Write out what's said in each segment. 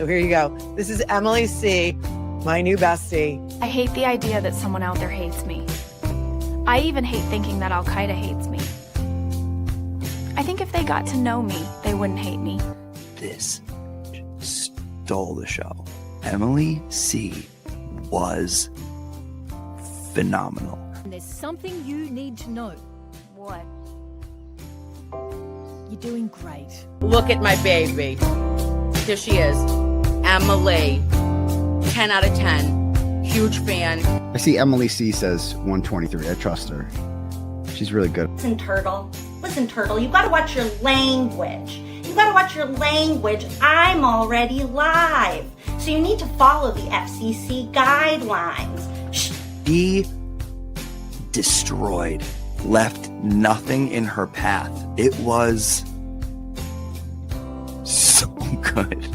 So here you go. This is Emily C., my new bestie. I hate the idea that someone out there hates me. I even hate thinking that Al-Qaeda hates me. I think if they got to know me, they wouldn't hate me. This stole the show. Emily C. was phenomenal. There's something you need to know. What? You're doing great. Look at my baby. Here she is. Emily. 10 out of 10. Huge fan. I see Emily C says 123. I trust her. She's really good. Listen, Turtle, you gotta watch your language. I'm already live. So you need to follow the FCC guidelines. She destroyed, left nothing in her path. It was so good.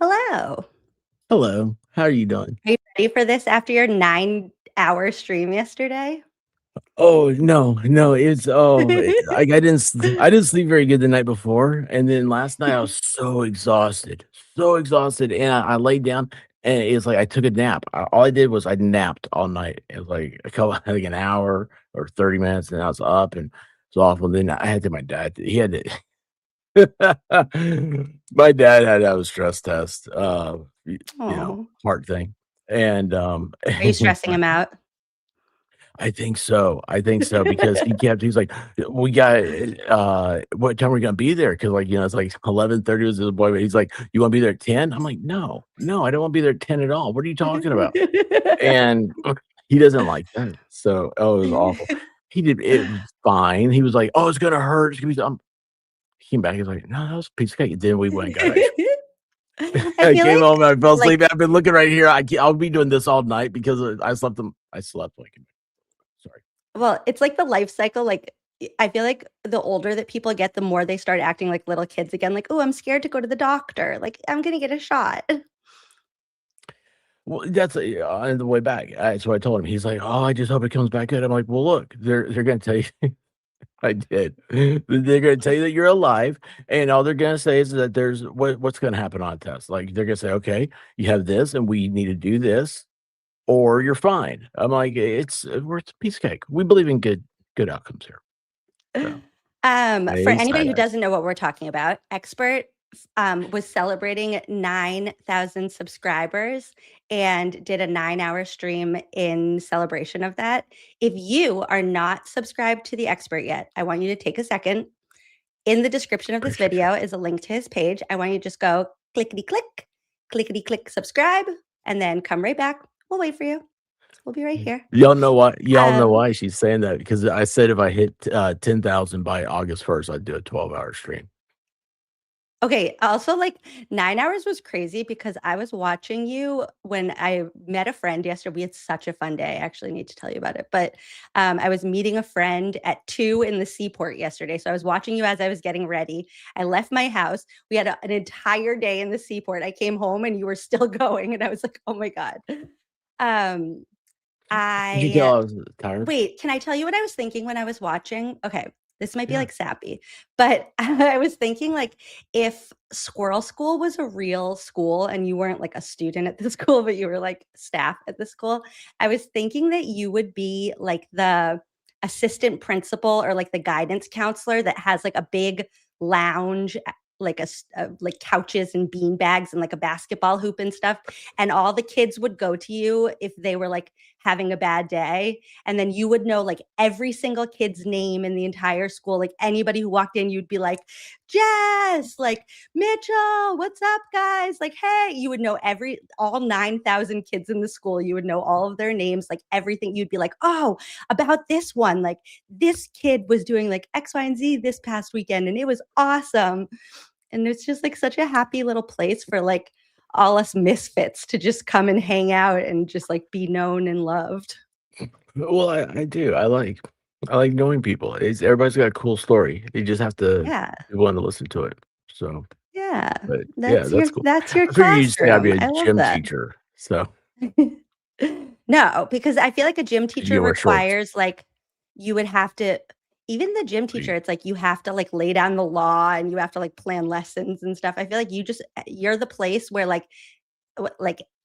Hello. Hello. How are you doing? Are you ready for this after your 9-hour stream yesterday? Oh no, it's I didn't sleep very good the night before, and then last night I was so exhausted, and I laid down, and it's like I took a nap. All I did was I napped all night. It was like like an hour or 30 minutes, and I was up, and it was awful. And then I had to my dad. He had to. My dad had to have a stress test, heart thing, and Are you stressing him out? I think so because he's like, we got what time are we gonna be there? Because it's like 11:30 was his boy, but he's like, you want to be there at 10? I'm like, no, I don't want to be there at 10 at all. What are you talking about? And he doesn't like that. So it was awful. It was fine. He was like, oh, it's gonna hurt. It's gonna be he came back, he was like, no, that was a piece of cake. Then we went and got it. I came home and I fell asleep. I've been looking right here. I'll be doing this all night because I slept like sorry. Well, it's like the life cycle. Like, I feel like the older that people get, the more they start acting like little kids again. Like, oh, I'm scared to go to the doctor. Like, I'm going to get a shot. Well, that's on the way back. So I told him, he's like, oh, I just hope it comes back good. I'm like, well, look, they're going to tell you. I did. They're going to tell you that you're alive, and all they're going to say is that there's what's going to happen on a test. Like, they're going to say, okay, you have this, and we need to do this, or you're fine. I'm like, it's a piece of cake. We believe in good outcomes here. So, for anybody who doesn't know what we're talking about, Expert was celebrating 9,000 subscribers and did a 9-hour stream in celebration of that. If you are not subscribed to the Expert yet, I want you to take a second. In the description of this video is a link to his page. I want you to just go clickety-click, subscribe, and then come right back. We'll wait for you. We'll be right here. Y'all know why she's saying that, because I said if I hit 10,000 by August 1st, I'd do a 12-hour stream. Okay, also, like, 9 hours was crazy because I was watching you when I met a friend yesterday. We had such a fun day. I actually need to tell you about it. But I was meeting a friend at 2 in the seaport yesterday. So I was watching you as I was getting ready. I left my house. We had an entire day in the seaport. I came home and you were still going. And I was like, oh my God. You can tell I was tired. Wait, can I tell you what I was thinking when I was watching? Okay. This might be like sappy, but I was thinking, like, if Squirrel School was a real school and you weren't like a student at the school, but you were like staff at the school, I was thinking that you would be like the assistant principal or like the guidance counselor that has like a big lounge, like like couches and bean bags and like a basketball hoop and stuff. And all the kids would go to you if they were like having a bad day. And then you would know like every single kid's name in the entire school. Like anybody who walked in, you'd be like, Jess, like Mitchell, what's up, guys? Like, hey, you would know all 9,000 kids in the school. You would know all of their names, like everything. You'd be like, oh, about this one, like this kid was doing like X, Y, and Z this past weekend, and it was awesome. And it's just like such a happy little place for like all us misfits to just come and hang out and just like be known and loved. Well, I do. I like knowing people. Everybody's got a cool story. You just have to be willing to listen to it. So that's cool. That's your I figured you just gotta be classroom. a gym teacher. So No, because I feel like a gym teacher You wear shorts. requires like you would have to even the gym teacher, it's like you have to like lay down the law and you have to like plan lessons and stuff. I feel like you're the place where like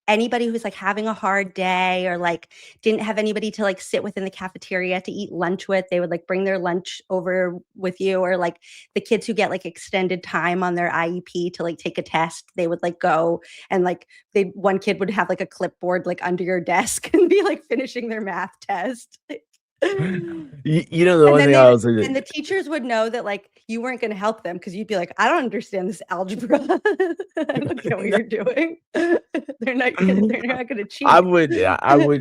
anybody who's like having a hard day or like didn't have anybody to like sit with in the cafeteria to eat lunch with, they would like bring their lunch over with you, or like the kids who get like extended time on their IEP to like take a test, they would like go and like one kid would have like a clipboard like under your desk and be like finishing their math test. You know, the one thing I was like, and the teachers would know that like you weren't going to help them because you'd be like, I don't understand this algebra. I don't get what you're doing. They're not going to cheat. I would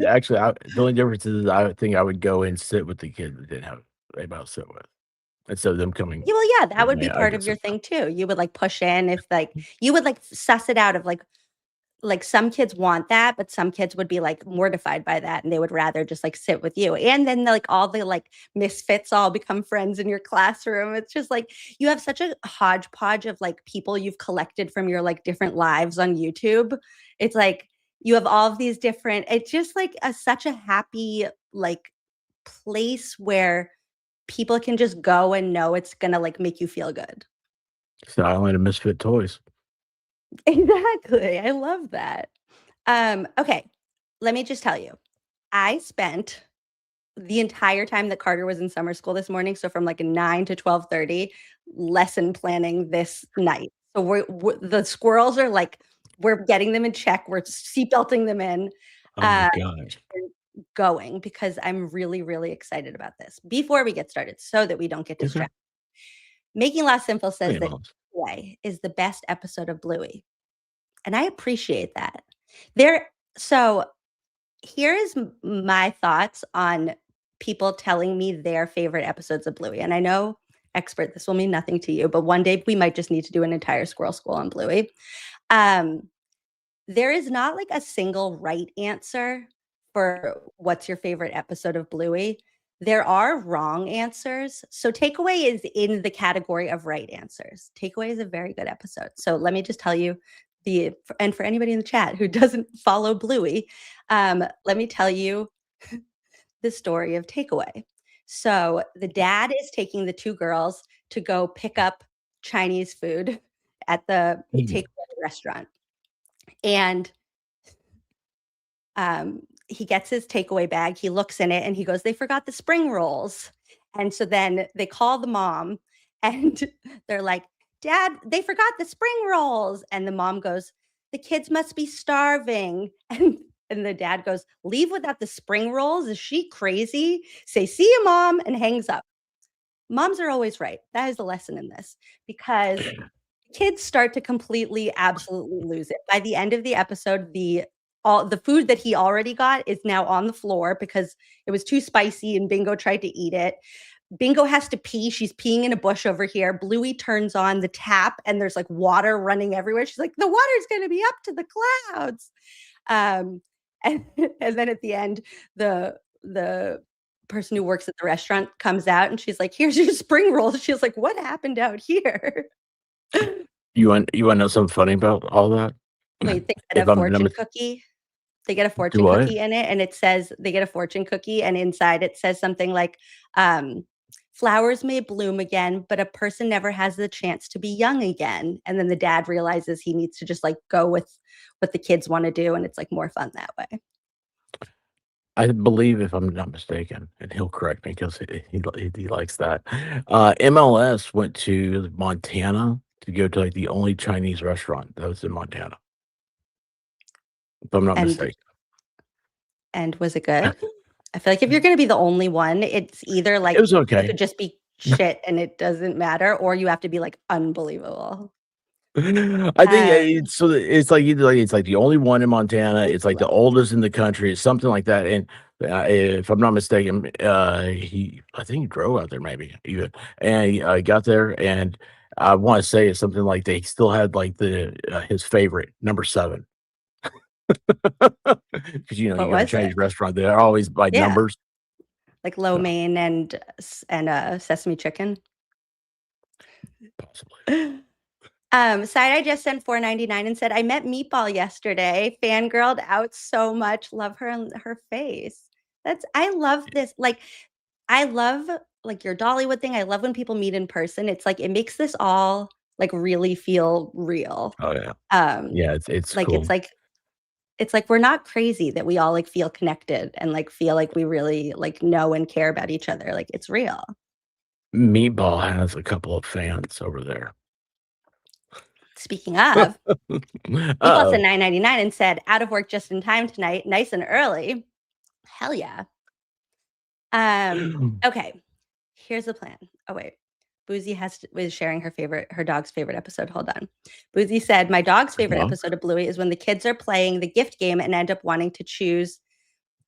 actually. The only difference is I think I would go and sit with the kid that didn't have anybody to sit with, instead of them coming. Yeah, well, yeah, that would be I part could of your sit thing too. You would like push in if like you would like suss it out of like some kids want that, but some kids would be like mortified by that and they would rather just like sit with you. And then like all the like misfits all become friends in your classroom. It's just like you have such a hodgepodge of like people you've collected from your like different lives on YouTube. It's like you have all of these different, it's just like such a happy like place where people can just go and know it's gonna like make you feel good. It's the island of misfit toys. Exactly. I love that. Okay, let me just tell you. I spent the entire time that Carter was in summer school this morning, so from like 9 to 12:30, lesson planning this night. So we're the squirrels are like, we're getting them in check. We're seatbelting them in. Oh my gosh. Going because I'm really, really excited about this. Before we get started, so that we don't get distracted. Making Law Simple says that Way is the best episode of Bluey. And I appreciate that. So here is my thoughts on people telling me their favorite episodes of Bluey. And I know, expert, this will mean nothing to you, but one day we might just need to do an entire Squirrel School on Bluey. There is not like a single right answer for what's your favorite episode of Bluey. There are wrong answers. So Takeaway is in the category of right answers. Takeaway is a very good episode. So let me just tell you and for anybody in the chat who doesn't follow Bluey, let me tell you the story of Takeaway. So the dad is taking the two girls to go pick up Chinese food at the Takeaway restaurant. And he gets his takeaway bag, he looks in it and he goes, they forgot the spring rolls. And so then they call the mom and they're like, Dad, they forgot the spring rolls. And the mom goes, the kids must be starving. And the dad goes, leave without the spring rolls? Is she crazy? Say, see you, Mom, and hangs up. Moms are always right. That is the lesson in this, because kids start to completely, absolutely lose it. By the end of the episode, the food that he already got is now on the floor because it was too spicy and Bingo tried to eat it. Bingo has to pee. She's peeing in a bush over here. Bluey turns on the tap and there's like water running everywhere. She's like, the water's going to be up to the clouds. And then at the end, the person who works at the restaurant comes out and she's like, here's your spring rolls. She's like, what happened out here? You want to know something funny about all that? Wait, they get a fortune cookie. They get a fortune cookie in it, and it says they get a fortune cookie, and inside it says something like, flowers may bloom again, but a person never has the chance to be young again. And then the dad realizes he needs to just like go with what the kids want to do, and it's like more fun that way. I believe, if I'm not mistaken, and he'll correct me because he likes that. MLS went to Montana to go to like the only Chinese restaurant that was in Montana. If I'm not mistaken. And was it good? I feel like if you're going to be the only one, it's either like it was okay. It could just be shit and it doesn't matter, or you have to be like unbelievable. I think it's like either like it's like the only one in Montana. It's like the oldest in the country. It's something like that. And if I'm not mistaken, I think he drove out there maybe even, and he got there. And I want to say it's something like they still had like his favorite number 7. Because you go to a Chinese restaurant, they're always by numbers, like lo mein and sesame chicken. Possibly. Side just sent $4.99 and said, I met Meatball yesterday. Fangirled out so much. Love her and her face. I love this. Like, I love like your Dollywood thing. I love when people meet in person. It's like it makes this all like really feel real. Oh yeah. Um, Yeah, it's like cool. it's like we're not crazy that we all like feel connected and like feel like we really like know and care about each other. Like it's real. Meatball has a couple of fans over there. Speaking of, Meatball Uh-oh. said $9.99 and said, out of work just in time tonight, nice and early. Hell yeah. Okay. Here's the plan. Oh wait. Boozy was sharing her dog's favorite episode. Hold on. Boozy said, my dog's favorite episode of Bluey is when the kids are playing the gift game and end up wanting to choose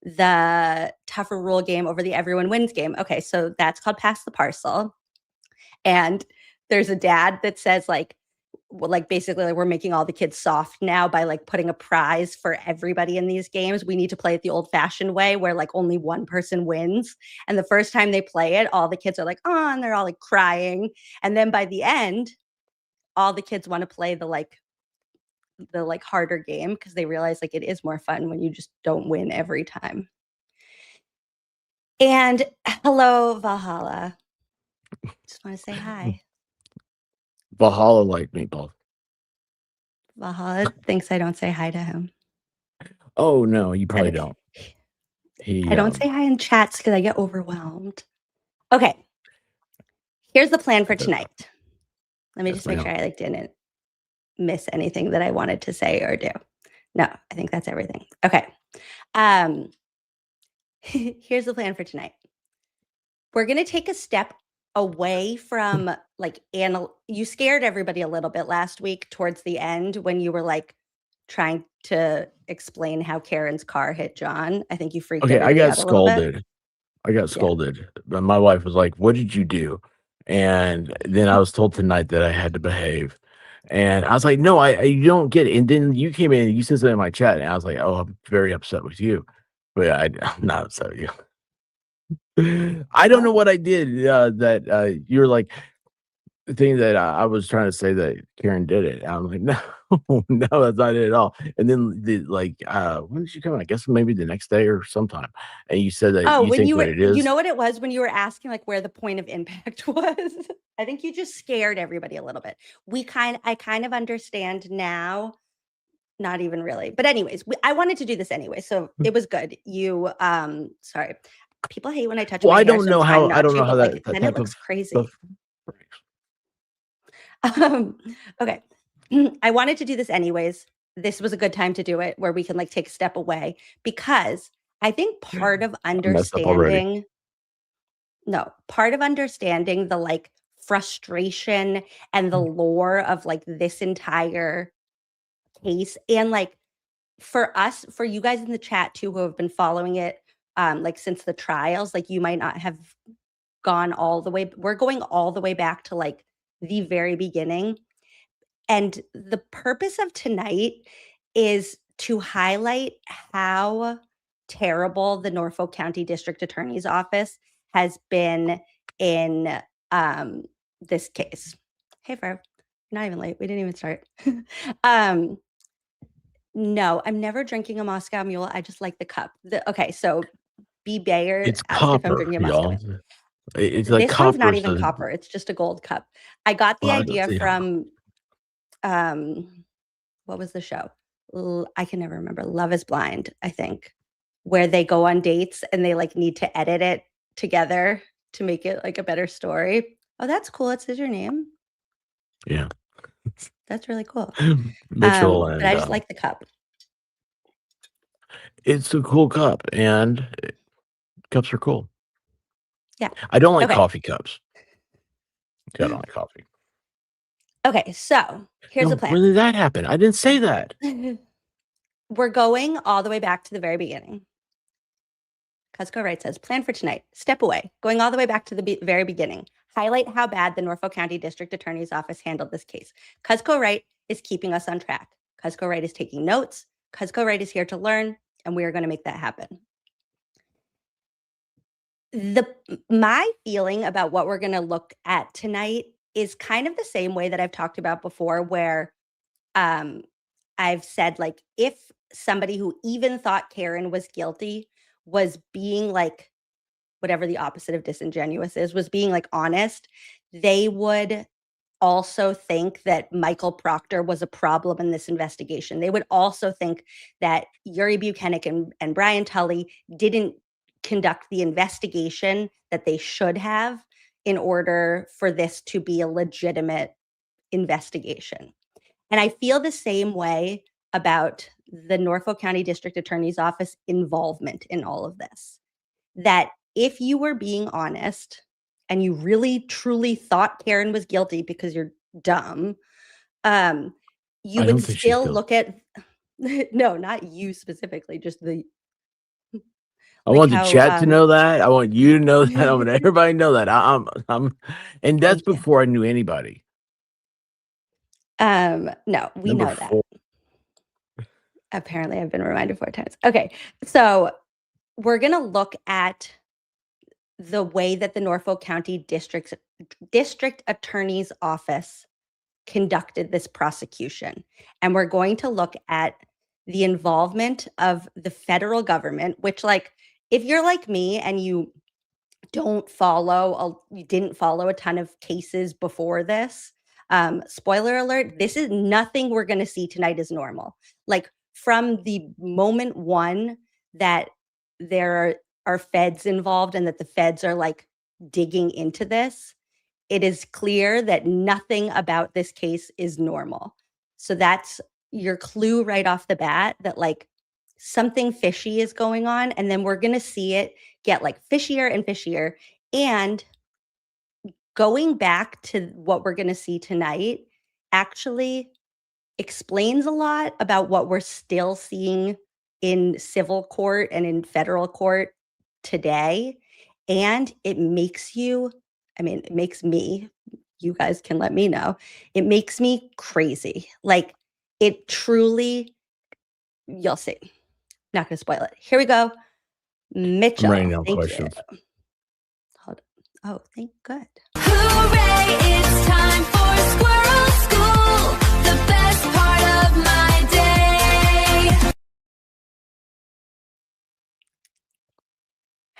the tougher rule game over the everyone wins game. Okay, so that's called Pass the Parcel. And there's a dad that says like basically like we're making all the kids soft now by like putting a prize for everybody in these games. We need to play it the old fashioned way where like only one person wins. And the first time they play it, all the kids are like, oh, and they're all like crying. And then by the end, all the kids want to play the harder game because they realize like it is more fun when you just don't win every time. And hello, Valhalla. Just want to say hi. Valhalla like Meatball. Valhalla thinks I don't say hi to him. Oh no, you probably don't. I don't say hi in chats because I get overwhelmed. Okay. Here's the plan for tonight. Let me just make sure I like didn't miss anything that I wanted to say or do. No, I think that's everything. Okay. Here's the plan for tonight. We're going to take a step away from like you scared everybody a little bit last week towards the end when you were like trying to explain how Karen's car hit John. I think you freaked everybody out a little bit. I got scolded. But my wife was like, what did you do? And then I was told tonight that I had to behave. And I was like, no, you don't get it. And then you came in and you said something in my chat. And I was like, oh, I'm very upset with you. But I'm not upset with you. I don't know what I did that you're like the thing that I was trying to say that Karen did it. I'm like, no, no, that's not it at all. And then when did you come? I guess maybe the next day or sometime. And you said that you think what it is. You know what it was when you were asking like where the point of impact was? I think you just scared everybody a little bit. I kind of understand now. Not even really. But anyways, I wanted to do this anyway. So it was good. You sorry. People hate when I touch my hair. I don't know how that then it looks crazy. Okay. I wanted to do this anyways. This was a good time to do it where we can like take a step away because I think part of understanding the like frustration and the lore of like this entire case and like for you guys in the chat too who have been following it like since the trials, like you might not have gone all the way. We're going all the way back to like the very beginning. And the purpose of tonight is to highlight how terrible the Norfolk County District Attorney's Office has been in this case. Hey, Ferv, you're not even late. We didn't even start. No, I'm never drinking a Moscow Mule. I just like the cup. Okay, so B. Bayer it's asked copper, if I'm drinking a Moscow y'all. It's like this copper. one's not even copper. It's just a gold cup. I got the idea from what was the show? I can never remember. Love is Blind, I think, where they go on dates and they like need to edit it together to make it like a better story. Oh, that's cool. It says your name. Yeah. That's really cool. Mitchell but I just like the cup. It's a cool cup, and cups are cool. Yeah. I don't like coffee cups. I don't like coffee. Okay, so here's the plan. When did that happen? I didn't say that. We're going all the way back to the very beginning. Cusco Wright says, plan for tonight. Step away. Going all the way back to the very beginning. Highlight how bad the Norfolk County District Attorney's Office handled this case. Cusco Wright is keeping us on track. Cusco Wright is taking notes. Cusco Wright is here to learn, and we are going to make that happen. My feeling about what we're going to look at tonight is kind of the same way that I've talked about before, where I've said, like, if somebody who even thought Karen was guilty was being like whatever the opposite of disingenuous is, was being like honest, they would also think that Michael Proctor was a problem in this investigation. They would also think that Yuri Buchanan and Brian Tully didn't conduct the investigation that they should have in order for this to be a legitimate investigation. And I feel the same way about the Norfolk County District Attorney's Office involvement in all of this. That if you were being honest and you really truly thought Karen was guilty because you're dumb, you would still look at no, not you specifically, just the I want the chat to know that. I want you to know that. I want everybody to know that. I'm and that's before I knew anybody. No, we know that. Apparently, I've been reminded 4 times. Okay, so we're going to look at the way that the Norfolk County District Attorney's Office conducted this prosecution. And we're going to look at the involvement of the federal government, which, like, if you're like me and you didn't follow a ton of cases before this, spoiler alert, this is nothing we're going to see tonight is normal. Like, from the moment one that there are feds involved and that the feds are like digging into this, it is clear that nothing about this case is normal. So that's your clue right off the bat that like something fishy is going on. And then we're going to see it get like fishier and fishier. And going back to what we're going to see tonight actually explains a lot about what we're still seeing in civil court and in federal court today. And it makes it makes me, you guys can let me know, it makes me crazy. Like, it truly, you'll see. Not going to spoil it. Here we go. Mitchell. I'm writing down questions. Hold on. Oh, thank God. Hooray, it's time for Squirrel School, the best part of my day.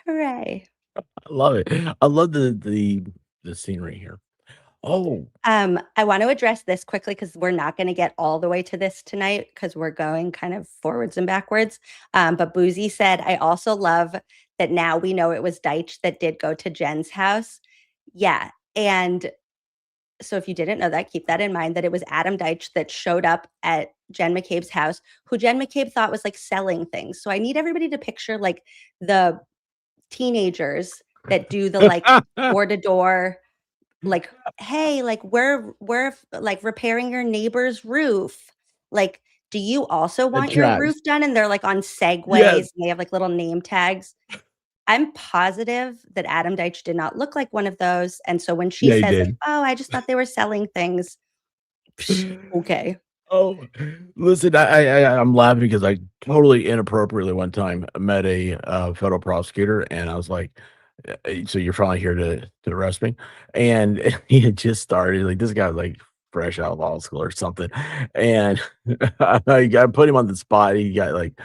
Hooray. I love it. I love the scenery here. Oh. I want to address this quickly because we're not going to get all the way to this tonight because we're going kind of forwards and backwards. But Boozy said, I also love that now we know it was Deitch that did go to Jen's house. Yeah. And so if you didn't know that, keep that in mind, that it was Adam Deitch that showed up at Jen McCabe's house, who Jen McCabe thought was like selling things. So I need everybody to picture like the teenagers that do the like door to door, like, hey, like we're like repairing your neighbor's roof. Like, do you also want your roof done? And they're like on Segways and they have like little name tags. I'm positive that Adam Deitch did not look like one of those. And so when she says, like, oh, I just thought they were selling things. Okay. Oh, listen, I'm laughing because I totally inappropriately one time met a federal prosecutor and I was like, so you're finally here to arrest me? And he had just started, like, this guy was like fresh out of law school or something. And I put him on the spot. He got like,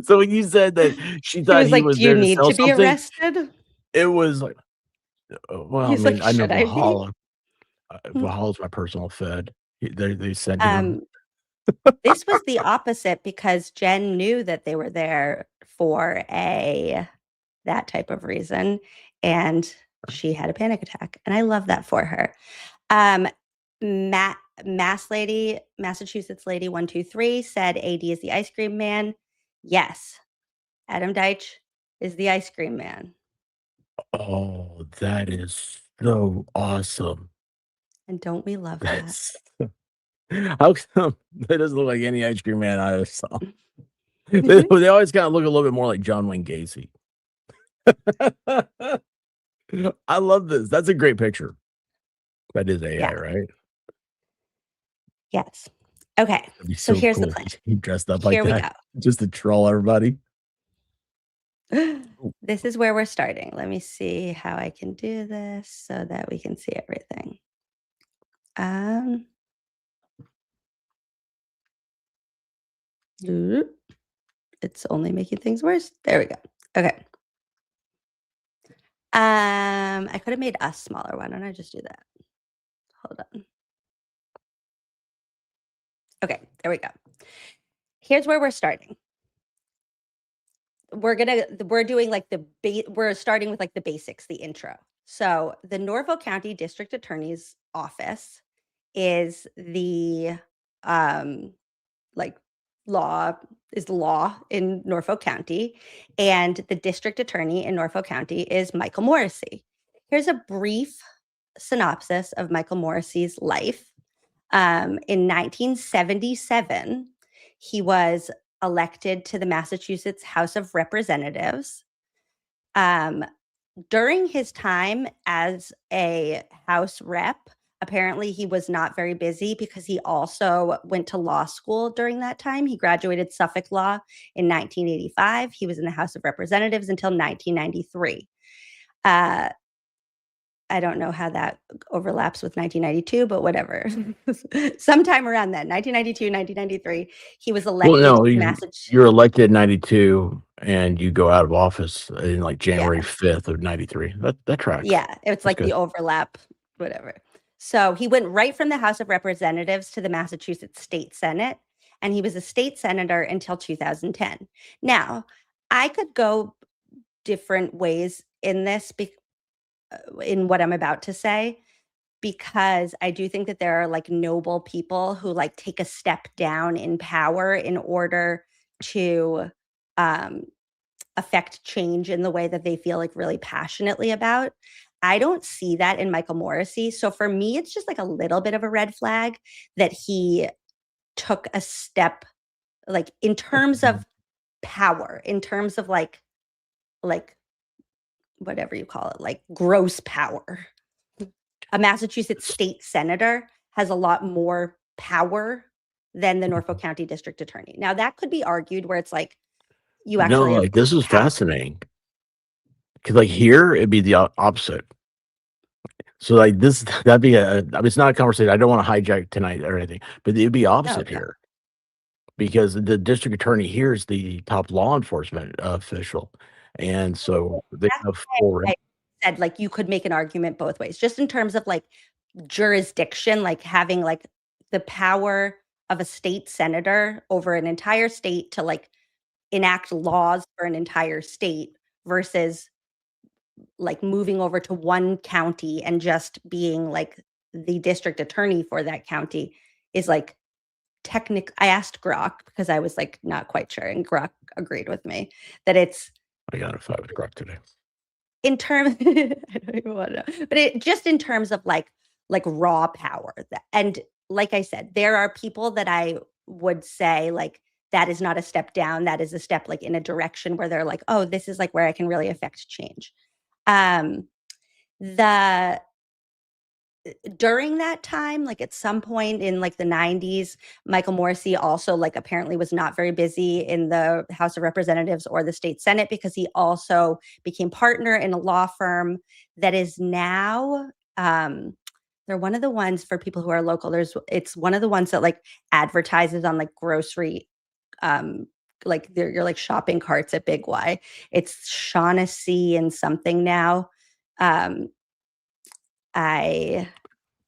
so when you said that she thought he was do you there need to be arrested? It was like, well, He's I mean, like, I know should I be? Valhalla. Valhalla's my personal fed. They sent him. This was the opposite because Jen knew that they were there for that type of reason, and she had a panic attack, and I love that for her. Massachusetts lady 123 said AD is the ice cream man. Yes, Adam Deitch is the ice cream man. Oh, that is so awesome. And don't we love that? How come that doesn't look like any ice cream man I ever saw? They always kind of look a little bit more like John Wayne Gacy. I love this. That's a great picture. That is AI, right? Yes. Okay. So here's the plan. He dressed up like Here we that just to troll everybody. This is where we're starting. Let me see how I can do this so that we can see everything. It's only making things worse. There we go. Okay. I could have made us smaller. Why don't I just do that? Hold on. Okay, there we go. Here's where we're starting. We're doing like we're starting with like the basics, the intro. So the Norfolk County District Attorney's Office is the like law in Norfolk County, and the district attorney in Norfolk County is Michael Morrissey. Here's a brief synopsis of Michael Morrissey's life. In 1977, he was elected to the Massachusetts House of Representatives. During his time as a House rep, apparently he was not very busy because he also went to law school during that time. He graduated Suffolk Law in 1985. He was in the House of Representatives until 1993. I don't know how that overlaps with 1992, but whatever. Sometime around then, 1992, 1993, he was elected Well, no, to Massachusetts. you're elected in 92 and you go out of office in like January 5th of 93. That tracks. Yeah, it's like good. the overlap, whatever. So he went right from the House of Representatives to the Massachusetts State Senate, and he was a state senator until 2010. Now, I could go different ways in this, in what I'm about to say, because I do think that there are like noble people who like take a step down in power in order to affect change in the way that they feel like really passionately about. I don't see that in Michael Morrissey. So for me, it's just like a little bit of a red flag that he took a step, like in terms of power, in terms of like whatever you call it, like gross power. A Massachusetts state senator has a lot more power than the Norfolk County District Attorney. Now that could be argued where it's like you actually No, like this is fascinating. Because like here, it'd be the opposite. So like this, that'd be I mean, it's not a conversation. I don't want to hijack tonight or anything, but it'd be opposite here. Because the district attorney here is the top law enforcement official. And so they have full I said like you could make an argument both ways, just in terms of like jurisdiction, like having like the power of a state senator over an entire state to like enact laws for an entire state versus like moving over to one county and just being like the district attorney for that county is like I asked Grok because I was like not quite sure, and Grok agreed with me that it's I got a 5 with Grok today. in terms I don't even want to know, but it just in terms of like raw power. And like I said, there are people that I would say like that is not a step down, that is a step like in a direction where they're like, oh, this is like where I can really affect change. During that time, like at some point in like the 90s, Michael Morrissey also like apparently was not very busy in the House of Representatives or the state Senate because he also became partner in a law firm that is now they're one of the ones for people who are local. It's one of the ones that like advertises on like grocery like you're like shopping carts at Big Y. It's Shaughnessy and something now. I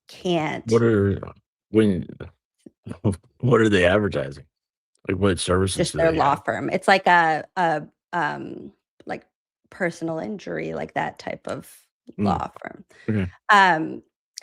can't. What are they advertising? Like what services? Just do their they law have? firm. It's like a like personal injury, like that type of law firm. Okay.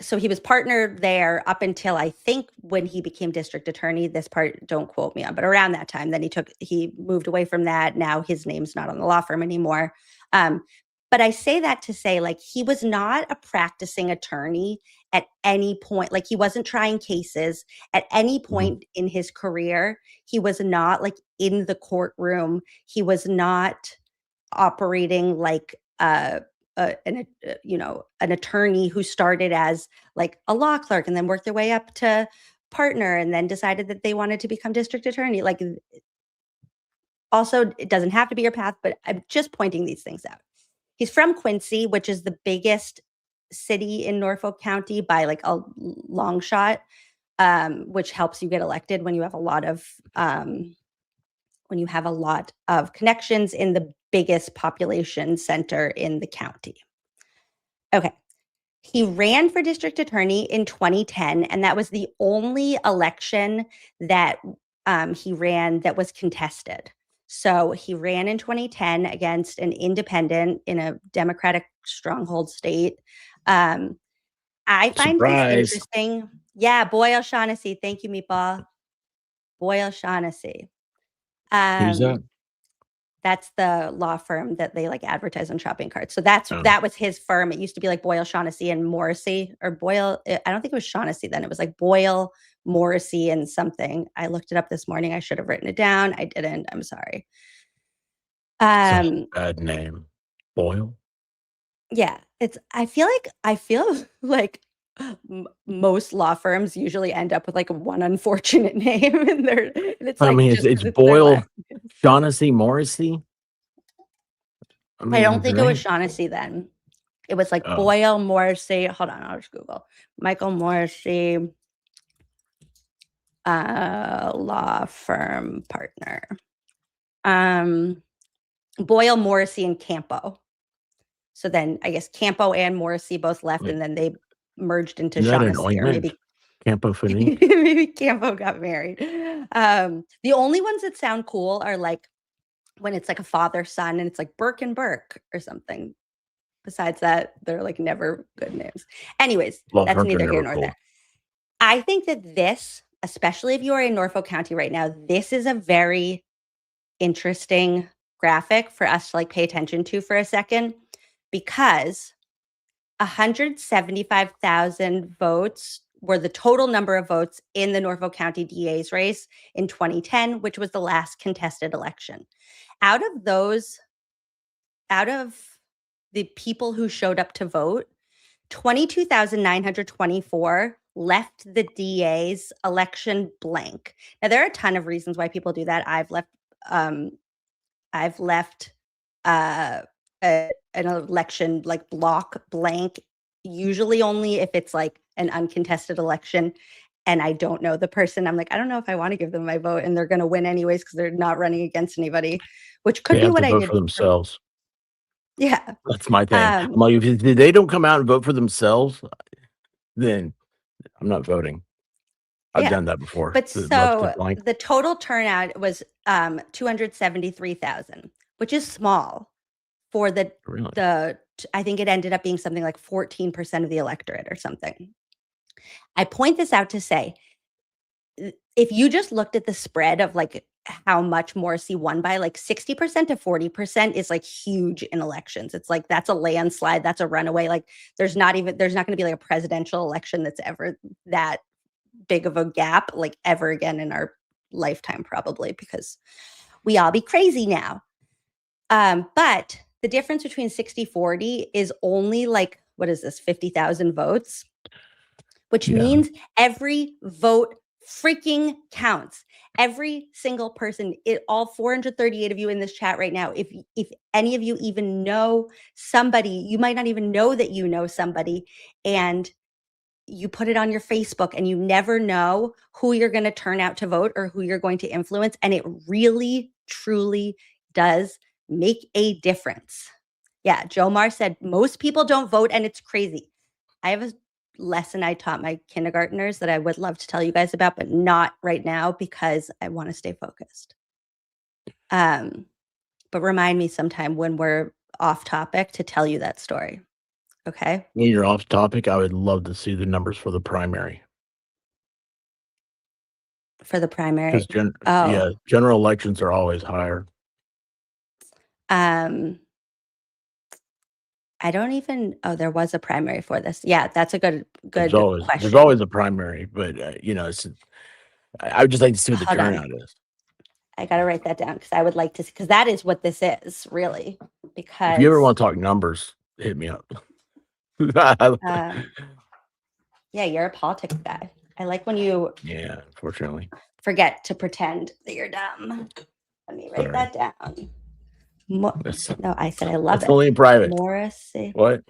So he was partnered there up until I think when he became district attorney. This part don't quote me on, but around that time, then he moved away from that. Now his name's not on the law firm anymore. But I say that to say, like, he was not a practicing attorney at any point. Like, he wasn't trying cases at any point in his career. He was not like in the courtroom. He was not operating like an attorney who started as like a law clerk and then worked their way up to partner and then decided that they wanted to become district attorney. Like, also, it doesn't have to be your path, but I'm just pointing these things out. He's from Quincy, which is the biggest city in Norfolk County by like a long shot, which helps you get elected when you have a lot of connections in the biggest population center in the county. Okay. He ran for district attorney in 2010, and that was the only election that he ran that was contested. So he ran in 2010 against an independent in a Democratic stronghold state. I find this interesting. Yeah, Boyle Shaughnessy. Thank you, Meatball. Boyle Shaughnessy. Who's that? That's the law firm that they like advertise on shopping carts. So that was his firm. It used to be like Boyle, Shaughnessy, and Morrissey, or Boyle. I don't think it was Shaughnessy then. It was like Boyle, Morrissey, and something. I looked it up this morning. I should have written it down. I didn't. I'm sorry. Bad name. Boyle. Yeah, I feel like most law firms usually end up with like one unfortunate name, and it's like it's Boyle, Shaughnessy, Morrissey. I don't think it was Shaughnessy then. It was like Boyle, Morrissey. Hold on, I'll just Google Michael Morrissey, law firm partner. Boyle, Morrissey, and Campo. So then I guess Campo and Morrissey both left, and then they merged into Shaughnessy, or maybe Campo Fini. maybe Campo got married. The only ones that sound cool are like when it's like a father-son and it's like Burke and Burke or something. Besides that, they're like never good names. Anyways, that's neither here nor there. I think that this, especially if you are in Norfolk County right now, this is a very interesting graphic for us to like pay attention to for a second, because 175,000 votes were the total number of votes in the Norfolk County DA's race in 2010, which was the last contested election. Out of the people who showed up to vote, 22,924 left the DA's election blank. Now, there are a ton of reasons why people do that. I've left an election like block blank, usually only if it's like an uncontested election and I don't know the person. I'm like, I don't know if I want to give them my vote, and they're going to win anyways because they're not running against anybody, which could be what I did for themselves. Yeah, that's my thing. I'm like, if they don't come out and vote for themselves, then I'm not voting. I've done that before. But so the total turnout was 273,000, which is small for the I think it ended up being something like 14% of the electorate or something. I point this out to say, if you just looked at the spread of like how much Morrissey won by, like 60% to 40% is like huge in elections. It's like, that's a landslide. That's a runaway. Like there's not going to be like a presidential election that's ever that big of a gap, like ever again in our lifetime, probably, because we all be crazy now. But the difference between 60-40 is only like, what is this, 50,000 votes, which means every vote freaking counts. Every single person, all 438 of you in this chat right now, if any of you even know somebody, you might not even know that you know somebody, and you put it on your Facebook, and you never know who you're going to turn out to vote or who you're going to influence. And it really, truly does make a difference. Yeah, Joe Mar said most people don't vote, and it's crazy. I have a lesson I taught my kindergartners that I would love to tell you guys about, but not right now because I want to stay focused. But remind me sometime when we're off topic to tell you that story. Okay? When you're off topic, I would love to see the numbers for the primary. For the primary? Yeah, general elections are always higher. I don't even. Oh, there was a primary for this. Yeah, that's a good question. There's always a primary, but I would just like to see what the turnout is. I got to write that down because I would like to, because that is what this is really. Because if you ever want to talk numbers, hit me up. Yeah, you're a politics guy. I like when you. Yeah, unfortunately. Forget to pretend that you're dumb. Let me write that down. No, I said I love it. Only in private. Morrissey. What?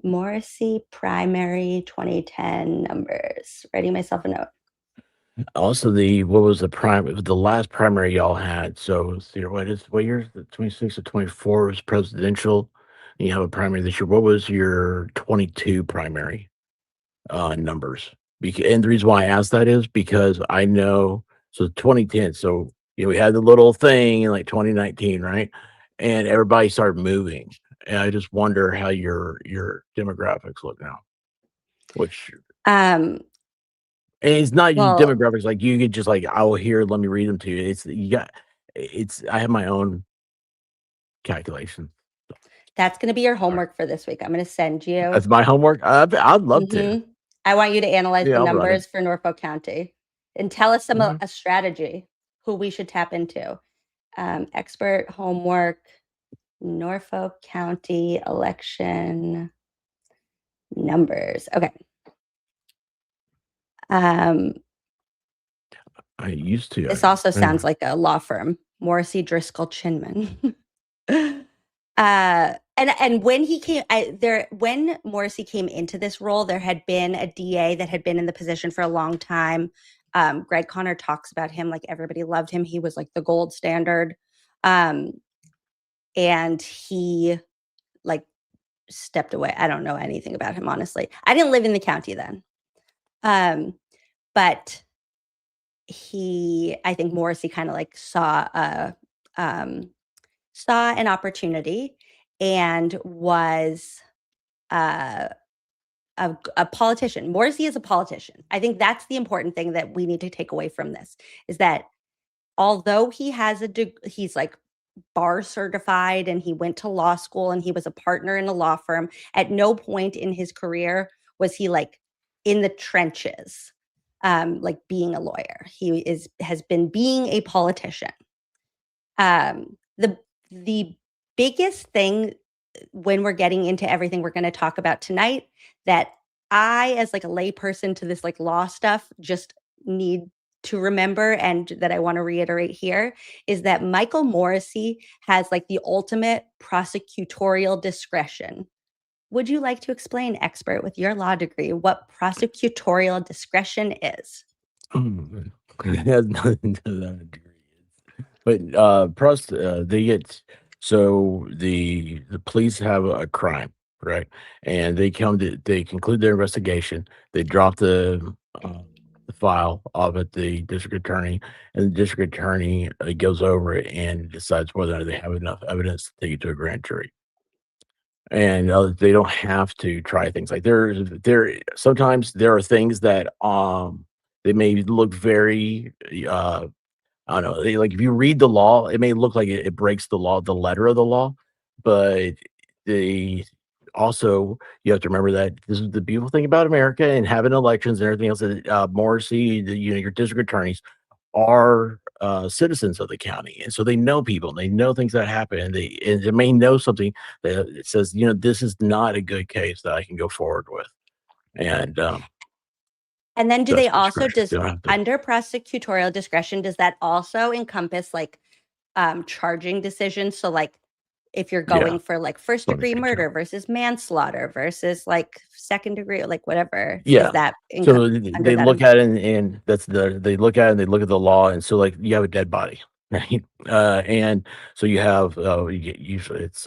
Morrissey primary 2010 numbers. Writing myself a note. Also, what was the last primary y'all had? So let's see, what year is it? 26 or 24 was presidential. And you have a primary this year. What was your 22 primary numbers? And the reason why I asked that is because I know, so 2010. So we had the little thing in like 2019, right? And everybody started moving. And I just wonder how your demographics look now. Which Um, And it's not well, demographics, like, you could just, like, "Oh, here, let me read them to you." I have my own calculation. that's gonna be your Sorry. homework for this week. I'm gonna send you. That's my homework? I'd love to. Mhm. I want you to analyze the Yeah, I'll run it. numbers for Norfolk County and tell us Mhm. a strategy, who we should tap into. Expert homework, Norfolk County election numbers. Okay. Um, I used to, this also sounds anyway. like a law firm, Morrissey, Driscoll, Chinman. And when he came, when Morrissey came into this role, there had been a DA that had been in the position for a long time. Greg Conner talks about him like everybody loved him. He was like the gold standard, and he like stepped away. I don't know anything about him, honestly. I didn't live in the county then, but I think Morrissey kind of like saw an opportunity and was uh, a politician. Morrissey is a politician. I think that's the important thing that we need to take away from this is that although he has he's like bar certified and he went to law school and he was a partner in a law firm, at no point in his career was he like in the trenches, like being a lawyer. He has been being a politician. The biggest thing when we're getting into everything we're going to talk about tonight that I, as like a layperson to this like law stuff, just need to remember and that I want to reiterate here is that Michael Morrissey has like the ultimate prosecutorial discretion. Would you like to explain, expert, with your law degree, what prosecutorial discretion is? It has nothing to do with that degree. But they get so the police have a crime, right? And they conclude their investigation. They drop the file off at the district attorney, and the district attorney goes over it and decides whether or not they have enough evidence to take it to a grand jury. And they don't have to try things like sometimes there are things that they may look very I don't know, like, if you read the law, it may look like it breaks the law, the letter of the law, but they also you have to remember that this is the beautiful thing about America and having elections and everything else that, Morrissey, your district attorneys are, citizens of the county, and so they know people, and they know things that happen, and they may know something that it says, "This is not a good case that I can go forward with," and, And then do that's they also, discretion. does They don't have to. under prosecutorial discretion, does that also encompass like charging decisions? So like if you're Yeah. going for like first Let me degree think here. murder versus manslaughter versus like second degree, like whatever, is Yeah. that So under they that look at it and they look at it and they look at the law, and so, like, you have a dead body, right? And so you have, usually it's,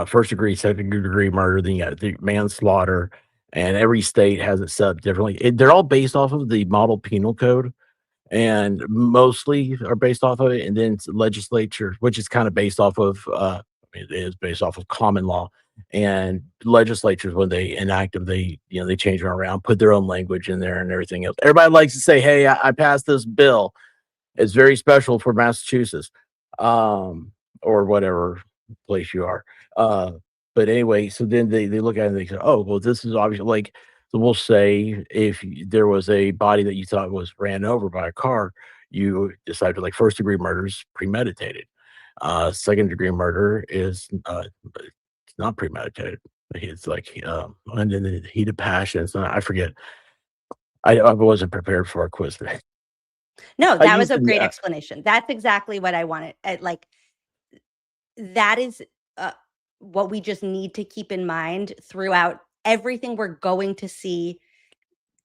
first degree, second degree murder, then you got the manslaughter, and every state has it set up differently. They're all based off of the model penal code, and mostly are based off of it, and then it's legislature, which is kind of based off of, it is based off of common law, and legislatures, when they enact them, they change them around, put their own language in there and everything else. Everybody likes to say, "Hey, I passed this bill. It's very special for Massachusetts," um, or whatever place you are. Uh, but anyway, so then they look at it and they say, "Oh, well, this is obviously like." So we'll say if there was a body that you thought was ran over by a car, you decide to, like, first degree murder is premeditated. Second degree murder is it's not premeditated. It's like and then the heat of passion. So I forget. I wasn't prepared for a quiz today. No, I that was used a to. great explanation. That's exactly what I wanted. Like that is what we just need to keep in mind throughout everything we're going to see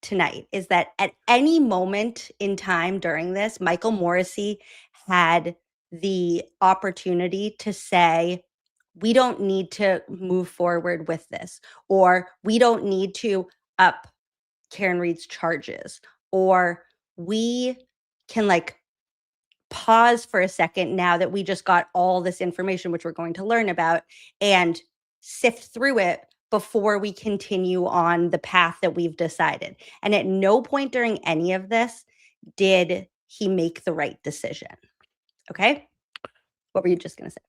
tonight is that at any moment in time during this, Michael Morrissey had the opportunity to say, we don't need to move forward with this, or we don't need to up Karen Reed's charges, or we can like pause for a second now that we just got all this information, which we're going to learn about, and sift through it before we continue on the path that we've decided. And at no point during any of this did he make the right decision. Okay? What were you just going to say?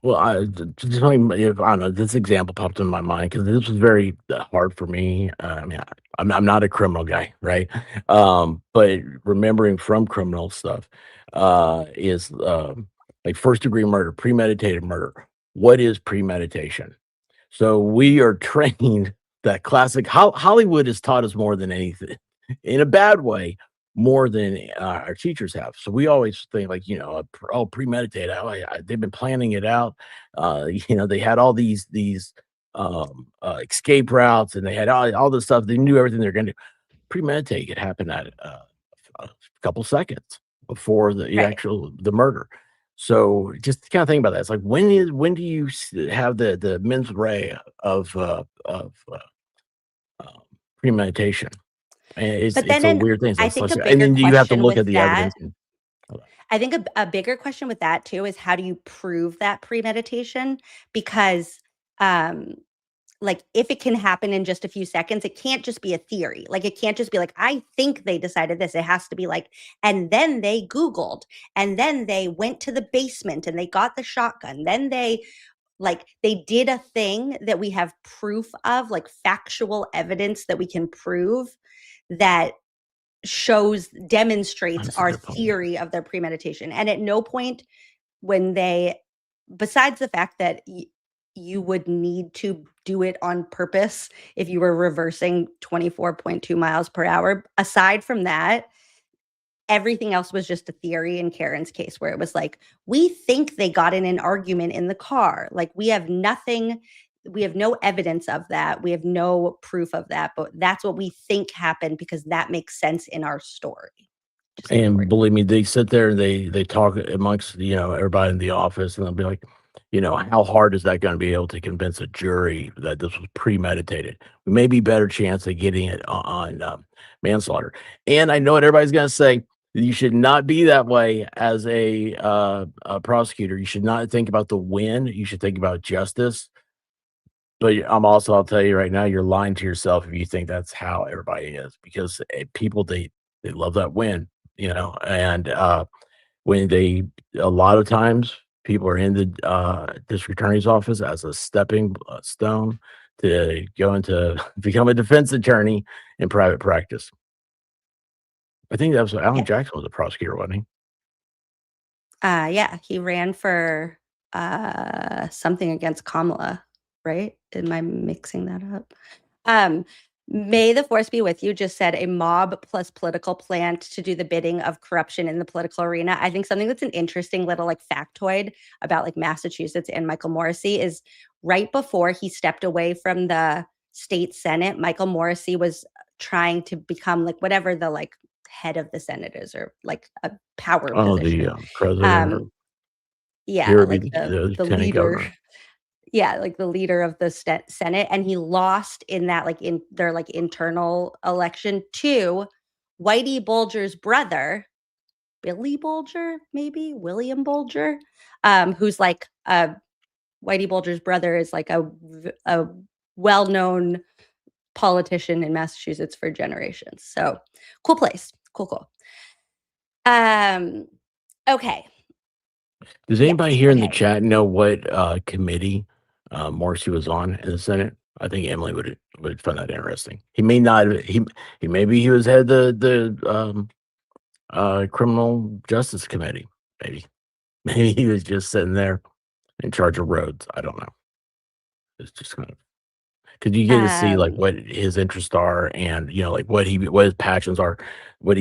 Well, just something, if I don't know, this example popped in my mind because this was very hard for me. I mean, I'm not a criminal guy, right? But remembering from criminal stuff is like first degree murder, premeditated murder. What is premeditation? So we are trained that classic. Hollywood has taught us more than anything, in a bad way, more than our teachers have. So we always think like, premeditated. They've been planning it out. They had all these escape routes, and they had all this stuff. They knew everything they're going to do. Premeditate could happen at a couple seconds before the actual murder. So just kind of think about that. It's like when do you have the mens rea of premeditation? And it's a weird thing. I think a And then bigger you have to question look at with the that, evidence. I think a bigger question with that too is how do you prove that premeditation? Because like if it can happen in just a few seconds, it can't just be a theory. Like it can't just be like, I think they decided this. It has to be like, and then they Googled, and then they went to the basement and they got the shotgun. Then they did a thing that we have proof of, like factual evidence that we can prove that demonstrates our theory of their premeditation. And at no point when besides the fact that you would need to do it on purpose if you were reversing 24.2 miles per hour. Aside from that, everything else was just a theory in Karen's case, where it was like, we think they got in an argument in the car. Like we have no evidence of that. We have no proof of that, but that's what we think happened because that makes sense in our story. And believe me, they sit there and they talk amongst, everybody in the office, and they'll be like, how hard is that going to be able to convince a jury that this was premeditated? We may be better chance of getting it on manslaughter. And I know what everybody's going to say. You should not be that way as a prosecutor. You should not think about the win. You should think about justice. But I'll tell you right now, you're lying to yourself if you think that's how everybody is, because people, they love that win, and when a lot of times people are in the district attorney's office as a stepping stone to go into become a defense attorney in private practice. I think that was Alan Jackson was a prosecutor, wasn't he? Yeah, he ran for something against Kamala, right? Am I mixing that up? May the force be with you just said a mob plus political plant to do the bidding of corruption in the political arena. I think something that's an interesting little like factoid about like Massachusetts and Michael Morrissey is right before he stepped away from the state Senate, Michael Morrissey was trying to become like whatever the like head of the Senate is, or like a power position. The president. Yeah, like the leader. Governor. Yeah, like the leader of the Senate, and he lost in that like in their like internal election to Whitey Bulger's brother, Billy Bulger, maybe William Bulger, who's like Whitey Bulger's brother is like a well-known politician in Massachusetts for generations. So cool place, cool. Okay. Does anybody here in the chat know what committee Morrissey was on in the Senate? I think Emily would find that interesting. He may not. Maybe he was head of the criminal justice committee. Maybe he was just sitting there in charge of roads. I don't know. It's just kind of because you get to see like what his interests are, and like what his passions are, what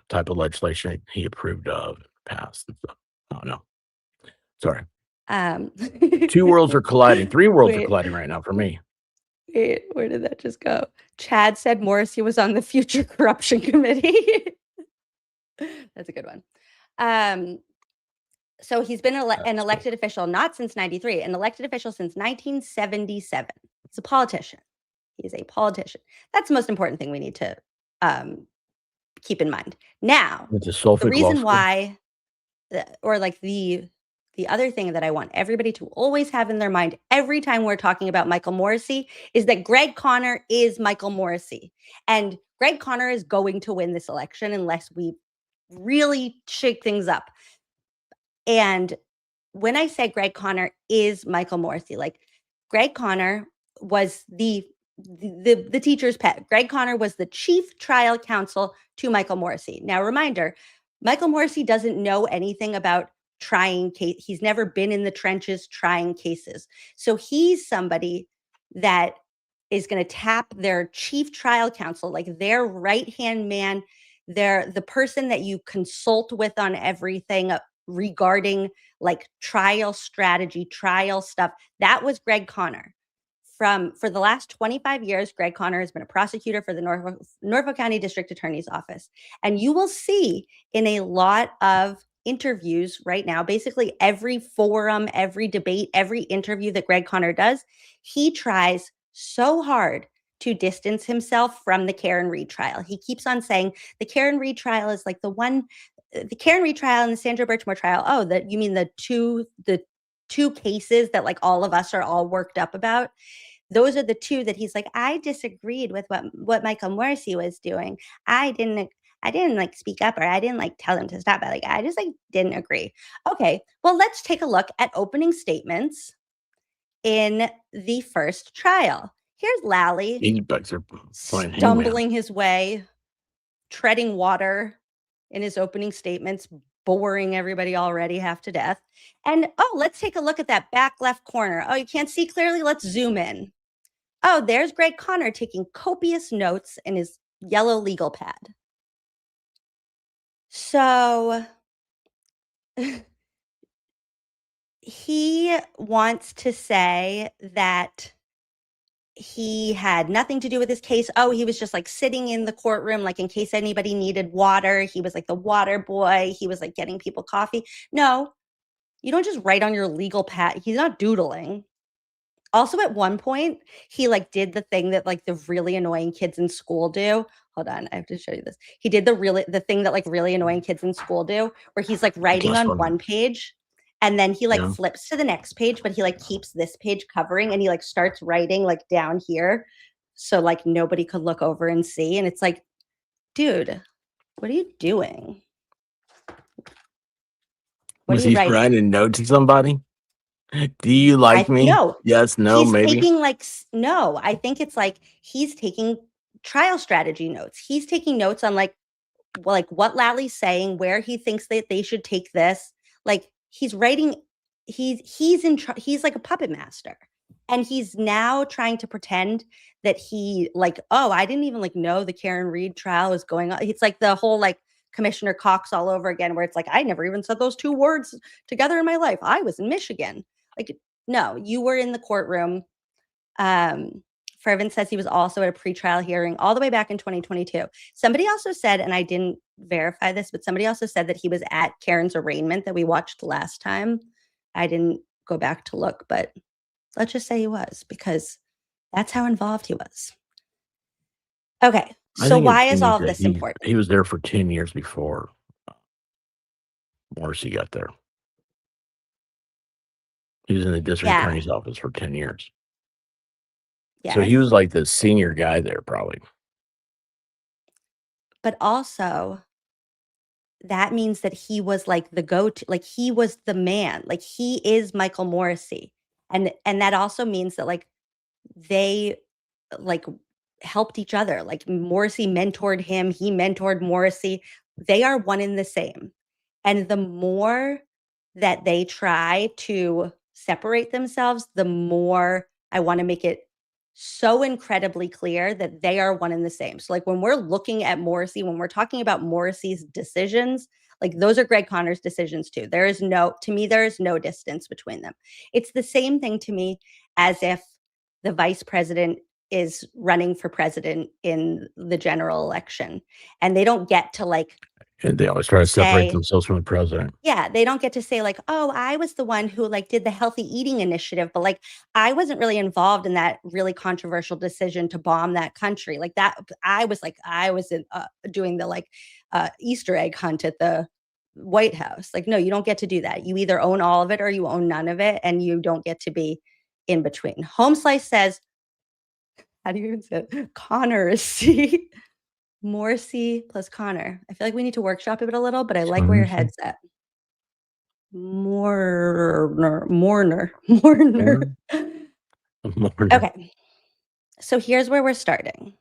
type of legislation he approved of, passed, and stuff. I don't know. Sorry. 2 worlds are colliding. 3 worlds are colliding right now for me. Wait, where did that just go? Chad said Morrissey was on the Future Corruption Committee. That's a good one. So he's been an elected official, not since 93, an elected official since 1977. He's a politician. He's a politician. That's the most important thing we need to keep in mind. Now, It's a Sulfur the reason Gloss. why, or like the other thing that I want everybody to always have in their mind every time we're talking about Michael Morrissey is that Greg Conner is Michael Morrissey. And Greg Conner is going to win this election unless we really shake things up. And when I say Greg Conner is Michael Morrissey, like Greg Conner was the teacher's pet. Greg Conner was the chief trial counsel to Michael Morrissey. Now, reminder, Michael Morrissey doesn't know anything about trying case. He's never been in the trenches trying cases. So he's somebody that is going to tap their chief trial counsel, like their right-hand man, the person that you consult with on everything regarding like trial strategy, trial stuff. That was Greg Conner. For the last 25 years, Greg Conner has been a prosecutor for the Norfolk County District Attorney's Office. And you will see in a lot of interviews right now, basically every forum, every debate, every interview that Greg Conner does, he tries so hard to distance himself from the Karen Reed trial. He keeps on saying the Karen Reed trial is like the Karen Reed trial and the Sandra Birchmore trial. Oh, that you mean the two cases that like all of us are all worked up about? Those are the two that he's like, I disagreed with what Michael Morrissey was doing. I didn't like speak up, or I didn't like tell him to stop. But like, I just like didn't agree. Okay, well, let's take a look at opening statements in the first trial. Here's Lally These bugs are flying stumbling his way, treading water in his opening statements, boring everybody already half to death. And oh, let's take a look at that back left corner. Oh, you can't see clearly? Let's zoom in. Oh, there's Greg Conner taking copious notes in his yellow legal pad. So he wants to say that he had nothing to do with this case. Oh, he was just like sitting in the courtroom, like in case anybody needed water. He was like the water boy. He was like getting people coffee. No, you don't just write on your legal pad. He's not doodling. Also, at one point, he like did the thing that like the really annoying kids in school do. Hold on, I have to show you this. He did the thing that like really annoying kids in school do, where he's like writing on one page, and then he like flips to the next page, but he like keeps this page covering, and he like starts writing like down here, so like nobody could look over and see. And it's like, dude, what are you doing? Was he writing a note to somebody? Do you like me? No. Yes, no, he's maybe. Taking like no, I think it's like he's taking trial strategy notes. He's taking notes on like what Lally's saying, where he thinks that they should take this. Like he's writing. He's like a puppet master, and he's now trying to pretend that he like, oh, I didn't even like know the Karen Reed trial was going on. It's like the whole like Commissioner Cox all over again, where it's like, I never even said those two words together in my life. I was in Michigan. Like, no, you were in the courtroom. Fervent says he was also at a pretrial hearing all the way back in 2022. Somebody also said, and I didn't verify this, but somebody also said that he was at Karen's arraignment that we watched last time. I didn't go back to look, but let's just say he was, because that's how involved he was. Okay, so why is all of this important? He was there for 10 years before Morrissey got there. He was in the district attorney's office for 10 years. Yeah. So he was like the senior guy there, probably. But also, that means that he was like the go-to, like he was the man, like he is Michael Morrissey. And that also means that like they like helped each other. Like Morrissey mentored him, he mentored Morrissey. They are one and the same. And the more that they try to separate themselves, the more I want to make it so incredibly clear that they are one and the same. So like when we're looking at Morrissey, when we're talking about Morrissey's decisions, like those are Greg Conner's decisions too. There is no distance between them. It's the same thing to me as if the vice president is running for president in the general election, and they don't get to like And they always try to separate say, themselves from the president. yeah, they don't get to say like, oh, I was the one who like did the healthy eating initiative, but like I wasn't really involved in that really controversial decision to bomb that country. Like that, I was doing the like Easter egg hunt at the White House. Like, no, you don't get to do that. You either own all of it or you own none of it, and you don't get to be in between. Home Slice says, how do you even say it? Morrissey. Morrissey plus Connor. I feel like we need to workshop it a little, but I like where your head's at. Mourner. Okay. So here's where we're starting.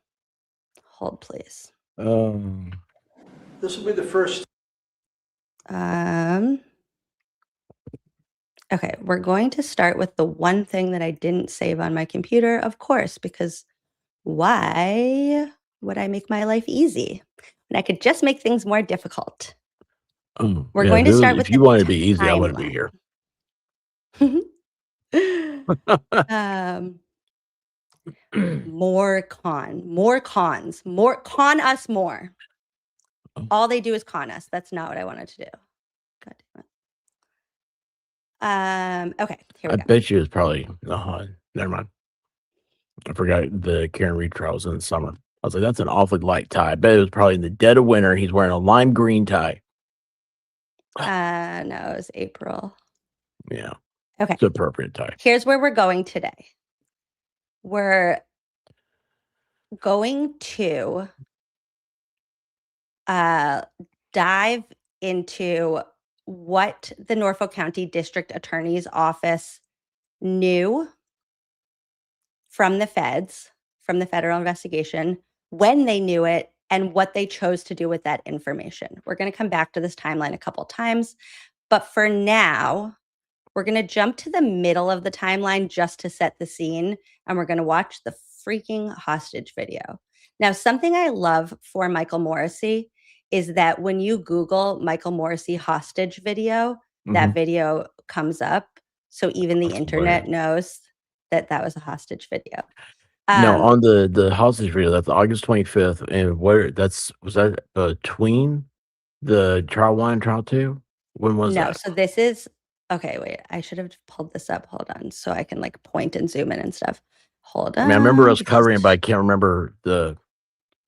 Hold, please. This will be the first. Okay, we're going to start with the one thing that I didn't save on my computer, of course, because why would I make my life easy when I could just make things more difficult? We're going to start with if you wanted to be easy, I wouldn't be here. More cons, con us more. All they do is con us. That's not what I wanted to do. God damn it. Okay, here we go. I bet you it's probably never mind. I forgot the Karen Reed trial was in the summer. I was like, that's an awfully light tie. I bet it was probably in the dead of winter. He's wearing a lime green tie. No, it was April. Yeah. Okay. It's an appropriate tie. Here's where we're going today. We're going to dive into what the Norfolk County District Attorney's Office knew from the feds, from the federal investigation, when they knew it, and what they chose to do with that information. We're going to come back to this timeline a couple times, but for now, we're going to jump to the middle of the timeline just to set the scene, and we're going to watch the freaking hostage video. Now, something I love for Michael Morrissey is that when you Google Michael Morrissey hostage video, that video comes up. So even the internet knows that that was a hostage video. No, on the hostage video, that's August 25th. And was that between the trial 1 and trial 2? When was that? No, so this is, okay, wait, I should have pulled this up. Hold on. So I can like point and zoom in and stuff. Hold on. I mean, I remember us covering it, but I can't remember the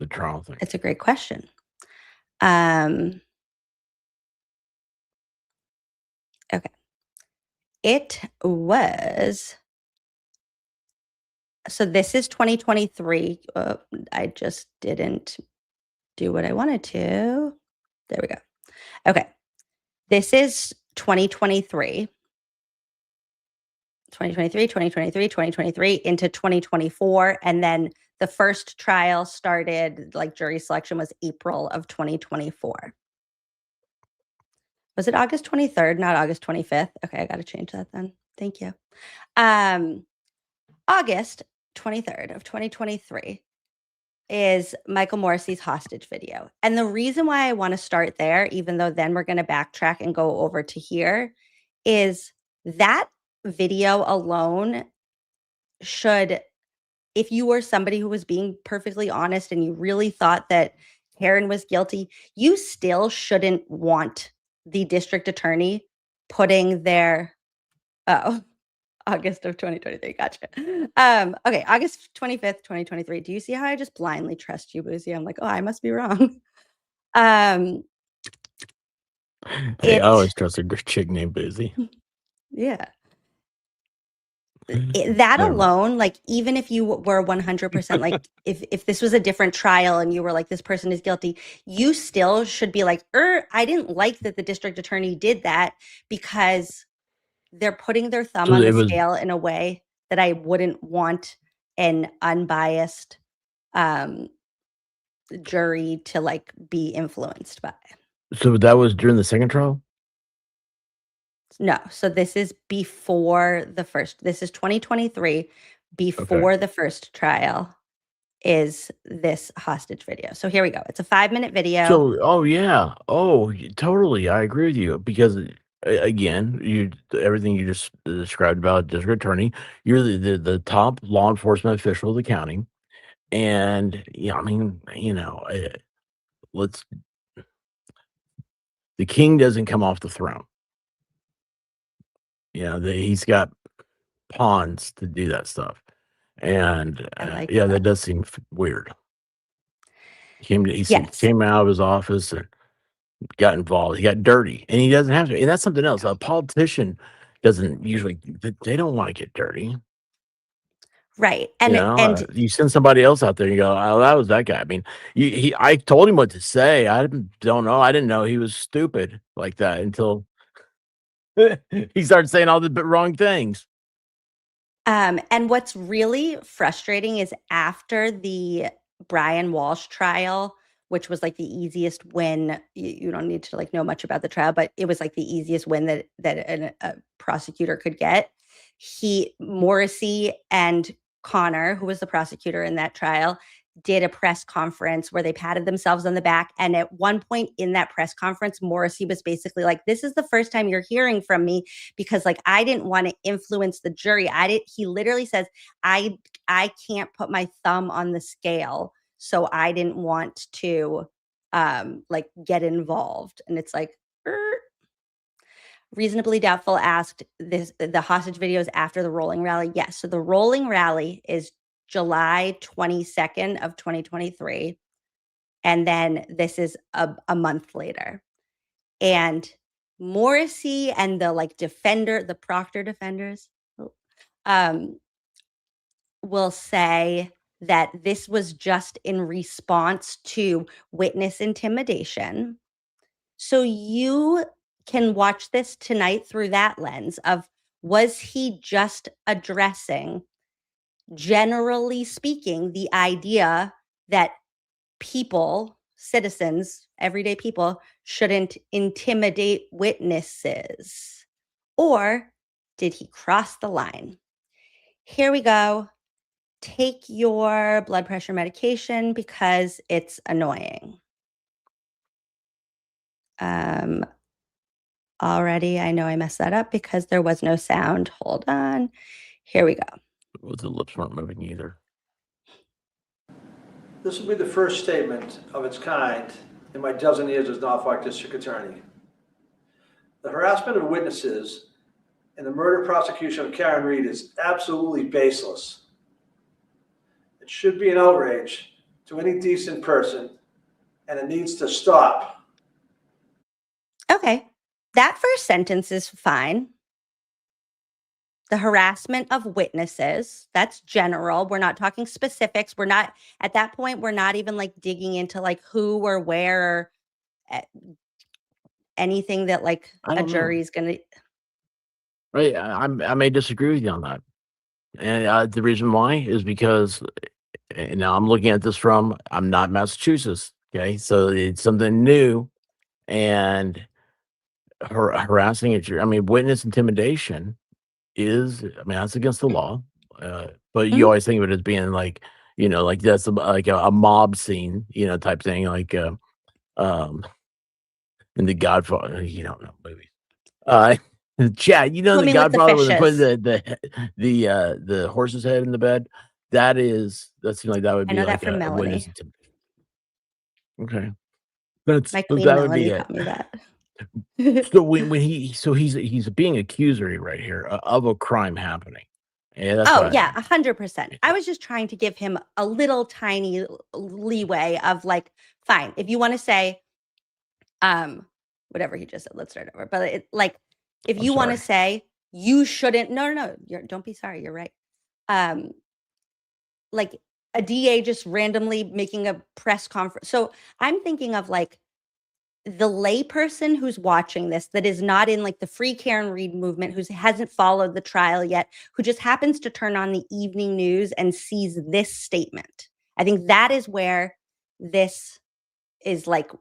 trial thing. It's a great question. Okay. It was, so this is 2023. I just didn't do what I wanted to. There we go. Okay. This is 2023. 2023 into 2024. And then the first trial started, like jury selection was April of 2024. Was it August 23rd, not August 25th? Okay, I got to change that then. Thank you. August 23rd of 2023 is Michael Morrissey's hostage video. And the reason why I want to start there, even though then we're going to backtrack and go over to here, is that video alone should, if you were somebody who was being perfectly honest and you really thought that Karen was guilty, you still shouldn't want the district attorney putting their, August of 2023. Gotcha. Okay, August 25th, 2023. Do you see how I just blindly trust you, Boozy? I'm like, oh, I must be wrong. Hey, I always trust a good chick named Boozy. Yeah. That alone, like, even if you were 100%, like, if this was a different trial and you were like, this person is guilty, you still should be like, I didn't like that the district attorney did that because they're putting their thumb on the scale in a way that I wouldn't want an unbiased jury to like be influenced by. So that was during the second trial? No, so this is before the first. This is 2023. Before the first trial is this hostage video. So here we go. It's a 5-minute video. So, oh yeah, totally. I agree with you because Again, everything you just described about district attorney. You're the top law enforcement official of the county, and yeah, I mean, let's. The king doesn't come off the throne. He's got pawns to do that stuff, and I like yeah, that. that does seem weird. Yes. Came out of his office and got involved. He got dirty, and he doesn't have to. And that's something else. A politician doesn't usually. They don't want to get dirty. Right. And You send somebody else out there. And you go, "Oh, that was that guy." I mean, I told him what to say. I don't know. I didn't know he was stupid like that until he started saying all the wrong things. and what's really frustrating is after the Brian Walsh trial, which was like the easiest win. You don't need to like know much about the trial, but it was like the easiest win that a prosecutor could get. Morrissey and Connor, who was the prosecutor in that trial, did a press conference where they patted themselves on the back. And at one point in that press conference, Morrissey was basically like, "This is the first time you're hearing from me because like I didn't want to influence the jury." He literally says, I can't put my thumb on the scale, so I didn't want to like get involved. And it's like, Reasonably Doubtful asked the hostage videos after the rolling rally. Yes. So the rolling rally is July 22nd of 2023. And then this is a month later. And Morrissey and the Proctor defenders will say that this was just in response to witness intimidation. So you can watch this tonight through that lens of, was he just addressing, generally speaking, the idea that people, citizens, everyday people, shouldn't intimidate witnesses? Or did he cross the line? Here we go. Take your blood pressure medication because it's annoying. Already, I know I messed that up because there was no sound. Hold on. Here we go. Well, the lips weren't moving either. This will be the first statement of its kind in my dozen years as Norfolk District Attorney. The harassment of witnesses in the murder prosecution of Karen Reed is absolutely baseless. It should be an outrage to any decent person, and it needs to stop. Okay. That first sentence is fine. The harassment of witnesses, that's general. We're not talking specifics. We're not, at that point, we're not even like digging into like who or where or anything that like a jury's going to. Right. I may disagree with you on that. And the reason why is because, and now I'm looking at this from, I'm not Massachusetts. Okay. So it's something new. And harassing a jury, I mean, witness intimidation is, I mean, that's against the law. But you always think of it as being like, like that's like a mob scene, type thing, like in The Godfather. You don't know movies. Chad, The Godfather when they put the horse's head in the bed. That seems like that would be I know like that from a witness Melanie. intimidation. Okay, My queen that would Melanie be taught me that. So when he's being accusory right here of a crime happening. Yeah, that's Oh yeah, 100%. I was just trying to give him a little tiny leeway of like, fine, if you want to say, whatever he just said, let's start over. But if you want to say you shouldn't, no, don't be sorry. You're right. Like a DA just randomly making a press conference. So I'm thinking of like the layperson who's watching this that is not in like the Free Karen Reed movement, who hasn't followed the trial yet, who just happens to turn on the evening news and sees this statement. I think that is where this is like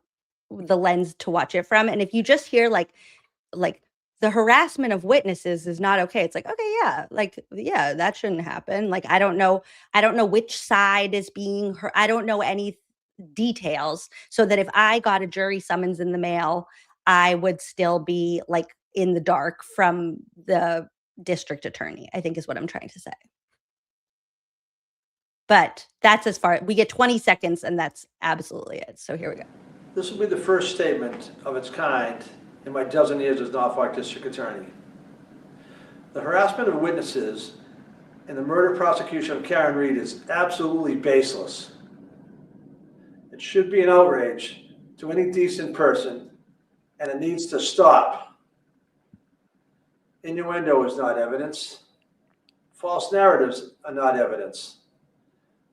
the lens to watch it from. And if you just hear like the harassment of witnesses is not okay, it's like, okay, yeah, that shouldn't happen. Like, I don't know which side is being hurt. I don't know any details, so that if I got a jury summons in the mail, I would still be like in the dark from the district attorney, I think is what I'm trying to say. But that's as far, we get 20 seconds and that's absolutely it. So here we go. This will be the first statement of its kind in my dozen years as Norfolk District Attorney. The harassment of witnesses in the murder prosecution of Karen Reed is absolutely baseless. It should be an outrage to any decent person, and it needs to stop. Innuendo is not evidence. False narratives are not evidence.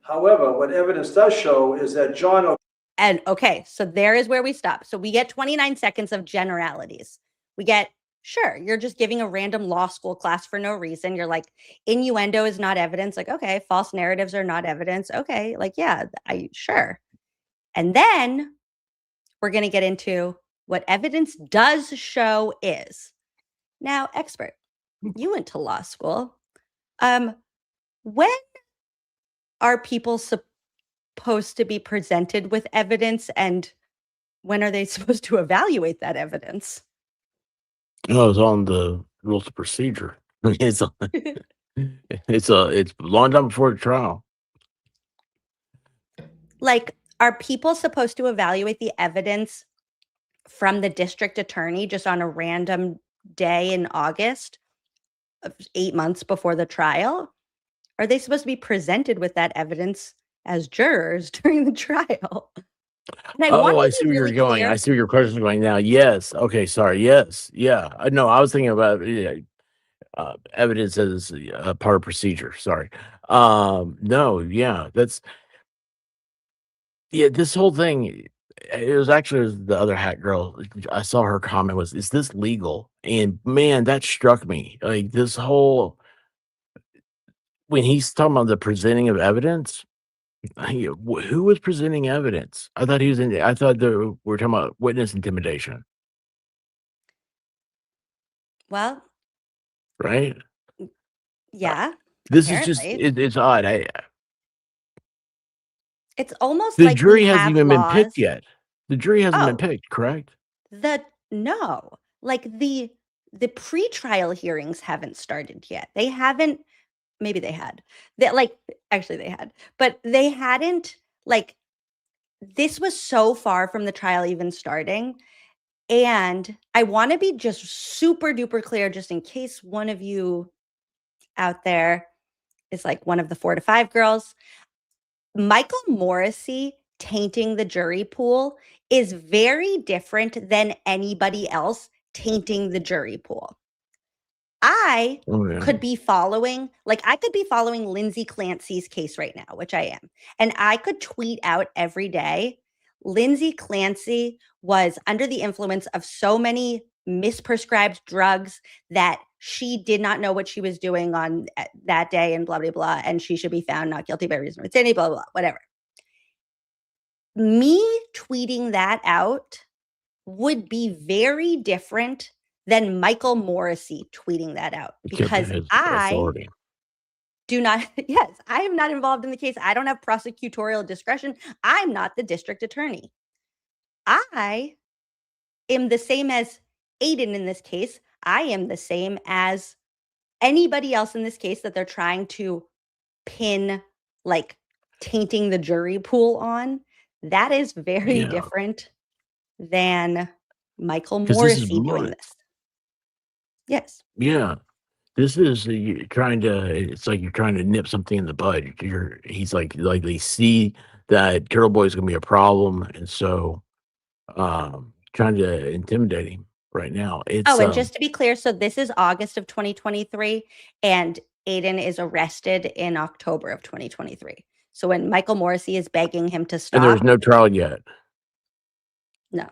However, what evidence does show is that John And okay, so there is where we stop. So we get 29 seconds of generalities. We get, sure, you're just giving a random law school class for no reason. You're like, innuendo is not evidence. Like, okay, false narratives are not evidence. Okay, like, yeah, sure. And then we're going to get into what evidence does show is. Now, expert, you went to law school. When are people supposed to be presented with evidence, and when are they supposed to evaluate that evidence? Oh, it's on the rules of procedure. It's it's long time before the trial. Like, are people supposed to evaluate the evidence from the district attorney just on a random day in August, 8 months before the trial? Are they supposed to be presented with that evidence as jurors during the trial? I see where you're going. I see where your question is going now. Yes. Okay. Sorry. Yes. Yeah. No, I was thinking about evidence as a part of procedure. Sorry. No. Yeah. This whole thing. It was actually the other hat girl. I saw her comment was, "Is this legal?" And man, that struck me. Like this whole when he's talking about the presenting of evidence. Who was presenting evidence? I thought we were talking about witness intimidation, Well, right? yeah. This is just apparently. it's odd. It's almost The like jury we hasn't have even been laws. picked yet. The jury hasn't been Oh, picked, correct? no, like the pretrial hearings haven't started yet. They haven't. Maybe they had. Actually they had, but they hadn't. Like, this was so far from the trial even starting. And I want to be just super duper clear, just in case one of you out there is like one of the 4 to 5 girls. Michael Morrissey tainting the jury pool is very different than anybody else tainting the jury pool. I could be following Lindsay Clancy's case right now, which I am. And I could tweet out every day, Lindsay Clancy was under the influence of so many misprescribed drugs that she did not know what she was doing on that day and blah, blah, blah. And she should be found not guilty by reason of insanity, blah, blah, blah, whatever. Me tweeting that out would be very different than Michael Morrissey tweeting that out, because I do not, yes, I am not involved in the case. I don't have prosecutorial discretion. I'm not the district attorney. I am the same as Aiden in this case. I am the same as anybody else in this case that they're trying to pin, like, tainting the jury pool on. That is very different than Michael Morrissey doing this. Yes. Yeah. This is it's like you're trying to nip something in the bud. He's like they see that Turtle Boy is going to be a problem. And so trying to intimidate him right now. And just to be clear, so this is August of 2023 and Aiden is arrested in October of 2023. So when Michael Morrissey is begging him to stop. And there's no trial yet. No.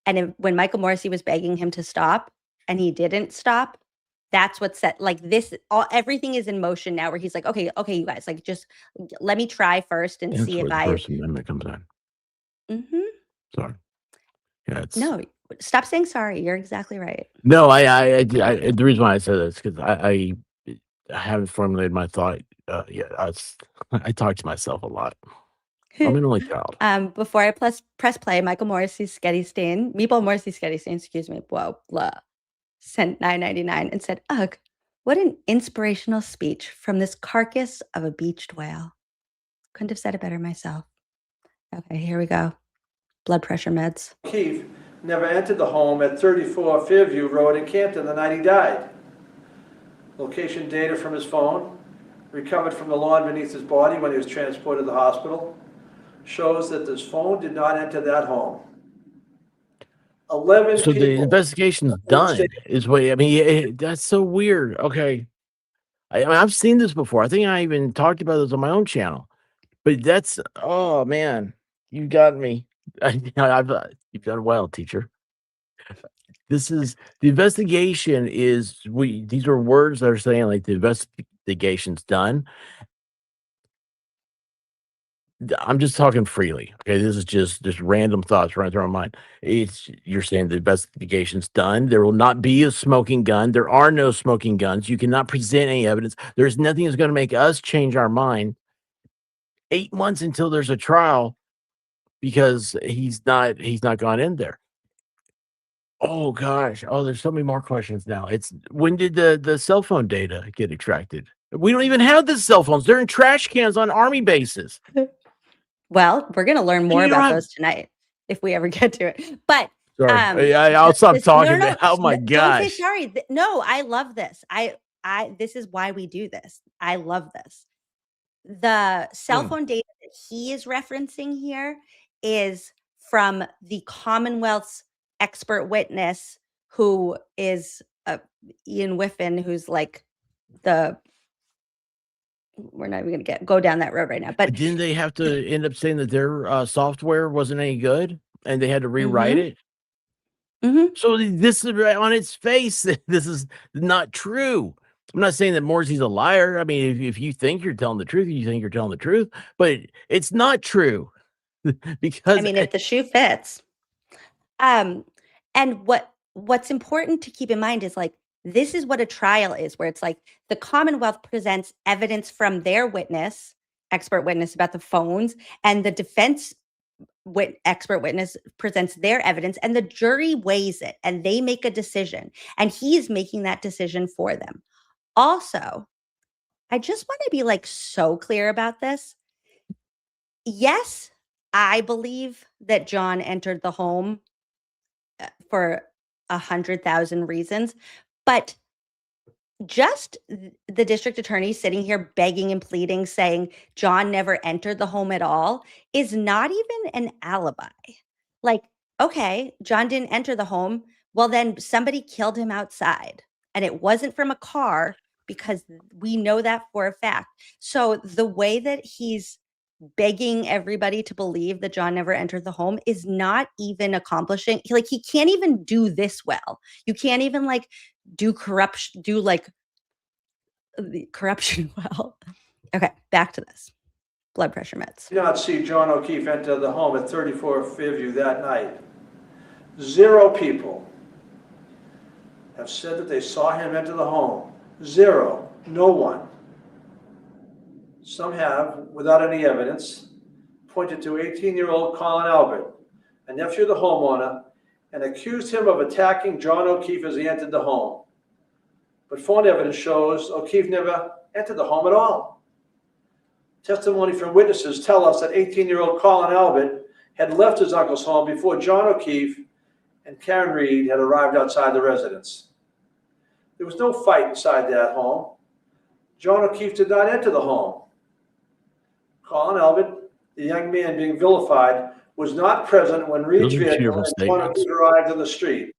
And when Michael Morrissey was begging him to stop and he didn't stop, that's what set, like, this, everything is in motion now where he's like, okay, you guys, like, just let me try first and see if I. First Amendment comes in. Mm-hmm. Sorry. Yeah. No, stop saying sorry. You're exactly right. No, the reason why I said this because I haven't formulated my thought yet. I talk to myself a lot. I'm an only child. Before I press play, Michael Morrissey's Meatball Morrissey's Sketty Stain, excuse me, blah, blah. sent $9.99 and said, ugh, what an inspirational speech from this carcass of a beached whale. Couldn't have said it better myself. Okay, here we go. Blood pressure meds. O'Keefe never entered the home at 34 Fairview Road in Campton the night he died. Location data from his phone, recovered from the lawn beneath his body when he was transported to the hospital, shows that this phone did not enter that home. 11 So the people. investigation's done is what I mean. That's so weird. Okay. I've seen this before. I think I even talked about this on my own channel. But that's, oh man, you got me. You've done well, teacher. This is the investigation is these are words that are saying like the investigation's done. I'm just talking freely. Okay, this is just random thoughts running through my mind. You're saying the investigation's done. There will not be a smoking gun. There are no smoking guns. You cannot present any evidence. There's nothing that's going to make us change our mind. 8 months until there's a trial because he's not gone in there. Oh gosh. Oh, there's so many more questions now. It's when did the cell phone data get extracted? We don't even have the cell phones. They're in trash cans on army bases. Well, we're going to learn more you don't about have- those tonight if we ever get to it. But Sorry, I'll stop talking. No, Oh my don't say gosh. sorry. No, I love this. I this is why we do this. I love this. The cell phone data that he is referencing here is from the Commonwealth's expert witness, who is Ian Whiffen, who's like we're not even going to go down that road right now. But didn't they have to end up saying that their software wasn't any good and they had to rewrite it? So this is right on its face. This is not true. I'm not saying that Morrissey's a liar. I mean, if you think you're telling the truth, you think you're telling the truth, but it's not true because I mean, if the shoe fits. And what's important to keep in mind is like, this is what a trial is, where it's like the Commonwealth presents evidence from their expert witness about the phones, and the defense expert witness presents their evidence, and the jury weighs it and they make a decision, and he's making that decision for them. Also, I just want to be like so clear about this. Yes, I believe that John entered the home for 100,000 reasons, but just the district attorney sitting here begging and pleading, saying John never entered the home at all, is not even an alibi. Like, okay, John didn't enter the home. Well, then somebody killed him outside, and it wasn't from a car, because we know that for a fact. So the way that he's begging everybody to believe that John never entered the home is not even accomplishing. Like, he can't even do this well. You can't even like do corruption well. Okay, back to this. Blood pressure meds. Did not see John O'Keefe enter the home at 34 Fairview that night. 0 people have said that they saw him enter the home. 0. No one. Some have, without any evidence, pointed to 18-year-old Colin Albert, a nephew of the homeowner, and accused him of attacking John O'Keefe as he entered the home. But phone evidence shows O'Keefe never entered the home at all. Testimony from witnesses tell us that 18-year-old Colin Albert had left his uncle's home before John O'Keefe and Karen Reed had arrived outside the residence. There was no fight inside that home. John O'Keefe did not enter the home. Colin Albert, the young man being vilified, was not present when Reed's vehicle and John O'Keefe arrived on the street.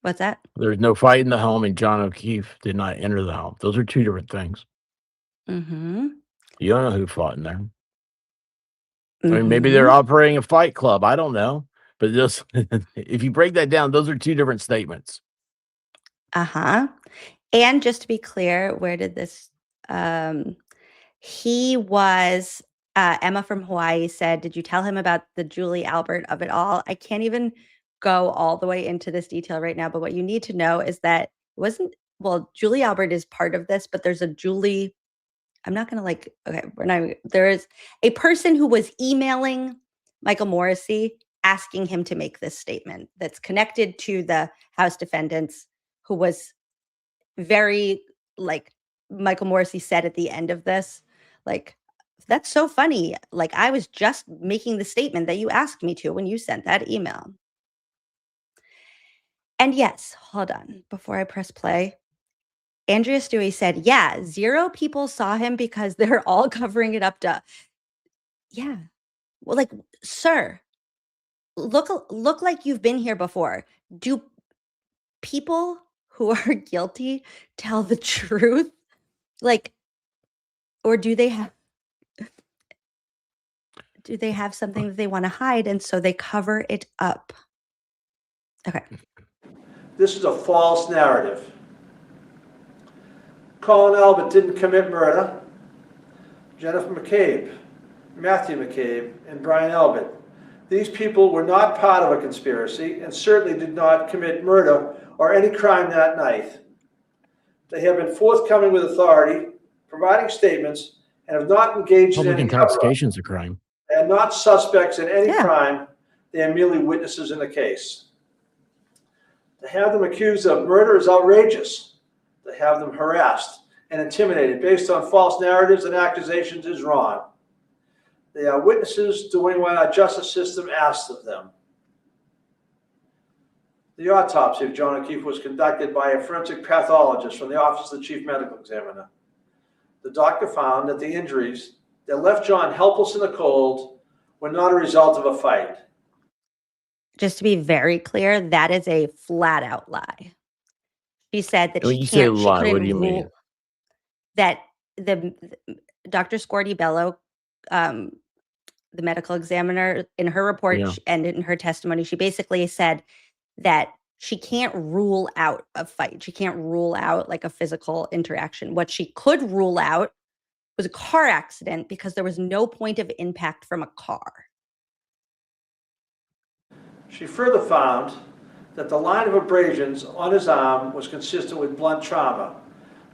What's that? There's no fight in the home, and John O'Keefe did not enter the home. Those are two different things. You don't know who fought in there. I mean, maybe they're operating a fight club. I don't know. But just if you break that down, those are two different statements. And just to be clear, where did this he was Emma from Hawaii said, did you tell him about the Julie Albert of it all? I can't even go all the way into this detail right now, but what you need to know is that it wasn't, well, Julie Albert is part of this, but there's a Julie, I'm not gonna there is a person who was emailing Michael Morrissey asking him to make this statement that's connected to the House defendants, who was very, like Michael Morrissey said at the end of this, like, that's so funny. Like, I was just making the statement that you asked me to when you sent that email. And yes, hold on, before I press play, Andrea Stewie said, yeah, 0 people saw him because they're all covering it up. Yeah. Well, like, sir, look like you've been here before. Do people who are guilty tell the truth? Like, or do they have something that they want to hide, and so they cover it up? Okay. This is a false narrative. Colin Albert didn't commit murder. Jennifer McCabe, Matthew McCabe, and Brian Albert. These people were not part of a conspiracy and certainly did not commit murder or any crime that night. They have been forthcoming with authority, providing statements, and have not engaged in Public any intoxication is a crime. They are not suspects in any crime. They are merely witnesses in the case. To have them accused of murder is outrageous. To have them harassed and intimidated based on false narratives and accusations is wrong. They are witnesses doing what our justice system asks of them. The autopsy of John O'Keefe was conducted by a forensic pathologist from the Office of the Chief Medical Examiner. The doctor found that the injuries that left John helpless in the cold were not a result of a fight. Just to be very clear, that is a flat out lie. She said that When you say lie, what do you mean? That the Dr. Scordy Bello, the medical examiner, in her report and in her testimony, she basically said that she can't rule out a fight. She can't rule out like a physical interaction. What she could rule out was a car accident because there was no point of impact from a car. She further found that the line of abrasions on his arm was consistent with blunt trauma,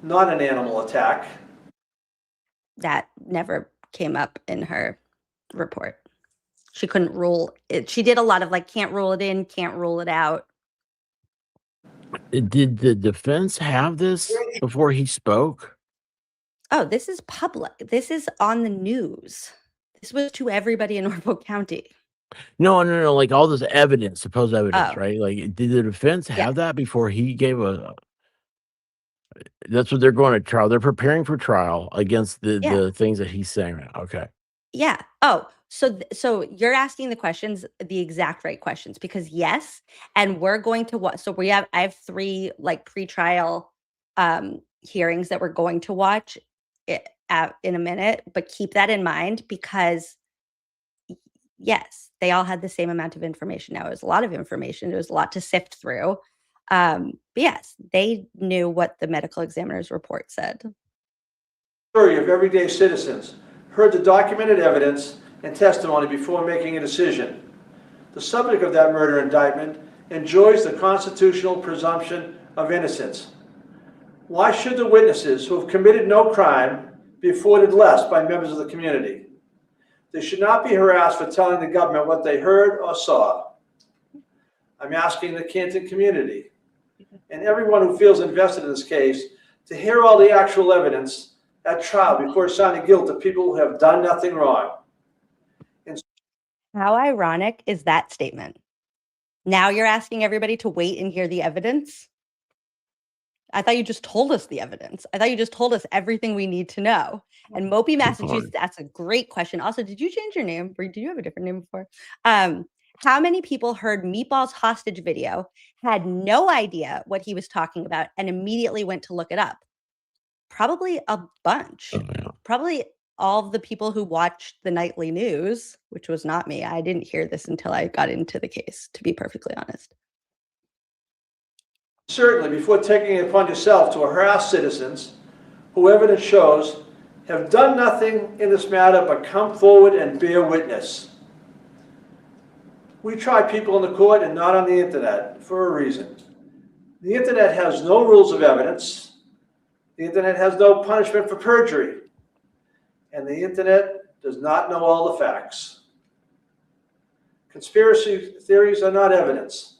not an animal attack. That never came up in her report. She couldn't rule it. She did a lot of like, can't rule it in, can't rule it out. Did the defense have this before he spoke? Oh, this is public. This is on the news. This was to everybody in Norfolk County. No. Like all this evidence, supposed evidence, right? Like, did the defense have that before he gave a? That's what they're going to trial. They're preparing for trial against the things that he's saying. Okay. Yeah. Oh, so you're asking the questions, the exact right questions, because yes, and we're going to watch. So I have 3 like pretrial hearings that we're going to watch in a minute, but keep that in mind because yes, they all had the same amount of information. Now, it was a lot of information. There was a lot to sift through. But yes, they knew what the medical examiner's report said. Jury of everyday citizens heard the documented evidence and testimony before making a decision. The subject of that murder indictment enjoys the constitutional presumption of innocence. Why should the witnesses who have committed no crime be afforded less by members of the community? They should not be harassed for telling the government what they heard or saw. I'm asking the Canton community and everyone who feels invested in this case to hear all the actual evidence at trial before assigning guilt to people who have done nothing wrong. How ironic is that statement? Now you're asking everybody to wait and hear the evidence? I thought you just told us the evidence. I thought you just told us everything we need to know. And Mopey, Massachusetts, that's a great question. Also, did you change your name? Or did you have a different name before? How many people heard Meatball's hostage video, had no idea what he was talking about, and immediately went to look it up? Probably a bunch. Probably all of the people who watched the nightly news, which was not me. I didn't hear this until I got into the case, to be perfectly honest. Certainly, before taking it upon yourself to harass citizens who evidence shows have done nothing in this matter but come forward and bear witness. We try people in the court and not on the internet for a reason. The internet has no rules of evidence. The internet has no punishment for perjury. And the internet does not know all the facts. Conspiracy theories are not evidence.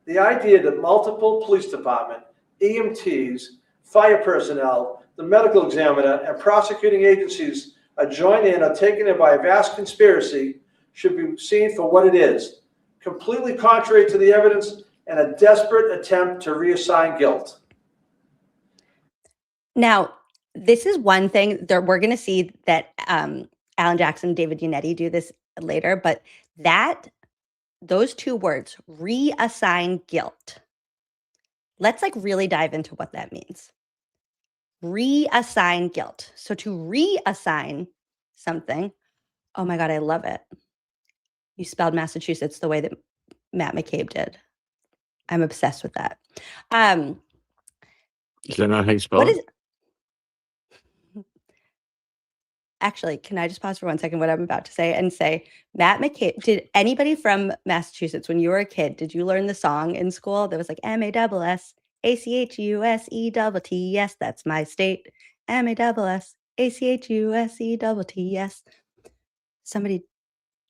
The idea that multiple police department, EMTs, fire personnel, the medical examiner, and prosecuting agencies are joined in or taken in by a vast conspiracy should be seen for what it is, completely contrary to the evidence and a desperate attempt to reassign guilt. Now, this is one thing that we're going to see that Alan Jackson, David Yannetti do this later, but those two words, reassign guilt. Let's really dive into what that means. Reassign guilt. So to reassign something, oh my God, I love it. You spelled Massachusetts the way that Matt McCabe did. I'm obsessed with that. Is that not how you spell it? Actually, can I just pause for 1 second what I'm about to say and say, Matt McCabe, did anybody from Massachusetts, when you were a kid, did you learn the song in school that was like MASSACHUSETTS, that's my state, MASSACHUSETTS. Somebody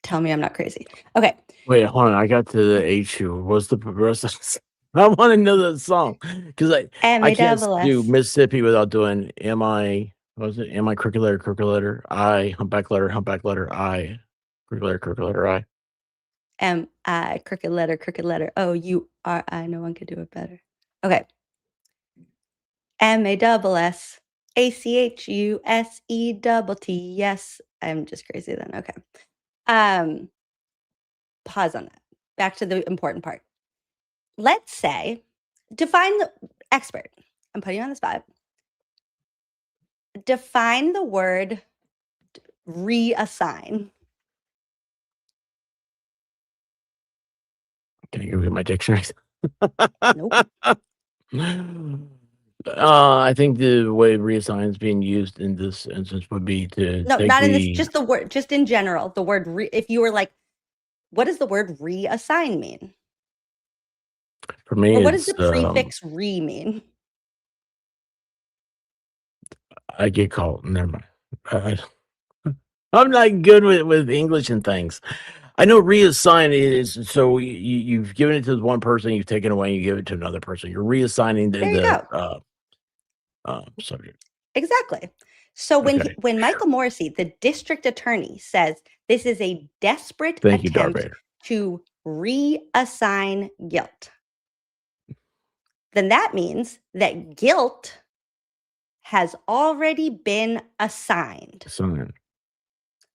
tell me I'm not crazy. Okay. Wait, hold on. I got to the H. What's the rest of the I want to know that song because I can't do Mississippi without doing what was it? Am I crooked letter, I, humpback letter, I, crooked letter, I. M I crooked letter O U R I. No one could do it better. Okay. MASSACHUSETTS. I'm just crazy then. Okay. Pause on that. Back to the important part. Let's say, define the expert. I'm putting you on the spot. Define the word reassign. Can you give me my dictionary? Nope. I think the way reassign is being used in this instance would be to No, take not in this. the Just the word. Just in general, the word. If you were like, what does the word reassign mean? for me. Or what does It's the prefix re mean? I get called. Never mind. I'm not good with English and things. I know reassign is so you've given it to one person, you've taken away, you give it to another person. You're reassigning There you go. Subject. Exactly. So Okay. when Michael Morrissey, the district attorney, says this is a desperate Thank you, Darth attempt Vader. to reassign guilt, then that means that guilt has already been assigned. Sign.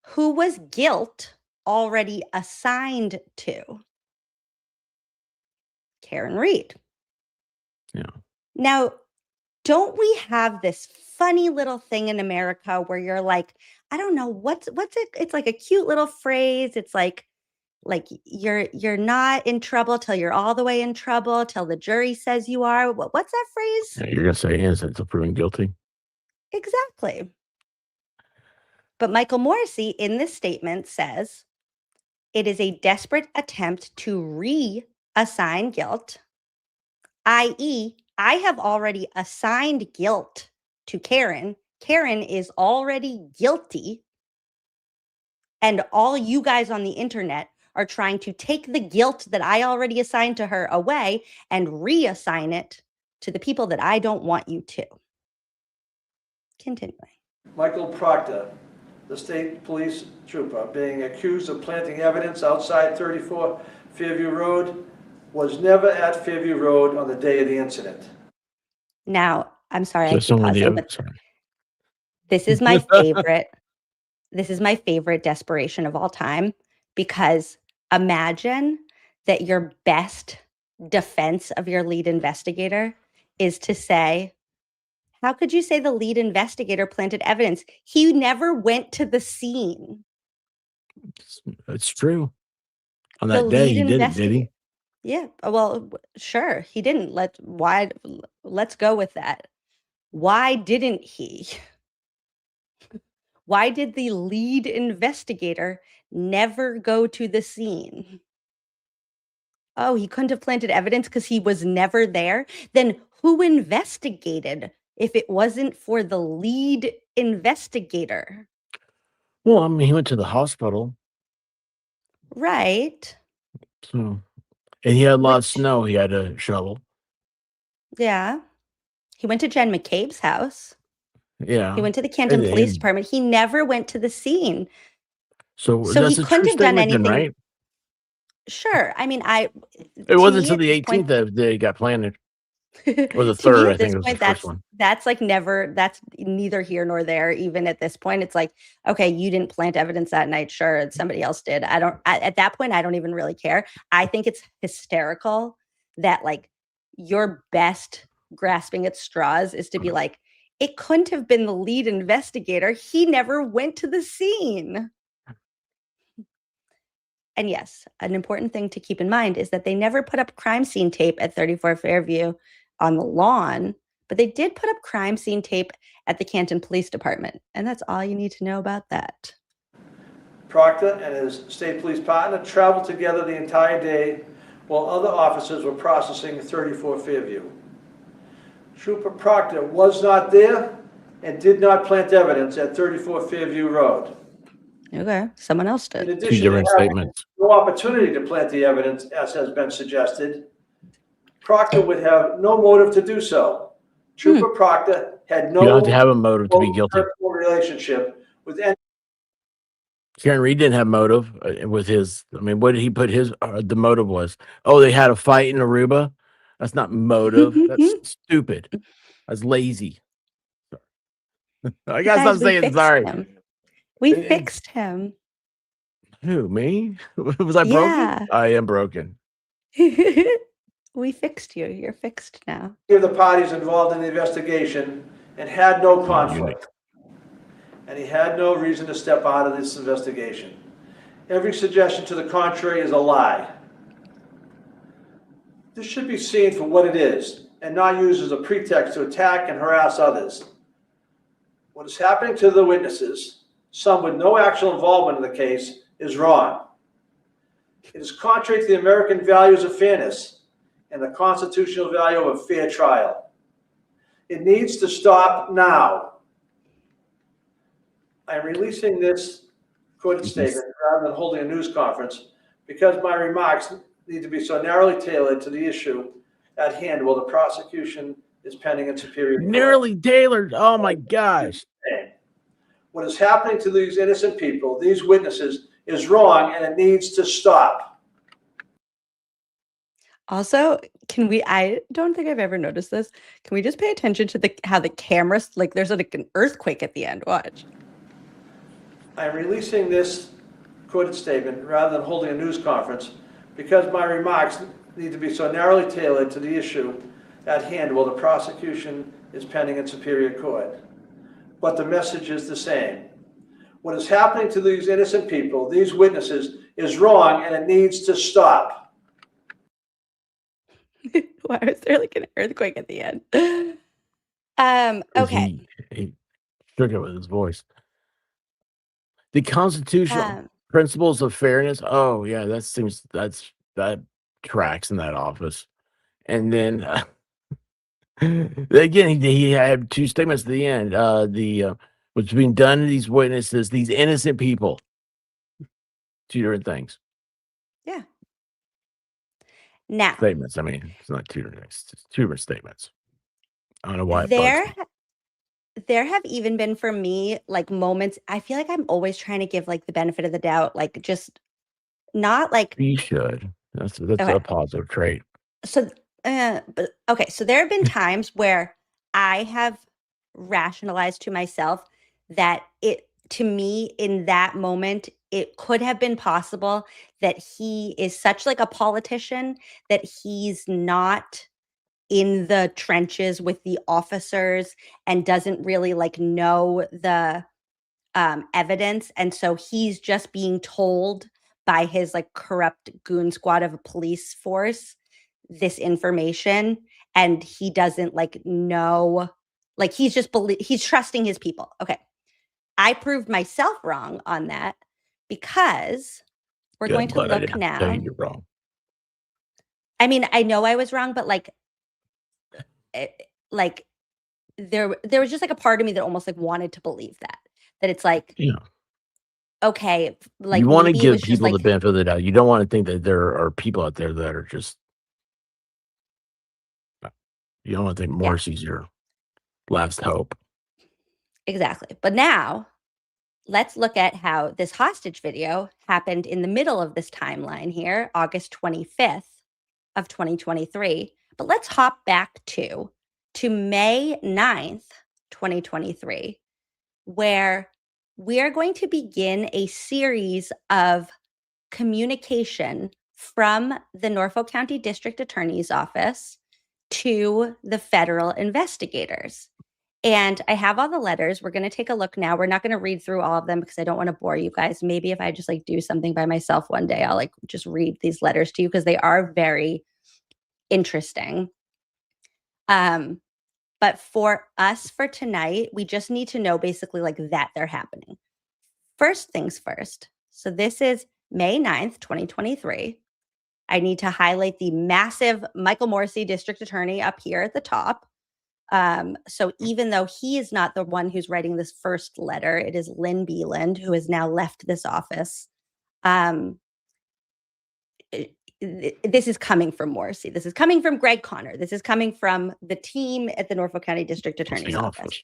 Who was guilt already assigned to? Karen Reed. Yeah. Now, don't we have this funny little thing in America where you're like, I don't know, what's it? It's like a cute little phrase. It's like you're not in trouble till you're all the way in trouble, till the jury says you are. What's that phrase? Yeah, you're gonna say innocent until proven guilty. Exactly. But Michael Morrissey in this statement says it is a desperate attempt to reassign guilt, i.e., I have already assigned guilt to Karen. Karen is already guilty. And all you guys on the internet are trying to take the guilt that I already assigned to her away and reassign it to the people that I don't want you to. Continuing. Michael Proctor, the state police trooper, being accused of planting evidence outside 34 Fairview Road, was never at Fairview Road on the day of the incident. Now, I'm sorry, I So keep someone pausing, but this is my favorite. This is my favorite desperation of all time, because imagine that your best defense of your lead investigator is to say, how could you say the lead investigator planted evidence? He never went to the scene. It's true. On The that day, lead he didn't, did he? Yeah, well, sure, he didn't. Let's go with that. Why didn't he? Why did the lead investigator never go to the scene? Oh, he couldn't have planted evidence because he was never there? Then who investigated if it wasn't for the lead investigator? Well, I mean, he went to the hospital. Right. So, and he had a lot of snow he had to shovel. Yeah. He went to Jen McCabe's house. Yeah. He went to the Canton Police Department. He never went to the scene. So So that's he a couldn't true have done statement then, anything. right? Sure. I mean, It to wasn't me until at the this point, 18th that they got planted, or the to me 3rd, I at this think it was the point, first one. that's like never, that's neither here nor there. Even at this point, it's like, okay, you didn't plant evidence that night. Sure, somebody else did. At that point, I don't even really care. I think it's hysterical that like your best grasping at straws is to be like, it couldn't have been the lead investigator. He never went to the scene. And yes, an important thing to keep in mind is that they never put up crime scene tape at 34 Fairview on the lawn, but they did put up crime scene tape at the Canton Police Department. And that's all you need to know about that. Proctor and his state police partner traveled together the entire day while other officers were processing 34 Fairview. Trooper Proctor was not there and did not plant evidence at 34 Fairview Road. Okay, someone else In did. Two addition to different having statements. no opportunity to plant the evidence, as has been suggested, Proctor would have no motive to do so. Trooper Proctor had You don't no have to have a motive to be guilty. personal relationship with any. Karen Reed didn't have motive with his. I mean, what did he put his? The motive was, oh, they had a fight in Aruba. That's not motive. That's stupid. That's lazy. I gotta Guys, stop we saying fixed sorry. him. We fixed him. Who, me? Was I broken? Yeah. I am broken. We fixed you. You're fixed now. Of the parties involved in the investigation and had no conflict. And he had no reason to step out of this investigation. Every suggestion to the contrary is a lie. This should be seen for what it is and not used as a pretext to attack and harass others. What is happening to the witnesses, some with no actual involvement in the case, is wrong. It is contrary to the American values of fairness and the constitutional value of a fair trial. It needs to stop now. I am releasing this recorded statement rather than holding a news conference because my remarks need to be so narrowly tailored to the issue at hand while the prosecution is pending in Superior Court. Narrowly tailored. Oh my gosh. What is happening to these innocent people, these witnesses, is wrong and it needs to stop. Also, I don't think I've ever noticed this. Can we just pay attention to how the cameras, like there's like an earthquake at the end. Watch. I am releasing this recorded statement rather than holding a news conference because my remarks need to be so narrowly tailored to the issue at hand while the prosecution is pending in Superior Court. But the message is the same. What is happening to these innocent people, these witnesses, is wrong and it needs to stop. Why was there like an earthquake at the end? Okay. He shook it with his voice. The constitutional principles of fairness. Oh yeah, that tracks in that office. And then again, he had two statements at the end. What's being done to these witnesses, these innocent people. Two different things. Yeah. Now Statements. I mean, it's not two different things. It's two different statements. I don't know why. There have even been for me like moments. I feel like I'm always trying to give like the benefit of the doubt, like just not like You should. That's Okay. a positive trait. So, but okay. So there have been times where I have rationalized to myself that to me in that moment, it could have been possible that he is such like a politician that he's not in the trenches with the officers and doesn't really like know the evidence. And so he's just being told by his like corrupt goon squad of a police force this information, and he doesn't like know, like he's just he's trusting his people. Okay. I proved myself wrong on that because we're going to look now. Tell you you're wrong. I mean, I know I was wrong, but like there was just like a part of me that almost like wanted to believe that it's like, Yeah. okay, like you want to maybe it give was just people like the benefit of the doubt. You don't want to think that there are people out there that are just. You don't want to think yeah, Morrissey's your last hope. exactly. But now let's look at how this hostage video happened in the middle of this timeline here, August 25th of 2023. But let's hop back to May 9th, 2023, where we are going to begin a series of communication from the Norfolk County District Attorney's Office to the federal investigators. And I have all the letters. We're going to take a look now. We're not going to read through all of them because I don't want to bore you guys. Maybe if I just like do something by myself one day, I'll like just read these letters to you because they are very interesting. But for us for tonight, we just need to know basically like that they're happening. First things first. So this is May 9th, 2023. I need to highlight the massive Michael Morrissey District Attorney up here at the top. So even though he is not the one who's writing this first letter, it is Lynn Beeland, who has now left this office. This is coming from Morrissey. This is coming from Greg Connor. This is coming from the team at the Norfolk County District Attorney's Office.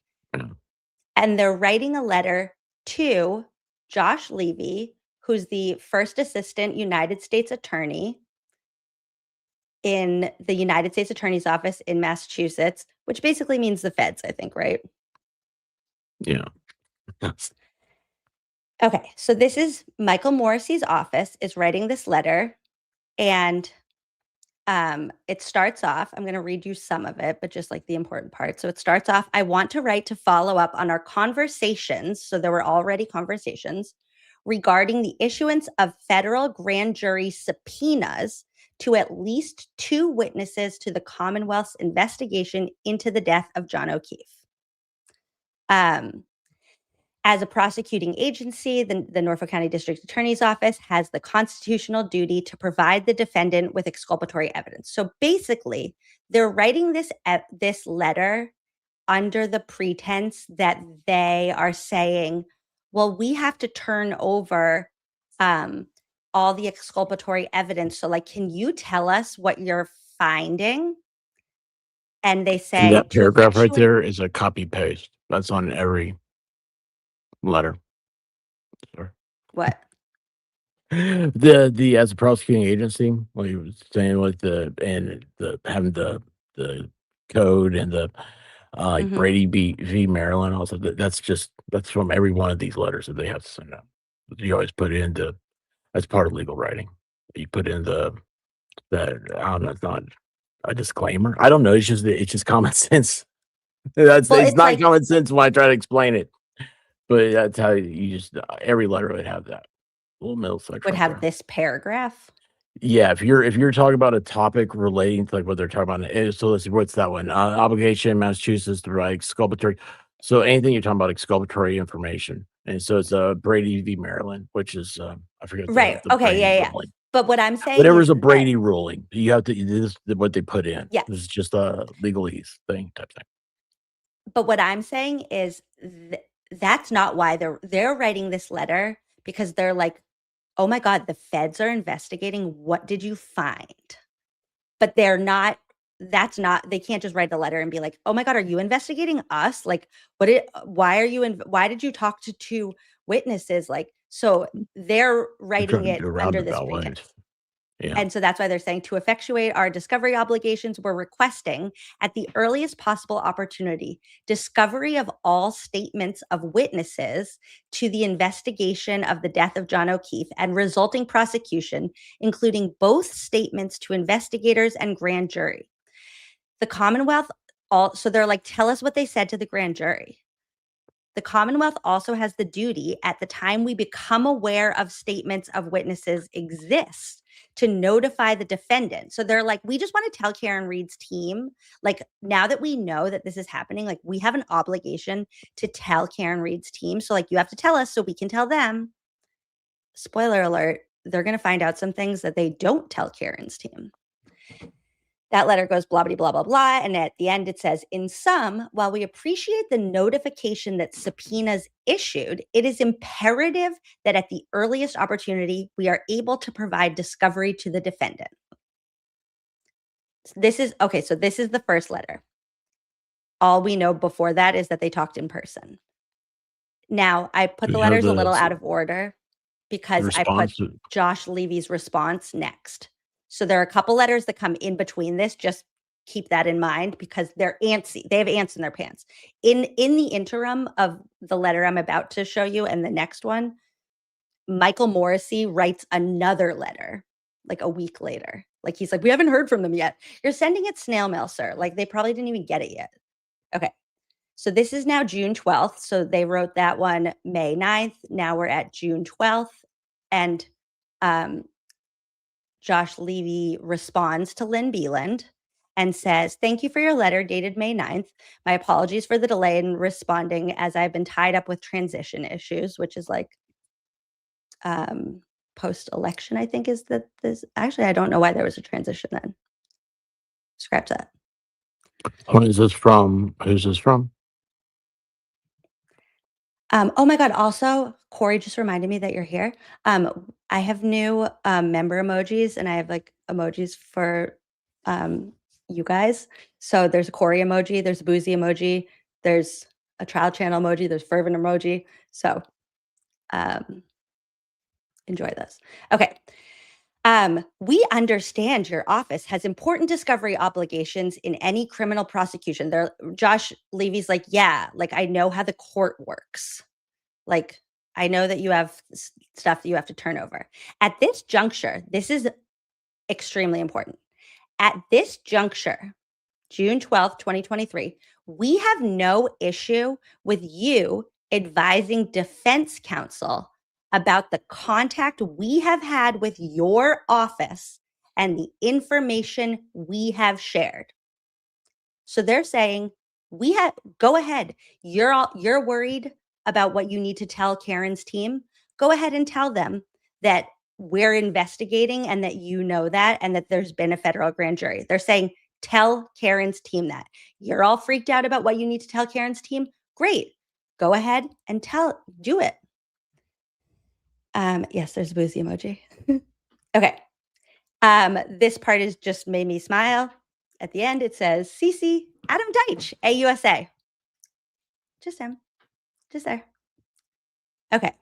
And they're writing a letter to Josh Levy, who's the first assistant United States attorney in the United States Attorney's Office in Massachusetts, which basically means the feds, I think, right? Yeah. Okay, so this is Michael Morrissey's office is writing this letter, and it starts off, I'm going to read you some of it, but just like the important part. So it starts off, I want to write to follow up on our conversations. So there were already conversations regarding the issuance of federal grand jury subpoenas to at least 2 witnesses to the Commonwealth's investigation into the death of John O'Keefe. As a prosecuting agency, the Norfolk County District Attorney's Office has the constitutional duty to provide the defendant with exculpatory evidence. So basically, they're writing this letter under the pretense that they are saying, well, we have to turn over all the exculpatory evidence. So like, can you tell us what you're finding? And they say And that paragraph right there is a copy paste. That's on every letter. Sorry. What? The as a prosecuting agency, what you were saying with having the code and the like Brady v. Maryland, also that's from every one of these letters that they have to send out. You always put it into as part of legal writing. You put in that I don't know, it's not a disclaimer. I don't know. It's just common sense. It's not like, common sense when I try to explain it. But that's how you just every letter would have that little middle section. Would have this paragraph. Yeah, if you're talking about a topic relating to like what they're talking about, so let's see, what's that one? Obligation, Massachusetts, to write exculpatory. So anything you're talking about exculpatory information, and so it's Brady v. Maryland, which is I forget. Right. Okay. Yeah. Ruling. But what I'm saying, whatever's a Brady ruling, you have to. This is what they put in. Yeah. This is just a legalese thing type thing. But what I'm saying is that's not why they're writing this letter, because they're like, oh my God, the feds are investigating. What did you find? But they're not, they can't just write the letter and be like, oh my God, are you investigating us? Like, why did you talk to 2 witnesses? Like, so they're writing it under this pretense. Yeah. And so that's why they're saying, to effectuate our discovery obligations, we're requesting at the earliest possible opportunity discovery of all statements of witnesses to the investigation of the death of John O'Keefe and resulting prosecution, including both statements to investigators and grand jury. The Commonwealth, so they're like, tell us what they said to the grand jury. The Commonwealth also has the duty at the time we become aware of statements of witnesses exist to notify the defendant. So they're like, we just want to tell Karen Reed's team, like, now that we know that this is happening, like, we have an obligation to tell Karen Reed's team. So like, you have to tell us so we can tell them. Spoiler alert, they're going to find out some things that they don't tell Karen's team. That letter goes blah, blah, blah, blah, blah. And at the end, it says, in sum, while we appreciate the notification that subpoenas issued, it is imperative that at the earliest opportunity, we are able to provide discovery to the defendant. This is, okay, so this is the first letter. All we know before that is that they talked in person. Now, I put the You have letters a the little out of order because I put response. Josh Levy's response next. So there are a couple letters that come in between this. Just keep that in mind because they're antsy. They have ants in their pants. In the interim of the letter I'm about to show you and the next one, Michael Morrissey writes another letter like a week later. Like he's like, we haven't heard from them yet. You're sending it snail mail, sir. Like they probably didn't even get it yet. Okay. So this is now June 12th. So they wrote that one May 9th. Now we're at June 12th. And Josh Levy responds to Lynn Beeland and says, thank you for your letter dated May 9th. My apologies for the delay in responding as I've been tied up with transition issues, which is like post-election, I think is that this. Actually, I don't know why there was a transition then. Scratch that. Who is this from? Who's this from? Oh my God. Also, Corey just reminded me that you're here. I have new member emojis and I have like emojis for you guys. So there's a Corey emoji, there's a boozy emoji, there's a trial channel emoji, there's fervent emoji. So enjoy this. Okay. We understand your office has important discovery obligations in any criminal prosecution. There, Josh Levy's like, yeah, like I know how the court works. Like I know that you have stuff that you have to turn over. At this juncture, this is extremely important. At this juncture, June 12th, 2023, we have no issue with you advising defense counsel about the contact we have had with your office and the information we have shared. So they're saying, go ahead. You're worried about what you need to tell Karen's team. Go ahead and tell them that we're investigating and that you know that and that there's been a federal grand jury. They're saying, tell Karen's team that. You're all freaked out about what you need to tell Karen's team. Great. Go ahead and do it. Yes, there's a boozy emoji. Okay. This part is just made me smile. At the end, it says, CC Adam Deitch, AUSA. Just him. Just there. Okay.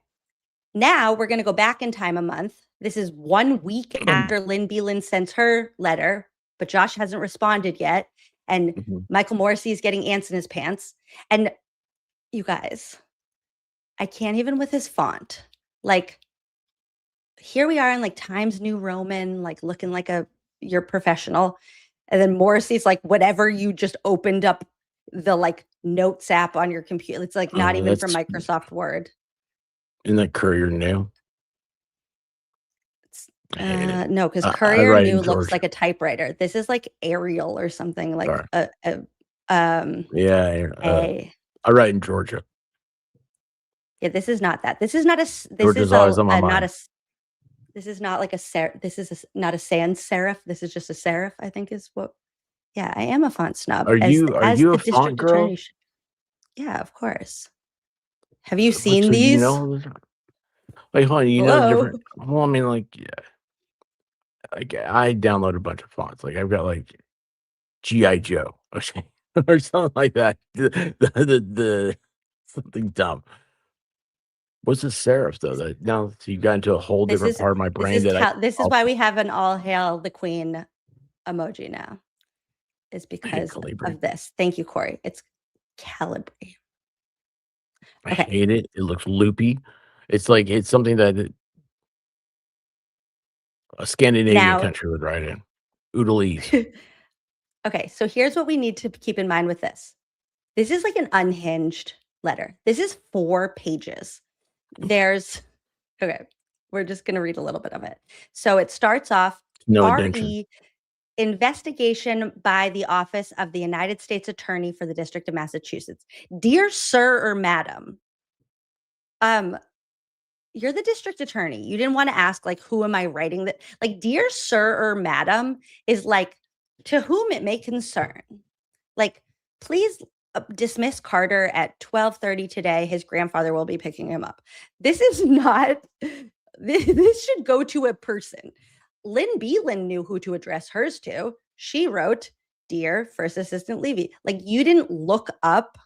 Now we're going to go back in time a month. This is 1 week after Lynn Beeland sends her letter, but Josh hasn't responded yet. And Michael Morrissey is getting ants in his pants. And you guys, I can't even with his font. Like, here we are in like Times New Roman, like looking like you're professional. And then Morrissey's like, whatever you just opened up the like notes app on your computer. It's like not even from Microsoft Word. Isn't that Courier New? No, because Courier New looks like a typewriter. This is like Arial or something like I write in Georgia. Yeah, this is not that. This is not a. This Georgia's is always on my not mind. a. This is not like a serif. This is not a sans serif. This is just a serif. I think is what. Yeah, I am a font snob. Are you a font girl? Yeah, of course. Have you seen these? You know, like, hold on, you know different. Well, I mean, like, yeah, like I download a bunch of fonts. Like I've got like G.I. Joe or something like that. The something dumb. What's a serif though? That now so you got into a whole different part of my brain. This is why we have an all hail the queen emoji now. Is because of this. Thank you, Corey. It's Calibri. I hate it. It looks loopy. It's like it's something that a Scandinavian country would write in. Oodalese. Okay, so here's what we need to keep in mind with this. This is like an unhinged letter. This is 4 pages. Okay, we're just going to read a little bit of it. So it starts off, RE, investigation by the Office of the United States Attorney for the District of Massachusetts. Dear Sir or Madam, you're the district attorney. You didn't want to ask, like, who am I writing that? Like, Dear Sir or Madam is like to whom it may concern, like, please dismiss Carter at 12:30 today. His grandfather will be picking him up. This is not, this should go to a person. Lynn Beelan knew who to address hers to. She wrote, Dear First Assistant Levy. Like, you didn't look up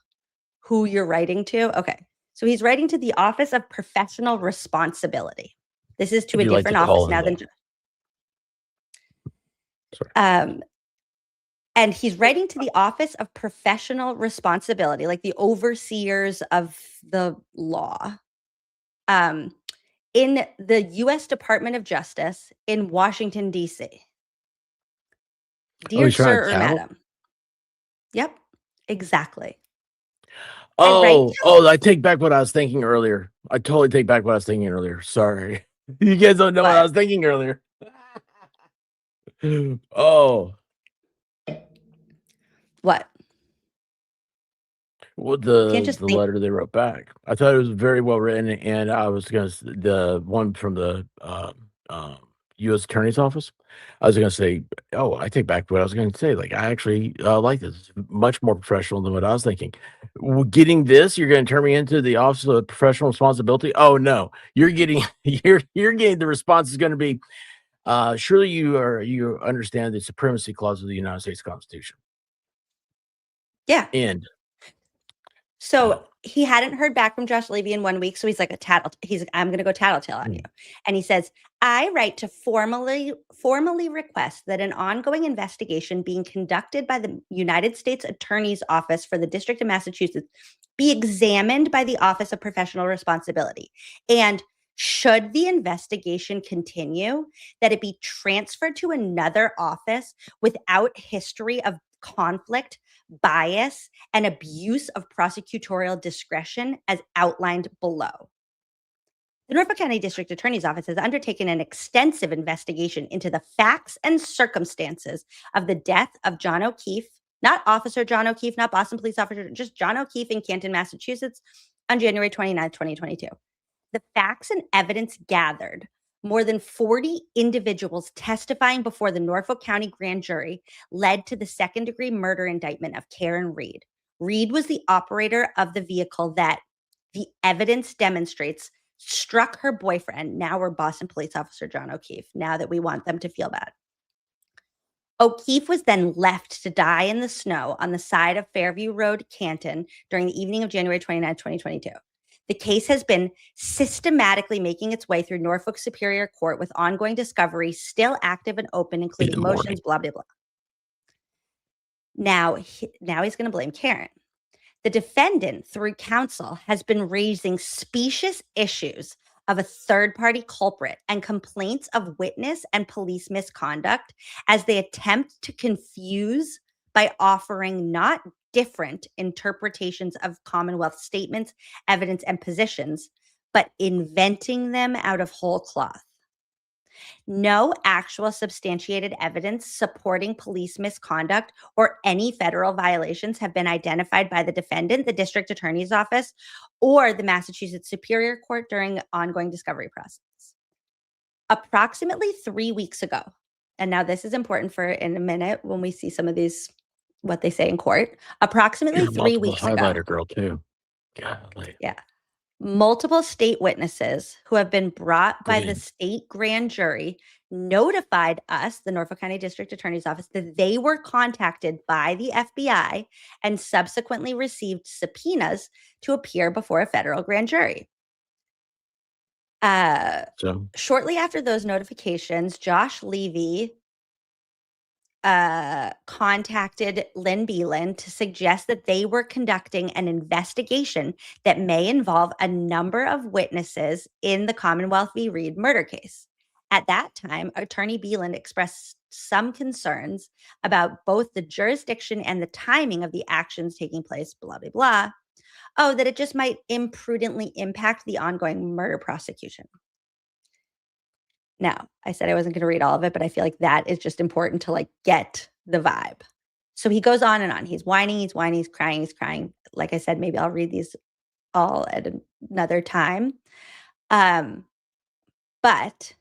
who you're writing to. Okay. So he's writing to the Office of Professional Responsibility. This is to a different office now than. And he's writing to the Office of Professional Responsibility, like the overseers of the law, in the U.S. Department of Justice in Washington, D.C. Dear sir or madam. Yep, exactly. I take back what I was thinking earlier. I totally take back what I was thinking earlier. Sorry. You guys don't know what I was thinking earlier. Oh. What? Well, the letter they wrote back. I thought it was very well written, and I was gonna the one from the U.S. Attorney's Office. I was gonna say, I take back what I was gonna say. Like, I actually like this. It's much more professional than what I was thinking. Getting this, you're gonna turn me into the Office of Professional Responsibility. Oh no, you're getting you're getting the response is going to be. Surely you understand the supremacy clause of the United States Constitution. Yeah. End. So he hadn't heard back from Josh Levy in 1 week. So he's like I'm going to go tattletale on you. And he says, I write to formally request that an ongoing investigation being conducted by the United States Attorney's Office for the District of Massachusetts be examined by the Office of Professional Responsibility. And should the investigation continue, that it be transferred to another office without history of conflict, bias, and abuse of prosecutorial discretion as outlined below. The Norfolk County District Attorney's Office has undertaken an extensive investigation into the facts and circumstances of the death of John O'Keefe, not Officer John O'Keefe, not Boston Police Officer, just John O'Keefe in Canton, Massachusetts on January 29, 2022. The facts and evidence gathered, more than 40 individuals testifying before the Norfolk County grand jury, led to the second-degree murder indictment of Karen Reed. Reed was the operator of the vehicle that the evidence demonstrates struck her boyfriend, now we're Boston Police Officer John O'Keefe, now that we want them to feel bad. O'Keefe was then left to die in the snow on the side of Fairview Road, Canton, during the evening of January 29, 2022. The case has been systematically making its way through Norfolk Superior Court with ongoing discovery still active and open, including motions, blah, blah, blah. Now he's going to blame Karen. The defendant, through counsel, has been raising specious issues of a third-party culprit and complaints of witness and police misconduct as they attempt to confuse by offering not different interpretations of Commonwealth statements, evidence, and positions, but inventing them out of whole cloth. No actual substantiated evidence supporting police misconduct or any federal violations have been identified by the defendant, the district attorney's office, or the Massachusetts Superior Court during the ongoing discovery process. Approximately 3 weeks ago, and now this is important for in a minute when we see some of these what they say in court. Approximately 3 weeks ago. Highlighter girl too. Golly. Yeah. Multiple state witnesses who have been brought by the state grand jury notified us, the Norfolk County District Attorney's Office, that they were contacted by the FBI and subsequently received subpoenas to appear before a federal grand jury. Shortly after those notifications, Josh Levy contacted Lynn Beelan to suggest that they were conducting an investigation that may involve a number of witnesses in the Commonwealth v. Reed murder case. At that time, Attorney Beelan expressed some concerns about both the jurisdiction and the timing of the actions taking place, blah, blah, blah. Oh, that it just might imprudently impact the ongoing murder prosecution. Now, I said I wasn't going to read all of it, but I feel like that is just important to get the vibe. So he goes on and on. He's whining, he's crying, he's crying. Like I said, maybe I'll read these all at another time. But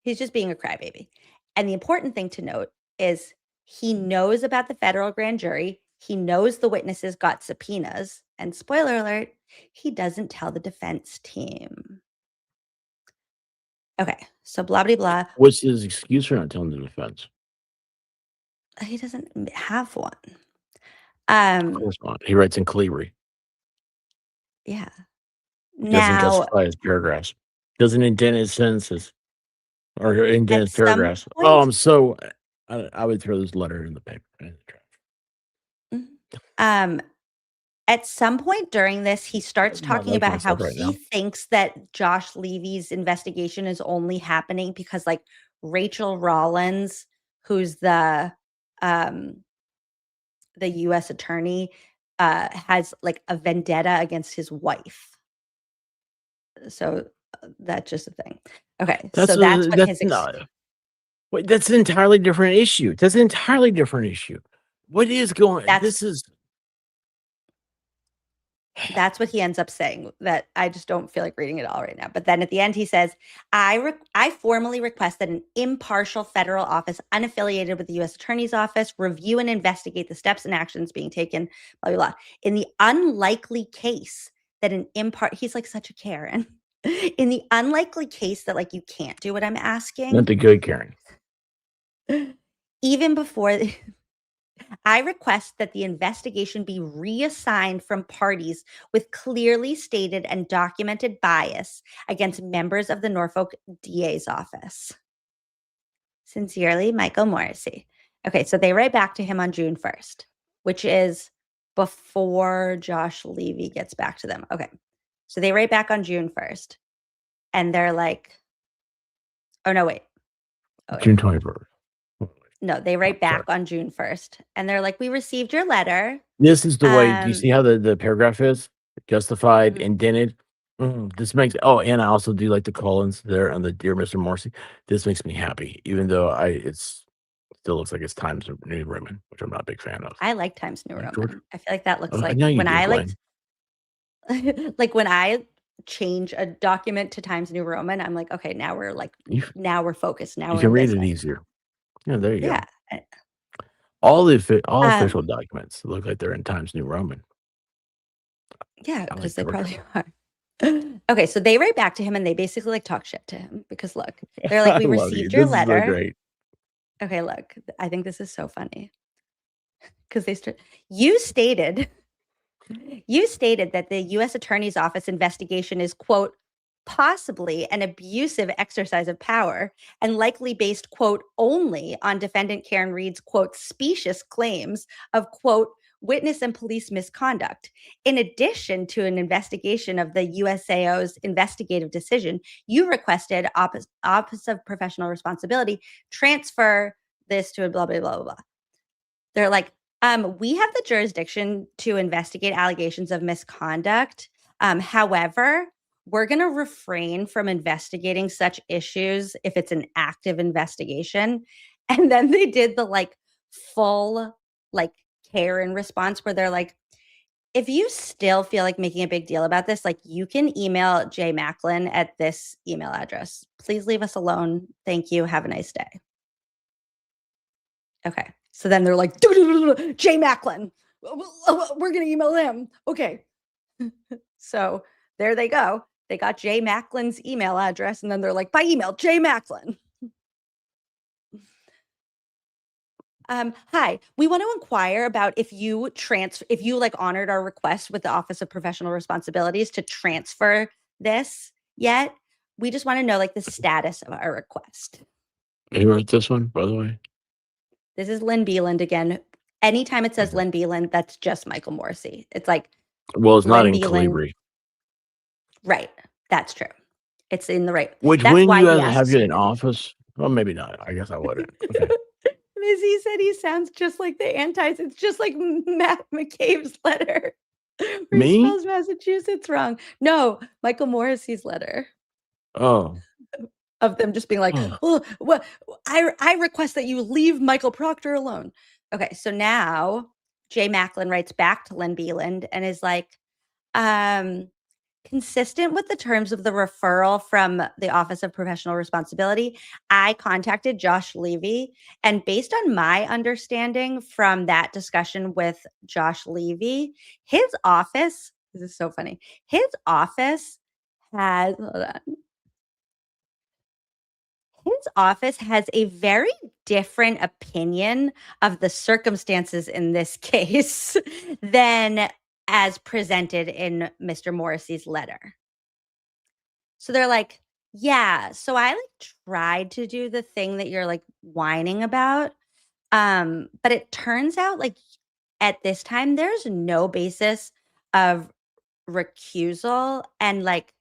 he's just being a crybaby. And the important thing to note is He knows about the federal grand jury. He knows the witnesses got subpoenas. And spoiler alert, he doesn't tell the defense team. Okay, so blah, blah, blah. What's his excuse for not telling the defense? He doesn't have one. Of course not. He writes in calibri. Yeah. Doesn't Now, justify his paragraphs. Doesn't indent his sentences or indent at his some paragraphs. point, Oh, I'm so. I would throw this letter in the paper. In the trash. at some point during this, he starts I'm not talking liking about how myself right he now. thinks that Josh Levy's investigation is only happening because like Rachel Rollins, who's the US attorney, has like a vendetta against his wife. So that's just a thing. Okay, so that's what his not. Wait, that's an entirely different issue. That's an entirely different issue. What is going? This is. That's what he ends up saying, that I just don't feel like reading it all right now. But then at the end, he says, I formally request that an impartial federal office unaffiliated with the U.S. Attorney's Office review and investigate the steps and actions being taken, blah, blah, blah. In the unlikely case that he's like such a Karen. In the unlikely case that like you can't do what I'm asking. Not the good Karen. Even before... I request that the investigation be reassigned from parties with clearly stated and documented bias against members of the Norfolk DA's office. Sincerely, Michael Morrissey. Okay, so they write back to him on June 1st, which is before Josh Levy gets back to them. Okay, so they write back on June 1st, and they're like, oh, no, wait. June 21st. No, they write back on June 1st, and they're like, we received your letter. This is the way. Do you see how the paragraph is? Justified, indented. This makes. Oh, and I also do like the call-ins there on the Dear Mr. Morrissey. This makes me happy, even though it still looks like it's Times New Roman, which I'm not a big fan of. I like Times New Roman. George? I feel like that looks I like know you when do, I Glenn. like when I change a document to Times New Roman, I'm like, okay, now we're focused. Now You we're can in read business. it easier. Yeah, there you Yeah. go. All official documents look like they're in Times New Roman. Yeah, I because like they Georgia. probably are. Okay, so they write back to him and they basically like talk shit to him because look, they're like, we I love you. received your This is so letter. great. Okay, look, I think this is so funny because you stated that the U.S. Attorney's Office investigation is, quote, possibly an abusive exercise of power and likely based, quote, only on defendant Karen Reed's, quote, specious claims of, quote, witness and police misconduct. In addition to an investigation of the USAO's investigative decision, you requested Office of Professional Responsibility transfer this to a blah, blah, blah, blah, blah. They're like, we have the jurisdiction to investigate allegations of misconduct. However, we're going to refrain from investigating such issues if it's an active investigation. And then they did the like full like Karen response where they're like, if you still feel like making a big deal about this, like you can email Jay Macklin at this email address. Please leave us alone. Thank you. Have a nice day. Okay. So then they're like, Jay Macklin, we're going to email him. Okay. So there they go. They got Jay Macklin's email address, and then they're like, by email, Jay Macklin. Hi, we want to inquire about if you like honored our request with the Office of Professional Responsibilities to transfer this yet. We just want to know like the status of our request. Who wrote this one, by the way? This is Lynn Beeland again. Anytime it says Lynn Beeland, that's just Michael Morrissey. It's like, well, it's not Lynn in Beeland. calibri. Right. That's true. It's in the right. Which That's when why you he have asks you you in to- office, well, maybe not. I guess I wouldn't. Okay. Lizzie said he sounds just like the antis. It's just like Matt McCabe's letter. Where Me? He spells Massachusetts wrong. No, Michael Morrissey's letter Oh. of them just being like, oh, what? I request that you leave Michael Proctor alone. Okay, so now Jay Macklin writes back to Lynn Beeland and is like, consistent with the terms of the referral from the Office of Professional Responsibility, I contacted Josh Levy. And based on my understanding from that discussion with Josh Levy, his office, this is so funny, his office has, hold on. His office has a very different opinion of the circumstances in this case than as presented in Mr. Morrissey's letter. So they're like, yeah, so I like tried to do the thing that you're like whining about. But it turns out like at this time, there's no basis of recusal, and like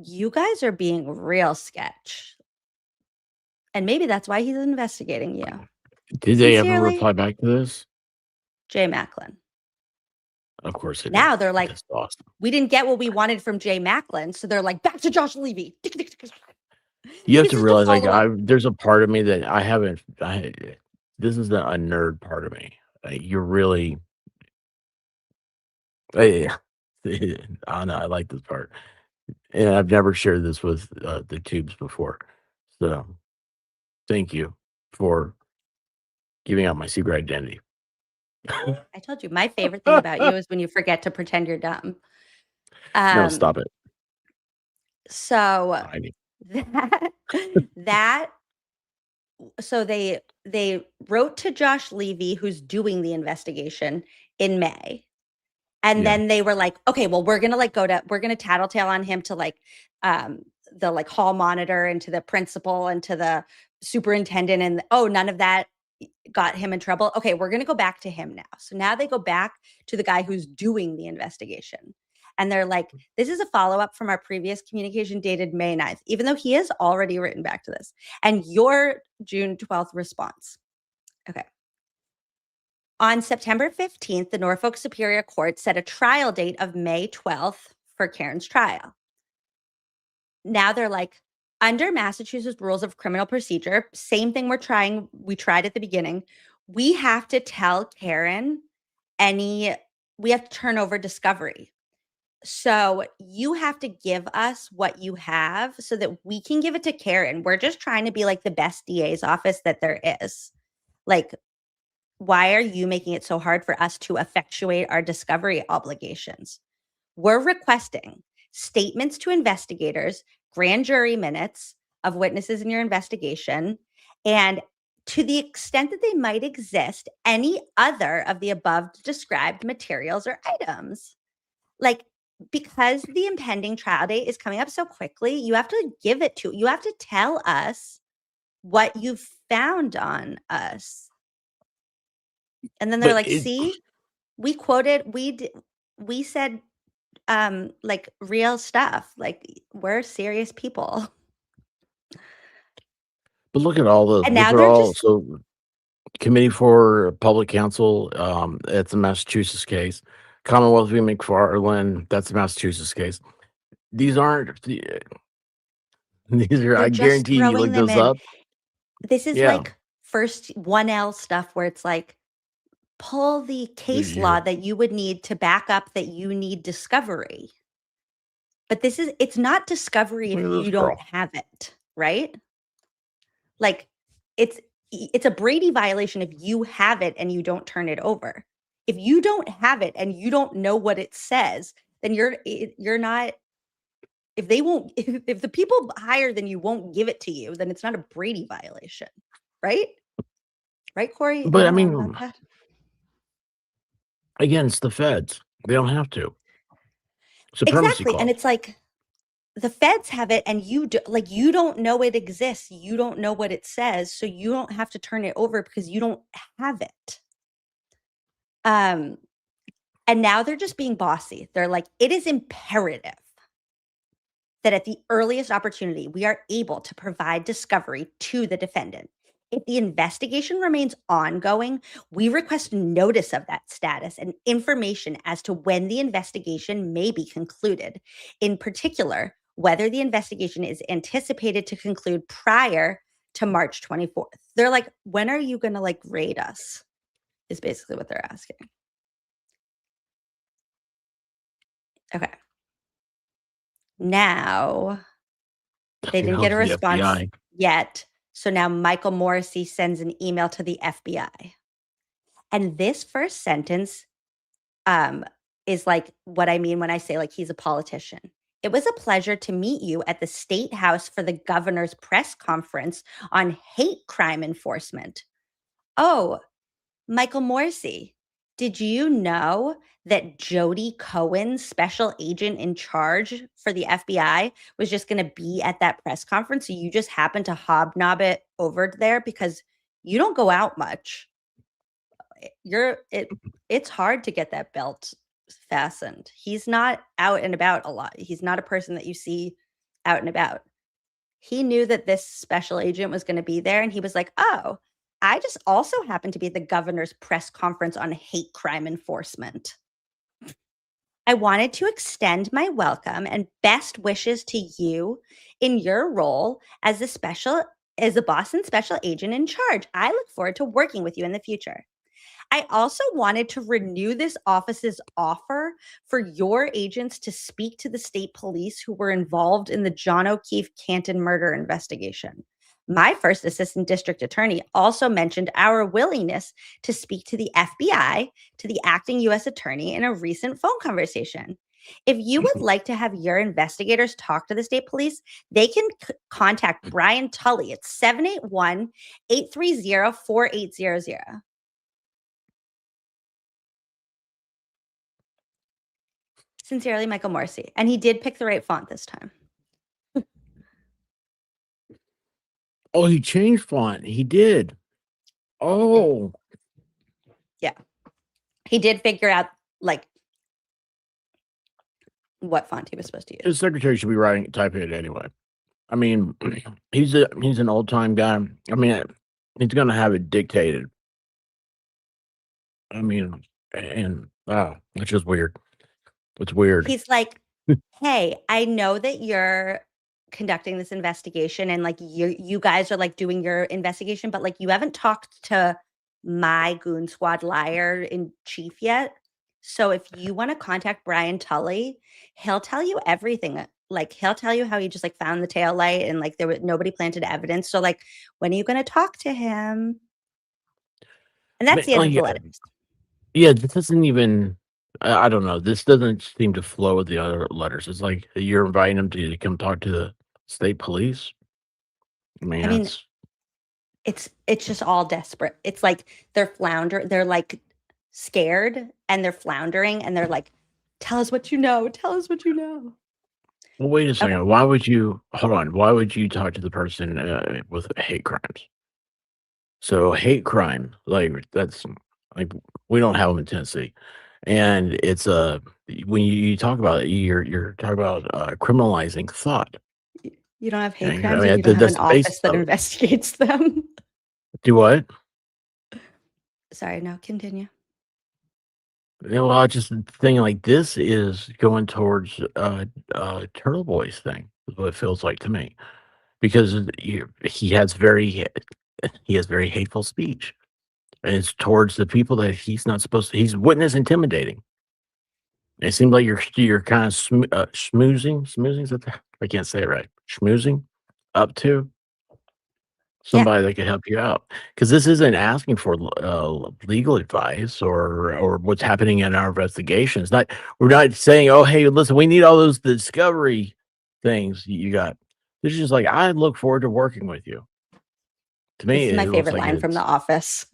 you guys are being real sketch. And maybe that's why he's investigating you. Did they ever Sincerely, reply back to this? Jay Macklin. Of course they did. Now they're like, That's awesome. we didn't get what we wanted from Jay Macklin. So they're like, back to Josh Levy. You have This to is the realize, like, follow-up. there's a part of me that I haven't. This is a nerd part of me. You're really. I don't know. I like this part, and I've never shared this with the tubes before. So, thank you for giving out my secret identity. I told you, my favorite thing about you is when you forget to pretend you're dumb. No, stop it. So Heidi. that so they wrote to Josh Levy, who's doing the investigation, in May. And Yeah. then they were like, okay, well, we're gonna tattletale on him to like the like hall monitor and to the principal and to the superintendent, and none of that got him in trouble. Okay, we're gonna go back to him now. So now they go back to the guy who's doing the investigation. And they're like, this is a follow-up from our previous communication dated May 9th, even though he has already written back to this. And your June 12th response. Okay. On September 15th, the Norfolk Superior Court set a trial date of May 12th for Karen's trial. Now they're like, under Massachusetts rules of criminal procedure, same thing we tried at the beginning, we have to tell Karen we have to turn over discovery. So you have to give us what you have so that we can give it to Karen. We're just trying to be like the best DA's office that there is. Like, why are you making it so hard for us to effectuate our discovery obligations? We're requesting statements to investigators, grand jury minutes of witnesses in your investigation, and to the extent that they might exist, any other of the above described materials or items. Like, because the impending trial date is coming up so quickly, you have to you have to tell us what you've found on us. And then they're But like, see, we said like real stuff. Like, we're serious people. But look at all those. And Those now are they're all just so Committee for Public Counsel. It's a Massachusetts case. Commonwealth v. McFarland. That's a Massachusetts case. These aren't. These are. I just guarantee you throwing look them those in. up. This is Yeah. like first 1L stuff where it's like, pull the case law that you would need to back up that you need discovery. But it's not discovery if Look at this you don't girl. have it, right? Like, it's a Brady violation if you have it and you don't turn it over. If you don't have it and you don't know what it says, then you're not. If the people higher than you won't give it to you, then it's not a Brady violation, right? Right, Corey? But I Am mean, wrong about that? again, it's the feds. They don't have to. Supremacy Exactly, and clause. it's like the feds have it, and you don't know it exists. You don't know what it says, so you don't have to turn it over because you don't have it. And now they're just being bossy. They're like, it is imperative that at the earliest opportunity, we are able to provide discovery to the defendant. If the investigation remains ongoing, we request notice of that status and information as to when the investigation may be concluded. In particular, whether the investigation is anticipated to conclude prior to March 24th. They're like, when are you going to like raid us? Is basically what they're asking. Okay. Now, they didn't get a How's the response FBI? yet. So now Michael Morrissey sends an email to the FBI. And this first sentence is like what I mean when I say like he's a politician. It was a pleasure to meet you at the State House for the governor's press conference on hate crime enforcement. Oh, Michael Morrissey, did you know that Jody Cohen, special agent in charge for the FBI, was just going to be at that press conference? So you just happened to hobnob it over there because you don't go out much. It's hard to get that belt fastened. He's not out and about a lot. He's not a person that you see out and about. He knew that this special agent was going to be there, and he was like, oh, I just also happened to be at the governor's press conference on hate crime enforcement. I wanted to extend my welcome and best wishes to you in your role as a Boston special agent in charge. I look forward to working with you in the future. I also wanted to renew this office's offer for your agents to speak to the state police who were involved in the John O'Keefe Canton murder investigation. My first assistant district attorney also mentioned our willingness to speak to the FBI, to the acting U.S. attorney in a recent phone conversation. If you would like to have your investigators talk to the state police, they can contact Brian Tully at 781-830-4800. Sincerely, Michael Morrissey. And he did pick the right font this time. Oh, he changed font. He did. Oh, Yeah. He did figure out like what font he was supposed to use. his secretary should be typing it anyway. I mean, he's an old time guy. I mean, he's gonna have it dictated. I mean, and it's just weird. It's weird. He's like, hey, I know that you're conducting this investigation and like you guys are like doing your investigation, but like you haven't talked to my goon squad liar in chief yet. So if you want to contact Brian Tully, he'll tell you everything. Like he'll tell you how he just like found the tail light and like there was nobody planted evidence. So like, when are you going to talk to him? And that's the end of the letters. Yeah, this doesn't even. I don't know. This doesn't seem to flow with the other letters. It's like you're inviting him to come talk to the state police. I mean, it's just all desperate. It's like they're like scared and they're floundering and they're like, tell us what you know. Tell us what you know. Well, wait a second. Okay. Why would you talk to the person with hate crimes? So hate crime, like that's like we don't have them in Tennessee, and it's when you talk about it, you're talking about criminalizing thought. You don't have hate Yeah, crimes I mean, if you don't have that's an the base office that of it. investigates them. Do what? Sorry, no, continue. Yeah, well, I just think like this is going towards Turtle Boy's thing. Is what it feels like to me, because he has very hateful speech, and it's towards the people that he's not supposed to. He's witness intimidating. It seems like you're kind of schmoozing. Is that I can't say it right. Schmoozing up to somebody that could help you out, because this isn't asking for legal advice or what's happening in our investigations. We're not saying, oh, hey, listen, we need all those discovery things you got. This is just like, I look forward to working with you. To me, This is my it looks favorite like line from The Office.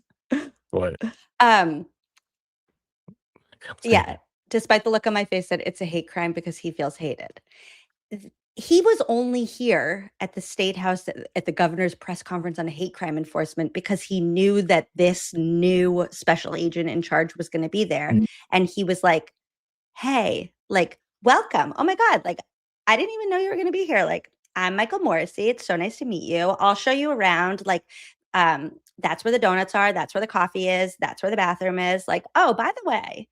what? Yeah. Despite the look on my face that it's a hate crime because he feels hated. He was only here at the State House at the governor's press conference on hate crime enforcement because he knew that this new special agent in charge was going to be there. And he was like, hey, like, welcome. Oh my God. Like, I didn't even know you were going to be here. Like, I'm Michael Morrissey. It's so nice to meet you. I'll show you around. Like, that's where the donuts are. That's where the coffee is. That's where the bathroom is. Like, oh, by the way,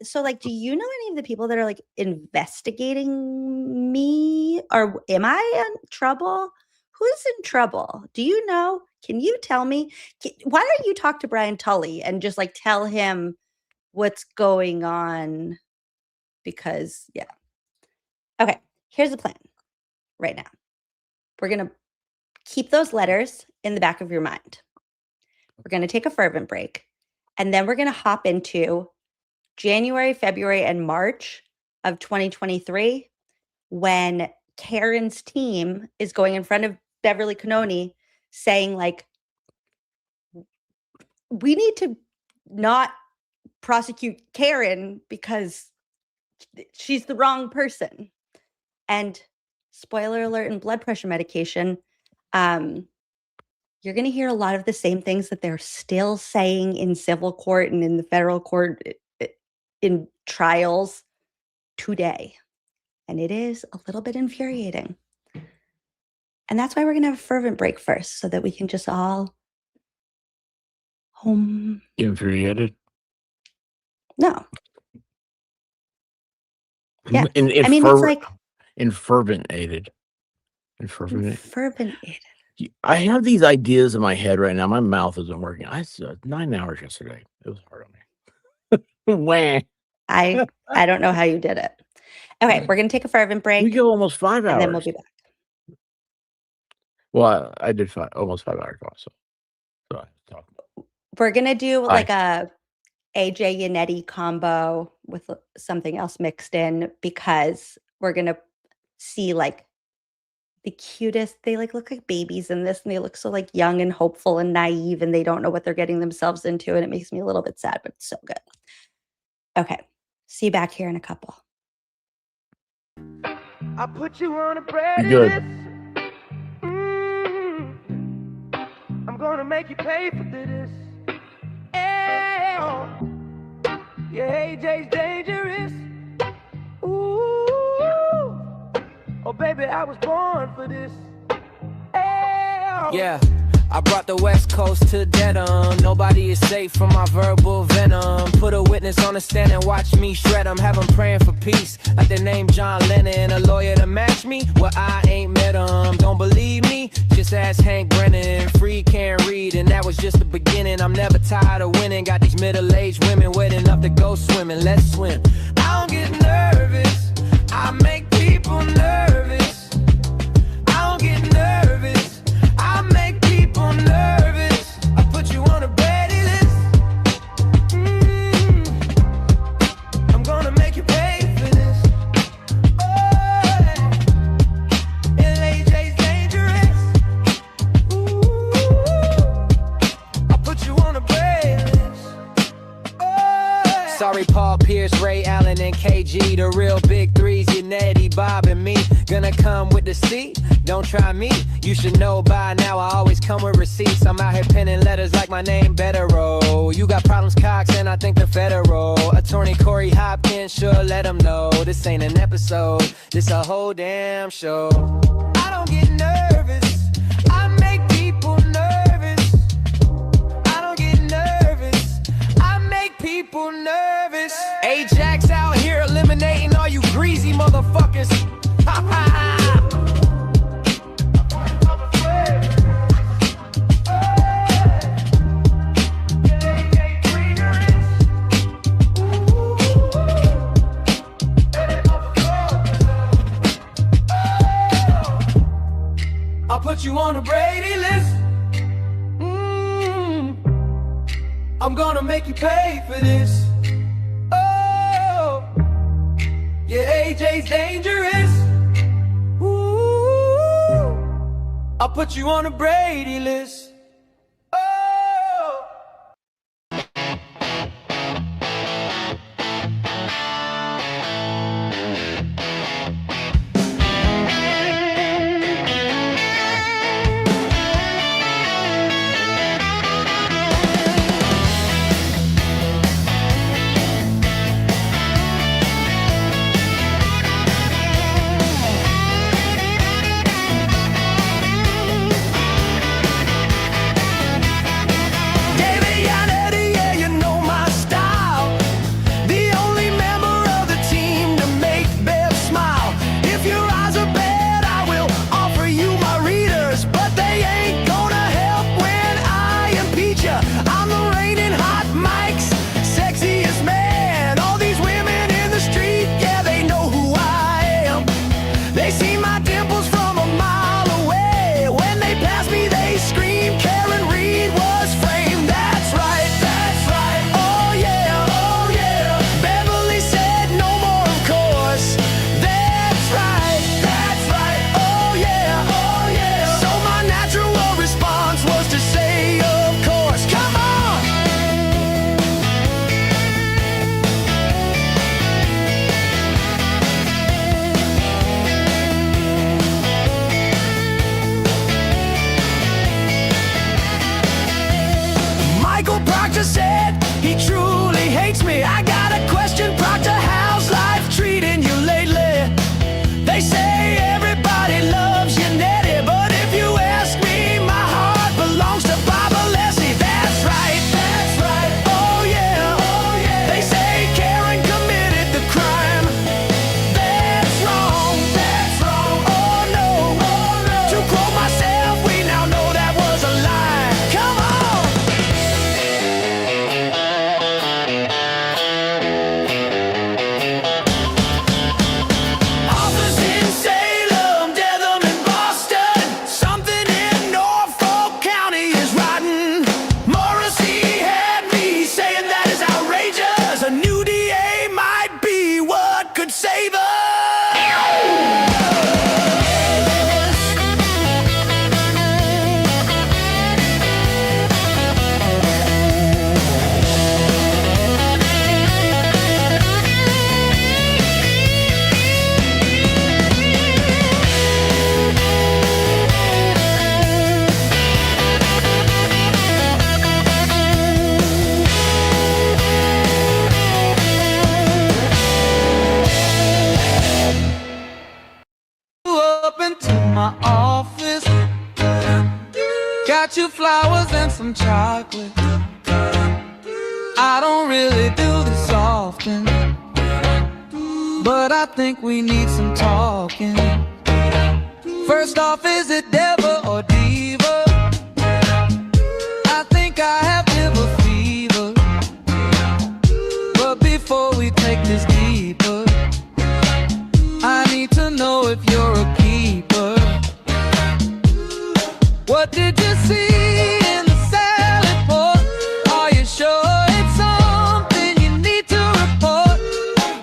so like, do you know any of the people that are like investigating me, or am I in trouble? Who's in trouble? Do you know? Can you tell me? Why don't you talk to Brian Tully and just like tell him what's going on? Because yeah, Okay, here's the plan right now. We're going to keep those letters in the back of your mind. We're going to take a fervent break, and then we're going to hop into January, February, and March of 2023 when Karen's team is going in front of Beverly Cannoni saying, like, we need to not prosecute Karen because she's the wrong person. And spoiler alert, in blood pressure medication, you're going to hear a lot of the same things that they're still saying in civil court and in the federal court in trials today. And it is a little bit infuriating. And that's why we're going to have a fervent break first, so that we can just all home. Infuriated? No. Yeah. I mean, it's like fervent-aided. fervent-aided. I have these ideas in my head right now. My mouth isn't working. I had 9 hours yesterday. It was hard on me. Wah. I don't know how you did it. Okay, we're going to take a fervent break. We go almost 5 hours. And then we'll be back. Well, I did almost 5 hours also. So I talked. We're going to do like a AJ Yannetti combo with something else mixed in, because we're going to see like the cutest, they like look like babies in this, and they look so like young and hopeful and naive, and they don't know what they're getting themselves into, and it makes me a little bit sad, but it's so good. Okay, see you back here in a couple. I put you on a bread. Good. I'm gonna make you pay for this. Yeah, AJ's dangerous. Ooh, oh baby, I was born for this. Yeah, I brought the West Coast to Dedham. Nobody is safe from my verbal venom. Put a witness on the stand and watch me shred them. Have them praying for peace, like the name John Lennon. A lawyer to match me? Well, I ain't met him. Don't believe me? Just ask Hank Brennan. Free can't read, and that was just the beginning. I'm never tired of winning. Got these middle-aged women waiting up to go swimming. Let's swim. I don't get nervous. I make people nervous. I don't get nervous. I make people nervous. I put you on a Brady list. I'm gonna make you pay for this. Oh, and AJ's dangerous. Ooh, I put you on a Brady list. Oh, sorry, Paul Pierce, Ray Allen, and KG, the real big threes. Yannetti, Bob, and me. Gonna come with the seat. Don't try me. You should know by now I always come with receipts. I'm out here penning letters like my name better roll. You got problems, Cox, and I think they're federal. Attorney Corey Hopkins, sure let them know. This ain't an episode, this a whole damn show. I don't get nervous. I make people nervous. I don't get nervous. I make people nervous. Ajax out here eliminating all you greasy motherfuckers. Ha ha ha. I'll put you on a Brady list. I'm gonna make you pay for this. Oh, yeah, AJ's dangerous. Ooh, I'll put you on a Brady list. Oh. some chocolate. I don't really do this often, but I think we need some talking. First off, is it Deva or Diva? I think I have liver fever, but before we take this deeper, I need to know if you're a keeper. What did you see in the salad pot? Are you sure it's something you need to report?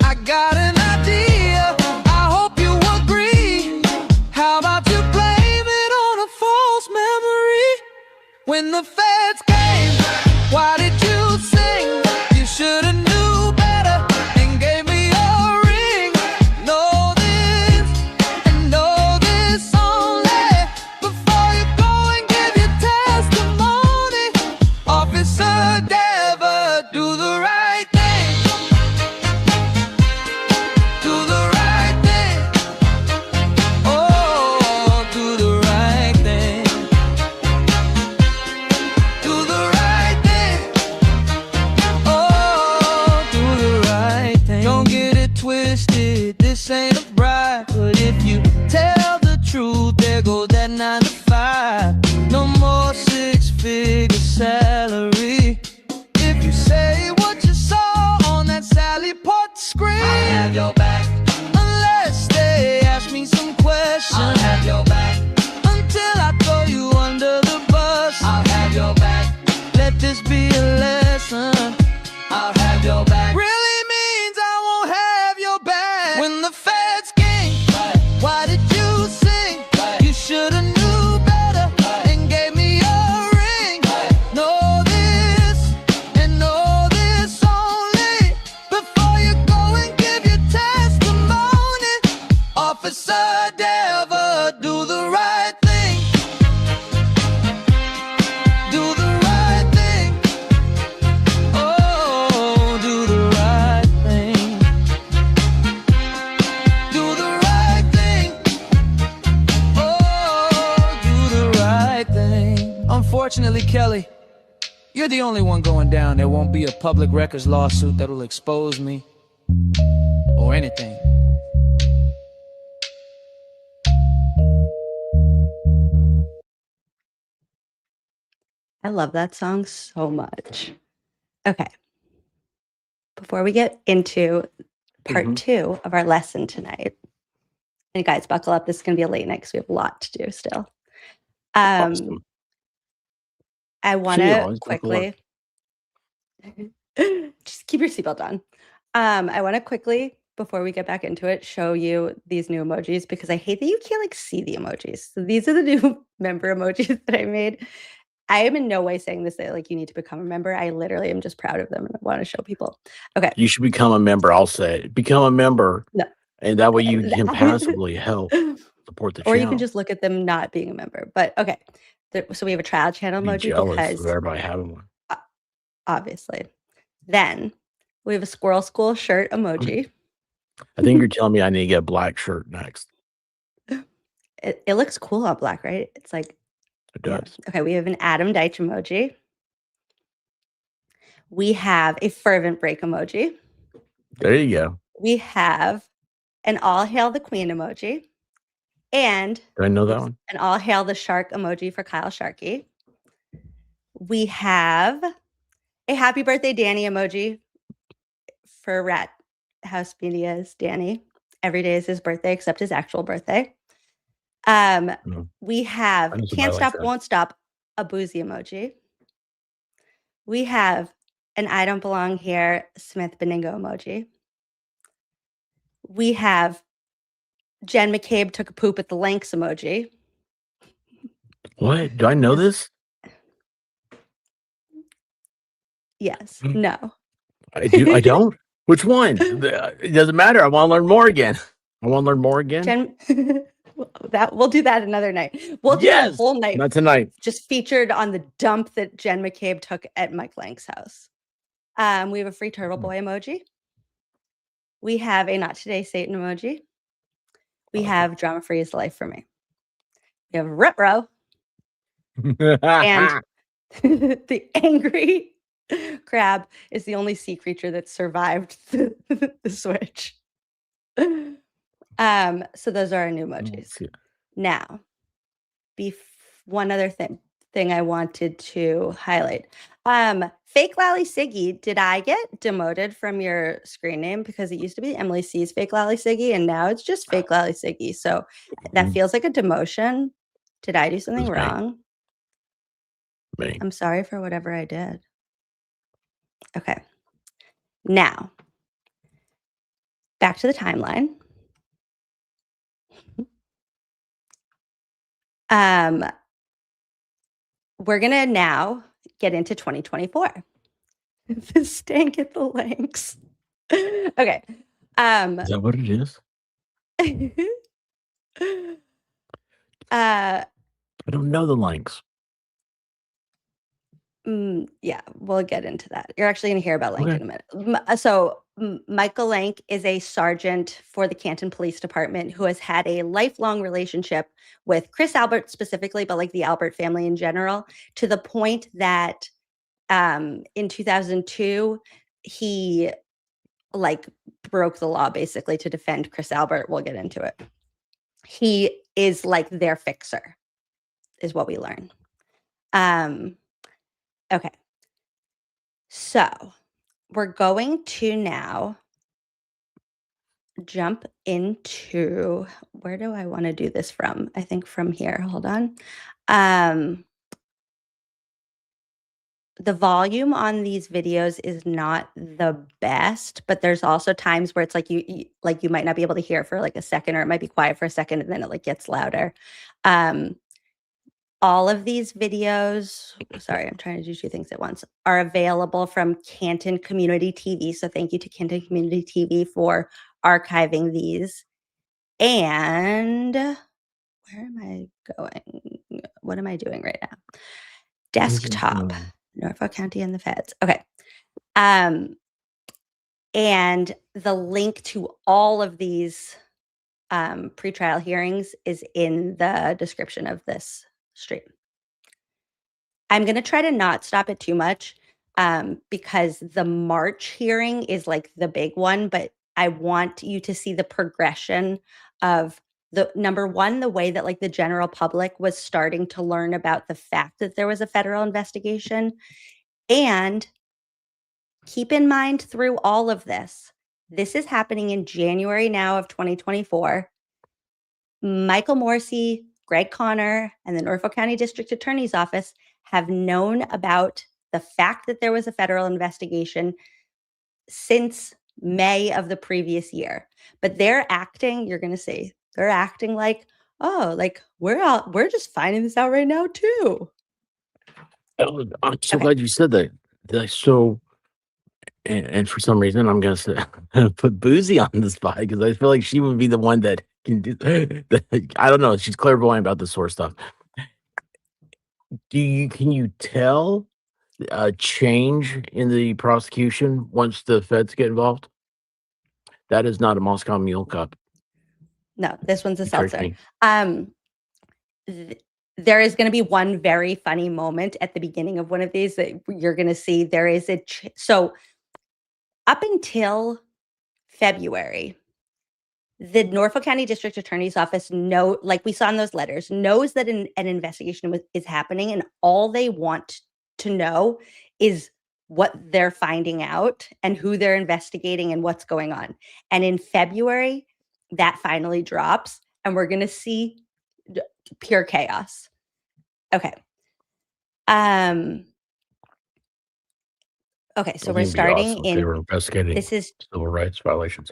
I got an idea, I hope you agree. How about you blame it on a false memory? When the feds came, why did you sing? You should've knew better and gave me a ring. Know this and know this only before you go and give your testimony. Officer Deva, do the right thing. Do the right thing. Oh, do the right thing. Do the right thing. Oh, do the right thing. Don't get it twisted, this ain't a bribe. But if you tell the truth, there goes that 9 to 5. No more 6-figure salary. If you say what you saw on that Sally Port screen, I'll have your back. Unless they ask me some questions, I'll have your back. Until I throw you under the bus, I'll have your back. Let this be a lesson, I'll have your back. Really means I won't have your back. When the feds came, why did you sing? You should've knew better and gave me a ring. Know this and know this only before you go and give your testimony. Officer Deva, do the right thing. Do the right thing. Oh, do the right thing. Do the right thing. Oh, do the right thing. Unfortunately, Kelly, you're the only one going down. There won't be a public records lawsuit that'll expose me or anything. I love that song so much. Okay. Before we get into part 2 of our lesson tonight, and guys, buckle up. This is going to be a late night because we have a lot to do still. Awesome. I want See you to always, buckle up. quickly just keep your seatbelt on. I want to quickly, before we get back into it, show you these new emojis because I hate that you can't like see the emojis. So these are the new member emojis that I made. I am in no way saying this that like you need to become a member. I literally am just proud of them and I want to show people. Okay. You should become a member. I'll say it. Become a member. No. And that way you can passively help support the Or channel. you can just look at them not being a member. But okay. So we have a trial channel Be emoji jealous because of everybody having one. obviously. Then we have a Squirrel School shirt emoji. I think you're telling me I need to get a black shirt next. It looks cool on black, right? It's like It does. Okay, we have an Adam Deitch emoji. We have a fervent break emoji. There you go. We have an all hail the queen emoji. And Do I know that one? an all hail the shark emoji for Kyle Sharkey. We have a happy birthday Danny emoji for Rat House Media's Danny. Every day is his birthday except his actual birthday. We have I know somebody can't like stop, that. won't stop, a boozy emoji. We have an I don't belong here, Smith Beningo emoji. We have Jen McCabe took a poop at the Lynx emoji. What? Do I know this? Yes. No. I do. I don't. Which one? It doesn't matter. I want to learn more again. I want to learn more again. Jen, we'll do that another night. We'll do a whole night. Not tonight. Just featured on the dump that Jen McCabe took at Mike Lang's house. We have a free Turtle Boy emoji. We have a not today Satan emoji. We have drama free is life for me. We have Retro. And The angry crab is the only sea creature that survived the switch. So those are our new emojis. Now, one other thing I wanted to highlight. Fake Lally Siggy, did I get demoted from your screen name? Because it used to be Emily C's Fake Lally Siggy, and now it's just Fake Lally Siggy. So that feels like a demotion. Did I do something wrong? Me. I'm sorry for whatever I did. Okay. Now, back to the timeline. We're gonna now get into 2024. The stank at the links. Okay. Is that what it is? I don't know the links. Yeah, we'll get into that. You're actually going to hear about Lank in a minute. So Michael Lank is a sergeant for the Canton Police Department who has had a lifelong relationship with Chris Albert specifically, but like the Albert family in general, to the point that in 2002, he like broke the law basically to defend Chris Albert. We'll get into it. He is like their fixer, is what we learn. Okay. So we're going to now jump into, where do I want to do this from? I think from here. Hold on. The volume on these videos is not the best, but there's also times where it's like you might not be able to hear for like a second, or it might be quiet for a second and then it like gets louder. All of these videos, sorry, I'm trying to do two things at once, are available from Canton Community TV. So thank you to Canton Community TV for archiving these. And where am I going? What am I doing right now? Desktop, Norfolk County and the Feds. Okay. And the link to all of these pretrial hearings is in the description of this stream. I'm going to try to not stop it too much because the March hearing is like the big one, but I want you to see the progression of the number one, the way that like the general public was starting to learn about the fact that there was a federal investigation. And keep in mind through all of this, this is happening in January now of 2024. Michael Morrissey, Greg Connor, and the Norfolk County District Attorney's Office have known about the fact that there was a federal investigation since May of the previous year. But they're acting, you're going to see, they're acting like, oh, like we're just finding this out right now too. I'm so glad you said that. So, and for some reason, I'm going to put Boozy on the spot because I feel like she would be the one that can do. I don't know. She's clairvoyant about this sort of stuff. Can you tell a change in the prosecution once the feds get involved? That is not a Moscow Mule Cup. No, this one's a seltzer. There is going to be one very funny moment at the beginning of one of these that you're going to see. There is so up until February, the Norfolk County District Attorney's Office like we saw in those letters, knows that an investigation is happening, and all they want to know is what they're finding out and who they're investigating and what's going on. And in February, that finally drops, and we're going to see pure chaos. Okay. Okay, so we're starting in. They were investigating this is civil rights violations.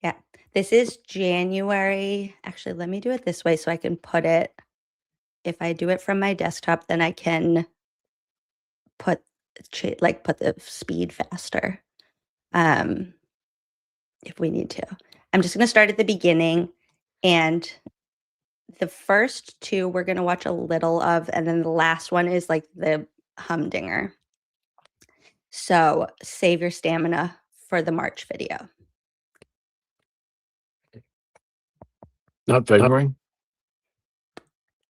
Yeah, this is January. Actually, let me do it this way so I can put it. If I do it from my desktop, then I can put the speed faster. If we need to. I'm just going to start at the beginning, and the first two we're going to watch a little of, and then the last one is like the humdinger. So save your stamina for the March video. Not February?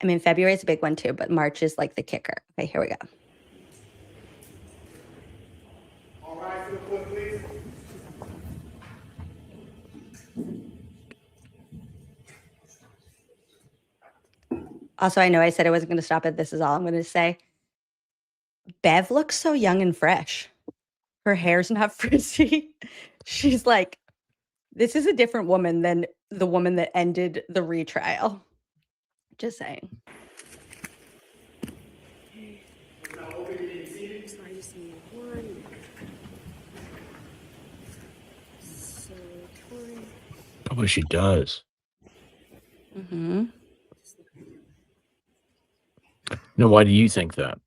I mean, February is a big one too, but March is like the kicker. Okay, here we go. All right, for the clip, please. Also, I know I said I wasn't going to stop it. This is all I'm going to say. Bev looks so young and fresh. Her hair's not frizzy. She's like, this is a different woman than the woman that ended the retrial. Just saying. Probably she does. Mm-hmm. Now, why do you think that?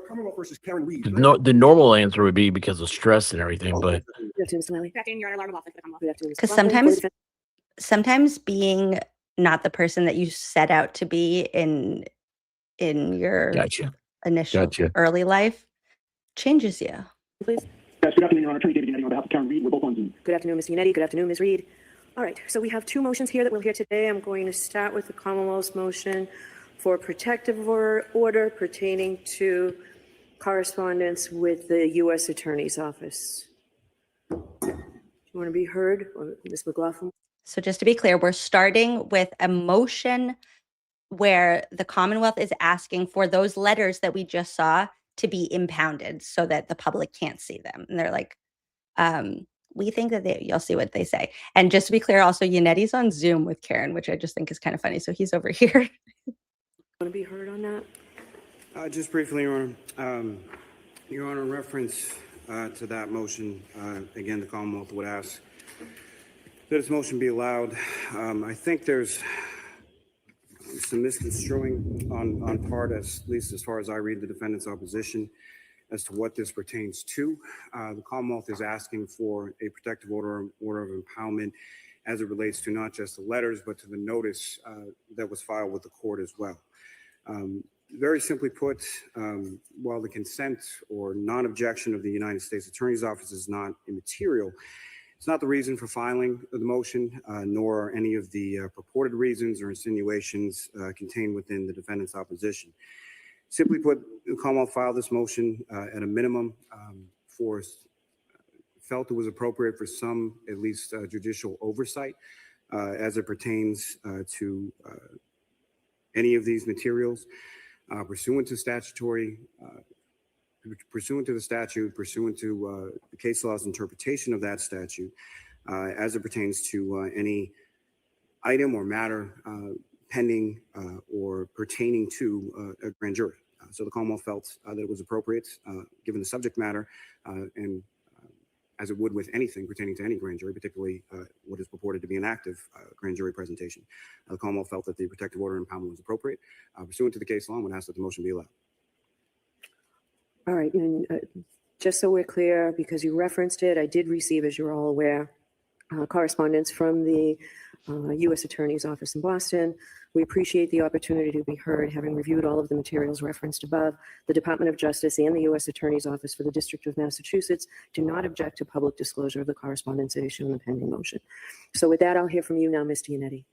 Commonwealth versus Karen Reed. No, the normal answer would be because of stress and everything, but Because sometimes being not the person that you set out to be in your gotcha. initial Gotcha. early life changes you. Please. Yes, good afternoon, Your Honor. Attorney David Yannetti on behalf of Karen Reed. We're both on Zoom. Good afternoon, Ms. Yannetti. Good afternoon, Ms. Reed. All right, so we have two motions here that we'll hear today. I'm going to start with the Commonwealth's motion for protective order pertaining to correspondence with the U.S. Attorney's Office. Do you want to be heard, or Ms. McLaughlin? So just to be clear, we're starting with a motion where the Commonwealth is asking for those letters that we just saw to be impounded so that the public can't see them. And they're like, we think that you'll see what they say. And just to be clear, also, Yannetti's on Zoom with Karen, which I just think is kind of funny. So he's over here. Want to be heard on that? Just briefly, Your Honor. Your Honor, in reference to that motion, again, the Commonwealth would ask that this motion be allowed. I think there's some misconstruing on part, at least as far as I read the defendant's opposition, as to what this pertains to. The Commonwealth is asking for a protective order of impoundment as it relates to not just the letters, but to the notice that was filed with the court as well. Very simply put, while the consent or non-objection of the United States Attorney's Office is not immaterial, it's not the reason for filing the motion, nor are any of the purported reasons or insinuations contained within the defendant's opposition. Simply put, the Commonwealth filed this motion at a minimum felt it was appropriate for some, at least judicial oversight as it pertains to any of these materials. Pursuant to the statute, pursuant to the case law's interpretation of that statute, as it pertains to any item or matter pending or pertaining to a grand jury. So the Commonwealth felt that it was appropriate, given the subject matter, and as it would with anything pertaining to any grand jury, particularly what is purported to be an active grand jury presentation. The Commonwealth felt that the protective order impoundment was appropriate. Pursuant to the case law, and would ask that the motion be allowed. All right, and just so we're clear, because you referenced it, I did receive, as you're all aware, correspondence from the U.S. Attorney's Office in Boston. We appreciate the opportunity to be heard, having reviewed all of the materials referenced above. The Department of Justice and the U.S. Attorney's Office for the District of Massachusetts do not object to public disclosure of the correspondence issued in the pending motion. So with that, I'll hear from you now, Mr. Yannetti.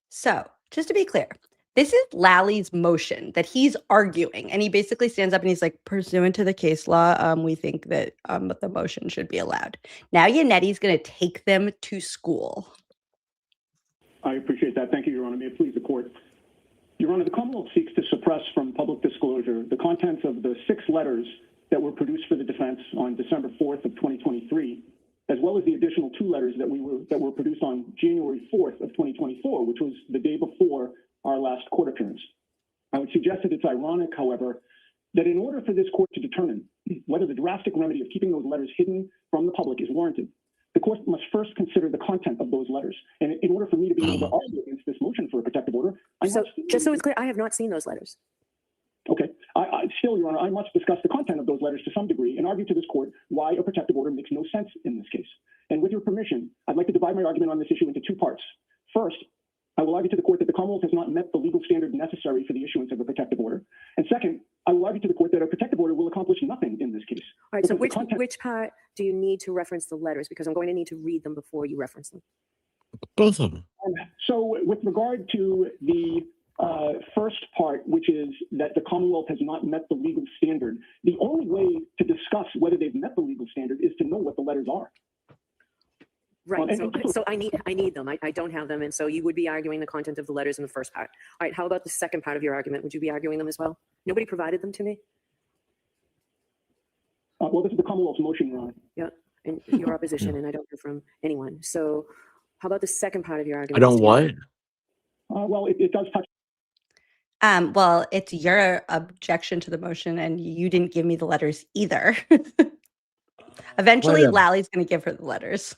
So just to be clear, this is Lally's motion that he's arguing. And he basically stands up and he's like, pursuant to the case law, we think that the motion should be allowed. Now Yannetti's going to take them to school. I appreciate that. Thank you, Your Honor. May it please the court. Your Honor, the Commonwealth seeks to suppress from public disclosure the contents of the 6 letters that were produced for the defense on December 4th of 2023, as well as the additional 2 letters that were produced on January 4th of 2024, which was the day before our last court appearance. I would suggest that it's ironic, however, that in order for this court to determine whether the drastic remedy of keeping those letters hidden from the public is warranted, the court must first consider the content of those letters. And in order for me to be able to argue against this motion for a protective order, just so it's clear, I have not seen those letters. Okay. Still, Your Honor, I must discuss the content of those letters to some degree and argue to this court why a protective order makes no sense in this case. And with your permission, I'd like to divide my argument on this issue into 2 parts. First, I will argue to the court that the Commonwealth has not met the legal standard necessary for the issuance of a protective order. And second, I will argue to the court that a protective order will accomplish nothing in this case. All right, so which part do you need to reference the letters? Because I'm going to need to read them before you reference them. Both of them. So with regard to the first part, which is that the Commonwealth has not met the legal standard, the only way to discuss whether they've met the legal standard is to know what the letters are. Right. So I need them. I don't have them. And so you would be arguing the content of the letters in the first part. All right. How about the second part of your argument? Would you be arguing them as well? Nobody provided them to me? Well, this is the Commonwealth's motion, Your Honor. Yeah. And your opposition, and I don't hear from anyone. So how about the second part of your argument? I don't what? Well, it does touch. Well, it's your objection to the motion, and you didn't give me the letters either. Eventually, Whatever. Lally's going to give her the letters.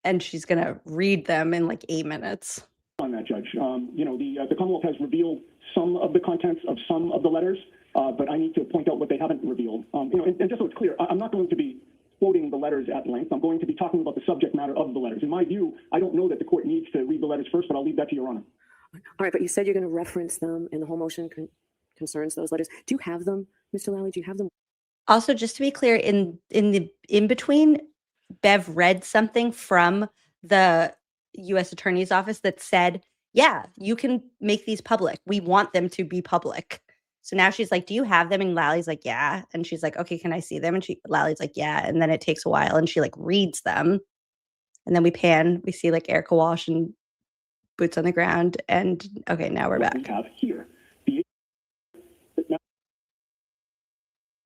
And she's going to read them in like 8 minutes. On that, Judge. You know, the Commonwealth has revealed some of the contents of some of the letters, but I need to point out what they haven't revealed. You know, and just so it's clear, I'm not going to be quoting the letters at length. I'm going to be talking about the subject matter of the letters. In my view, I don't know that the court needs to read the letters first, but I'll leave that to Your Honor. All right, but you said you're going to reference them, and the whole motion concerns those letters. Do you have them, Mr. Lally? Do you have them? Also, just to be clear, in between, Bev read something from the U.S. Attorney's Office that said, yeah, you can make these public. We want them to be public. So now she's like, do you have them? And Lally's like, yeah. And she's like, okay, can I see them? And Lally's like, yeah. And then it takes a while, and she like reads them. And then we see like Erica Walsh and boots on the ground. And okay, now we're back. We have here.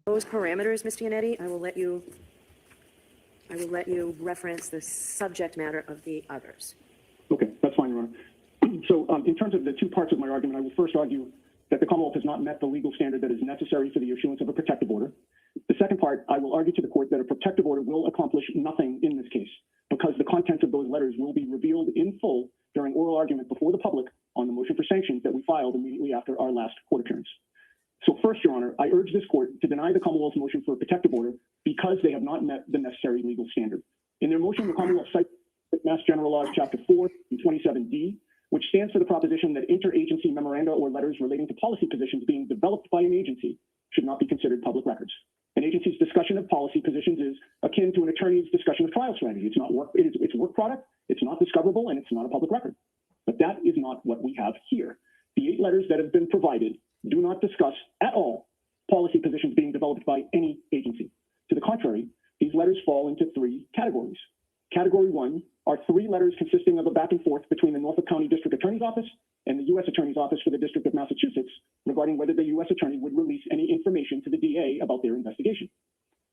Those parameters, Mr. Yannetti, I will let you reference the subject matter of the others. Okay, that's fine, Your Honor. So in terms of the two parts of my argument, I will first argue that the Commonwealth has not met the legal standard that is necessary for the issuance of a protective order. The second part, I will argue to the court that a protective order will accomplish nothing in this case because the contents of those letters will be revealed in full during oral argument before the public on the motion for sanctions that we filed immediately after our last court appearance. So first, Your Honor, I urge this court to deny the Commonwealth's motion for a protective order because they have not met the necessary legal standard. In their motion, the Commonwealth cites Mass General Laws Chapter 4 and 27D, which stands for the proposition that interagency memoranda or letters relating to policy positions being developed by an agency should not be considered public records. An agency's discussion of policy positions is akin to an attorney's discussion of trial strategy. It's not work, it's work product, it's not discoverable, and it's not a public record. But that is not what we have here. The 8 letters that have been provided do not discuss at all policy positions being developed by any agency. To the contrary, these letters fall into 3 categories. Category 1 are 3 letters consisting of a back and forth between the Norfolk County District Attorney's Office and the U.S. Attorney's Office for the District of Massachusetts regarding whether the U.S. Attorney would release any information to the DA about their investigation.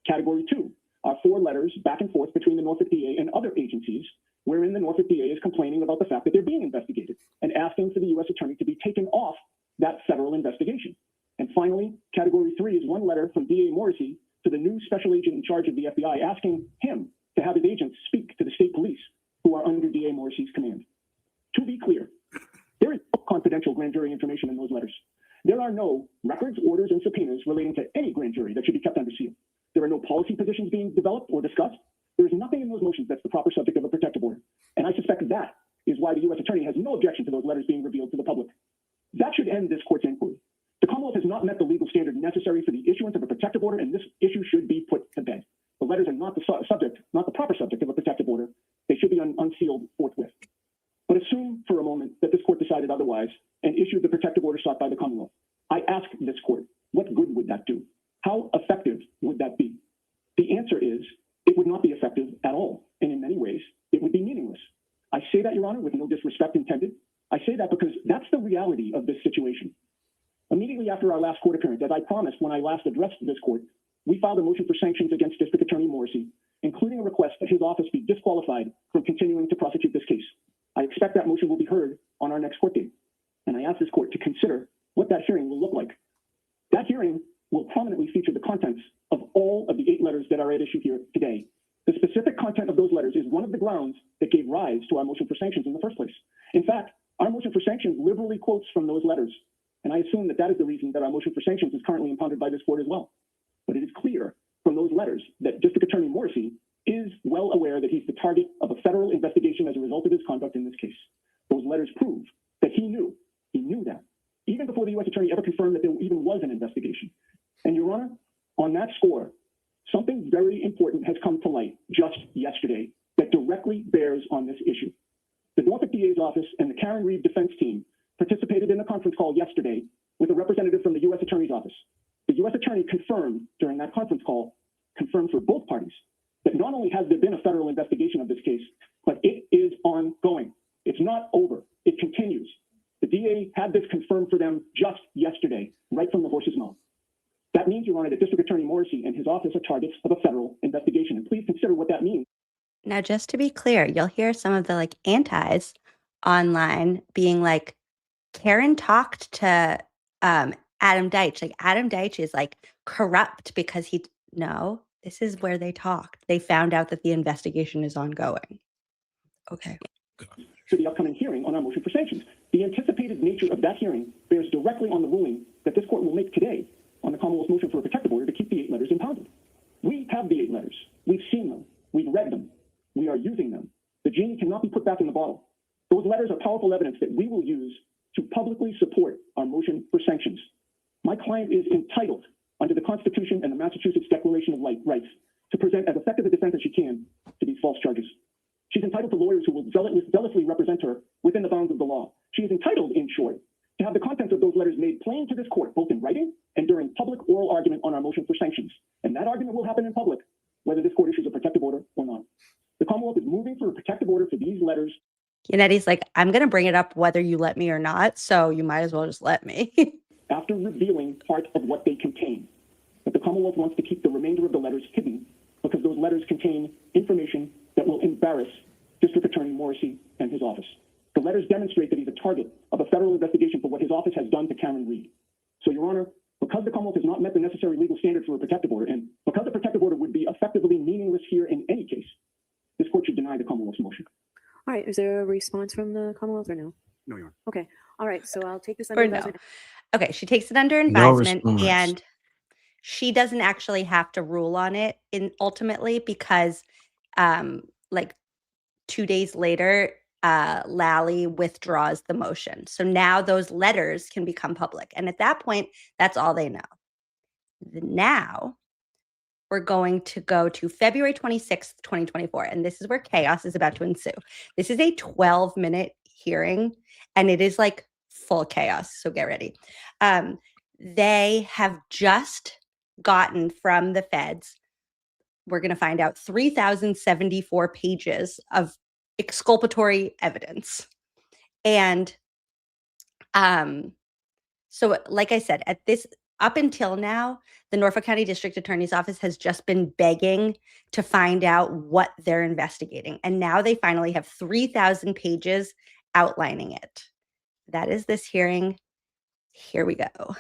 Category 2 are 4 letters back and forth between the Norfolk DA and other agencies wherein the Norfolk DA is complaining about the fact that they're being investigated and asking for the U.S. Attorney to be taken off that federal investigation. And finally, category 3 is 1 letter from DA Morrissey to the new special agent in charge of the FBI asking him to have his agents speak to the state police who are under DA Morrissey's command. To be clear, there is no confidential grand jury information in those letters. There are no records, orders, and subpoenas relating to any grand jury that should be kept under seal. There are no policy positions being developed or discussed. There is nothing in those motions that's the proper subject of a protective order. And I suspect that is why the U.S. Attorney has no objection to those letters being revealed to the public. That should end this court's inquiry. The Commonwealth has not met the legal standard necessary for the issuance of a protective order, and this issue should be put to bed. The letters are not the subject, not the proper subject of a protective order. They should be unsealed forthwith. But assume for a moment that this court decided otherwise and issued the protective order sought by the Commonwealth. I ask this court, what good would that do? How effective would that be? The answer is, it would not be effective at all. And in many ways, it would be meaningless. I say that, Your Honor, with no disrespect intended. I say that because that's the reality of this situation. Immediately after our last court appearance, as I promised when I last addressed this court, we filed a motion for sanctions against District Attorney Morrissey, including a request that his office be disqualified from continuing to prosecute this case. I expect that motion will be heard on our next court date. And I ask this court to consider what that hearing will look like. That hearing will prominently feature the contents of all of the 8 letters that are at issue here today. The specific content of those letters is one of the grounds that gave rise to our motion for sanctions in the first place. In fact, our motion for sanctions liberally quotes from those letters. And I assume that that is the reason that our motion for sanctions is currently impounded by this court as well. But it is clear from those letters that District Attorney Morrissey is well aware that he's the target of a federal investigation as a result of his conduct in this case. Those letters prove that he knew that, even before the U.S. Attorney ever confirmed that there even was an investigation. And Your Honor, on that score, something very important has come to light just yesterday that directly bears on this issue. The Norfolk DA's office and the Karen Reed defense team participated in a conference call yesterday with a representative from the U.S. Attorney's Office. The U.S. Attorney confirmed during that conference call, confirmed for both parties, that not only has there been a federal investigation of this case, but it is ongoing. It's not over. It continues. The DA had this confirmed for them just yesterday, right from the horse's mouth. That means, Your Honor, that District Attorney Morrissey and his office are targets of a federal investigation. And please consider what that means. Now, just to be clear, you'll hear some of the like antis online being like, Karen talked to Adam Deitch. Like Adam Deitch is like corrupt because no, this is where they talked. They found out that the investigation is ongoing. Okay. To the upcoming hearing on our motion for sanctions. The anticipated nature of that hearing bears directly on the ruling that this court will make today on the Commonwealth's motion for a protective order to keep the 8 letters impounded. We have the 8 letters. We've seen them. We've read them. We are using them. The genie cannot be put back in the bottle. Those letters are powerful evidence that we will use to publicly support our motion for sanctions. My client is entitled, under the Constitution and the Massachusetts Declaration of Rights, to present as effective a defense as she can to these false charges. She's entitled to lawyers who will zealously represent her within the bounds of the law. She is entitled, in short, to have the contents of those letters made plain to this court, both in writing and during public oral argument on our motion for sanctions. And that argument will happen in public, whether this court issues a protective order or not. The Commonwealth is moving for a protective order for these letters. Yanetti's like, I'm going to bring it up whether you let me or not, so you might as well just let me. After revealing part of what they contain. But the Commonwealth wants to keep the remainder of the letters hidden because those letters contain information that will embarrass District Attorney Morrissey and his office. The letters demonstrate that he's a target of a federal investigation for what his office has done to Karen Reed. So, Your Honor, because the Commonwealth has not met the necessary legal standard for a protective order, and because a protective order would be effectively meaningless here in any case, this court should deny the Commonwealth's motion. All right. Is there a response from the Commonwealth or no? No, Your Honor. Okay. All right. So I'll take this under Or no. advisement. Okay, she takes it under advisement and she doesn't actually have to rule on it ultimately because like 2 days later, Lally withdraws the motion. So now those letters can become public. And at that point, that's all they know. Now we're going to go to February 26th, 2024. And this is where chaos is about to ensue. This is a 12-minute hearing and it is like full chaos. So get ready. They have just gotten from the feds, we're going to find out 3,074 pages of exculpatory evidence. And so like I said, up until now, the Norfolk County District Attorney's Office has just been begging to find out what they're investigating. And now they finally have 3,000 pages outlining it. That is this hearing. Here we go.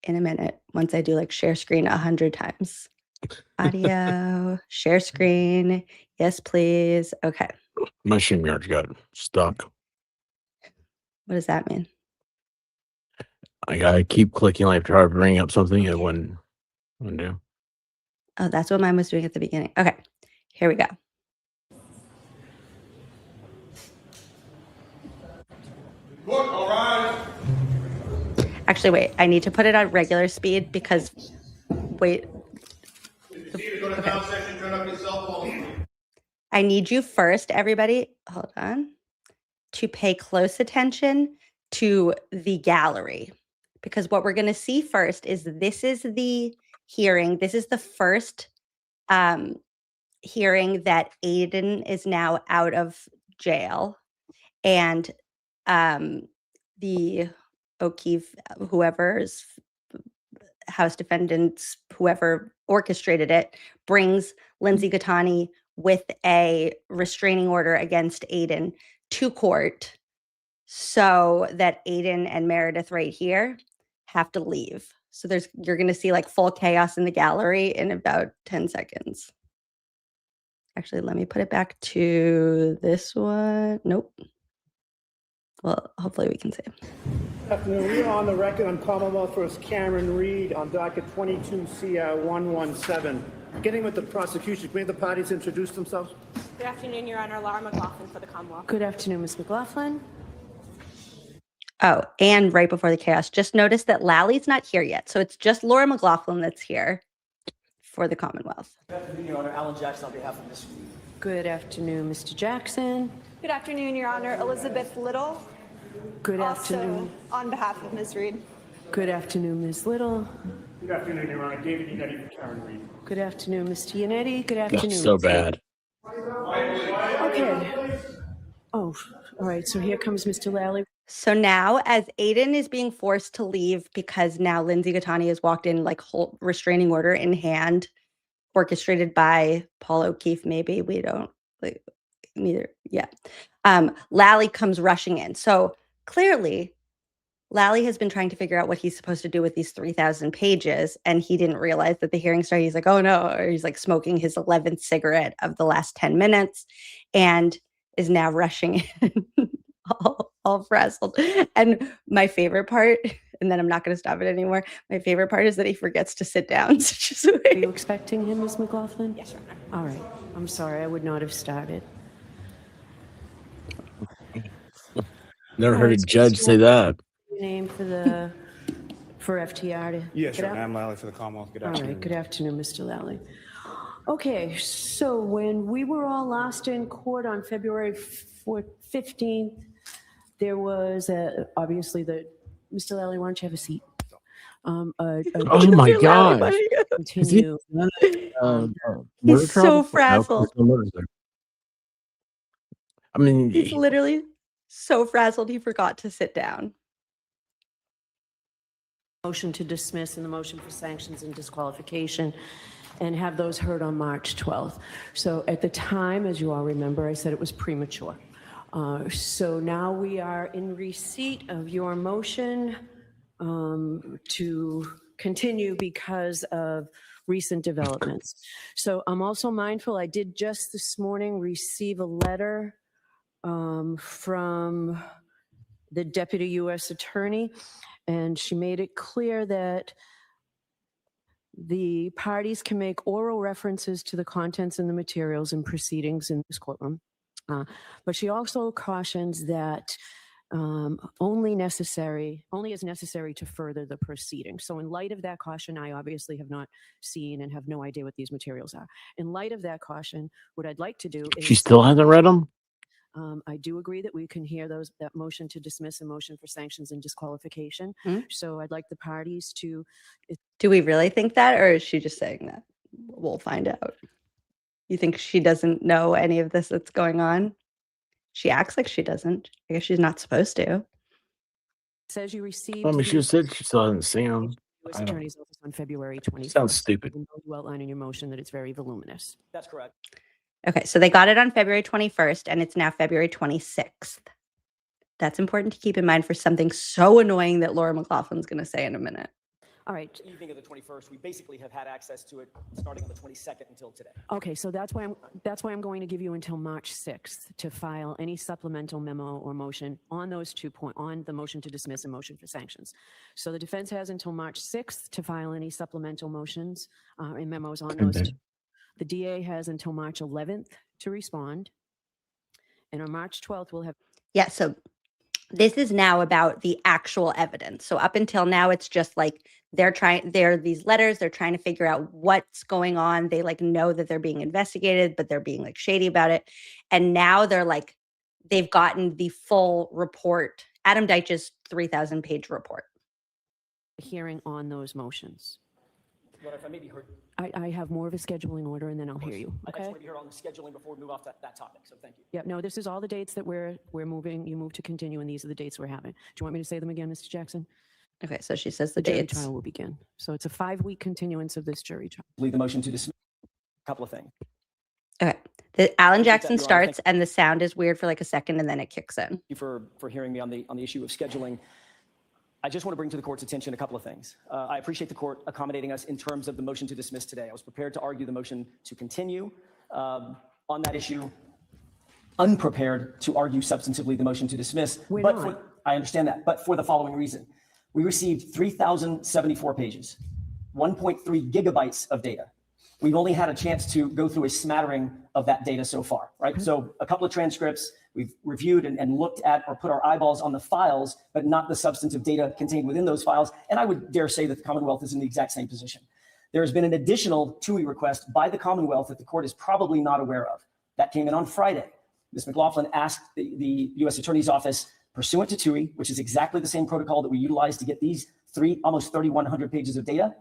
In a minute, once I do like share screen 100 times. Audio, share screen. Yes, please. Okay. My StreamYard's got stuck. What does that mean? I gotta keep clicking like try to bring up something it wouldn't do. Oh, that's what mine was doing at the beginning. Okay, here we go. Look, all right. Actually, wait. I need to put it on regular speed because, wait. I need you first, everybody. Hold on. To pay close attention to the gallery because what we're going to see first is this is the hearing. This is the first hearing that Aiden is now out of jail, and the O'Keefe, whoever's House defendants, whoever orchestrated it, brings Lindsay Gattani with a restraining order against Aiden to court so that Aiden and Meredith right here have to leave. So you're going to see like full chaos in the gallery in about 10 seconds. Actually, let me put it back to this one. Nope. Well, hopefully we can see. Good afternoon. We are on the record on Commonwealth vs. Karen Reed on docket 22 CR 117. Beginning with the prosecution, may the parties introduce themselves? Good afternoon, Your Honor. Laura McLaughlin for the Commonwealth. Good afternoon, Ms. McLaughlin. Oh, and right before the chaos, just notice that Lally's not here yet. So it's just Laura McLaughlin that's here for the Commonwealth. Good afternoon, Your Honor. Alan Jackson on behalf of Ms. Reed. Good afternoon, Mr. Jackson. Good afternoon, Your Honor. Elizabeth Little. Good Also, afternoon. on behalf of Ms. Reed. Good afternoon, Ms. Little. Good afternoon, Your Honor. David Unetti for Karen Reed. Good afternoon, Mr. Yannetti. Good afternoon. That's so bad. Okay. Oh, all right. So here comes Mr. Lally. So now, as Aiden is being forced to leave because now Lindsay Gattani has walked in like whole restraining order in hand, orchestrated by Paul O'Keefe, maybe. We don't, like, neither. Yeah. Lally comes rushing in. So clearly, Lally has been trying to figure out what he's supposed to do with these 3,000 pages, and he didn't realize that the hearing started. He's like, oh no, or he's like smoking his 11th cigarette of the last 10 minutes and is now rushing in all frazzled. And my favorite part, and then I'm not going to stop it anymore, my favorite part is that he forgets to sit down. So just wait. Are you expecting him, Ms. McLaughlin? Yes, Your Honor. All right. I'm sorry. I would not have started. Never heard a judge say that. Name for FTR to Yes, get sure. out? I'm Lally for the Commonwealth. Good All afternoon. right, good afternoon, Mr. Lally. Okay, so when we were all last in court on February 15th, there was obviously Mr. Lally, why don't you have a seat? Oh my God. Continue. He's so frazzled. I mean, He's literally so frazzled he forgot to sit down. Motion to dismiss and the motion for sanctions and disqualification, and have those heard on March 12th. So at the time, as you all remember, I said it was premature. So now we are in receipt of your motion to continue because of recent developments. So I'm also mindful, I did just this morning receive a letter from the Deputy U.S. Attorney, and she made it clear that the parties can make oral references to the contents and the materials and proceedings in this courtroom. But she also cautions that only is necessary to further the proceedings. So in light of that caution, I obviously have not seen and have no idea what these materials are. In light of that caution, what I'd like to do is— she still hasn't read them? I do agree that we can hear that motion to dismiss and motion for sanctions and disqualification. So I'd like the parties to— Do we really think that, or is she just saying that? We'll find out. You think she doesn't know any of this that's going on? She acts like she doesn't. I guess she's not supposed to. Says you received— I mean, she said she still hasn't seen them. U.S. Attorney's Office on February 20th. Sounds stupid. You outline in your motion that it's very voluminous. That's correct. Okay, so they got it on February 21st, and it's now February 26th. That's important to keep in mind for something so annoying that Laura McLaughlin's going to say in a minute. All right. Evening of the 21st, we basically have had access to it starting on the 22nd until today. Okay, so that's why I'm going to give you until March 6th to file any supplemental memo or motion on those 2 points, on the motion to dismiss and motion for sanctions. So the defense has until March 6th to file any supplemental motions and memos on those two. The DA has until March 11th to respond. And on March 12th, we'll have— Yeah, so this is now about the actual evidence. So up until now, it's just like they're these letters, they're trying to figure out what's going on. They like know that they're being investigated, but they're being like shady about it. And now they're like, they've gotten the full report, Adam Deitch's 3,000 page report. Hearing on those motions. Your Honor, if I may be heard. I have more of a scheduling order, and then I'll hear you. I Okay. just want to be heard on the scheduling before we move off that topic, so thank you. Yeah, no, this is all the dates that we're moving. You move to continue, and these are the dates we're having. Do you want me to say them again, Mr. Jackson? Okay, so she says the jury dates. trial will begin. So it's a 5-week continuance of this jury trial. Leave the motion to dismiss. A couple of things. Okay. The Alan Jackson Your Honor, starts and the sound is weird for like a second and then it kicks in. Thank you for hearing me on the issue of scheduling. I just want to bring to the court's attention a couple of things. I appreciate the court accommodating us in terms of the motion to dismiss today. I was prepared to argue the motion to continue on that issue, unprepared to argue substantively the motion to dismiss. I understand that, but for the following reason. We received 3,074 pages, 1.3 gigabytes of data. We've only had a chance to go through a smattering of that data so far, right? So a couple of transcripts, we've reviewed and looked at or put our eyeballs on the files, but not the substantive data contained within those files. And I would dare say that the Commonwealth is in the exact same position. There has been an additional TUI request by the Commonwealth that the court is probably not aware of. That came in on Friday. Ms. McLaughlin asked the U.S. Attorney's Office, pursuant to TUI, which is exactly the same protocol that we utilized to get these almost 3,100 pages of data.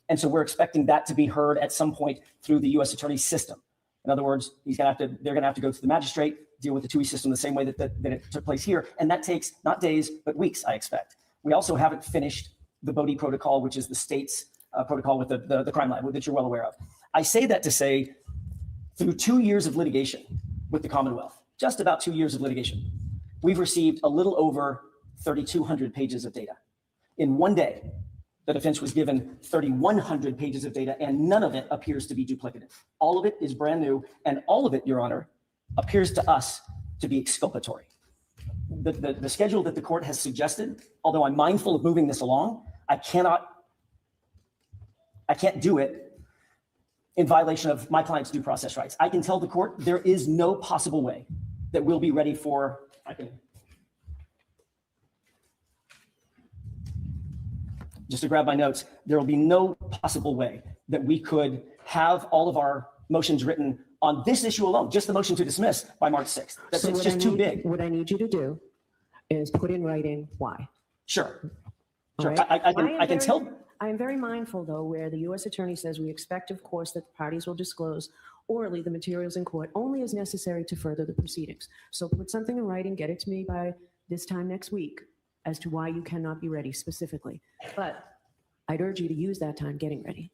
And so we're expecting that to be heard at some point through the U.S. Attorney's system. In other words, they're going to have to go to the magistrate, deal with the TUI system the same way that it took place here. And that takes not days, but weeks, I expect. We also haven't finished the Bodie protocol, which is the state's protocol with the crime lab that you're well aware of. I say that to say, through 2 years of litigation with the Commonwealth, just about 2 years of litigation, we've received a little over 3,200 pages of data. In one day, the defense was given 3,100 pages of data, and none of it appears to be duplicative. All of it is brand new, and all of it, Your Honor, appears to us to be exculpatory. The schedule that the court has suggested, although I'm mindful of moving this along, I can't do it in violation of my client's due process rights. I can tell the court there is no possible way that we'll be ready for, just to grab my notes, there will be no possible way that we could have all of our motions written on this issue alone, just the motion to dismiss, by March 6th. It's just too big. What I need you to do is put in writing why. Sure. All Sure. right? I can tell. I am very mindful, though, where the U.S. Attorney says we expect, of course, that the parties will disclose orally the materials in court only as necessary to further the proceedings. So put something in writing, get it to me by this time next week as to why you cannot be ready specifically. But I'd urge you to use that time getting ready.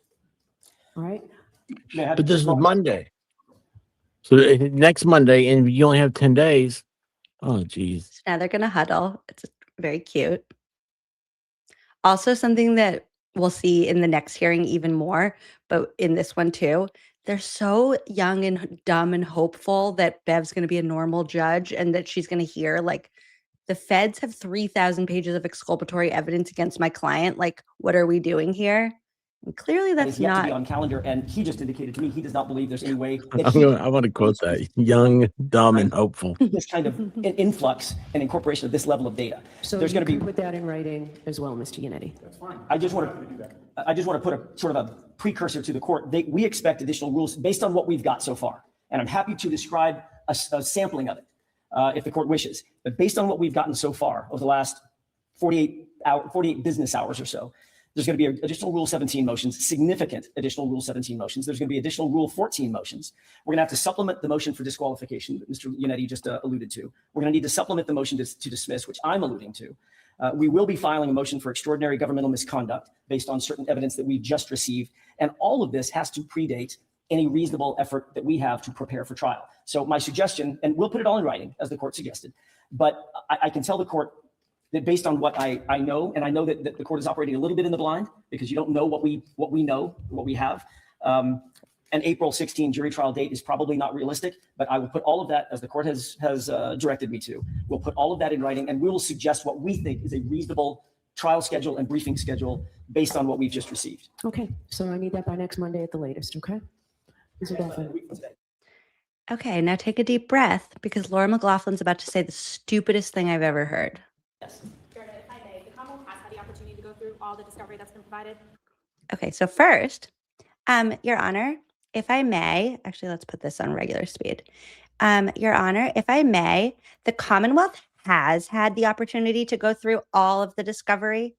All right? But this is Monday. So next Monday, and you only have 10 days. Oh, geez. Now they're going to huddle. It's very cute. Also, something that we'll see in the next hearing even more, but in this one too, they're so young and dumb and hopeful that Bev's going to be a normal judge and that she's going to hear, like, the feds have 3,000 pages of exculpatory evidence against my client. Like, what are we doing here? And clearly that's yet not to be on calendar, and he just indicated to me he does not believe there's any way that I want to quote that: young, dumb, and hopeful. This kind of an influx and incorporation of this level of data. So there's going to be. Put that in writing as well, Mr. Yannetti. That's fine. I just want to put a sort of a precursor to the court. We expect additional rules based on what we've got so far, and I'm happy to describe a sampling of it if the court wishes. But based on what we've gotten so far over the last 48 business hours or so, there's going to be additional Rule 17 motions, significant additional Rule 17 motions. There's going to be additional Rule 14 motions. We're going to have to supplement the motion for disqualification that Mr. Yannetti just alluded to. We're going to need to supplement the motion to dismiss, which I'm alluding to. We will be filing a motion for extraordinary governmental misconduct based on certain evidence that we've just received. And all of this has to predate any reasonable effort that we have to prepare for trial. So my suggestion, and we'll put it all in writing as the court suggested, but I can tell the court that based on what I know, and I know that the court is operating a little bit in the blind because you don't know what we know, what we have. An April 16 jury trial date is probably not realistic, but I will put all of that, as the court has directed me to. We'll put all of that in writing, and we will suggest what we think is a reasonable trial schedule and briefing schedule based on what we've just received. Okay, so I need that by next Monday at the latest, okay? Okay, now take a deep breath because Laura McLaughlin's about to say the stupidest thing I've ever heard. Yes. If I may, the Commonwealth has had the opportunity to go through all the discovery that's been provided. Okay, so first, Your Honor, if I may, actually, let's put this on regular speed. Your Honor, if I may, the Commonwealth has had the opportunity to go through all of the discovery.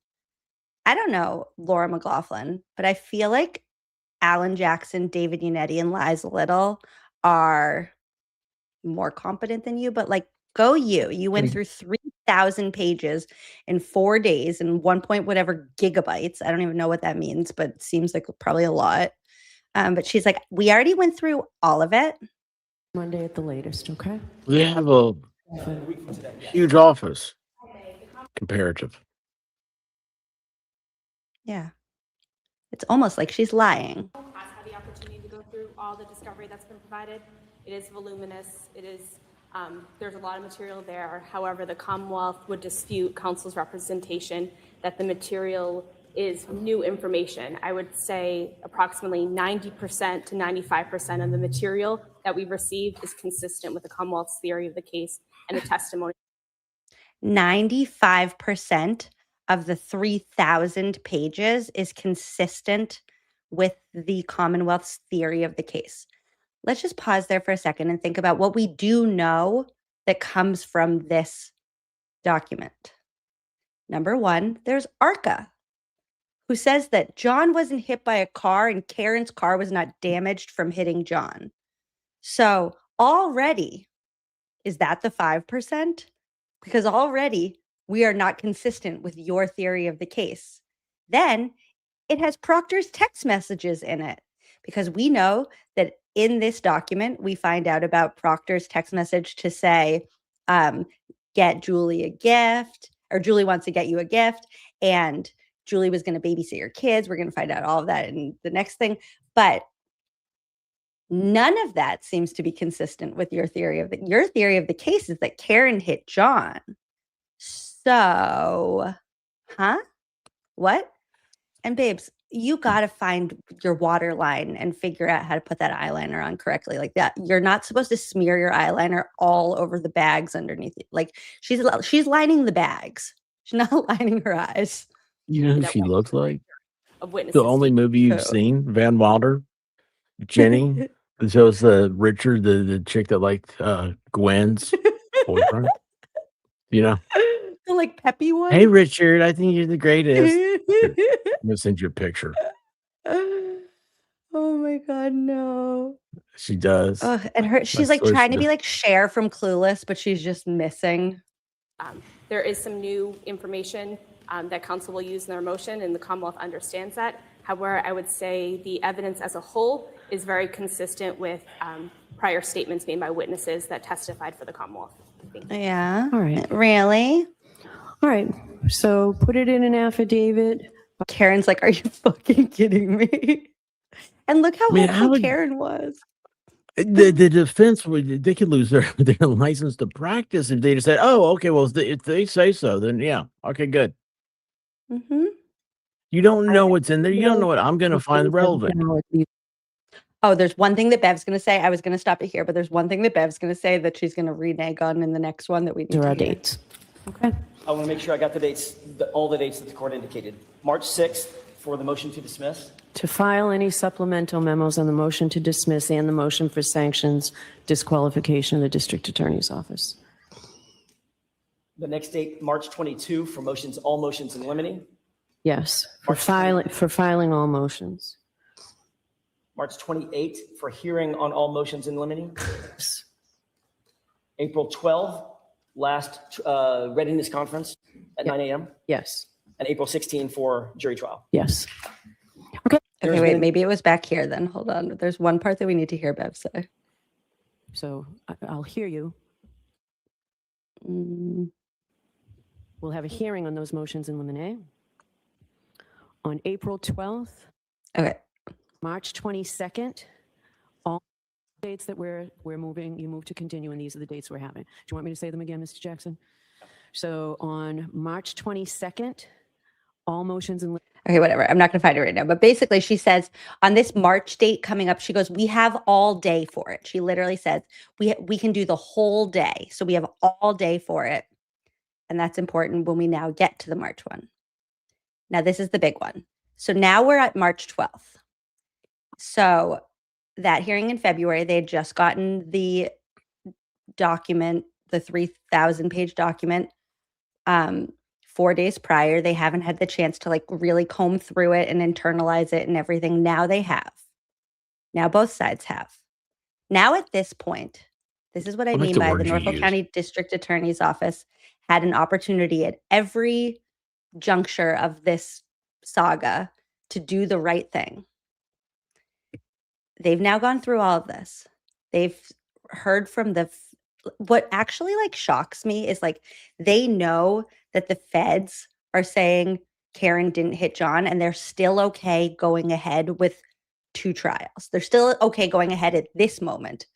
I don't know Laura McLaughlin, but I feel like Alan Jackson, David Yannetti, and Liza Little are more competent than you, but like, go you. You went through 3,000 pages in 4 days and 1 point whatever gigabytes. I don't even know what that means, but it seems like probably a lot. But she's like, we already went through all of it. Monday at the latest, okay? They have a huge office. Comparative. Yeah. It's almost like she's lying. Has had the opportunity to go through all the discovery that's been provided. It is voluminous. It is, there's a lot of material there. However, the Commonwealth would dispute counsel's representation that the material is new information. I would say approximately 90% to 95% of the material that we've received is consistent with the Commonwealth's theory of the case and the testimony. 95% of the 3,000 pages is consistent with the Commonwealth's theory of the case. let's just pause there for a second and think about what we do know that comes from this document. Number one, there's Arca, who says that John wasn't hit by a car and Karen's car was not damaged from hitting John. So already, is that the 5%? Because already we are not consistent with your theory of the case. Then it has Proctor's text messages in it, because we know that in this document, we find out about Proctor's text message to say, get Julie a gift, or Julie wants to get you a gift, and Julie was going to babysit your kids. We're going to find out all of that in the next thing. But none of that seems to be consistent with your theory of the case is that Karen hit John. So, what? And babes, you got to find your waterline and figure out how to put that eyeliner on correctly like that. You're not supposed to smear your eyeliner all over the bags underneath it. Like she's lining the bags. She's not lining her eyes. You know who she looks like? Of witnesses. The only movie you've seen, Van Wilder, Jenny. So it's Richard, the chick that liked Gwen's boyfriend. You know? The like peppy one. Hey Richard, I think you're the greatest. Here, I'm gonna send you a picture. Oh my god, no. She does. And she's like trying to be like Cher from Clueless, but she's just missing. There is some new information that counsel will use in their motion, and the Commonwealth understands that. However, I would say the evidence as a whole is very consistent with prior statements made by witnesses that testified for the Commonwealth. Yeah. All right. Really? All right. So put it in an affidavit. Karen's like, are you fucking kidding me? And look how helpful Karen was. The defense they could lose their license to practice if they just said, "Oh, okay, well, if they say so, then yeah, okay, good." Mm-hmm. You don't know what's in there. You don't know what I'm going to find relevant. Oh, there's one thing that Bev's going to say. I was going to stop it here, but there's one thing that Bev's going to say that she's going to renege on in the next one that we need. There to are hear. dates. Okay. I want to make sure I got the dates, all the dates that the court indicated. March 6th for the motion to dismiss. To file any supplemental memos on the motion to dismiss and the motion for sanctions, disqualification of the district attorney's office. The next date, March 22 for motions, all motions in limine. Yes, for filing all motions. March 28 for hearing on all motions in limine. Yes. April 12, last readiness conference at 9 a.m. Yes. And April 16 for jury trial. Yes. Okay, wait, maybe it was back here then. Hold on. There's one part that we need to hear Bev say. So I'll hear you. We'll have a hearing on those motions in limine on April 12th. Okay. March 22nd. All dates that we're moving, you move to continue, and these are the dates we're having. Do you want me to say them again, Mr. Jackson? So on March 22nd, all motions in Okay, whatever. I'm not going to find it right now. But basically, she says on this March date coming up, she goes, we have all day for it. She literally says, we can do the whole day. So we have all day for it. And that's important when we now get to the March one. Now, this is the big one. So now we're at March 12th. So that hearing in February, they had just gotten the document, the 3,000-page document. 4 days prior, they haven't had the chance to like really comb through it and internalize it and everything. Now they have. Now both sides have. Now at this point, this is what I mean by the Norfolk County District Attorney's Office had an opportunity at every juncture of this saga to do the right thing. They've now gone through all of this. They've heard from what actually like shocks me is like they know that the feds are saying Karen didn't hit John and they're still okay going ahead with 2 trials. They're still okay going ahead at this moment.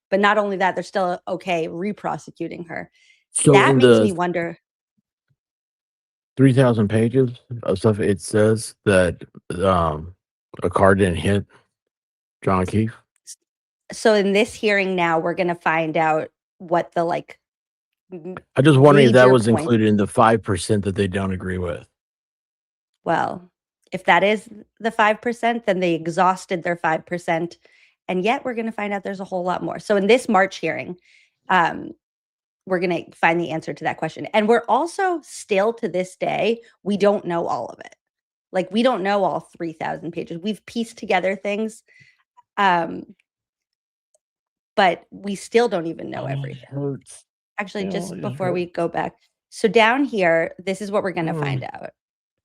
But not only that, they're still okay re-prosecuting her. So that in makes the me wonder. 3,000 pages of stuff, it says that a car didn't hit John Keefe. So in this hearing now, we're going to find out what the like. I just wondering if that major was point- included in the 5% that they don't agree with. Well, if that is the 5%, then they exhausted their 5% And yet we're going to find out there's a whole lot more. So in this March hearing, we're going to find the answer to that question. And we're also still to this day, we don't know all of it. Like, we don't know all 3,000 pages. We've pieced together things, but we still don't even know everything. Actually, just before we go back. So down here, this is what we're going to find out.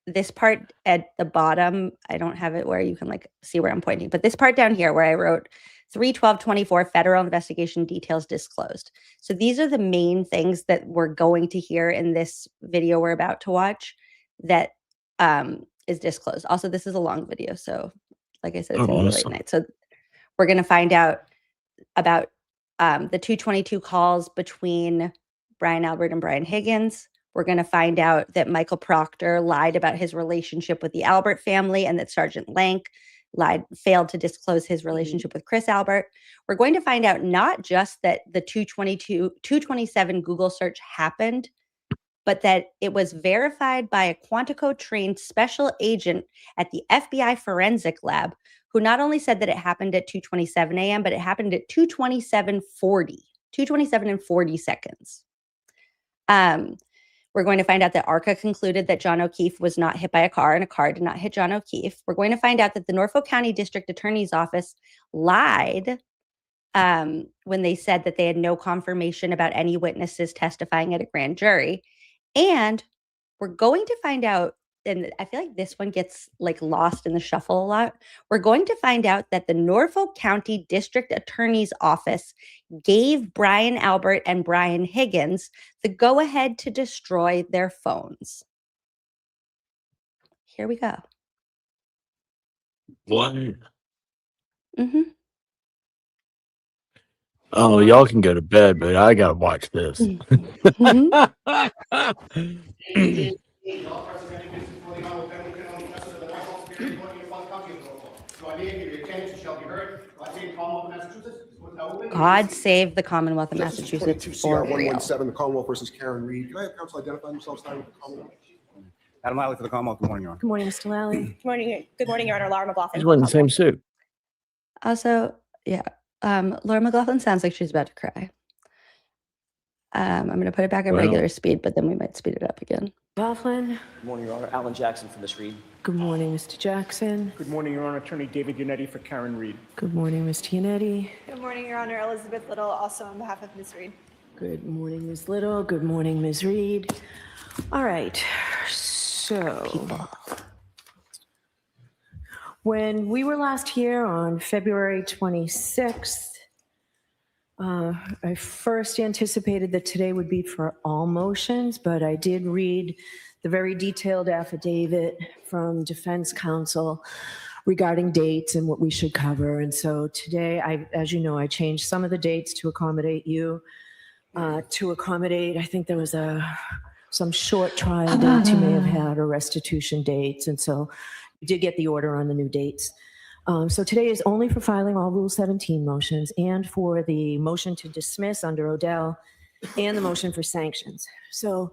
This part at the bottom, I don't have it where you can like see where I'm pointing, but this part down here where I wrote 3/12/24 federal investigation details disclosed. So these are the main things that we're going to hear in this video we're about to watch that is disclosed. Also, this is a long video. So like I said, it's gonna be late night. So we're going to find out about the 222 calls between Brian Albert and Brian Higgins. We're going to find out that Michael Proctor lied about his relationship with the Albert family and that Sergeant Lank failed to disclose his relationship with Chris Albert. We're going to find out not just that the 227 Google search happened, but that it was verified by a Quantico-trained special agent at the FBI forensic lab, who not only said that it happened at 2:27 a.m., but it happened at 2:27 and 40 seconds. We're going to find out that ARCA concluded that John O'Keefe was not hit by a car and a car did not hit John O'Keefe. We're going to find out that the Norfolk County District Attorney's Office lied when they said that they had no confirmation about any witnesses testifying at a grand jury. And we're going to find out, and I feel like this one gets like lost in the shuffle a lot. We're going to find out that the Norfolk County District Attorney's Office gave Brian Albert and Brian Higgins the go-ahead to destroy their phones. Here we go. What? Mm-hmm. Oh, y'all can go to bed, but I gotta watch this. God save the Commonwealth of Massachusetts for real. 117, the Commonwealth versus Karen Reed. Can I have counsel identify themselves starting with the Commonwealth? Adam Lally for the Commonwealth. Good morning, Your Honor. Good morning, Mr. Lally. Good morning, Your Honor. Laura McLaughlin. He's wearing the same suit. Also, yeah, Laura McLaughlin sounds like she's about to cry. I'm going to put it back at regular speed, but then we might speed it up again. McLaughlin. Good morning, Your Honor. Alan Jackson for Ms. Reed. Good morning, Mr. Jackson. Good morning, Your Honor. Attorney David Yannetti for Karen Reed. Good morning, Mr. Yannetti. Good morning, Your Honor. Elizabeth Little, also on behalf of Ms. Reed. Good morning, Ms. Little. Good morning, Ms. Reed. All right, so when we were last here on February 26th, I first anticipated that today would be for all motions, but I did read the very detailed affidavit from defense counsel regarding dates and what we should cover. And so today, as you know, I changed some of the dates to accommodate you, I think there was some short trial dates you may have had or restitution dates. And so you did get the order on the new dates. So today is only for filing all Rule 17 motions and for the motion to dismiss under Odell and the motion for sanctions. So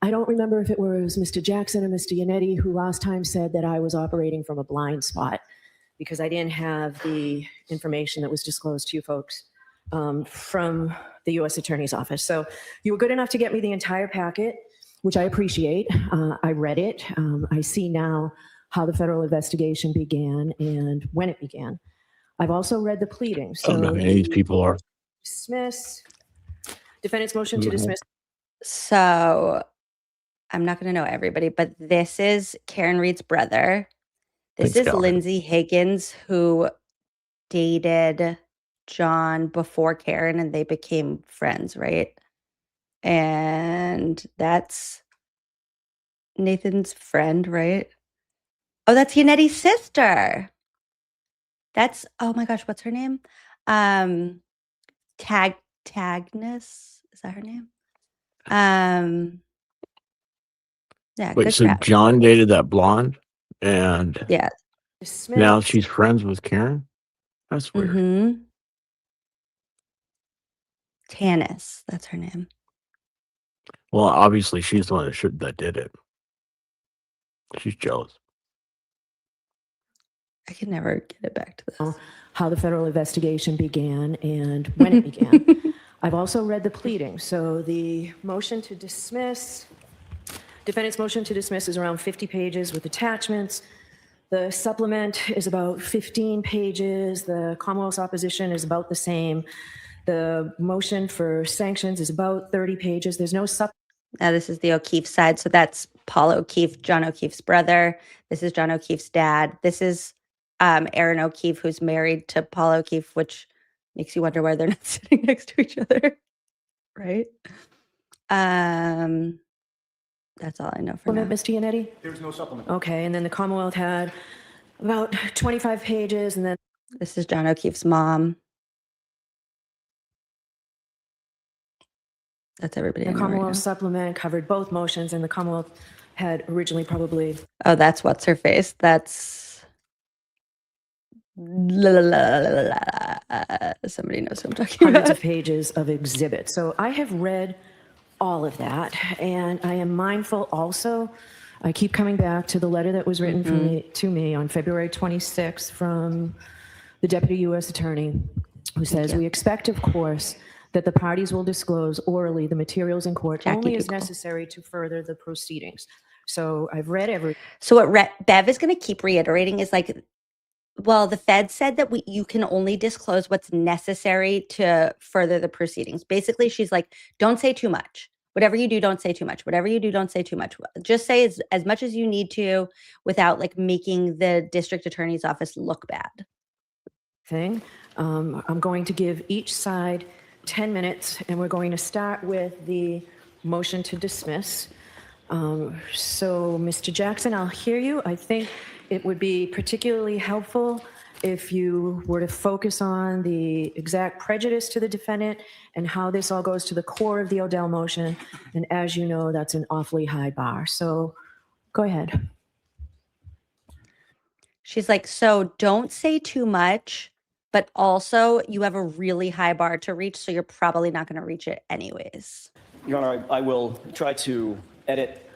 I don't remember if it was Mr. Jackson or Mr. Yannetti who last time said that I was operating from a blind spot because I didn't have the information that was disclosed to you folks from the U.S. Attorney's Office. So you were good enough to get me the entire packet, which I appreciate. I read it. I see now how the federal investigation began and when it began. I've also read the pleadings. I don't know who any of these people are. Dismiss. Defendant's motion to dismiss. So I'm not going to know everybody, but this is Karen Reed's brother. This is Lindsay Higgins, who dated John before Karen and they became friends, right? And that's Nathan's friend, right? Oh, that's Yannetti's sister. That's, oh my gosh, what's her name? Tagnus, is that her name? Yeah. Wait, so John dated that blonde and yeah, now she's friends with Karen? That's weird. Mm-hmm. Tanis, that's her name. Well, obviously she's the one that did it. She's jealous. I can never get it back to this. How the federal investigation began and when it began. I've also read the pleading. So the motion to dismiss, defendant's motion to dismiss is around 50 pages with attachments. The supplement is about 15 pages. The Commonwealth's opposition is about the same. The motion for sanctions is about 30 pages. There's no Now this is the O'Keefe side. So that's Paul O'Keefe, John O'Keefe's brother. This is John O'Keefe's dad. This is Aaron O'Keefe, who's married to Paul O'Keefe, which makes you wonder why they're not sitting next to each other. Right? That's all I know for now. Ms. Giannetti? There's no supplement. Okay, and then the Commonwealth had about 25 pages, and then This is John O'Keefe's mom. That's everybody. the I know right Commonwealth now. supplement covered both motions, and the Commonwealth had originally probably Oh, that's what's her face. That's somebody knows who I'm talking hundreds about. of pages of exhibits. So I have read all of that, and I am mindful also, I keep coming back to the letter that was written to me on February 26th from the Deputy U.S. Attorney, who says, we expect, of course, that the parties will disclose orally the materials in court only as necessary to further the proceedings. So I've read every. So what Bev is going to keep reiterating is like, well, the Fed said that you can only disclose what's necessary to further the proceedings. Basically, she's like, don't say too much. Whatever you do, don't say too much. Whatever you do, don't say too much. Just say as much as you need to without like making the district attorney's office look bad. I'm going to give each side 10 minutes, and we're going to start with the motion to dismiss. So, Mr. Jackson, I'll hear you. I think it would be particularly helpful if you were to focus on the exact prejudice to the defendant and how this all goes to the core of the Odell motion. And as you know, that's an awfully high bar. So go ahead. She's like, so don't say too much, but also you have a really high bar to reach, so you're probably not going to reach it anyways. Your Honor, I will try to edit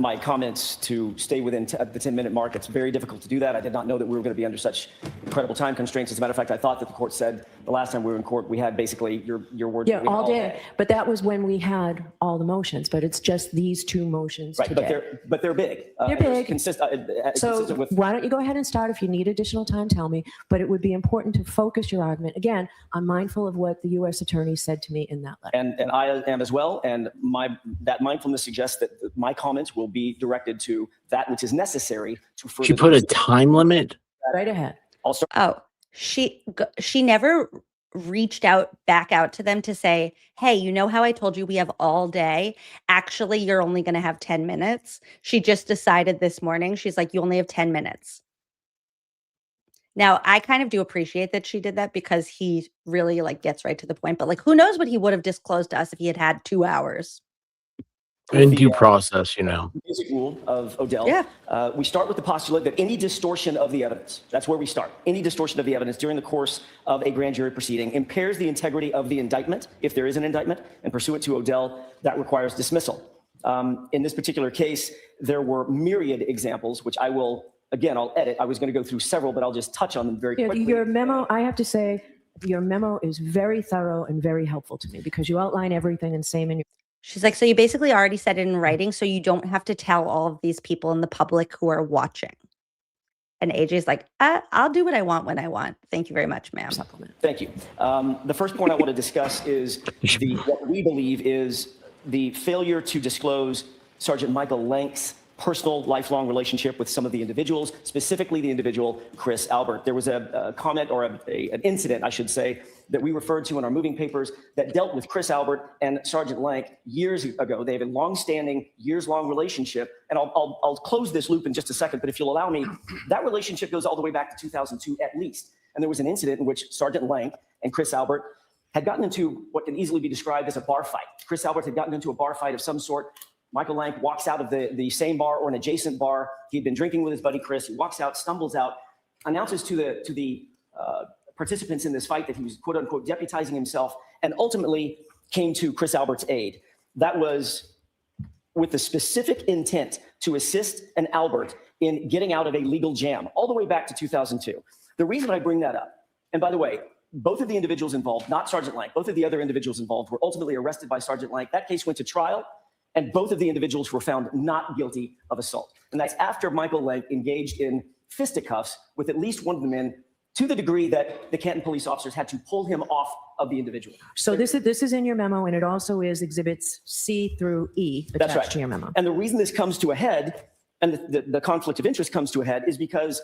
my comments to stay within the 10-minute mark. It's very difficult to do that. I did not know that we were going to be under such incredible time constraints. As a matter of fact, I thought that the court said the last time we were in court, we had basically your words. Yeah, all day. But that was when we had all the motions, but it's just these two motions Right, today. but they're big. They're big. So Consistent with. why don't you go ahead and start? If you need additional time, tell me. But it would be important to focus your argument. Again, I'm mindful of what the U.S. Attorney said to me in that letter. And I am as well. And that mindfulness suggests that my comments will be directed to that which is necessary to further. She put a time limit. Right ahead. Also, she never reached back out to them to say, hey, you know how I told you we have all day? Actually, you're only going to have 10 minutes. She just decided this morning. She's like, you only have 10 minutes. Now, I kind of do appreciate that she did that because he really like gets right to the point. But like, who knows what he would have disclosed to us if he had 2 hours. In due process, you know. The basic rule of Odell. Yeah. We start with the postulate that any distortion of the evidence, that's where we start. Any distortion of the evidence during the course of a grand jury proceeding impairs the integrity of the indictment, if there is an indictment, and pursuant to Odell, that requires dismissal. In this particular case, there were myriad examples, which I will, again, I'll edit. I was going to go through several, but I'll just touch on them very quickly. Your memo, I have to say, your memo is very thorough and very helpful to me because you outline everything and same in your. She's like, so you basically already said it in writing, so you don't have to tell all of these people in the public who are watching. And AJ's like, I'll do what I want when I want. Thank you very much, ma'am. Thank you. The first point I want to discuss is what we believe is the failure to disclose Sergeant Michael Lank's personal lifelong relationship with some of the individuals, specifically the individual Chris Albert. There was a comment or an incident, I should say, that we referred to in our moving papers that dealt with Chris Albert and Sergeant Lank years ago. They have a long-standing, years-long relationship, and I'll close this loop in just a second, but if you'll allow me, that relationship goes all the way back to 2002 at least. And there was an incident in which Sergeant Lank and Chris Albert had gotten into what can easily be described as a bar fight. Chris Albert had gotten into a bar fight of some sort. Michael Lank walks out of the same bar or an adjacent bar. He'd been drinking with his buddy Chris. He walks out, stumbles out, announces to the participants in this fight that he was quote unquote deputizing himself, and ultimately came to Chris Albert's aid. That was with the specific intent to assist an Albert in getting out of a legal jam, all the way back to 2002. The reason I bring that up, and by the way, both of the individuals involved, not Sergeant Lank, both of the other individuals involved were ultimately arrested by Sergeant Lank. That case went to trial, and both of the individuals were found not guilty of assault. And that's after Michael Lank engaged in fisticuffs with at least one of the men, to the degree that the Canton police officers had to pull him off of the individual. So this is in your memo, and it also is exhibits C through E That's attached right. to your memo. And the reason this comes to a head, and the conflict of interest comes to a head, is because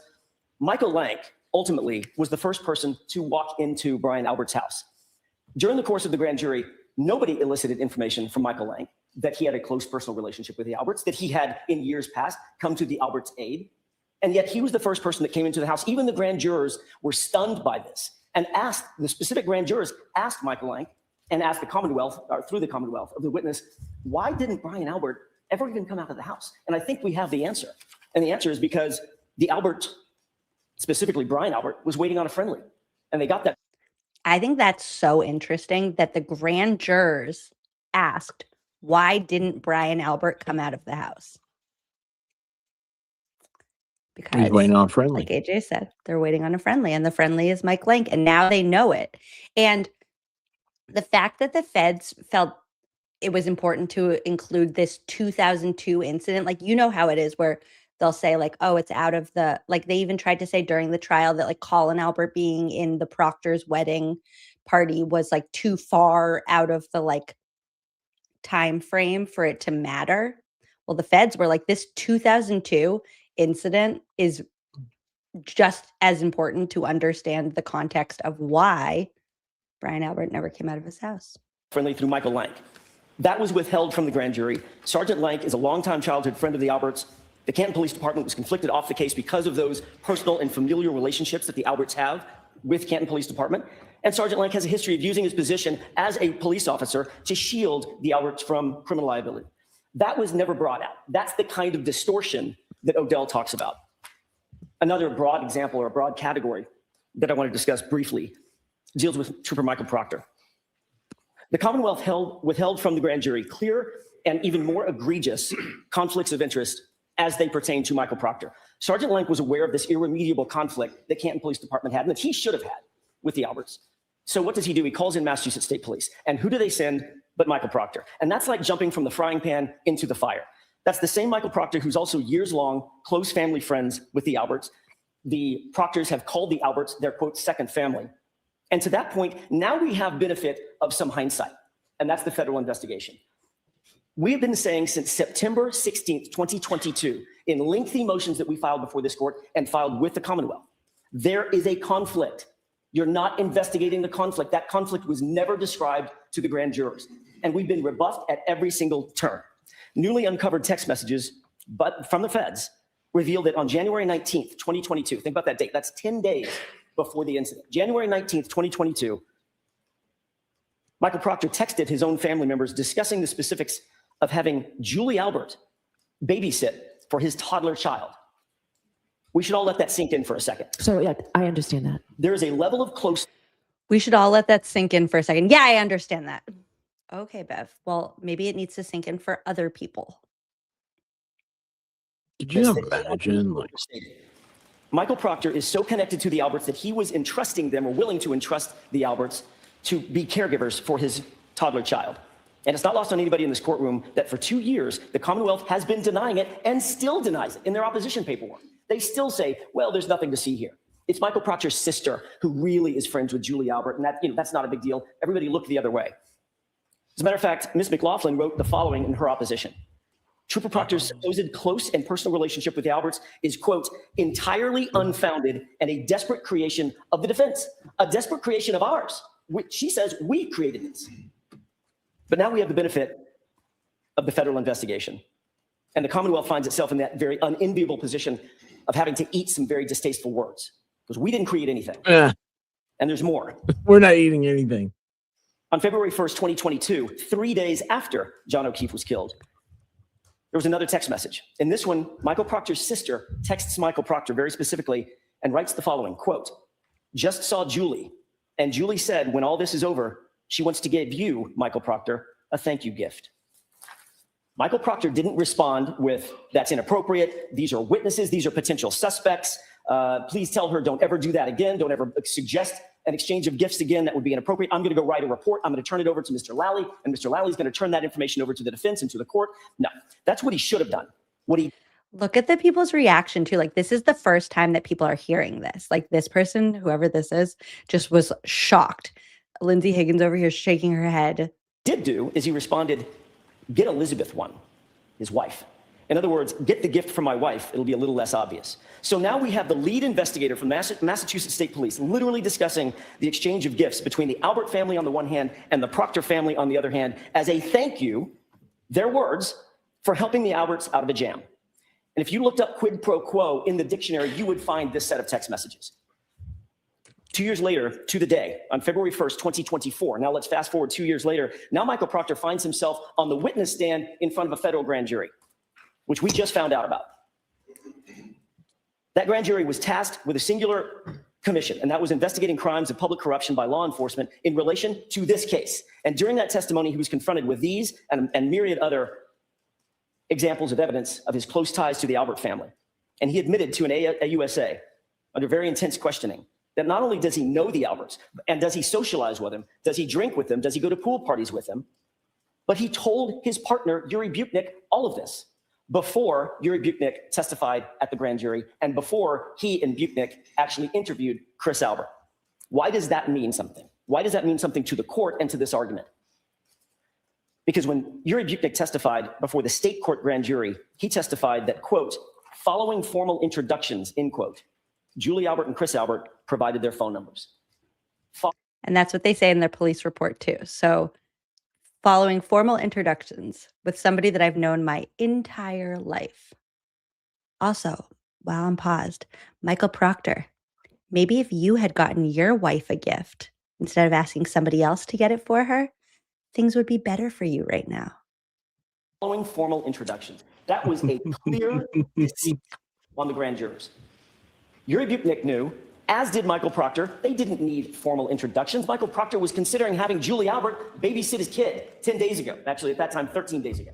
Michael Lank ultimately was the first person to walk into Brian Albert's house. During the course of the grand jury, nobody elicited information from Michael Lank that he had a close personal relationship with the Alberts, that he had in years past come to the Alberts' aid. And yet he was the first person that came into the house. Even the grand jurors were stunned by this and asked, the specific grand jurors asked Michael Lank and asked the Commonwealth, or through the Commonwealth of the witness, why didn't Brian Albert ever even come out of the house? And I think we have the answer. And the answer is because the Albert, specifically Brian Albert, was waiting on a friendly. And they got that. I think that's so interesting that the grand jurors asked, why didn't Brian Albert come out of the house? Because He's waiting on a friendly. like AJ said, they're waiting on a friendly, and the friendly is Mike Lank, and now they know it. And the fact that the feds felt it was important to include this 2002 incident, like, you know how it is where they'll say like, oh, it's out of the, like they even tried to say during the trial that like Colin Albert being in the Proctor's wedding party was like too far out of the like time frame for it to matter. Well, the feds were like, this 2002 incident is just as important to understand the context of why Brian Albert never came out of his house. Friendly through Michael Lank. That was withheld from the grand jury. Sergeant Lank is a longtime childhood friend of the Alberts. The Canton Police Department was conflicted off the case because of those personal and familial relationships that the Alberts have with Canton Police Department. And Sergeant Lank has a history of using his position as a police officer to shield the Alberts from criminal liability. That was never brought out. That's the kind of distortion that Odell talks about. Another broad example or a broad category that I want to discuss briefly deals with Trooper Michael Proctor. The Commonwealth withheld from the grand jury clear and even more egregious conflicts of interest as they pertain to Michael Proctor. Sergeant Lank was aware of this irremediable conflict that Canton Police Department had and that he should have had with the Alberts. So what does he do? He calls in Massachusetts State Police. And who do they send but Michael Proctor? And that's like jumping from the frying pan into the fire. That's the same Michael Proctor who's also years-long close family friends with the Alberts. The Proctors have called the Alberts their, quote, second family. And to that point, now we have benefit of some hindsight, and that's the federal investigation. We've been saying since September 16th, 2022, in lengthy motions that we filed before this court and filed with the Commonwealth, there is a conflict. You're not investigating the conflict. That conflict was never described to the grand jurors, and we've been rebuffed at every single turn. Newly uncovered text messages but from the feds reveal that on January 19th, 2022, think about that date, that's 10 days before the incident. January 19th, 2022, Michael Proctor texted his own family members discussing the specifics of having Julie Albert babysit for his toddler child. We should all let that sink in for a second. So yeah, I understand that. There is a level of close. We should all let that sink in for a second. Yeah, I understand that. Okay, Bev. Well, maybe it needs to sink in for other people. Could you imagine? Like, Michael Proctor is so connected to the Alberts that he was entrusting them or willing to entrust the Alberts to be caregivers for his toddler child. And it's not lost on anybody in this courtroom that for 2 years, the Commonwealth has been denying it and still denies it in their opposition paperwork. They still say, well, there's nothing to see here. It's Michael Proctor's sister who really is friends with Julie Albert, and that, that's not a big deal. Everybody looked the other way. As a matter of fact, Ms. McLaughlin wrote the following in her opposition. Trooper Proctor's supposed close and personal relationship with the Alberts is, quote, entirely unfounded and a desperate creation of the defense, a desperate creation of ours. She says we created this. But now we have the benefit of the federal investigation. And the Commonwealth finds itself in that very unenviable position of having to eat some very distasteful words because we didn't create anything. And there's more. We're not eating anything. On February 1st, 2022, 3 days after John O'Keefe was killed, there was another text message. In this one, Michael Proctor's sister texts Michael Proctor very specifically and writes the following, quote, just saw Julie, and Julie said when all this is over, she wants to give you, Michael Proctor, a thank you gift. Michael Proctor didn't respond with, that's inappropriate. These are witnesses. These are potential suspects. Please tell her, don't ever do that again. Don't ever suggest an exchange of gifts again. That would be inappropriate. I'm going to go write a report. I'm going to turn it over to Mr. Lally, and Mr. Lally's going to turn that information over to the defense and to the court. No, that's what he should have done. Look at the people's reaction to, like, this is the first time that people are hearing this. Like, this person, whoever this is, just was shocked. Lindsay Higgins over here shaking her head. Did do is he responded, get Elizabeth one, his wife. In other words, get the gift from my wife. It'll be a little less obvious. So now we have the lead investigator from Massachusetts State Police literally discussing the exchange of gifts between the Albert family on the one hand and the Proctor family on the other hand as a thank you, their words, for helping the Alberts out of a jam. And if you looked up quid pro quo in the dictionary, you would find this set of text messages. 2 years later, to the day, on February 1st, 2024. Now let's fast forward 2 years later. Now Michael Proctor finds himself on the witness stand in front of a federal grand jury, which we just found out about. That grand jury was tasked with a singular commission, and that was investigating crimes of public corruption by law enforcement in relation to this case. And during that testimony, he was confronted with these and myriad other examples of evidence of his close ties to the Albert family. And he admitted to an AUSA under very intense questioning that not only does he know the Alberts, and does he socialize with them, does he drink with them, does he go to pool parties with them, but he told his partner, Yuri Butnik, all of this before Yuri Butnik testified at the grand jury and before he and Butnik actually interviewed Chris Albert. Why does that mean something? Why does that mean something to the court and to this argument? Because when Yuri Butnik testified before the state court grand jury, he testified that, quote, following formal introductions, end quote, Julie Albert and Chris Albert provided their phone numbers. And that's what they say in their police report too. So following formal introductions with somebody that I've known my entire life. Also, while I'm paused, Michael Proctor, maybe if you had gotten your wife a gift instead of asking somebody else to get it for her, things would be better for you right now. Following formal introductions. That was a clear deceit on the grand jurors. Yuri Butnik knew, as did Michael Proctor, they didn't need formal introductions. Michael Proctor was considering having Julie Albert babysit his kid 10 days ago. Actually, at that time, 13 days ago.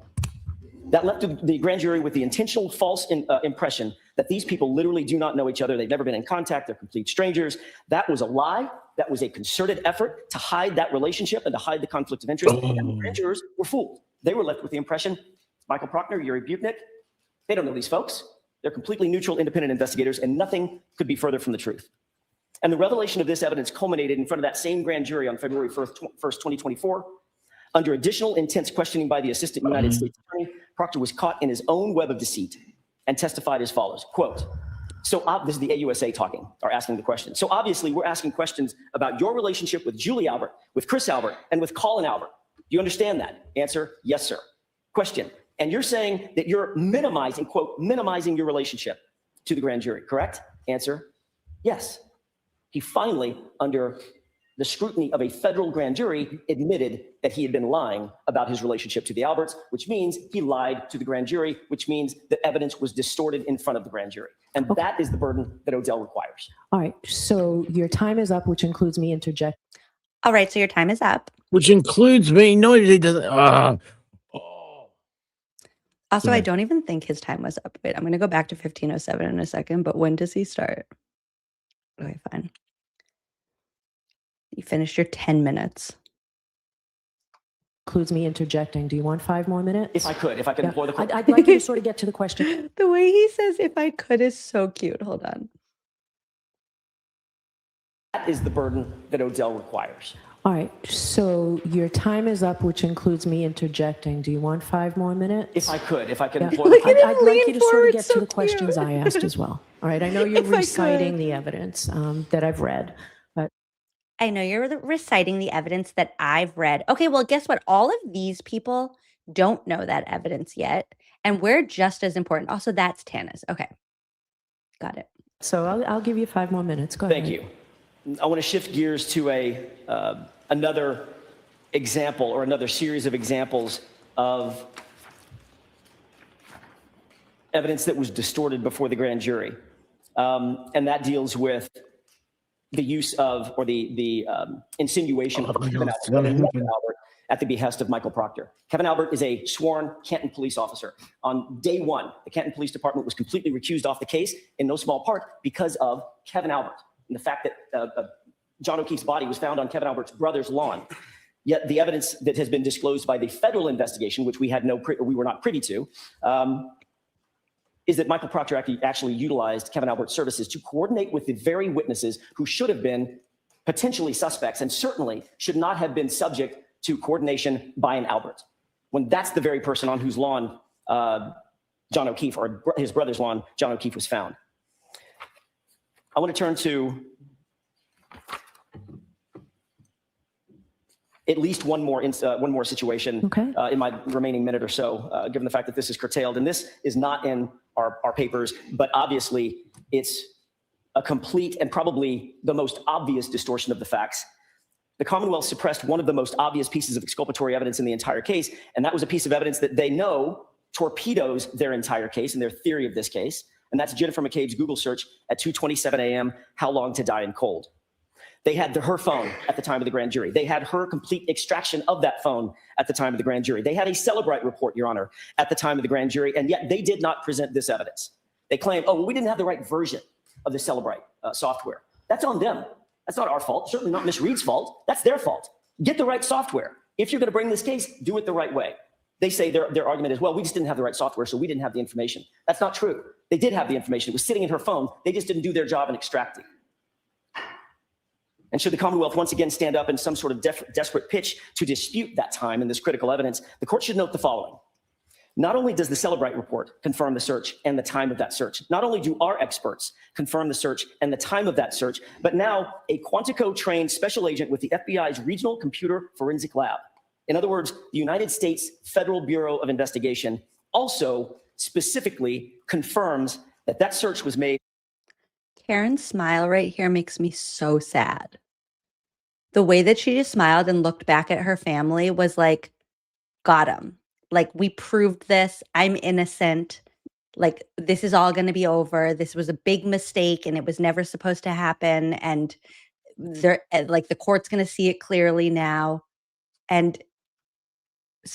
That left the grand jury with the intentional false impression that these people literally do not know each other. They've never been in contact. They're complete strangers. That was a lie. That was a concerted effort to hide that relationship and to hide the conflict of interest. And the grand jurors were fooled. They were left with the impression, Michael Proctor, Yuri Butnik, they don't know these folks. They're completely neutral, independent investigators, and nothing could be further from the truth. And the revelation of this evidence culminated in front of that same grand jury on February 1st, 2024. Under additional intense questioning by the Assistant United States Attorney, Proctor was caught in his own web of deceit and testified as follows, quote, so this is the AUSA talking, or asking the question. So obviously we're asking questions about your relationship with Julie Albert, with Chris Albert, and with Colin Albert. Do you understand that? Answer, yes, sir. Question, and you're saying that you're minimizing, quote, minimizing your relationship to the grand jury, correct? Answer, yes. He finally, under the scrutiny of a federal grand jury, admitted that he had been lying about his relationship to the Alberts, which means he lied to the grand jury, which means the evidence was distorted in front of the grand jury. And that is the burden that Odell requires. All right, so your time is up, which includes me interjecting. All right, so your time is up. Which includes me. No, it doesn't. Also, I don't even think his time was up. Wait, I'm going to go back to 1507 in a second, but when does he start? Okay, fine. You finished your 10 minutes. Includes me interjecting. Do you want 5 more minutes? If I could employ the court. I'd like you to sort of get to the question. The way he says, if I could, is so cute. Hold on. That is the burden that Odell requires. All right, so your time is up, which includes me interjecting. Do you want 5 more minutes? If I could Yeah. employ the court. I'd like you to sort of get to the questions I asked as well. All right, I know you're reciting the evidence that I've read, but I know you're reciting the evidence that I've read. Okay, well, guess what? All of these people don't know that evidence yet, and we're just as important. Also, that's Tana's. Okay, got it. So I'll give you 5 more minutes. Go ahead. Thank you. I want to shift gears to another example or another series of examples of evidence that was distorted before the grand jury. And that deals with the use of, or the insinuation of Kevin it's Albert, gonna happen. at the behest of Michael Proctor. Kevin Albert is a sworn Canton police officer. On day one, the Canton Police Department was completely recused off the case, in no small part because of Kevin Albert and the fact that John O'Keefe's body was found on Kevin Albert's brother's lawn. Yet the evidence that has been disclosed by the federal investigation, which we were not privy to, is that Michael Proctor actually utilized Kevin Albert's services to coordinate with the very witnesses who should have been potentially suspects and certainly should not have been subject to coordination by an Albert, when that's the very person on whose lawn John O'Keefe, or his brother's lawn, John O'Keefe was found. I want to turn to at least one more situation in my remaining minute or so, given the fact that this is curtailed. And this is not in our papers, but obviously it's a complete and probably the most obvious distortion of the facts. The Commonwealth suppressed one of the most obvious pieces of exculpatory evidence in the entire case, and that was a piece of evidence that they know torpedoes their entire case and their theory of this case, and that's Jennifer McCabe's Google search at 2:27 a.m., how long to die in cold. They had her phone at the time of the grand jury. They had her complete extraction of that phone at the time of the grand jury. They had a Celebrite report, Your Honor, at the time of the grand jury, and yet they did not present this evidence. They claim, oh, well, we didn't have the right version of the Celebrite software. That's on them. That's not our fault. Certainly not Ms. Reed's fault. That's their fault. Get the right software. If you're going to bring this case, do it the right way. They say their argument is, well, we just didn't have the right software, so we didn't have the information. That's not true. They did have the information. It was sitting in her phone. They just didn't do their job in extracting. And should the Commonwealth once again stand up in some sort of desperate pitch to dispute that time and this critical evidence, the court should note the following. Not only does the Celebrite report confirm the search and the time of that search, not only do our experts confirm the search and the time of that search, but now a Quantico-trained special agent with the FBI's Regional Computer Forensic Lab, in other words, the United States Federal Bureau of Investigation, also specifically confirms that that search was made. Karen's smile right here makes me so sad. The way that she just smiled and looked back at her family was like, got him. Like, we proved this. I'm innocent. Like, this is all going to be over. This was a big mistake and it was never supposed to happen. And they're like, the court's going to see it clearly now. And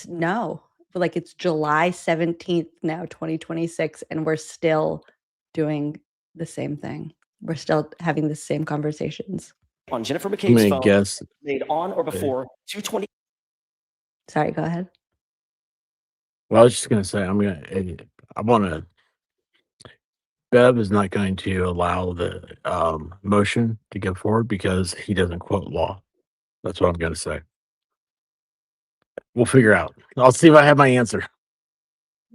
no, like, it's July 17th now, 2026, and we're still doing the same thing. We're still having the same conversations. On Jennifer McCabe's phone, guess. made on or before 2:20. Sorry, go ahead. Well, I was just going to say, Bev is not going to allow the motion to go forward because he doesn't quote law. That's what I'm going to say. We'll figure out. I'll see if I have my answer.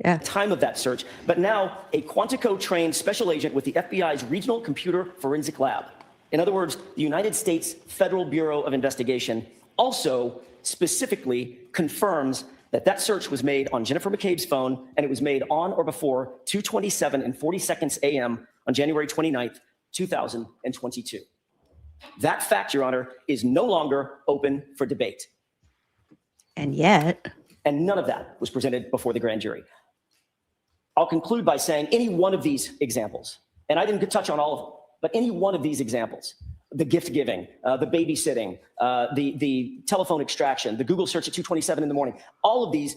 Yeah. Time of that search, but now a Quantico-trained special agent with the FBI's Regional Computer Forensic Lab. In other words, the United States Federal Bureau of Investigation also specifically confirms that that search was made on Jennifer McCabe's phone, and it was made on or before 2:27 a.m. on January 29th, 2022. That fact, Your Honor, is no longer open for debate. And yet. And none of that was presented before the grand jury. I'll conclude by saying any one of these examples, and I didn't touch on all of them, but any one of these examples, the gift giving, the babysitting, the telephone extraction, the Google search at 2:27 in the morning, all of these,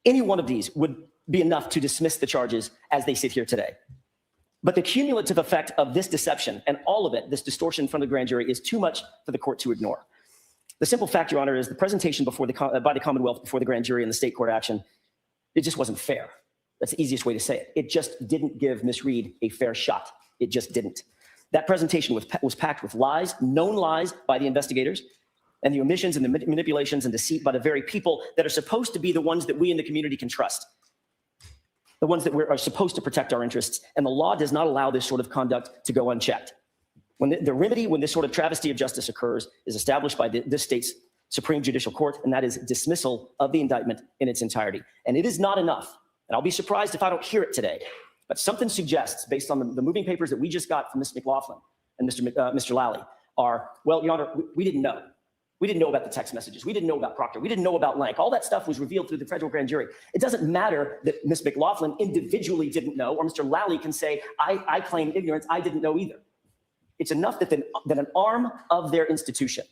any one of these would be enough to dismiss the charges as they sit here today. But the cumulative effect of this deception and all of it, this distortion in front of the grand jury, is too much for the court to ignore. The simple fact, Your Honor, is the presentation before by the Commonwealth before the grand jury and the state court action, it just wasn't fair. That's the easiest way to say it. It just didn't give Ms. Reed a fair shot. It just didn't. That presentation was packed with lies, known lies by the investigators, and the omissions and the manipulations and deceit by the very people that are supposed to be the ones that we in the community can trust, the ones that are supposed to protect our interests. And the law does not allow this sort of conduct to go unchecked. When the remedy, when this sort of travesty of justice occurs, is established by this state's Supreme Judicial Court, and that is dismissal of the indictment in its entirety. And it is not enough, and I'll be surprised if I don't hear it today, but something suggests, based on the moving papers that we just got from Ms. McLaughlin and Mr. Lally, are, well, Your Honor, we didn't know. We didn't know about the text messages. We didn't know about Proctor. We didn't know about Lank. All that stuff was revealed through the federal grand jury. It doesn't matter that Ms. McLaughlin individually didn't know, or Mr. Lally can say, I claim ignorance. I didn't know either. It's enough that an arm of their institution,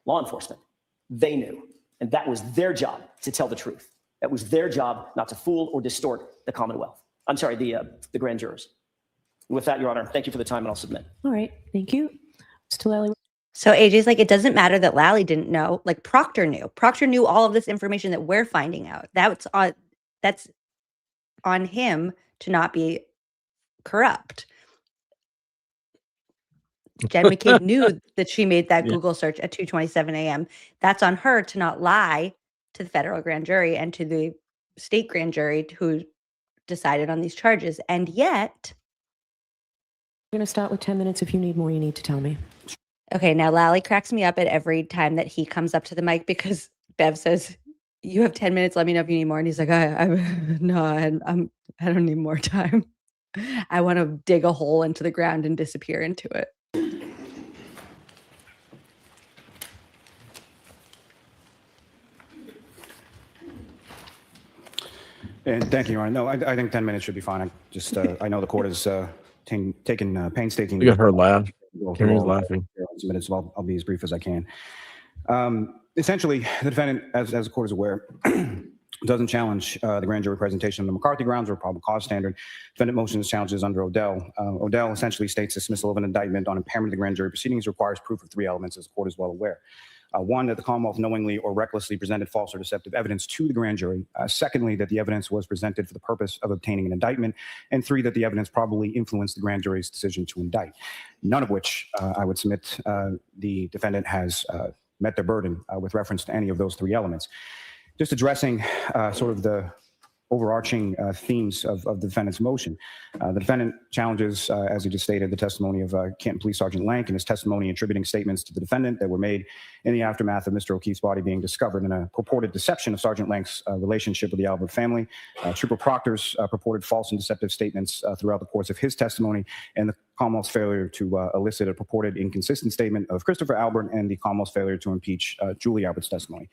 law enforcement, they knew. And that was their job to tell the truth. That was their job not to fool or distort the Commonwealth. I'm sorry, the grand jurors. With that, Your Honor, thank you for the time, and I'll submit. All right, thank you. Mr. Lally. So AJ's like, it doesn't matter that Lally didn't know. Like Proctor knew. Proctor knew all of this information that we're finding out. That's on him to not be corrupt. Jen McCabe knew that she made that Google search at 2:27 a.m. That's on her to not lie to the federal grand jury and to the state grand jury who decided on these charges. And yet, I'm going to start with 10 minutes. If you need more, you need to tell me. okay, now Lally cracks me up at every time that he comes up to the mic because Bev says, "You have 10 minutes. Let me know if you need more." And he's like, I don't need more time. I want to dig a hole into the ground and disappear into it. And thank you, Your Honor. No, I think 10 minutes should be fine. I know the court has taken painstaking. Look at her laugh. Karen's laughing. Minutes, so I'll be as brief as I can. Essentially, the defendant, as the court is aware, doesn't challenge the grand jury presentation on the McCarthy grounds or probable cause standard. Defendant motions challenges under Odell. Odell essentially states dismissal of an indictment on impairment of the grand jury proceedings requires proof of three elements, as the court is well aware. One, that the Commonwealth knowingly or recklessly presented false or deceptive evidence to the grand jury. Secondly, that the evidence was presented for the purpose of obtaining an indictment. And three, that the evidence probably influenced the grand jury's decision to indict. None of which I would submit the defendant has met their burden with reference to any of those three elements. Just addressing sort of the overarching themes of the defendant's motion. The defendant challenges, as he just stated, the testimony of Canton Police Sergeant Lank and his testimony attributing statements to the defendant that were made in the aftermath of Mr. O'Keefe's body being discovered in a purported deception of Sergeant Lank's relationship with the Albert family. Trooper Proctor's purported false and deceptive statements throughout the course of his testimony, and the Commonwealth's failure to elicit a purported inconsistent statement of Christopher Albert, and the Commonwealth's failure to impeach Julie Albert's testimony.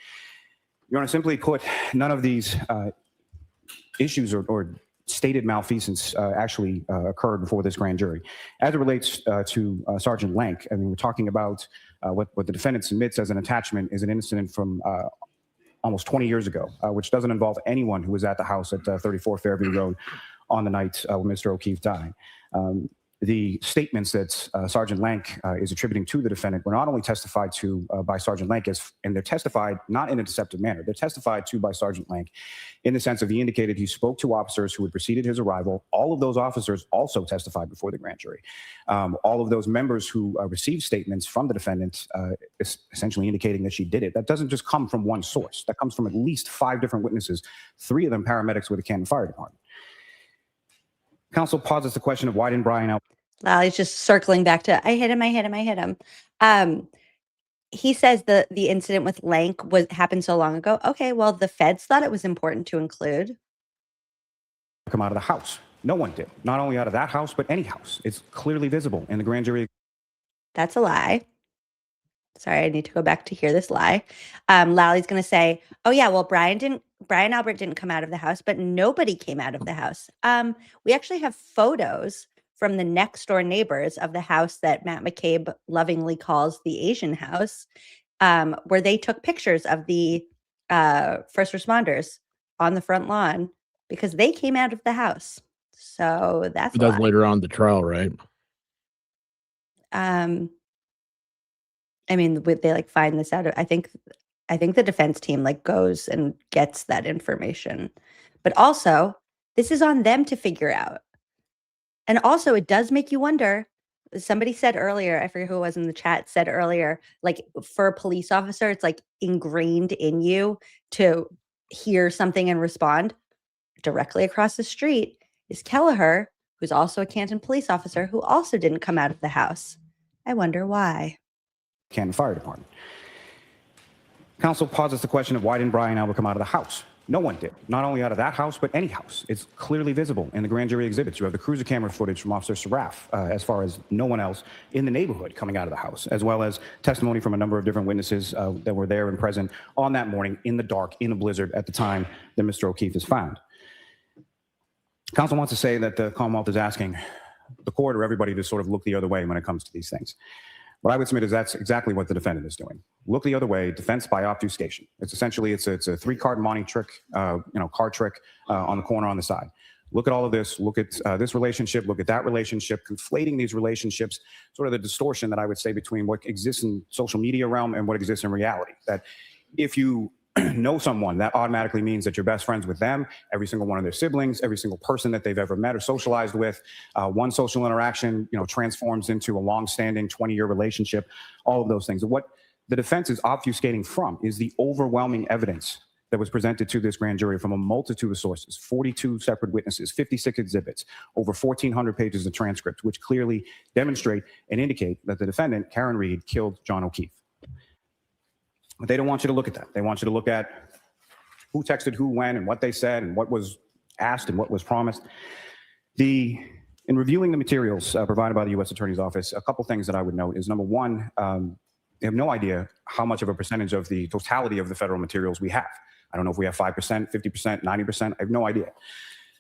Your Honor, simply put, none of these issues or stated malfeasance actually occurred before this grand jury. As it relates to Sergeant Lank, I mean, we're talking about what the defendant submits as an attachment is an incident from almost 20 years ago, which doesn't involve anyone who was at the house at 34 Fairview Road on the night when Mr. O'Keefe died. The statements that Sergeant Lank is attributing to the defendant were not only testified to by Sergeant Lank, and they're testified not in a deceptive manner. They're testified to by Sergeant Lank in the sense of he indicated he spoke to officers who had preceded his arrival. All of those officers also testified before the grand jury. All of those members who received statements from the defendant essentially indicating that she did it. That doesn't just come from one source. That comes from at least 5 different witnesses, 3 of them paramedics with the Canton Fire Department. Counsel pauses the question of why didn't Brian Lally's just circling back to, I hit him. He says the incident with Lank happened so long ago. Okay, well, the feds thought it was important to include. come out of the house? No one did. Not only out of that house, but any house. It's clearly visible in the grand jury. That's a lie. Sorry, I need to go back to hear this lie. Lally's going to say, oh yeah, well, Brian Albert didn't come out of the house, but nobody came out of the house. We actually have photos from the next door neighbors of the house that Matt McCabe lovingly calls the Asian house, where they took pictures of the first responders on the front lawn because they came out of the house. So that's later on the trial, right? I mean, they like find this out. I think the defense team like goes and gets that information, but also this is on them to figure out. And also it does make you wonder. Somebody said earlier, I forget who it was in the chat, said earlier, like for a police officer, it's like ingrained in you to hear something and respond. Directly across the street is Kelleher, who's also a Canton police officer who also didn't come out of the house. I wonder why. Canton Fire Department. Counsel pauses the question of why didn't Brian Albert come out of the house? No one did. Not only out of that house, but any house. It's clearly visible in the grand jury exhibits. You have the cruiser camera footage from Officer Saraf, as far as no one else in the neighborhood coming out of the house, as well as testimony from a number of different witnesses that were there and present on that morning in the dark, in a blizzard at the time that Mr. O'Keefe is found. Counsel wants to say that the Commonwealth is asking the court or everybody to sort of look the other way when it comes to these things. What I would submit is that's exactly what the defendant is doing. Look the other way, defense by obfuscation. It's essentially, it's a 3-card money trick, card trick on the corner on the side. Look at all of this, look at this relationship, look at that relationship, conflating these relationships, sort of the distortion that I would say between what exists in social media realm and what exists in reality. That if you know someone, that automatically means that you're best friends with them, every single one of their siblings, every single person that they've ever met or socialized with. One social interaction, transforms into a long-standing 20-year relationship, all of those things. And what the defense is obfuscating from is the overwhelming evidence that was presented to this grand jury from a multitude of sources, 42 separate witnesses, 56 exhibits, over 1,400 pages of transcripts, which clearly demonstrate and indicate that the defendant, Karen Reed, killed John O'Keefe. But they don't want you to look at that. They want you to look at who texted who when and what they said and what was asked and what was promised. In reviewing the materials provided by the U.S. Attorney's Office, a couple things that I would note is, number one, they have no idea how much of a percentage of the totality of the federal materials we have. I don't know if we have 5%, 50%, 90%. I have no idea.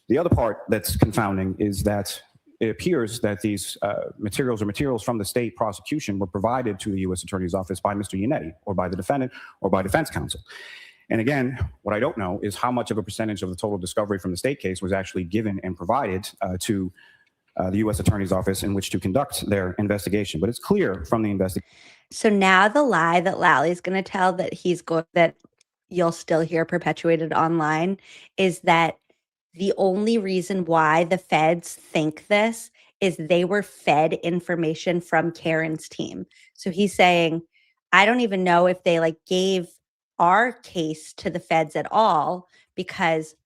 The other part that's confounding is that it appears that these materials or materials from the state prosecution were provided to the U.S. Attorney's Office by Mr. Yannetti or by the defendant or by defense counsel. And again, what I don't know is how much of a percentage of the total discovery from the state case was actually given and provided to the U.S. Attorney's Office in which to conduct their investigation. But it's clear from the investigation. So now the lie that Lally's going to tell that you'll still hear perpetuated online is that the only reason why the feds think this is they were fed information from Karen's team. So he's saying, I don't even know if they gave our case to the feds at all, because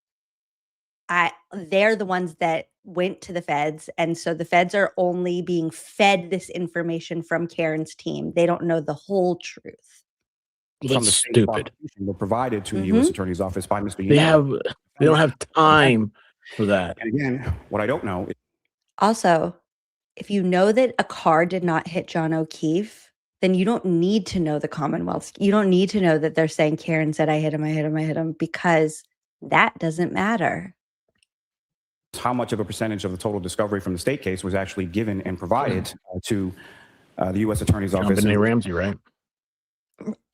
they're the ones that went to the feds. And so the feds are only being fed this information from Karen's team. They don't know the whole truth. From the state prosecution were provided to the U.S. Attorney's Office by Mr. Yannetti. They don't have time for that. And again, what I don't know is also, if you know that a car did not hit John O'Keefe, then you don't need to know the Commonwealth. You don't need to know that they're saying Karen said, I hit him, because that doesn't matter. How much of a percentage of the total discovery from the state case was actually given and provided to the U.S. Attorney's Office. Benny Ramsey, right?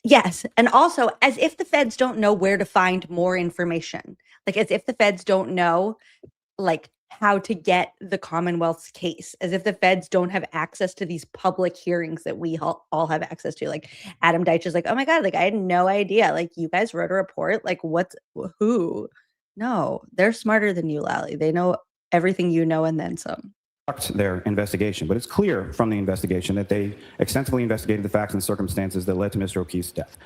Yes. And also, as if the feds don't know where to find more information. As if the feds don't know, how to get the Commonwealth's case. As if the feds don't have access to these public hearings that we all have access to. Adam Deitch is oh my God, I had no idea. You guys wrote a report. Who? No, they're smarter than you, Lally. They know everything you know and then some. Their investigation, but it's clear from the investigation that they extensively investigated the facts and circumstances that led to Mr. O'Keefe's death.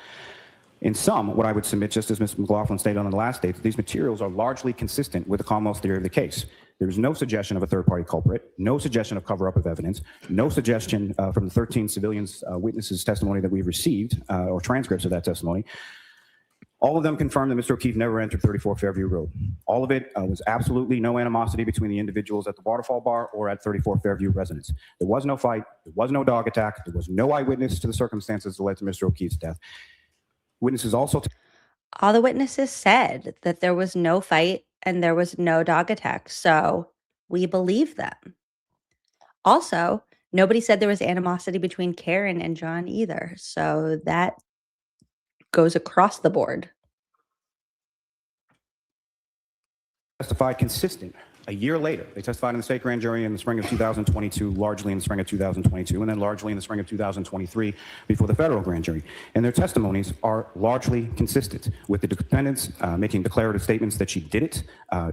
In sum, what I would submit, just as Ms. McLaughlin stated on the last date, that these materials are largely consistent with the Commonwealth's theory of the case. There is no suggestion of a third-party culprit, no suggestion of cover-up of evidence, no suggestion from the 13 civilians' witnesses' testimony that we've received, or transcripts of that testimony. All of them confirmed that Mr. O'Keefe never entered 34 Fairview Road. All of it was absolutely no animosity between the individuals at the Waterfall Bar or at 34 Fairview residence. There was no fight. There was no dog attack. There was no eyewitness to the circumstances that led to Mr. O'Keefe's death. Witnesses also... All the witnesses said that there was no fight and there was no dog attack. So we believe them. Also, nobody said there was animosity between Karen and John either. So that goes across the board. Testified consistent a year later. They testified in the state grand jury in the spring of 2022, largely in the spring of 2022, and then largely in the spring of 2023 before the federal grand jury. And their testimonies are largely consistent with the defendants making declarative statements that she did it,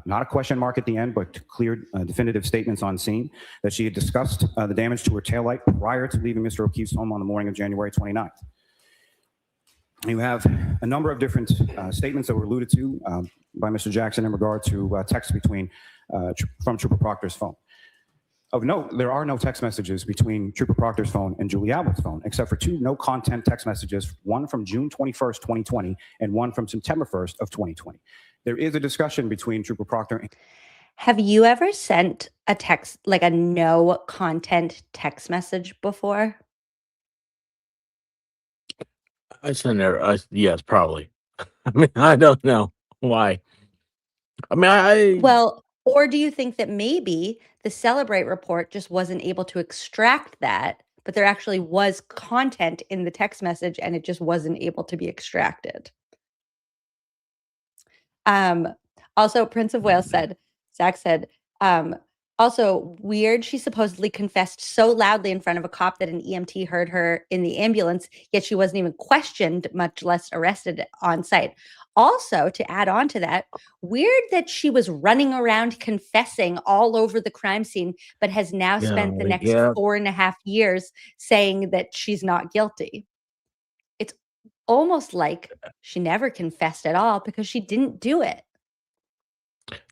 not a question mark at the end, but clear definitive statements on scene, that she had discussed the damage to her taillight prior to leaving Mr. O'Keefe's home on the morning of January 29th. You have a number of different statements that were alluded to by Mr. Jackson in regard to texts from Trooper Proctor's phone. Of note, there are no text messages between Trooper Proctor's phone and Julie Albert's phone, except for two no-content text messages, one from June 21st, 2020, and one from September 1st of 2020. There is a discussion between Trooper Proctor and... Have you ever sent a text, a no-content text message before? I sent her. Yes, probably. I mean, I don't know why. I mean, Well, Or do you think that maybe the Celebrate report just wasn't able to extract that, but there actually was content in the text message and it just wasn't able to be extracted? Also, Prince of Wales said, Zach said, also weird, she supposedly confessed so loudly in front of a cop that an EMT heard her in the ambulance, yet she wasn't even questioned, much less arrested on site. Also, to add on to that, weird that she was running around confessing all over the crime scene, but has now spent the next 4.5 years saying that she's not guilty. It's almost like she never confessed at all because she didn't do it.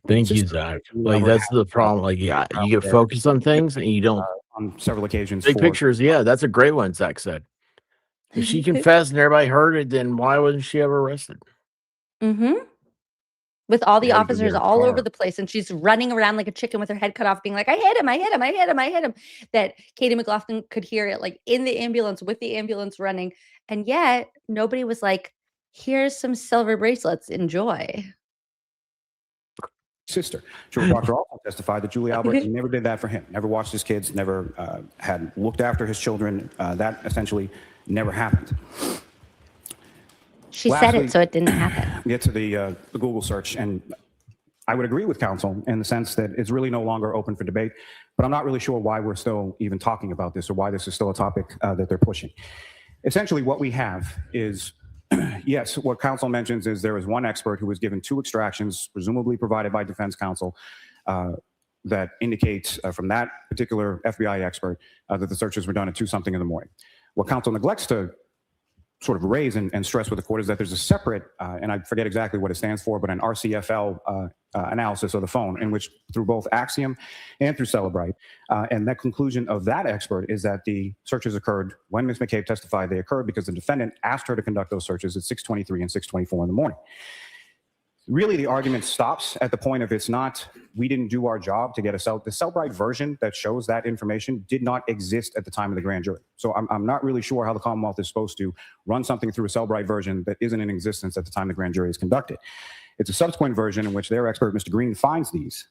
Thank you, Zach. Like, that's the problem. Like, yeah, you get focused on things and you don't. On several occasions. Big pictures, yeah, that's a great one, Zach said. If she confessed and everybody heard it, then why wasn't she ever arrested? With all the Yeah, officers all over the place, and she's running around like a chicken with her head cut off, being like, I hit him, I hit him, I hit him, I hit him. That Katie McLaughlin could hear it like in the ambulance with the ambulance running. And yet nobody was like, here's some silver bracelets, enjoy. Sister. George Walker also testified that Julie Albert never did that for him, never watched his kids, never had looked after his children. That essentially never happened. She said it, so it didn't happen. Get to the Google search, and I would agree with counsel in the sense that it's really no longer open for debate, but I'm not really sure why we're still even talking about this or why this is still a topic that they're pushing. Essentially, what we have is, yes, what counsel mentions is there is one expert who was given 2 extractions, presumably provided by defense counsel, that indicates from that particular FBI expert that the searches were done at 2-something in the morning. What counsel neglects to sort of raise and stress with the court is that there's a separate, and I forget exactly what it stands for, but an RCFL analysis of the phone in which through both Axiom and through Celebrite, and that conclusion of that expert is that the searches occurred when Ms. McCabe testified they occurred because the defendant asked her to conduct those searches at 6:23 and 6:24 in the morning. Really, the argument stops at the point of it's not, we didn't do our job to get the Celebrite version that shows that information did not exist at the time of the grand jury. So I'm not really sure how the Commonwealth is supposed to run something through a Celebrite version that isn't in existence at the time the grand jury is conducted. It's a subsequent version in which their expert, Mr. Green, finds these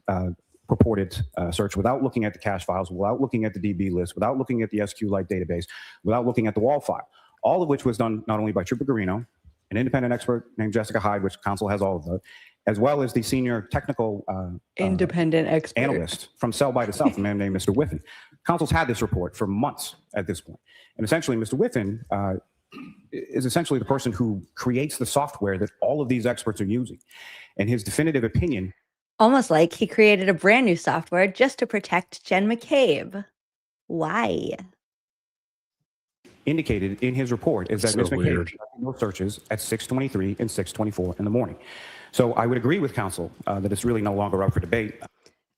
purported search without looking at the cache files, without looking at the DB list, without looking at the SQLite database, without looking at the wall file, all of which was done not only by Trooper Garino, an independent expert named Jessica Hyde, which counsel has all of those, as well as the senior technical independent expert analyst from Cellbite itself, a man named Mr. Whiffen. Counsel's had this report for months at this point. And essentially, Mr. Whiffen is essentially the person who creates the software that all of these experts are using. And his definitive opinion. Almost like he created a brand new software just to protect Jen McCabe. Why? Indicated in his report is that So Ms. McCabe weird. conducted those searches at 6:23 and 6:24 in the morning. So I would agree with counsel that it's really no longer up for debate.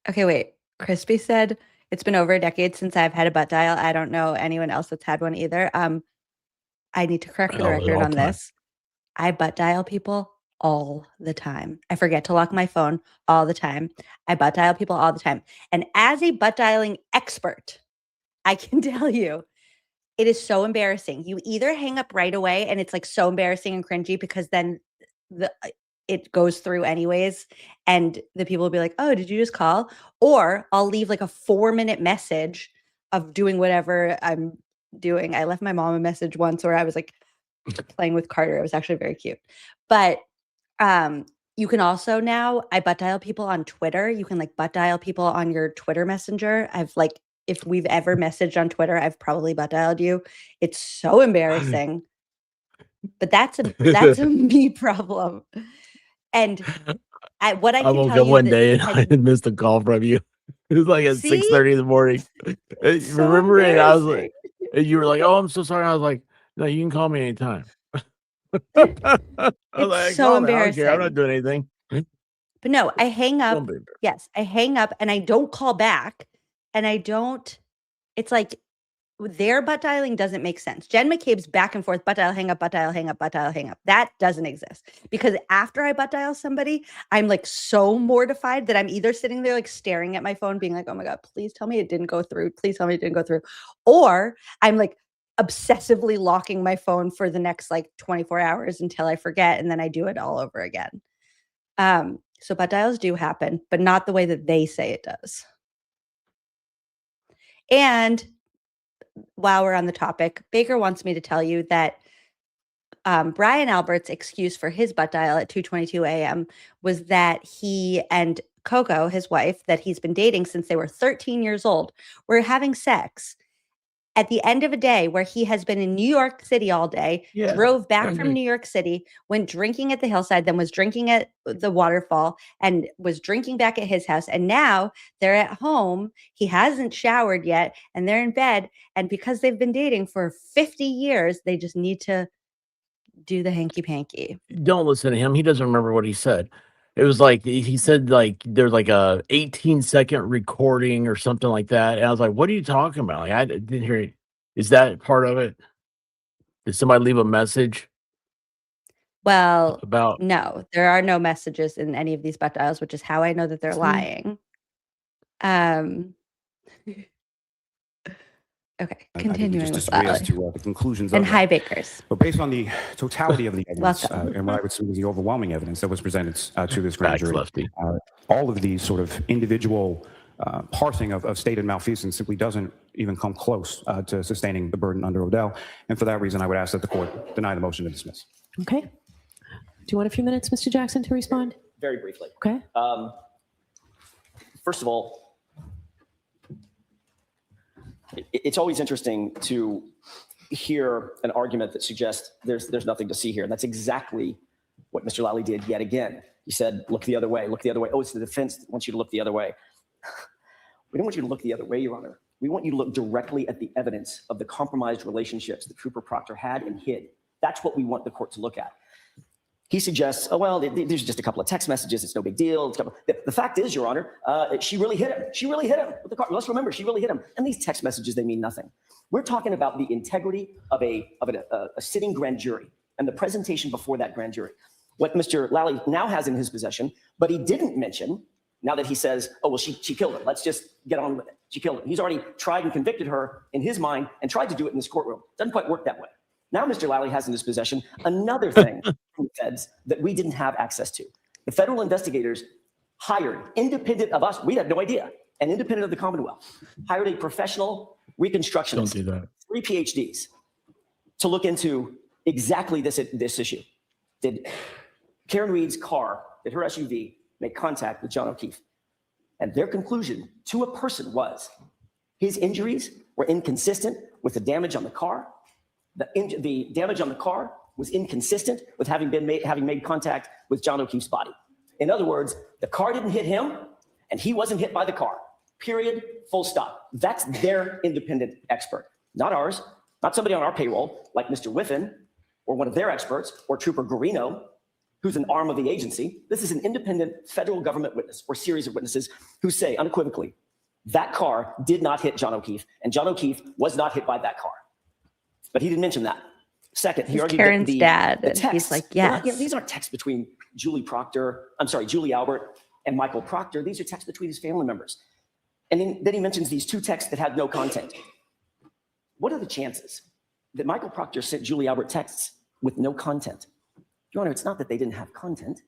Okay, wait. Crispy said, it's been over a decade since I've had a butt dial. I don't know anyone else that's had one either. I need to correct the record on this. I butt dial people all the time. I forget to lock my phone all the time. I butt dial people all the time. And as a butt dialing expert, I can tell you, it is so embarrassing. You either hang up right away and it's like so embarrassing and cringy because then it goes through anyways and the people will be like, oh, did you just call? Or I'll leave like a 4-minute message of doing whatever I'm doing. I left my mom a message once where I was like playing with Carter. It was actually very cute. But you can also now, I butt dial people on Twitter. You can like butt dial people on your Twitter messenger. I've like, if we've ever messaged on Twitter, I've probably butt dialed you. It's so embarrassing. But that's a me problem. And what I can woke tell up you one that day and I missed a call from you. It was like at 6:30 in the morning. Remember it? I was like, and you were like, "Oh, I'm so sorry." I was like, "No, you can call me anytime." I was like, so "Call me. I don't care. I'm embarrassing. not doing anything." But no, I hang up. Don't be embarrassed. Yes, I hang up and I don't call back. And I don't, it's like their butt dialing doesn't make sense. Jen McCabe's back and forth, butt dial, hang up, butt dial, hang up, butt dial, hang up. That doesn't exist. Because after I butt dial somebody, I'm like so mortified that I'm either sitting there like staring at my phone being like, oh my God, please tell me it didn't go through. Please tell me it didn't go through. Or I'm like obsessively locking my phone for the next like 24 hours until I forget. And then I do it all over again. So butt dials do happen, but not the way that they say it does. And while we're on the topic, Baker wants me to tell you that Brian Albert's excuse for his butt dial at 2:22 a.m. was that he and Coco, his wife, that he's been dating since they were 13 years old, were having sex at the end of a day where he has been in New York City all day, drove back from New York City, went drinking at the hillside, then was drinking at the waterfall, and was drinking back at his house. And now they're at home. He hasn't showered yet, and they're in bed. And because they've been dating for 50 years, they just need to do the hanky-panky. Don't listen to him. He doesn't remember what he said. It was like he said like there's like a 18-second recording or something like that. And I was like, what are you talking about? Like, I didn't hear it. Is that part of it? Did somebody leave a message? Well, About no, there are no messages in any of these butt dials, which is how I know that they're lying. Okay, I think we continuing just with disagree as Lally. to the conclusions And of hi, that. Bakers. But based on the totality of the evidence Welcome. and what I would say was the overwhelming evidence that was presented to this grand Facts, jury, Lefty. all of these sort of individual parsing of stated malfeasance simply doesn't even come close to sustaining the burden under Odell. And for that reason, I would ask that the court deny the motion to dismiss. Okay. Do you want a few minutes, Mr. Jackson, to respond? Very briefly. Okay. First of all, it's always interesting to hear an argument that suggests there's nothing to see here. And that's exactly what Mr. Lally did yet again. He said, look the other way, look the other way. Oh, it's the defense that wants you to look the other way. We don't want you to look the other way, Your Honor. We want you to look directly at the evidence of the compromised relationships that Trooper Proctor had and hid. That's what we want the court to look at. He suggests, oh, well, there's just a couple of text messages. It's no big deal. The fact is, Your Honor, she really hit him. She really hit him with the car. Let's remember, she really hit him. And these text messages, they mean nothing. We're talking about the integrity of a sitting grand jury and the presentation before that grand jury. What Mr. Lally now has in his possession, but he didn't mention, now that he says, oh, well, she killed him. Let's just get on with it. She killed him. He's already tried and convicted her in his mind and tried to do it in this courtroom. Doesn't quite work that way. Now Mr. Lally has in his possession another thing from the feds that we didn't have access to. The federal investigators hired, independent of us, we had no idea, and independent of the Commonwealth, hired a professional reconstructionist, Don't do that. 3 PhDs, to look into exactly this issue. Did Karen Reed's car, did her SUV make contact with John O'Keefe? And their conclusion to a person was his injuries were inconsistent with the damage on the car. The damage on the car was inconsistent with having made contact with John O'Keefe's body. In other words, the car didn't hit him, and he wasn't hit by the car. Period. Full stop. That's their independent expert, not ours, not somebody on our payroll like Mr. Whiffen or one of their experts or Trooper Guarino, who's an arm of the agency. This is an independent federal government witness or series of witnesses who say unequivocally that car did not hit John O'Keefe, and John O'Keefe was not hit by that car. But he didn't mention that. Second, he argued Karen's that dad, the and texts, he's like, they're not- yes. these aren't texts between Julie Albert and Michael Proctor. These are texts between his family members. And then he mentions these two texts that had no content. What are the chances that Michael Proctor sent Julie Albert texts with no content? Your Honor, it's not that they didn't have content,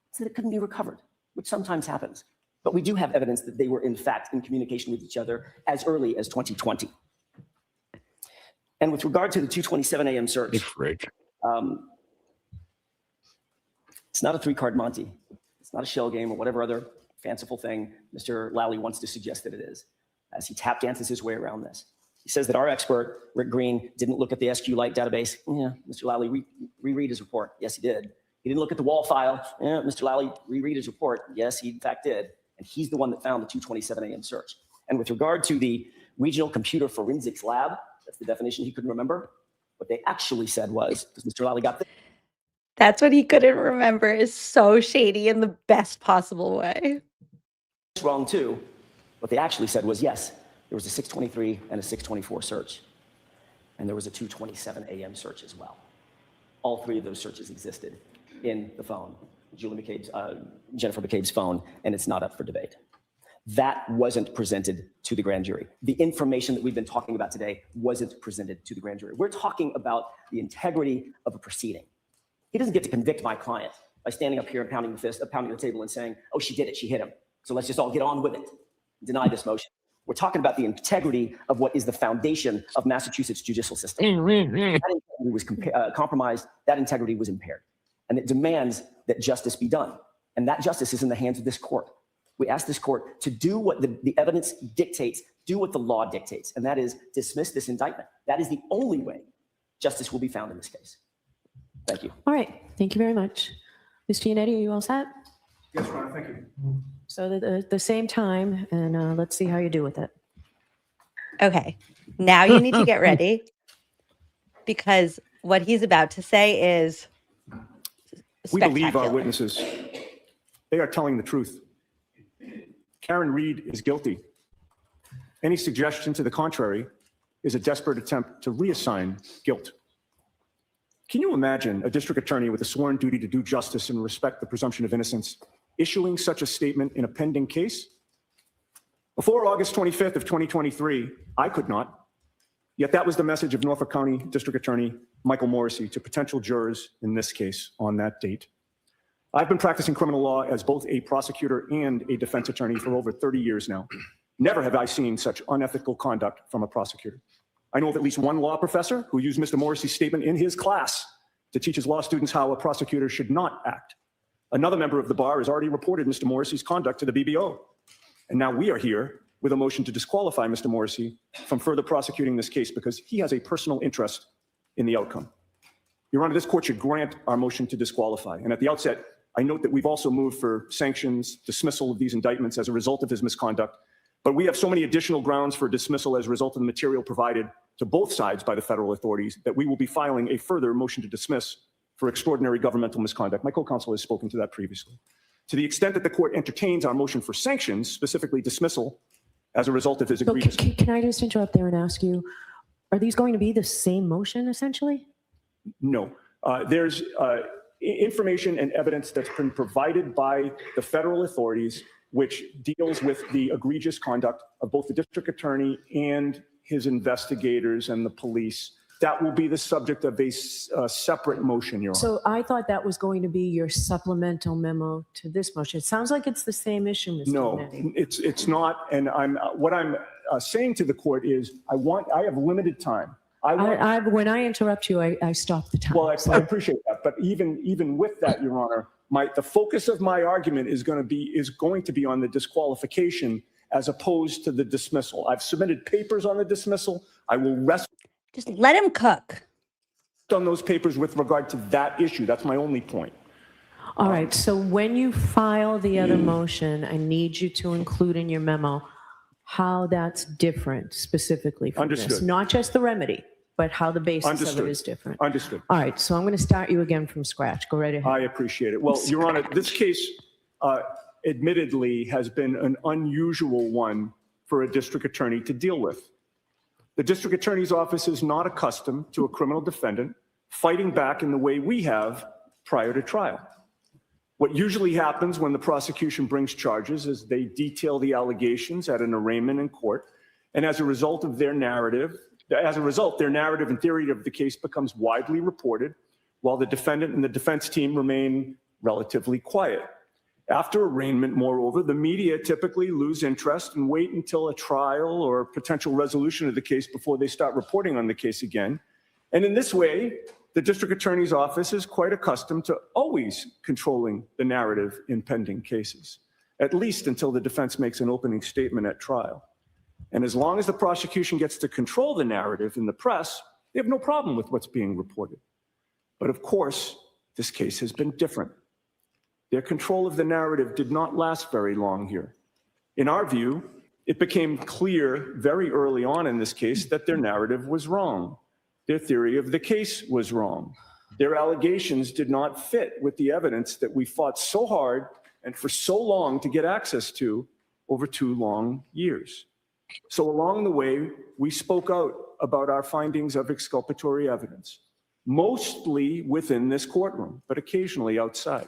it's that it couldn't be recovered, which sometimes happens. But we do have evidence that they were in fact in communication with each other as early as 2020. And with regard to the 2:27 a.m. search, it's not a 3-card Monty. It's not a shell game or whatever other fanciful thing Mr. Lally wants to suggest that it is, as he tap dances his way around this. He says that our expert, Rick Green, didn't look at the SQLite database. Yeah, Mr. Lally, reread his report. Yes, he did. He didn't look at the wall file. Yeah, Mr. Lally, reread his report. Yes, he in fact did. And he's the one that found the 2:27 a.m. search. And with regard to the Regional Computer Forensics Lab, that's the definition he couldn't remember. What they actually said was, because Mr. Lally got this That's what he couldn't remember is so shady in the best possible way. wrong too. What they actually said was, yes, there was a 6:23 and a 6:24 search. And there was a 2:27 a.m. search as well. All three of those searches existed in the phone, Jennifer McCabe's phone, and it's not up for debate. That wasn't presented to the grand jury. The information that we've been talking about today wasn't presented to the grand jury. We're talking about the integrity of a proceeding. He doesn't get to convict my client by standing up here and pounding the table and saying, oh, she did it, she hit him. So let's just all get on with it. Deny this motion. We're talking about the integrity of what is the foundation of Massachusetts judicial system. That integrity was compromised, that integrity was impaired. And it demands that justice be done. And that justice is in the hands of this court. We ask this court to do what the evidence dictates, do what the law dictates, and that is dismiss this indictment. That is the only way justice will be found in this case. Thank you. All right. Thank you very much. Mr. Yannetti, are you all set? Yes, Your Honor, thank you. So the same time, and let's see how you do with it. Okay. Now you need to get ready because what he's about to say is We believe our spectacular. witnesses. They are telling the truth. Karen Reed is guilty. Any suggestion to the contrary is a desperate attempt to reassign guilt. Can you imagine a district attorney with a sworn duty to do justice and respect the presumption of innocence issuing such a statement in a pending case? Before August 25th of 2023, I could not. Yet that was the message of Norfolk County District Attorney Michael Morrissey to potential jurors in this case on that date. I've been practicing criminal law as both a prosecutor and a defense attorney for over 30 years now. Never have I seen such unethical conduct from a prosecutor. I know of at least one law professor who used Mr. Morrissey's statement in his class to teach his law students how a prosecutor should not act. Another member of the bar has already reported Mr. Morrissey's conduct to the BBO. And now we are here with a motion to disqualify Mr. Morrissey from further prosecuting this case because he has a personal interest in the outcome. Your Honor, this court should grant our motion to disqualify. And at the outset, I note that we've also moved for sanctions, dismissal of these indictments as a result of his misconduct. But we have so many additional grounds for dismissal as a result of the material provided to both sides by the federal authorities that we will be filing a further motion to dismiss for extraordinary governmental misconduct. My co-counsel has spoken to that previously. To the extent that the court entertains our motion for sanctions, specifically dismissal, as a result of his So egregious... can I just interrupt there and ask you, are these going to be the same motion essentially? No. There's information and evidence that's been provided by the federal authorities which deals with the egregious conduct of both the district attorney and his investigators and the police. That will be the subject of a separate motion, Your Honor. So I thought that was going to be your supplemental memo to this motion. It sounds like it's the same issue, Mr. No, Yannetti. it's not. And what I'm saying to the court is I have limited time. When I interrupt you, I stop the time. Well, I appreciate that. But even with that, Your Honor, the focus of my argument is going to be on the disqualification as opposed to the dismissal. I've submitted papers on the dismissal. I will rest. Just let him cook. On those papers with regard to that issue. That's my only point. All right. So when you file the other motion, I need you to include in your memo how that's different specifically from this. Understood. Not just the remedy, but how the basis of Understood. it is different. Understood. All right. So I'm going to start you again from scratch. Go right ahead. I appreciate it. Well, Your Honor, this case admittedly has been an unusual one for a district attorney to deal with. The district attorney's office is not accustomed to a criminal defendant fighting back in the way we have prior to trial. What usually happens when the prosecution brings charges is they detail the allegations at an arraignment in court, and as a result, their narrative and theory of the case becomes widely reported, while the defendant and the defense team remain relatively quiet. After arraignment, moreover, the media typically lose interest and wait until a trial or potential resolution of the case before they start reporting on the case again. And in this way, the district attorney's office is quite accustomed to always controlling the narrative in pending cases, at least until the defense makes an opening statement at trial. And as long as the prosecution gets to control the narrative in the press, they have no problem with what's being reported. But of course, this case has been different. Their control of the narrative did not last very long here. In our view, it became clear very early on in this case that their narrative was wrong. Their theory of the case was wrong. Their allegations did not fit with the evidence that we fought so hard and for so long to get access to over 2 long years. So along the way, we spoke out about our findings of exculpatory evidence, mostly within this courtroom, but occasionally outside.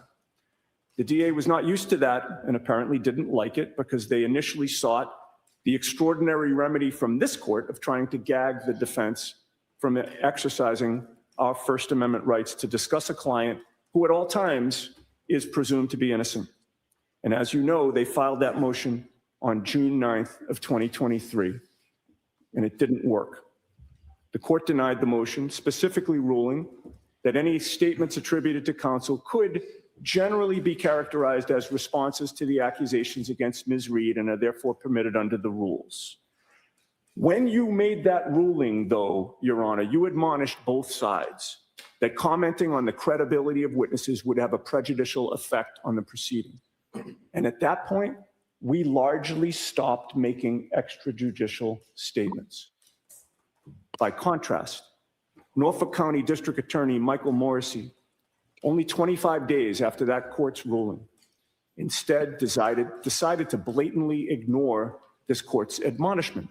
The DA was not used to that and apparently didn't like it because they initially sought the extraordinary remedy from this court of trying to gag the defense from exercising our First Amendment rights to discuss a client who at all times is presumed to be innocent. And as you know, they filed that motion on June 9th of 2023, and it didn't work. The court denied the motion, specifically ruling that any statements attributed to counsel could generally be characterized as responses to the accusations against Ms. Reed and are therefore permitted under the rules. When you made that ruling, though, Your Honor, you admonished both sides that commenting on the credibility of witnesses would have a prejudicial effect on the proceeding. And at that point, we largely stopped making extrajudicial statements. By contrast, Norfolk County District Attorney Michael Morrissey, only 25 days after that court's ruling, instead decided to blatantly ignore this court's admonishment.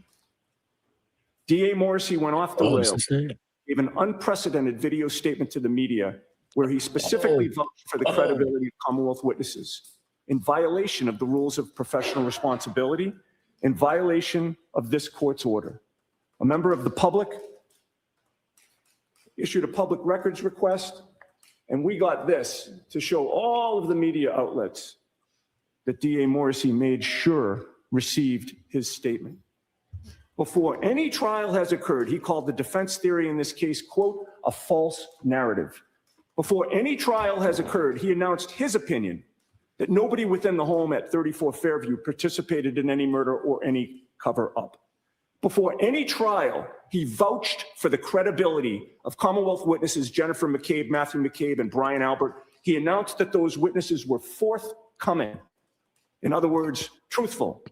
DA Morrissey went off the rails, gave an unprecedented video statement to the media where he specifically vouched for the credibility of Commonwealth witnesses in violation of the rules of professional responsibility, in violation of this court's order. A member of the public issued a public records request, and we got this to show all of the media outlets that DA Morrissey made sure received his statement. Before any trial has occurred, he called the defense theory in this case, quote, a false narrative. Before any trial has occurred, he announced his opinion that nobody within the home at 34 Fairview participated in any murder or any cover-up. Before any trial, he vouched for the credibility of Commonwealth witnesses Jennifer McCabe, Matthew McCabe, and Brian Albert. He announced that those witnesses were forthcoming. In other words, truthful.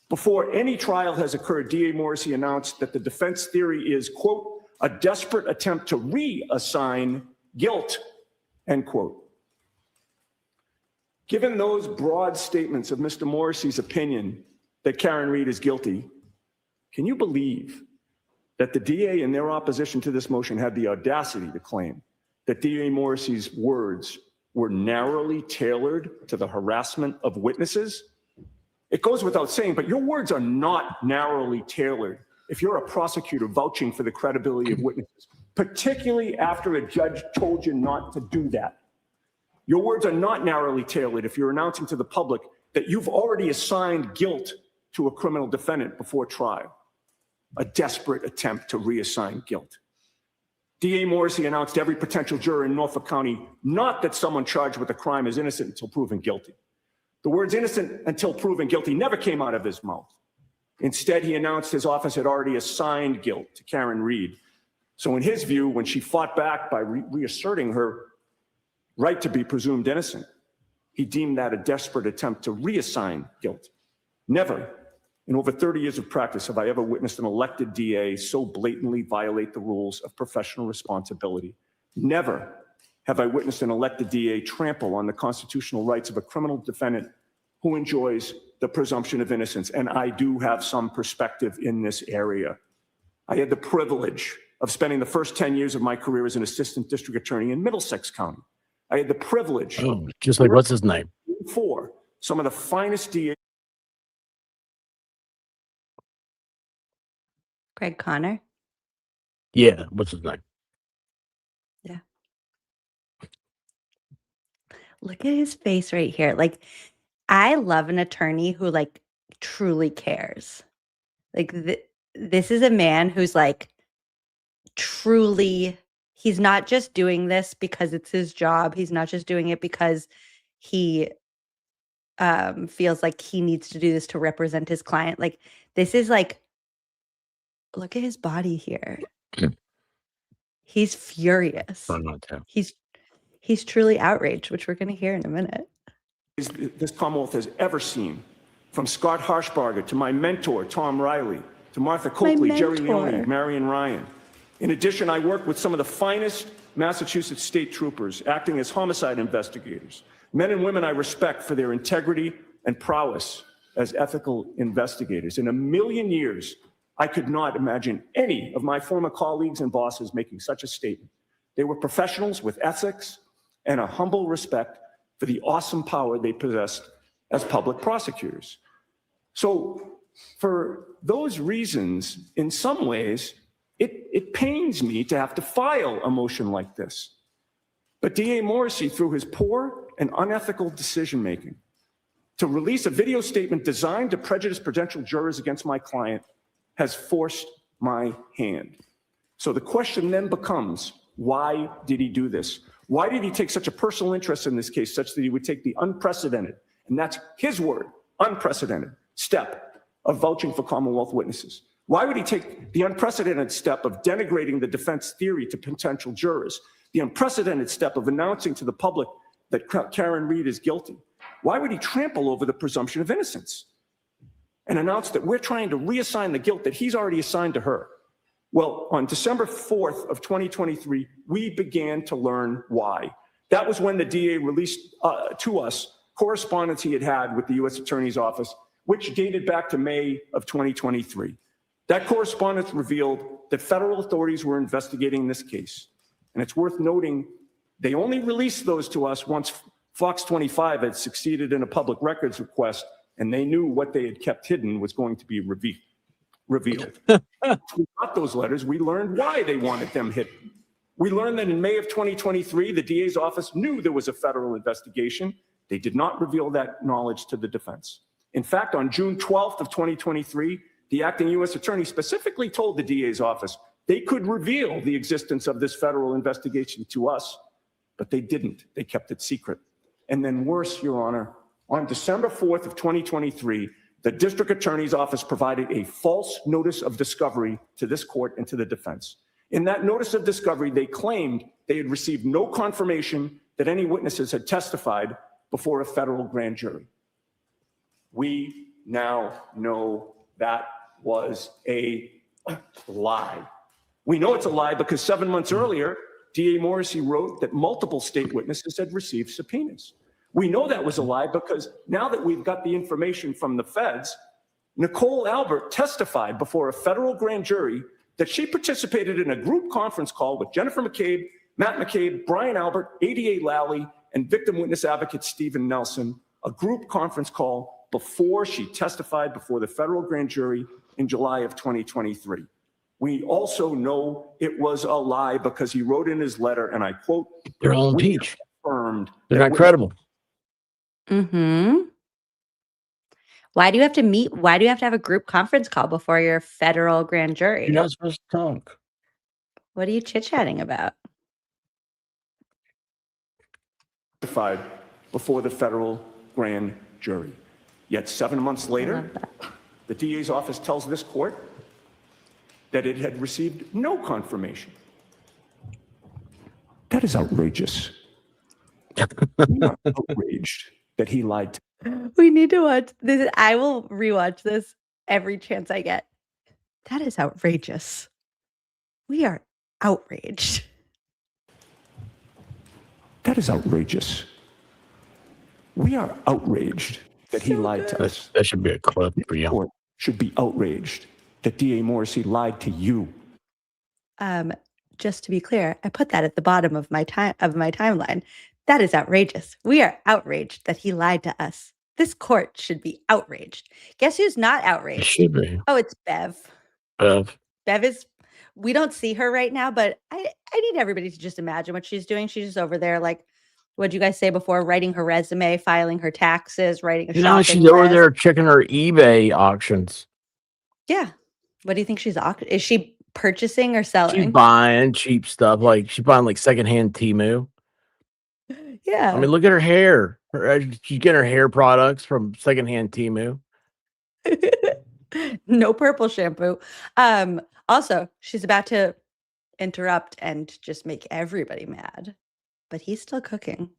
Before any trial has occurred, DA Morrissey announced that the defense theory is, quote, a desperate attempt to reassign guilt, end quote. Given those broad statements of Mr. Morrissey's opinion that Karen Reed is guilty, can you believe that the DA in their opposition to this motion had the audacity to claim that DA Morrissey's words were narrowly tailored to the harassment of witnesses? It goes without saying, but your words are not narrowly tailored if you're a prosecutor vouching for the credibility of witnesses, particularly after a judge told you not to do that. Your words are not narrowly tailored if you're announcing to the public that you've already assigned guilt to a criminal defendant before trial. A desperate attempt to reassign guilt. DA Morrissey announced to every potential juror in Norfolk County, not that someone charged with a crime is innocent until proven guilty. The words innocent until proven guilty never came out of his mouth. Instead, he announced his office had already assigned guilt to Karen Reed. So in his view, when she fought back by reasserting her right to be presumed innocent, he deemed that a desperate attempt to reassign guilt. Never, in over 30 years of practice, have I ever witnessed an elected DA so blatantly violate the rules of professional responsibility. Never have I witnessed an elected DA trample on the constitutional rights of a criminal defendant who enjoys the presumption of innocence. And I do have some perspective in this area. I had the privilege of spending the first 10 years of my career as an assistant district attorney in Middlesex County. I had the privilege just like, what's his name? For some of the finest DAs. Greg Connor. Yeah, what's his name? Yeah. Look at his face right here. Like, I love an attorney who like truly cares. Like this is a man who's like truly, he's not just doing this because it's his job. He's not just doing it because he feels like he needs to do this to represent his client. Like this is like, look at his body here. He's furious. He's truly outraged, which we're going to hear in a minute. This Commonwealth has ever seen, from Scott Harshbarger to my mentor, Tom Riley, to Martha Coakley, Jerry Leone, Marion Ryan. In addition, I worked with some of the finest Massachusetts state troopers acting as homicide investigators, men and women I respect for their integrity and prowess as ethical investigators. In a million years, I could not imagine any of my former colleagues and bosses making such a statement. They were professionals with ethics and a humble respect for the awesome power they possessed as public prosecutors. So for those reasons, in some ways, it pains me to have to file a motion like this. But DA Morrissey, through his poor and unethical decision-making to release a video statement designed to prejudice potential jurors against my client has forced my hand. So the question then becomes, why did he do this? Why did he take such a personal interest in this case, such that he would take the unprecedented, and that's his word, unprecedented step of vouching for Commonwealth witnesses? Why would he take the unprecedented step of denigrating the defense theory to potential jurors? The unprecedented step of announcing to the public that Karen Reed is guilty? Why would he trample over the presumption of innocence and announce that we're trying to reassign the guilt that he's already assigned to her? Well, on December 4th of 2023, we began to learn why. That was when the DA released to us correspondence he had had with the U.S. Attorney's Office, which dated back to May of 2023. That correspondence revealed that federal authorities were investigating this case. And it's worth noting, they only released those to us once Fox 25 had succeeded in a public records request, and they knew what they had kept hidden was going to be revealed. We got those letters. We learned why they wanted them hidden. We learned that in May of 2023, the DA's office knew there was a federal investigation. They did not reveal that knowledge to the defense. In fact, on June 12th of 2023, the acting U.S. attorney specifically told the DA's office they could reveal the existence of this federal investigation to us, but they didn't. They kept it secret. And then worse, Your Honor, on December 4th of 2023, the district attorney's office provided a false notice of discovery to this court and to the defense. In that notice of discovery, they claimed they had received no confirmation that any witnesses had testified before a federal grand jury. We now know that was a lie. We know it's a lie because 7 months earlier, DA Morrissey wrote that multiple state witnesses had received subpoenas. We know that was a lie because now that we've got the information from the feds, Nicole Albert testified before a federal grand jury that she participated in a group conference call with Jennifer McCabe, Matt McCabe, Brian Albert, ADA Lally, and victim witness advocate Stephen Nelson, a group conference call before she testified before the federal grand jury in July of 2023. We also know it was a lie because he wrote in his letter, and I quote, They're all impeached. confirmed They're that not credible. Why do you have to meet? Why do you have to have a group conference call before your federal grand jury? You're not supposed to talk. What are you chit-chatting about? testified before the federal grand jury. Yet 7 months later, the DA's office tells this court that it had received no confirmation. That is outrageous. We are outraged that he lied to. We need to watch this. I will rewatch this every chance I get. That is outrageous. We are outraged. That is outrageous. We are outraged that he lied to us. That should be a clip for you. Court should be outraged that DA Morrissey lied to you. Just to be clear, I put that at the bottom of my timeline. That is outrageous. We are outraged that he lied to us. This court should be outraged. Guess who's not outraged? It should be. Oh, it's Bev. Bev. Bev is, we don't see her right now, but I need everybody to just imagine what she's doing. She's just over there, like, what'd you guys say before? Writing her resume, filing her taxes, writing a shopping No, she's list. over there checking her eBay auctions. Yeah. What do you think she's is she purchasing or selling? She's buying cheap stuff. Like she's buying like secondhand Temu. Yeah. I mean, look at her hair. She's getting her hair products from secondhand Temu. No purple shampoo. Also, she's about to interrupt and just make everybody mad, but he's still cooking.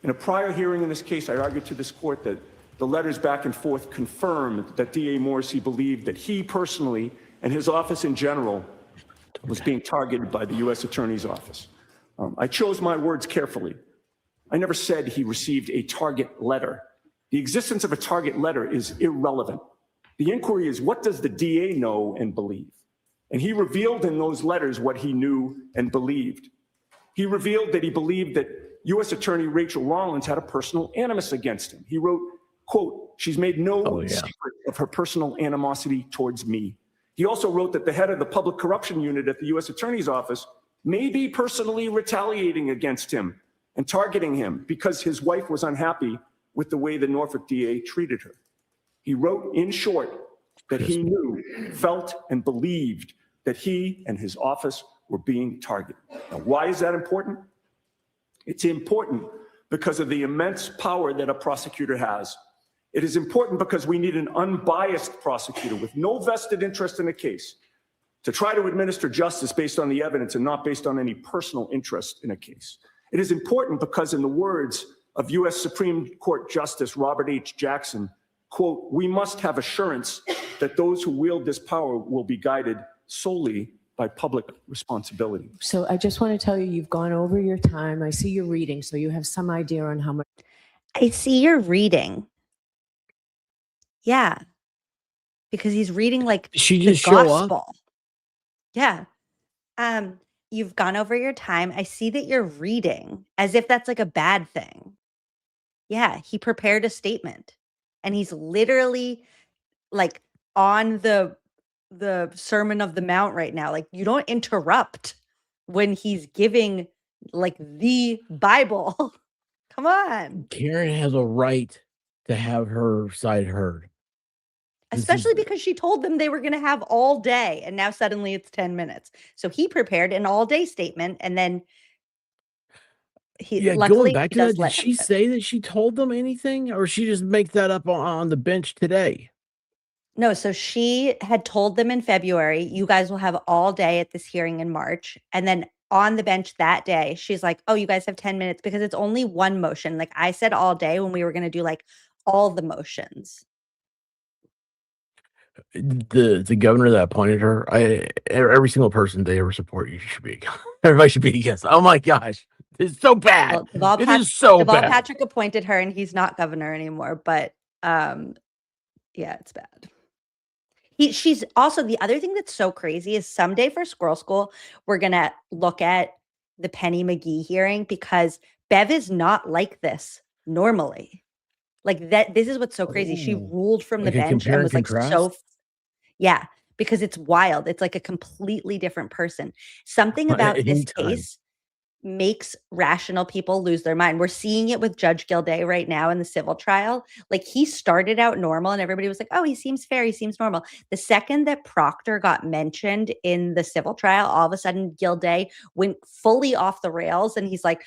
In a prior hearing in this case, I argued to this court that the letters back and forth confirmed that DA Morrissey believed that he personally and his office in general was being targeted by the U.S. Attorney's Office. I chose my words carefully. I never said he received a target letter. The existence of a target letter is irrelevant. The inquiry is, what does the DA know and believe? And he revealed in those letters what he knew and believed. He revealed that he believed that U.S. Attorney Rachel Rollins had a personal animus against him. He wrote, quote, "She's made no secret of her personal animosity towards me." He also wrote that the head of the public corruption unit at the U.S. Attorney's Office may be personally retaliating against him and targeting him because his wife was unhappy with the way the Norfolk DA treated her. He wrote, in short, that he knew, felt, and believed that he and his office were being targeted. Now, why is that important? It's important because of the immense power that a prosecutor has. It is important because we need an unbiased prosecutor with no vested interest in a case to try to administer justice based on the evidence and not based on any personal interest in a case. It is important because, in the words of U.S. Supreme Court Justice Robert H. Jackson, quote, "We must have assurance that those who wield this power will be guided solely by public responsibility." So I just want to tell you, you've gone over your time. I see you're reading, so you have some idea on how much. I see you're reading. Yeah. Because he's reading like She the just show up? gospel. Yeah. You've gone over your time. I see that you're reading as if that's like a bad thing. Yeah, he prepared a statement and he's literally like on the Sermon of the Mount right now. Like, you don't interrupt when he's giving like the Bible. Come on. Karen has a right to have her side heard. Especially because she told them they were going to have all day and now suddenly it's 10 minutes. So he prepared an all day statement and then he Yeah, luckily going back he to that, does did let she him. say that she told them anything, or she just make that up on the bench today? No, so she had told them in February, you guys will have all day at this hearing in March. And then on the bench that day, she's like, oh, you guys have 10 minutes because it's only one motion. Like I said all day when we were going to do like all the motions. The governor that appointed her, every single person they ever support, you should be everybody should be against. Oh my gosh, it's so bad. Well, It is so Deval bad. Patrick appointed her and he's not governor anymore, but yeah, it's bad. She's also, the other thing that's so crazy is someday for Squirrel School, we're going to look at the Penny McGee hearing because Bev is not like this normally. Like that, this is what's so crazy. She ruled from the Like a bench compare and and was like contrast? yeah, because it's wild. It's like a completely different person. Something about this Anytime. case makes rational people lose their mind. We're seeing it with Judge Gilday right now in the civil trial. Like he started out normal and everybody was like, oh, he seems fair. He seems normal. The second that Proctor got mentioned in the civil trial, all of a sudden Gilday went fully off the rails. And he's like,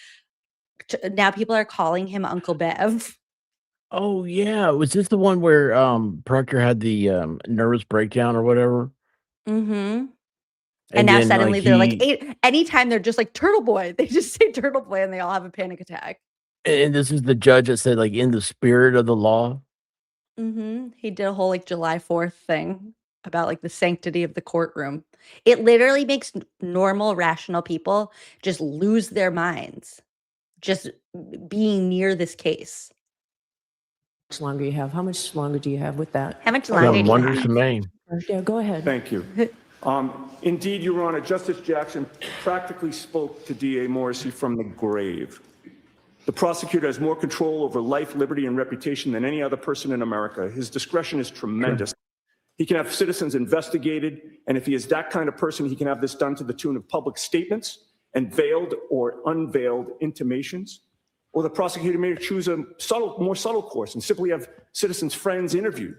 now people are calling him Uncle Bev. Oh yeah, was this the one where Proctor had the nervous breakdown or whatever? Mm-hmm. And now then, suddenly like, they're like, anytime they're just like Turtle Boy, they just say Turtle Boy and they all have a panic attack. and this is the judge that said, like, in the spirit of the law. Mm-hmm. He did a whole like July 4th thing about like the sanctity of the courtroom. It literally makes normal, rational people just lose their minds just being near this case. How much longer you have? How much longer do you have with that? How much longer do you Wonders have? to me. Yeah, go ahead. Thank you. Indeed, Your Honor, Justice Jackson practically spoke to DA Morrissey from the grave. The prosecutor has more control over life, liberty, and reputation than any other person in America. His discretion is tremendous. He can have citizens investigated, and if he is that kind of person, he can have this done to the tune of public statements and veiled or unveiled intimations. Or the prosecutor may choose a more subtle course and simply have citizens' friends interviewed.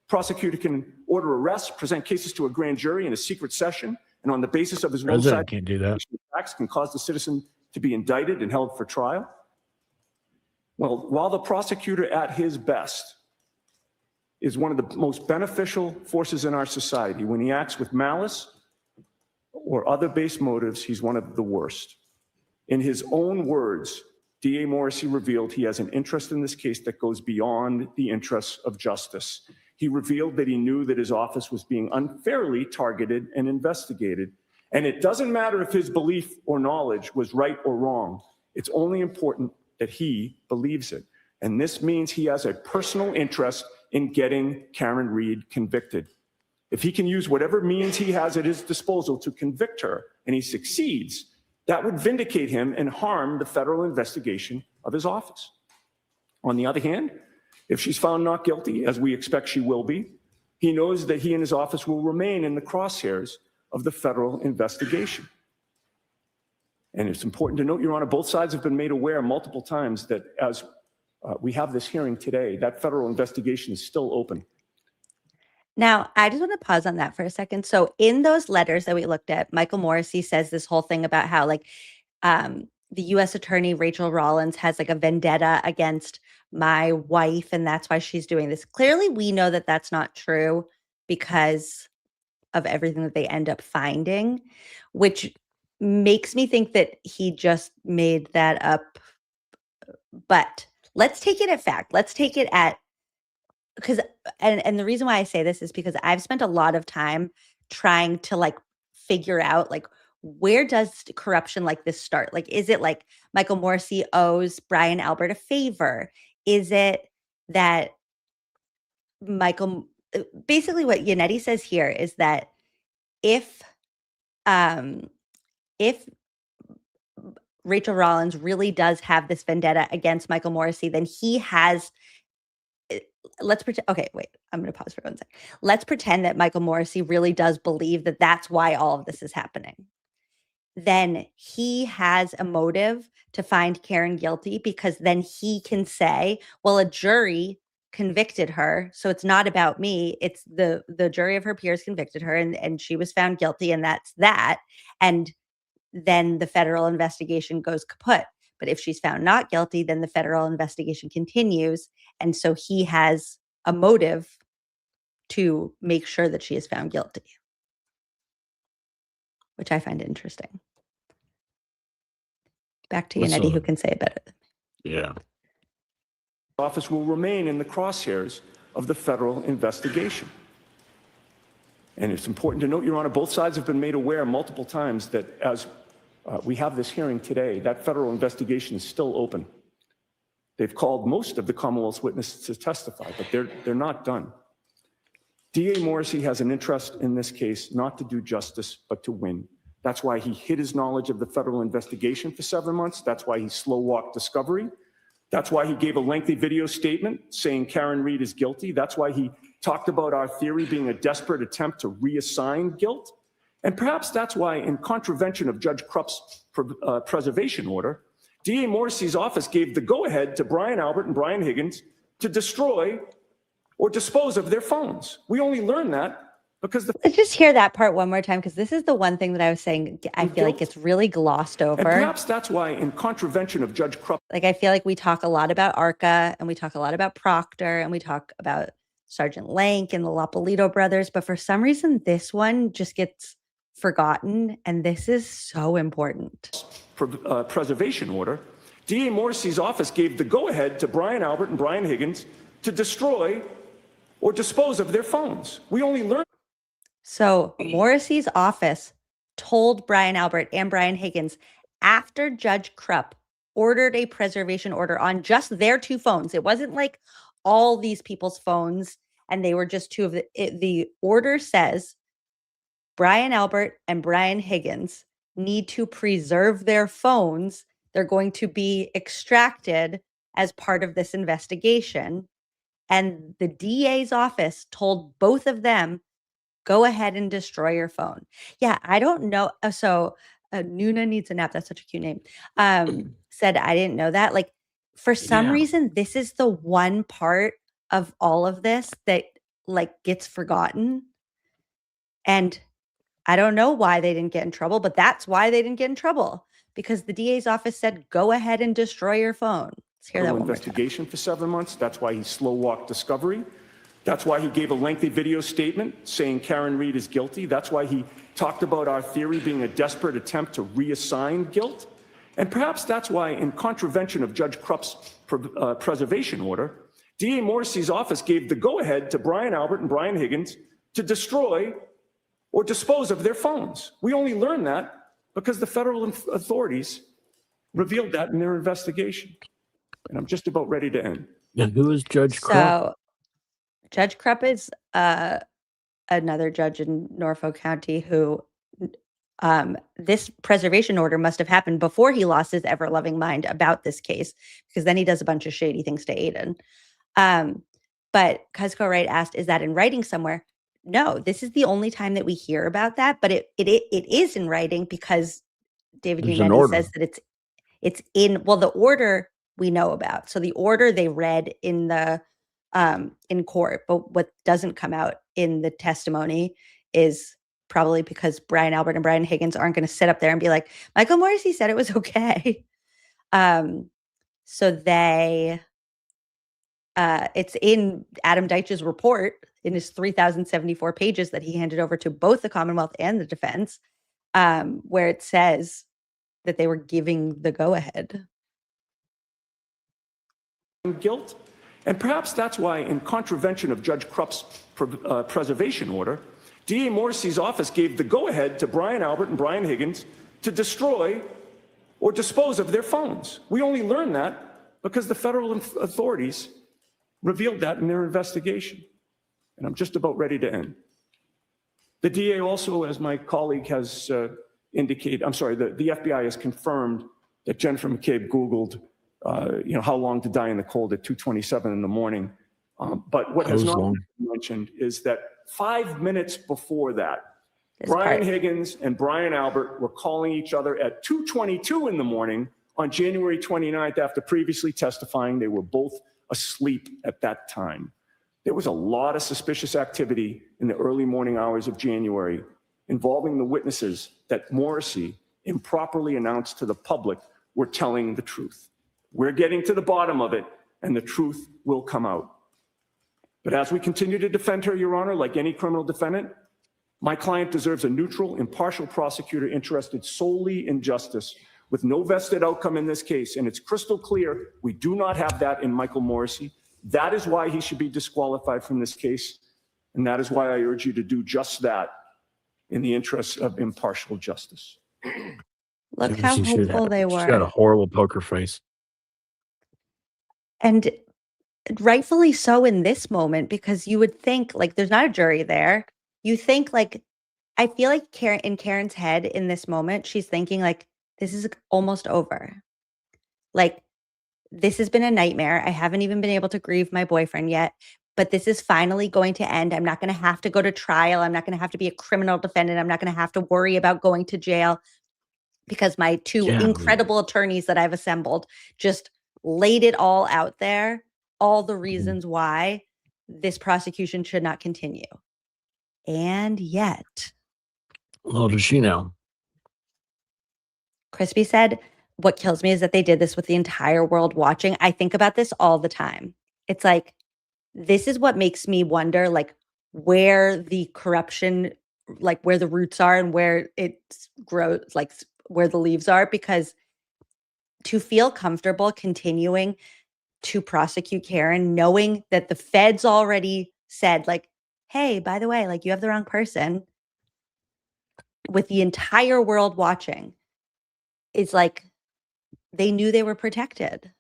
Prosecutor can order arrests, present cases to a grand jury in a secret session, and on the basis of his own President side, can't do that. facts can cause the citizen to be indicted and held for trial. Well, while the prosecutor at his best is one of the most beneficial forces in our society, when he acts with malice or other base motives, he's one of the worst. In his own words, DA Morrissey revealed he has an interest in this case that goes beyond the interests of justice. He revealed that he knew that his office was being unfairly targeted and investigated. And it doesn't matter if his belief or knowledge was right or wrong. It's only important that he believes it. And this means he has a personal interest in getting Karen Read convicted. If he can use whatever means he has at his disposal to convict her, and he succeeds, that would vindicate him and harm the federal investigation of his office. On the other hand, if she's found not guilty, as we expect she will be, he knows that he and his office will remain in the crosshairs of the federal investigation. And it's important to note, Your Honor, both sides have been made aware multiple times that as we have this hearing today, that federal investigation is still open. Now, I just want to pause on that for a second. So in those letters that we looked at, Michael Morrissey says this whole thing about how the U.S. attorney, Rachel Rollins, has like a vendetta against my wife, and that's why she's doing this. Clearly, we know that that's not true because of everything that they end up finding, which makes me think that he just made that up. But let's take it at fact. Let's take it at, because, and the reason why I say this is because I've spent a lot of time trying to like figure out like, where does corruption like this start? Like, is it like Michael Morrissey owes Brian Albert a favor? Is it that basically what Yannetti says here is that if Rachel Rollins really does have this vendetta against Michael Morrissey, then he has, let's pretend, okay, wait, I'm going to pause for 1 second. Let's pretend that Michael Morrissey really does believe that that's why all of this is happening. Then he has a motive to find Karen guilty because then he can say, well, a jury convicted her, so it's not about me. It's the jury of her peers convicted her and she was found guilty, and that's that. And then the federal investigation goes kaput. But if she's found not guilty, then the federal investigation continues. And so he has a motive to make sure that she is found guilty, which I find interesting. Back to Yannetti, who can say it better than me. Yeah. Office will remain in the crosshairs of the federal investigation. And it's important to note, Your Honor, both sides have been made aware multiple times that as we have this hearing today, that federal investigation is still open. They've called most of the Commonwealth's witnesses to testify, but they're not done. DA Morrissey has an interest in this case not to do justice, but to win. That's why he hid his knowledge of the federal investigation for 7 months. That's why he slow-walked discovery. That's why he gave a lengthy video statement saying Karen Reed is guilty. That's why he talked about our theory being a desperate attempt to reassign guilt. And perhaps that's why, in contravention of Judge Krupp's preservation order, DA Morrissey's office gave the go-ahead to Brian Albert and Brian Higgins to destroy or dispose of their phones. We only learned that because Let's just hear that part one more time, because this is the one thing that I was saying I feel like it's really glossed over. And perhaps that's why, in contravention of Judge Krupp. Like, I feel like we talk a lot about ARCA and we talk a lot about Proctor and we talk about Sergeant Lank and the Lapolito brothers, but for some reason, this one just gets forgotten, and this is so important. Preservation order, DA Morrissey's office gave the go-ahead to Brian Albert and Brian Higgins to destroy or dispose of their phones. We only learned. So Morrissey's office told Brian Albert and Brian Higgins after Judge Krupp ordered a preservation order on just their two phones. It wasn't like all these people's phones and they were just two of the order says Brian Albert and Brian Higgins need to preserve their phones. They're going to be extracted as part of this investigation. And the DA's office told both of them, go ahead and destroy your phone. Yeah, I don't know. So Nuna Needs a Nap, that's such a cute name, said, I didn't know that. Like, for some reason, this is the one part of all of this that like gets forgotten. And I don't know why they didn't get in trouble, but that's why they didn't get in trouble, because the DA's office said, go ahead and destroy your phone. Let's hear that one more time. Investigation for 7 months. That's why he slow-walked discovery. That's why he gave a lengthy video statement saying Karen Reed is guilty. That's why he talked about our theory being a desperate attempt to reassign guilt. And perhaps that's why, in contravention of Judge Krupp's preservation order, DA Morrissey's office gave the go-ahead to Brian Albert and Brian Higgins to destroy or dispose of their phones. We only learned that because the federal authorities revealed that in their investigation. And I'm just about ready to end. And who is Judge Krupp? So Judge Krupp is another judge in Norfolk County who this preservation order must have happened before he lost his ever-loving mind about this case, because then he does a bunch of shady things to Aiden. But Cuzco Wright asked, is that in writing somewhere? No, this is the only time that we hear about that, but it is in writing because David There's an Unetti order. says that it's in, well, the order we know about. So the order they read in the in court, but what doesn't come out in the testimony is probably because Brian Albert and Brian Higgins aren't going to sit up there and be like, Michael Morrissey said it was okay. So they, it's in Adam Deitch's report in his 3,074 pages that he handed over to both the Commonwealth and the defense, where it says that they were giving the go-ahead. Guilt. And perhaps that's why, in contravention of Judge Krupp's preservation order, DA Morrissey's office gave the go-ahead to Brian Albert and Brian Higgins to destroy or dispose of their phones. We only learned that because the federal authorities revealed that in their investigation. And I'm just about ready to end. The DA also, as my colleague has indicated, I'm sorry, the FBI has confirmed that Jennifer McCabe Googled how long to die in the cold at 2:27 in the morning. But what has not been mentioned is that 5 minutes before that, Brian Higgins and Brian Albert were calling each other at 2:22 in the morning on January 29th after previously testifying they were both asleep at that time. There was a lot of suspicious activity in the early morning hours of January involving the witnesses that Morrissey improperly announced to the public were telling the truth. We're getting to the bottom of it, and the truth will come out. But as we continue to defend her, Your Honor, like any criminal defendant, my client deserves a neutral, impartial prosecutor interested solely in justice with no vested outcome in this case. And it's crystal clear we do not have that in Michael Morrissey. That is why he should be disqualified from this case. And that is why I urge you to do just that in the interest of impartial justice. Look how hopeful they were. She's got a horrible poker face. And rightfully so in this moment, because you would think, like, there's not a jury there. You think, like, I feel like Karen, in Karen's head in this moment, she's thinking, like, this is almost over. Like, this has been a nightmare. I haven't even been able to grieve my boyfriend yet, but this is finally going to end. I'm not going to have to go to trial. I'm not going to have to be a criminal defendant. I'm not going to have to worry about going to jail because my two incredible attorneys that I've assembled just laid it all out there, all the reasons why this prosecution should not continue. And yet, Little does she know. Crispy said, what kills me is that they did this with the entire world watching. I think about this all the time. It's like, this is what makes me wonder, like, where the corruption, like, where the roots are and where it grows, like, where the leaves are, because to feel comfortable continuing to prosecute Karen, knowing that the feds already said, like, hey, by the way, like, you have the wrong person, with the entire world watching, it's like they knew they were protected.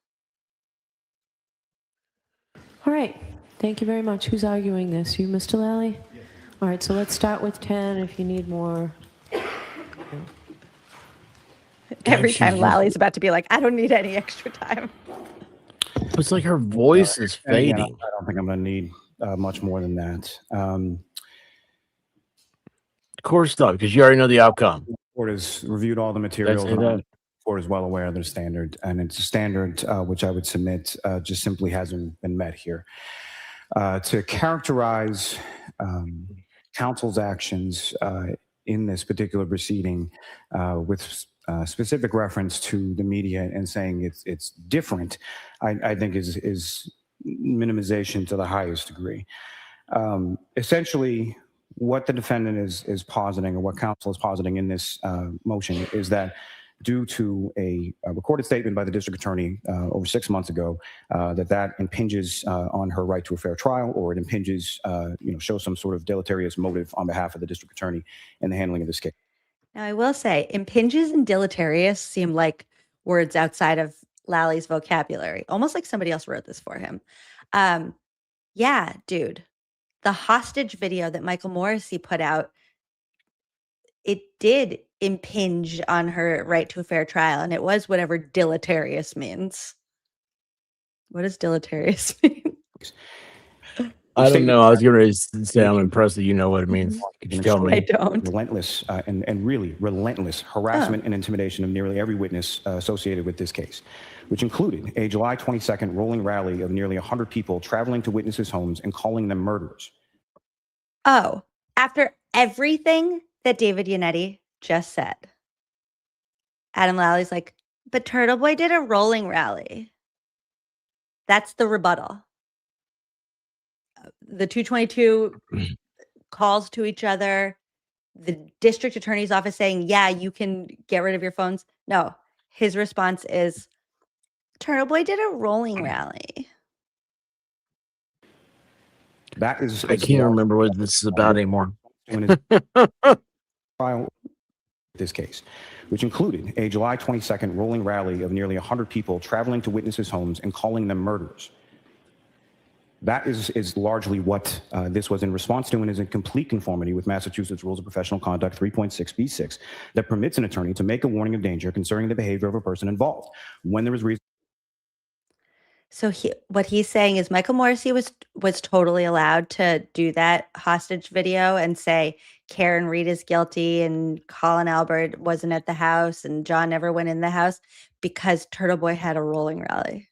All right. Thank you very much. Who's arguing this? You, Mr. Lally? Yes. All right. So let's start with 10 if you need more. Every time Lally's about to be like, I don't need any extra time. It's like her voice is fading. I don't think I'm going to need much more than that. Of course not, because you already know the outcome. The court has reviewed all the materials. The court is well aware of their standard, and it's a standard which I would submit just simply hasn't been met here. To characterize counsel's actions in this particular proceeding with specific reference to the media and saying it's different, I think is minimization to the highest degree. Essentially, what the defendant is positing, or what counsel is positing in this motion, is that due to a recorded statement by the district attorney over 6 months ago, that impinges on her right to a fair trial, or it impinges, shows some sort of deleterious motive on behalf of the district attorney in the handling of this case. Now, I will say, impinges and deleterious seem like words outside of Lally's vocabulary, almost like somebody else wrote this for him. Yeah, dude, the hostage video that Michael Morrissey put out, it did impinge on her right to a fair trial, and it was whatever deleterious means. What does deleterious mean? I don't know. I was going to say I'm impressed that you know what it means. Could you tell me? I don't. Relentless and really relentless harassment and intimidation of nearly every witness associated with this case, which included a July 22nd rolling rally of nearly 100 people traveling to witnesses' homes and calling them murderers. Oh, after everything that David Yannetti just said, Adam Lally's like, but Turtle Boy did a rolling rally. That's the rebuttal. The 222 calls to each other. The district attorney's office saying, yeah, you can get rid of your phones. No, his response is, Turtle Boy did a rolling rally. That is, I can't remember what this is about anymore. Trial this case, which included a July 22nd rolling rally of nearly 100 people traveling to witnesses' homes and calling them murderers. That is largely what this was in response to and is in complete conformity with Massachusetts Rules of Professional Conduct 3.6b6 that permits an attorney to make a warning of danger concerning the behavior of a person involved when there is reason. So what he's saying is Michael Morrissey was totally allowed to do that hostage video and say Karen Reed is guilty and Colin Albert wasn't at the house and John never went in the house because Turtle Boy had a rolling rally.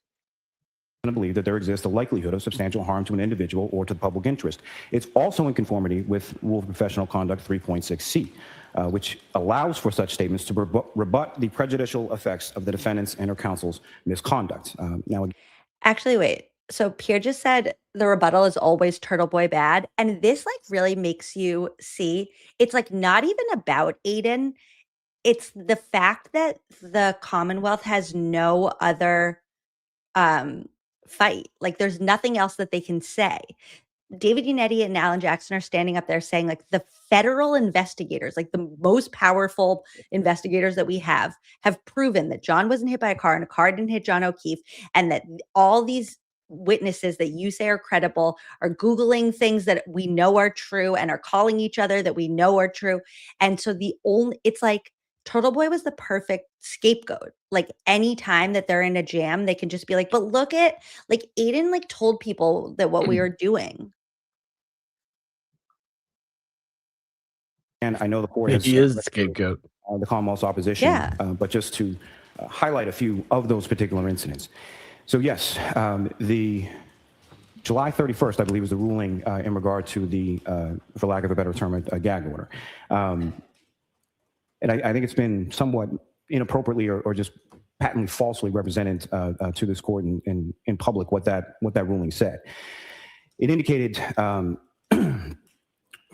To believe that there exists a likelihood of substantial harm to an individual or to the public interest. It's also in conformity with Rule of Professional Conduct 3.6c, which allows for such statements to rebut the prejudicial effects of the defendant's and her counsel's misconduct. Actually, wait. So Pierre just said the rebuttal is always Turtle Boy bad. And this like really makes you see it's like not even about Aiden. It's the fact that the Commonwealth has no other fight. Like there's nothing else that they can say. David Yannetti and Alan Jackson are standing up there saying like the federal investigators, like the most powerful investigators that we have proven that John wasn't hit by a car and a car didn't hit John O'Keefe, and that all these witnesses that you say are credible are Googling things that we know are true and are calling each other that we know are true. And so it's like Turtle Boy was the perfect scapegoat. Like any time that they're in a jam, they can just be like, but look at like Aiden like told people that what we are doing. And I know the court has he is the scapegoat. The Commonwealth's opposition, Yeah. But just to highlight a few of those particular incidents. So yes, the July 31st, I believe, was the ruling in regard to the, for lack of a better term, a gag order. And I think it's been somewhat inappropriately or just patently falsely represented to this court in public what that ruling said. It indicated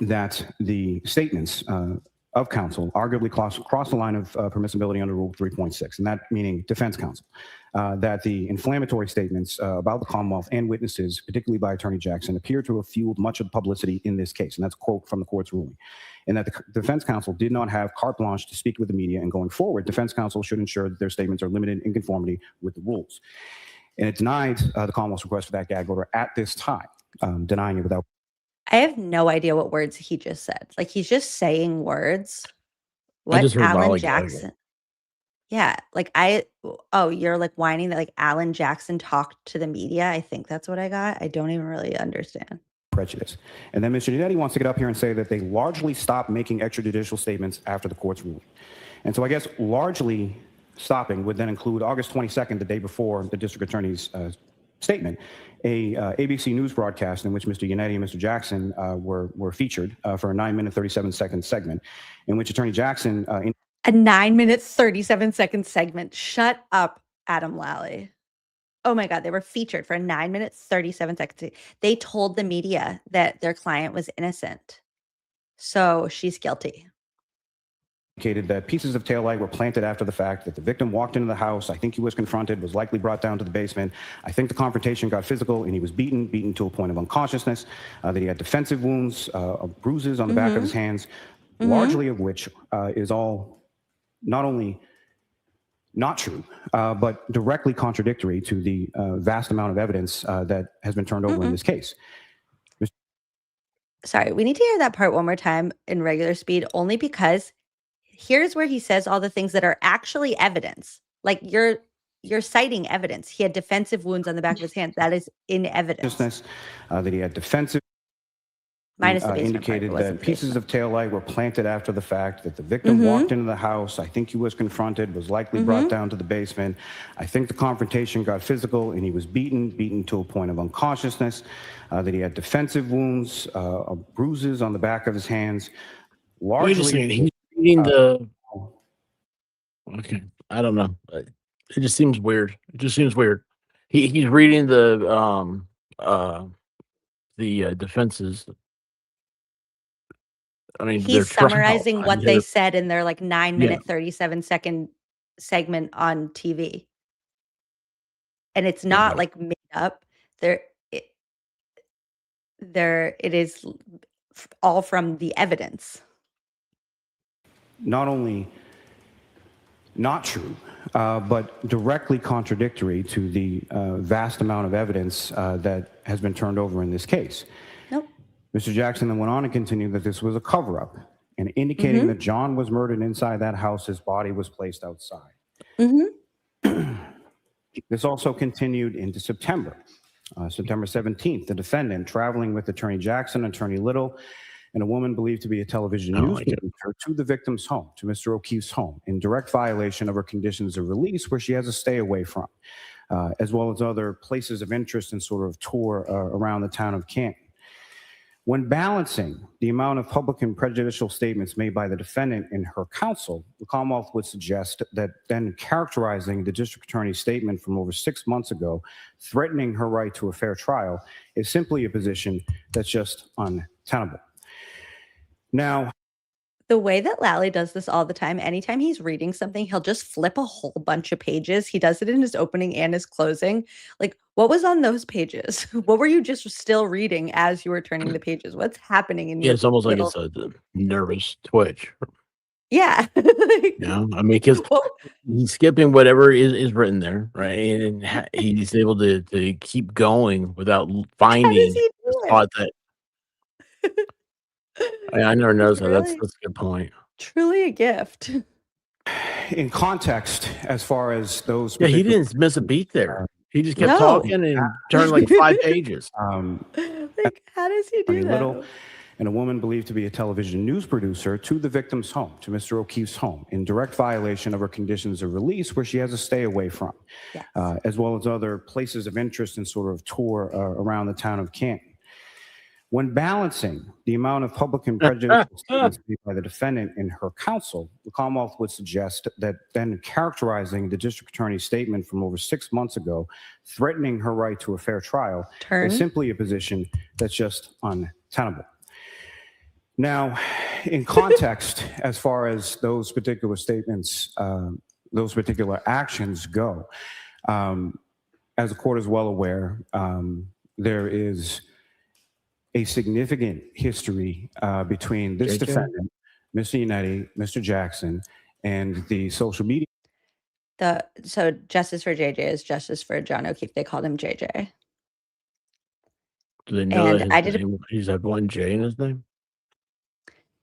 that the statements of counsel arguably cross the line of permissibility under Rule 3.6, and that meaning defense counsel, that the inflammatory statements about the Commonwealth and witnesses, particularly by Attorney Jackson, appear to have fueled much of the publicity in this case, and that's a quote from the court's ruling, and that the defense counsel did not have carte blanche to speak with the media, and going forward, defense counsel should ensure that their statements are limited in conformity with the rules. And it denied the Commonwealth's request for that gag order at this time, denying it without. I have no idea what words he just said. Like he's just saying words. What just heard Alan lollygag. Jackson? Yeah, like you're like whining that like Alan Jackson talked to the media. I think that's what I got. I don't even really understand. Prejudice. And then Mr. Yannetti wants to get up here and say that they largely stopped making extrajudicial statements after the court's ruling. And so I guess largely stopping would then include August 22nd, the day before the district attorney's statement, a ABC News broadcast in which Mr. Yannetti and Mr. Jackson were featured for a 9-minute, 37-second segment in which Attorney Jackson... A 9-minute, 37-second segment. Shut up, Adam Lally. Oh my God, they were featured for a 9-minute, 37-second. They told the media that their client was innocent. So she's guilty. Indicated that pieces of taillight were planted after the fact, that the victim walked into the house. I think he was confronted, was likely brought down to the basement. I think the confrontation got physical and he was beaten to a point of unconsciousness, that he had defensive wounds, bruises on the back of his hands, largely of which is all not only not true, but directly contradictory to the vast amount of evidence that has been turned over in this case. Sorry, we need to hear that part one more time in regular speed, only because here's where he says all the things that are actually evidence. Like you're citing evidence. He had defensive wounds on the back of his hand. That is in evidence. That he had defensive. Minus the basement part, indicated it wasn't that the pieces of taillight were planted after the fact, that the victim walked into the house. I think he was confronted, was likely brought down to the basement. I think the confrontation got physical and he was beaten to a point of unconsciousness, that he had defensive wounds, bruises on the back of his hands. Wait a second. Largely, He's reading the. Okay, I don't know. It just seems weird. It just seems weird. He's reading the defenses. I mean, He's they're trial. summarizing I what mean, they they're- said in their like 9-minute, Yeah. 37-second segment on TV. And it's not like made up. It is all from the evidence. not only not true, but directly contradictory to the vast amount of evidence that has been turned over in this case. Nope. Mr. Jackson then went on to continue that this was a cover-up and indicating that John was murdered inside that house, his body was placed outside. This also continued into September. September 17th, the defendant traveling with Attorney Jackson, Attorney Little, and a woman believed to be a television news producer to the victim's home, to Mr. O'Keefe's home, in direct violation of her conditions of release, where she has to stay away from, as well as other places of interest and sort of tour around the town of Canton. When balancing the amount of public and prejudicial statements made by the defendant and her counsel, the Commonwealth would suggest that then characterizing the district attorney's statement from over 6 months ago, threatening her right to a fair trial, is simply a position that's just untenable. Now, The way that Lally does this all the time, anytime he's reading something, he'll just flip a whole bunch of pages. He does it in his opening and his closing. Like, what was on those pages? What were you just still reading as you were turning the pages? What's happening in Yeah, your it's almost like little- it's a nervous twitch. Yeah. You know, I mean, because he's skipping whatever is written there, right? And he's able to keep going without finding he the do it? spot that. I never noticed that. really- That's a good point. Truly a gift. in context, as far as those, Yeah, he particular- didn't miss a beat there. He just kept No. talking and turned like 5 pages. Like, how does he do Attorney that? Little, and a woman believed to be a television news producer to the victim's home, to Mr. O'Keefe's home, in direct violation of her conditions of release, where she has to stay away from, as well as other places of interest and sort of tour around the town of Canton. When balancing the amount of public and prejudicial statements made by the defendant and her counsel, the Commonwealth would suggest that then characterizing the district attorney's statement from over 6 months ago, threatening her right to a fair trial, is simply a position that's just untenable. Now, in context, as far as those particular statements, those particular actions go, as the court is well aware, there is a significant history between this JJ? defendant, Mr. Yannetti, Mr. Jackson, and the social media. So justice for JJ is justice for John O'Keefe. They called him JJ. Do they know And that I his did a- name, he's had one J in his name?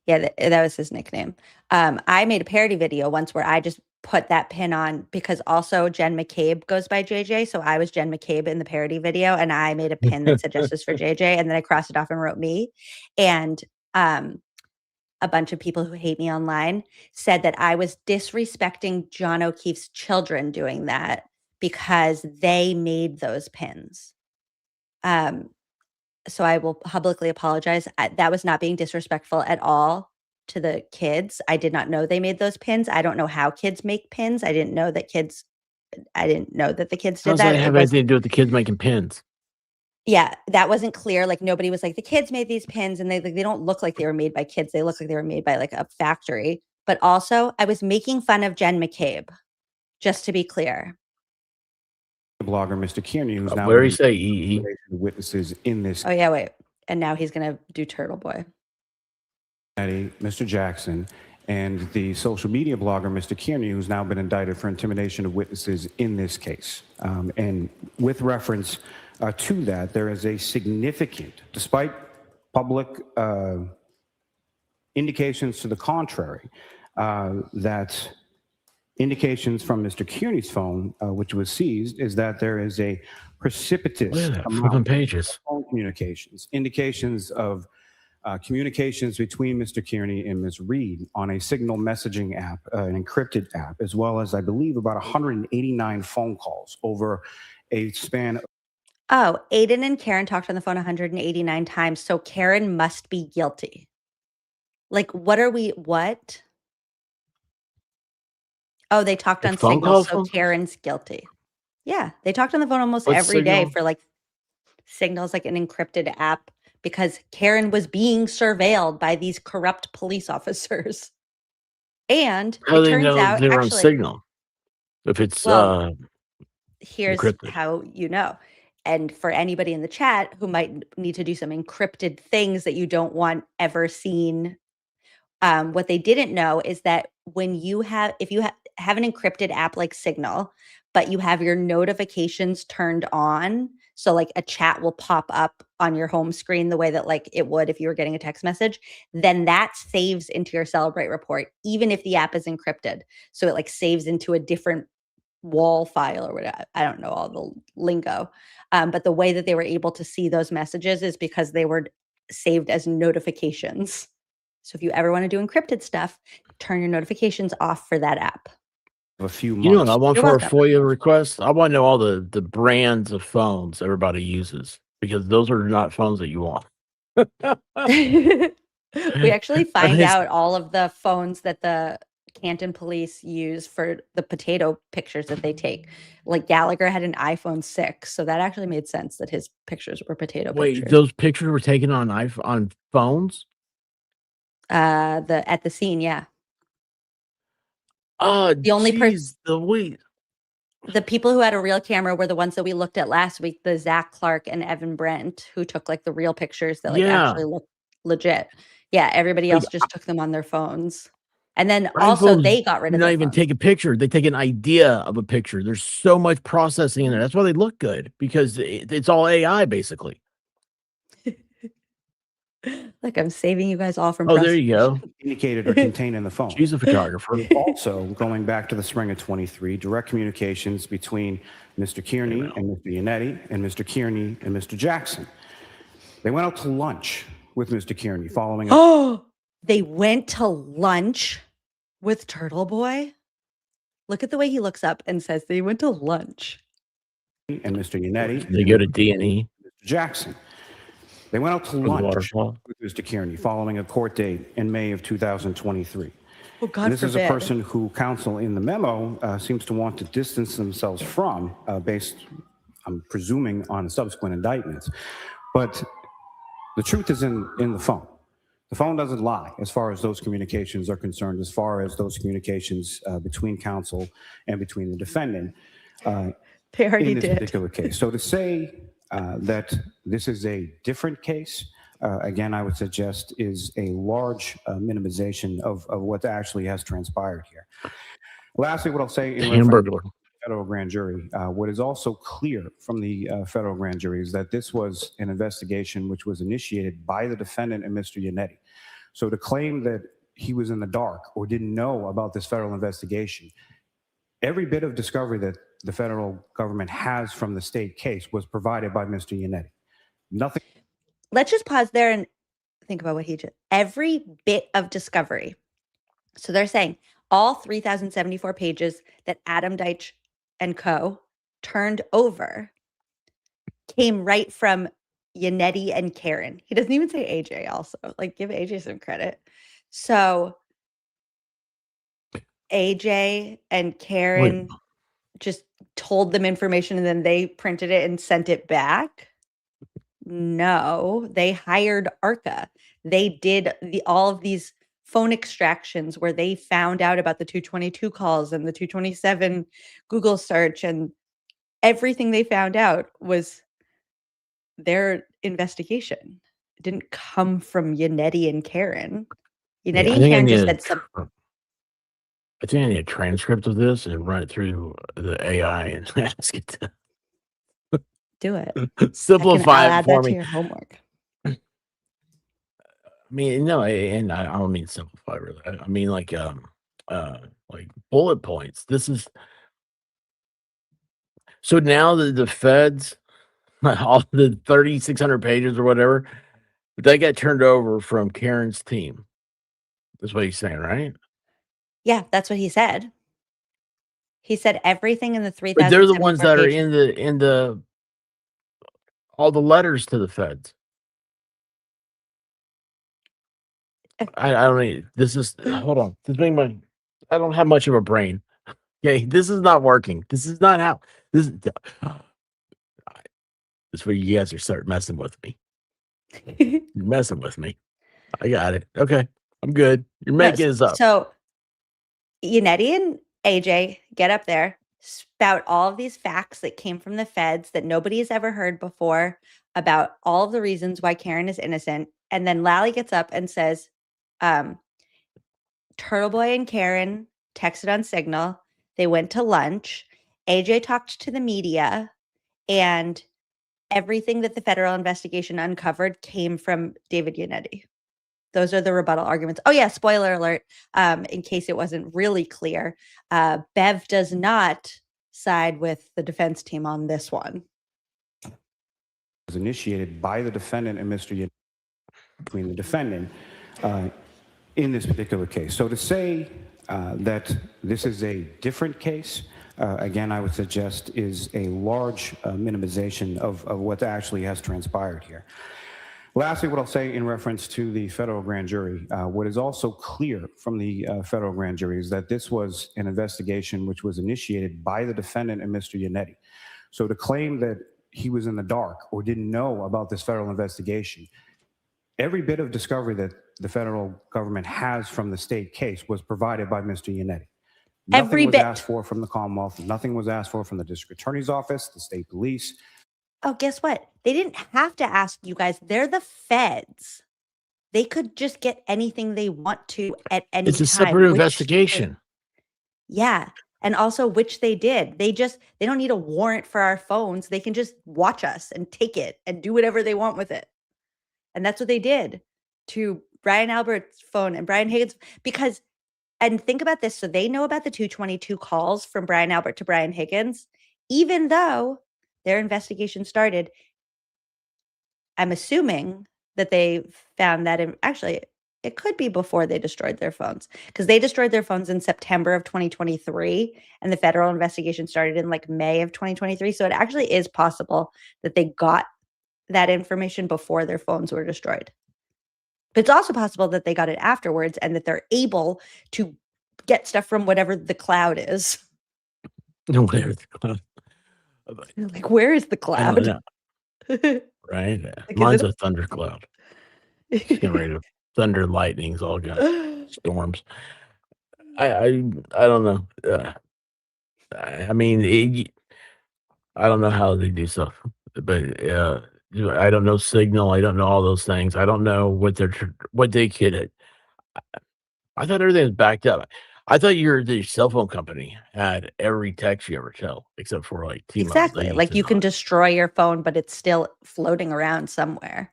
Yeah, that was his nickname. I made a parody video once where I just put that pin on because also Jen McCabe goes by JJ. So I was Jen McCabe in the parody video and I made a pin that said justice for JJ and then I crossed it off and wrote me. And a bunch of people who hate me online said that I was disrespecting John O'Keefe's children doing that because they made those pins. So I will publicly apologize. That was not being disrespectful at all to the kids. I did not know they made those pins. I don't know how kids make pins. I didn't know that the kids How did does that that. have anything to do with the kids making pins? Yeah, that wasn't clear. Like nobody was like, the kids made these pins and they don't look like they were made by kids. They look like they were made by like a factory. But also I was making fun of Jen McCabe, just to be clear. blogger, Mr. Kearney, who's now Where he say EE? witnesses in this. Oh yeah, wait. And now he's going to do Turtle Boy. Mr. Jackson, and the social media blogger, Mr. Kearney, who's now been indicted for intimidation of witnesses in this case. And with reference to that, there is a significant, despite public indications to the contrary, that indications from Mr. Kearney's phone, which was seized, is that there is a precipitous Look at that, amount flipping of pages. phone communications, indications of communications between Mr. Kearney and Ms. Reed on a Signal messaging app, an encrypted app, as well as I believe about 189 phone calls over a span of Oh, Aiden and Karen talked on the phone 189 times, so Karen must be guilty. Like, what? Oh, they talked Like on phone Signal, calls? so Karen's guilty. Yeah, they talked on the phone almost What's every day Signal? for like Signal's like an encrypted app because Karen was being surveilled by these corrupt police officers. And How do it they turns know out, they're on actually, Signal? If it's well, here's encrypted. how you know. And for anybody in the chat who might need to do some encrypted things that you don't want ever seen, what they didn't know is that when you have, if you have an encrypted app like Signal, but you have your notifications turned on, so like a chat will pop up on your home screen the way that like it would if you were getting a text message, then that saves into your Celebrate report, even if the app is encrypted. So it like saves into a different wall file or whatever. I don't know all the lingo. But the way that they were able to see those messages is because they were saved as notifications. So if you ever want to do encrypted stuff, turn your notifications off for that app. a few months. You know what I want You're for a welcome. FOIA request? I want to know all the brands of phones everybody uses because those are not phones that you want. We actually find least- out all of the phones that the Canton police use for the potato pictures that they take. Like Gallagher had an iPhone 6, so that actually made sense that his pictures were potato Wait, pictures. those pictures were taken on on phones? At the scene, yeah. Oh, The only geez, the people who had a real camera were the ones that we looked at last week, the Zach Clark and Evan Brent, who took like the real pictures that like Yeah. actually look legit. Yeah, everybody Like, else just took them on their phones. And then also iPhones they got rid do of not their even phones. take a picture. They take an idea of a picture. There's so much processing in there. That's why they look good because it's all AI basically. Like I'm saving you guys all from Oh, there you go. Indicated or contained in the phone. She's a photographer. Also, going back to the spring of 23, direct communications between Mr. Kearney and Mr. Yannetti and Mr. Kearney and Mr. Jackson. They went out to lunch with Mr. Kearney following Oh, they went to lunch with Turtle Boy. Look at the way he looks up and says they went to lunch. and Mr. Yannetti. They go to D&E. Mr. Jackson. They went out to the lunch waterfall. with Mr. Kearney following a court date in May of 2023. Oh, God And this is a forbid. person who counsel in the memo seems to want to distance themselves from, based, I'm presuming, on subsequent indictments. But the truth is in the phone. The phone doesn't lie as far as those communications are concerned, as far as those communications between counsel and between the defendant They already in this did. particular case. So to say that this is a different case, again, I would suggest is a large minimization of what actually has transpired here. Lastly, what I'll say in reference to the federal grand jury, what is also clear from the federal grand jury is that this was an investigation which was initiated by the defendant and Mr. Yannetti. So to claim that he was in the dark or didn't know about this federal investigation, every bit of discovery that the federal government has from the state case was provided by Mr. Yannetti. Nothing. Let's just pause there and think about what he did. Every bit of discovery. So they're saying all 3,074 pages that Adam Deitch and co. turned over came right from Yannetti and Karen. He doesn't even say AJ also. Like, give AJ some credit. So AJ and Karen just told them information and then they printed it and sent it back. No, they hired ARCA. They did all of these phone extractions where they found out about the 222 calls and the 227 Google search, and everything they found out was their investigation. It didn't come from Yannetti and Karen. Yannetti and Karen just said something. I think I need a transcript of this and run it through the AI and ask it to Do it. simplify I'll it add for that to me. your homework. I mean, no, and I don't mean simplify really. I mean like bullet points. This is so now the feds, all the 3,600 pages or whatever, They got turned over from Karen's team. That's what he's saying, right? Yeah, that's what he said. He said everything in the But they're the ones 3,074 that are page. in the all the letters to the feds. I don't need this is hold on. This being my I don't have much of a brain. Okay, this is not working. This is not how this is this is where you guys are starting messing with me. You're messing with me. I got it. Okay. I'm good. You're No, making this up. so Yannetti and AJ get up there, spout all of these facts that came from the feds that nobody has ever heard before about all of the reasons why Karen is innocent. And then Lally gets up and says, Turtle Boy and Karen texted on Signal. They went to lunch. AJ talked to the media, and everything that the federal investigation uncovered came from David Yannetti. Those are the rebuttal arguments. Oh, yeah, spoiler alert, in case it wasn't really clear. Bev does not side with the defense team on this one. Was initiated by the defendant and Mr. Yannetti, between the defendant in this particular case. So to say that this is a different case, again, I would suggest is a large minimization of what actually has transpired here. Lastly, what I'll say in reference to the federal grand jury, what is also clear from the federal grand jury is that this was an investigation which was initiated by the defendant and Mr. Yannetti. So to claim that he was in the dark or didn't know about this federal investigation, every bit of discovery that the federal government has from the state case was provided by Mr. Yannetti. Nothing was asked for from the Commonwealth. Nothing was asked for from the district attorney's office, the state police. Oh, guess what? They didn't have to ask you guys. They're the feds. They could just get anything they want to at any time. It's a separate investigation. Yeah. And also, which they did. They don't need a warrant for our phones. They can just watch us and take it and do whatever they want with it. And that's what they did to Brian Albert's phone and Brian Higgins. Because, and think about this. So they know about the 222 calls from Brian Albert to Brian Higgins, even though their investigation started. I'm assuming that they found that actually it could be before they destroyed their phones, because they destroyed their phones in September of 2023 and the federal investigation started in like May of 2023. So it actually is possible that they got that information before their phones were destroyed. But it's also possible that they got it afterwards and that they're able to get stuff from whatever the cloud is. Whatever the cloud. Like, where is the cloud? Right? Like, Mine's a thundercloud. It's getting ready to thunder, lightnings, all got storms. I don't know. I mean, I don't know how they do stuff, but I don't know Signal. I don't know all those things. I don't know what they could. I thought everything was backed up. I thought the cell phone company had every text you ever tell, except for like T-Mobile. Exactly. Like you can destroy your phone, but it's still floating around somewhere.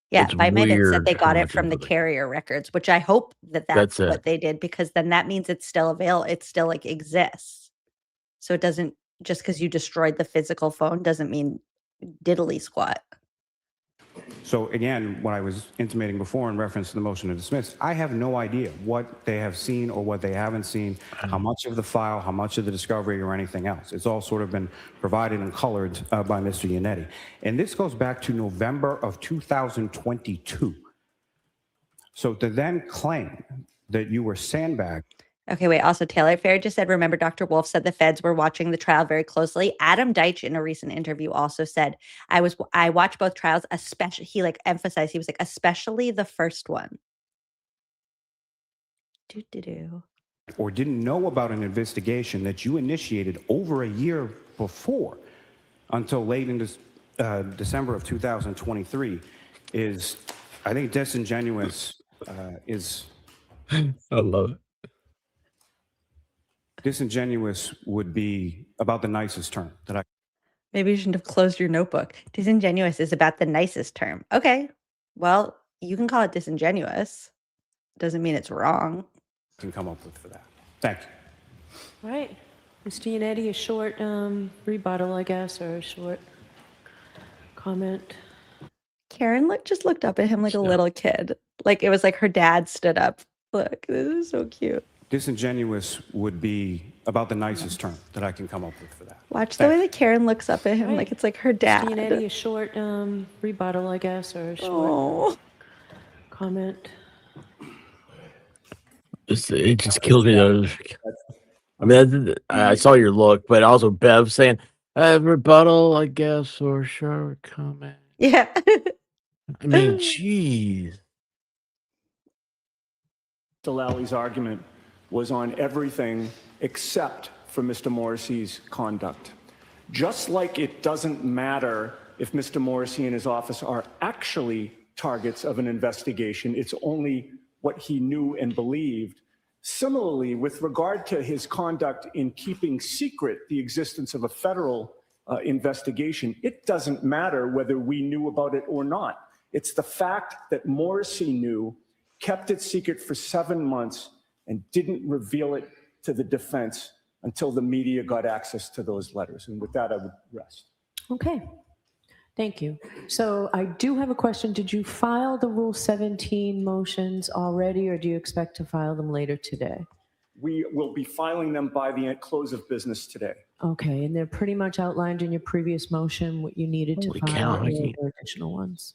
Yeah, Bimedit said they got it from the carrier records, which I hope that's what they did, because then that means it's still available. It still like exists. So it doesn't, just because you destroyed the physical phone doesn't mean diddly squat. So again, what I was intimating before in reference to the motion to dismiss, I have no idea what they have seen or what they haven't seen, how much of the file, how much of the discovery or anything else. It's all sort of been provided and colored by Mr. Yannetti. And this goes back to November of 2022. So to then claim that you were sandbagged. Okay, wait. Also, Taylor Fair just said, remember, Dr. Wolf said the feds were watching the trial very closely. Adam Deitch in a recent interview also said, I watched both trials, especially, he like emphasized, he was like, especially the first one. Or didn't know about an investigation that you initiated over a year before until late in December of 2023 is, I think, disingenuous is... I love it. Disingenuous would be about the nicest term that I... Maybe you shouldn't have closed your notebook. Disingenuous is about the nicest term. Okay, well, you can call it disingenuous. Doesn't mean it's wrong. Can come up with for that. Thank you. All right. Mr. Yannetti, a short rebuttal, I guess, or a short comment. Karen just looked up at him like a little kid. Like it was like her dad stood up. Look, this is so cute. Disingenuous would be about the nicest term that I can come up with for that. Watch the way that Karen looks up at him like it's like her dad. Giannetti, a short rebuttal, I guess, or a short comment. It just kills me though. I mean, I saw your look, but also Bev saying rebuttal, I guess, or short comment. Yeah. I mean, jeez. Delali's argument was on everything except for Mr. Morrissey's conduct. Just like it doesn't matter if Mr. Morrissey and his office are actually targets of an investigation, it's only what he knew and believed. Similarly, with regard to his conduct in keeping secret the existence of a federal investigation, it doesn't matter whether we knew about it or not. It's the fact that Morrissey knew, kept it secret for 7 months, and didn't reveal it to the defense until the media got access to those letters. And with that, I would rest. Okay. Thank you. So I do have a question. Did you file the Rule 17 motions already, or do you expect to file them later today? We will be filing them by the close of business today. Okay, and they're pretty much outlined in your previous motion, what you needed to file, and there are additional ones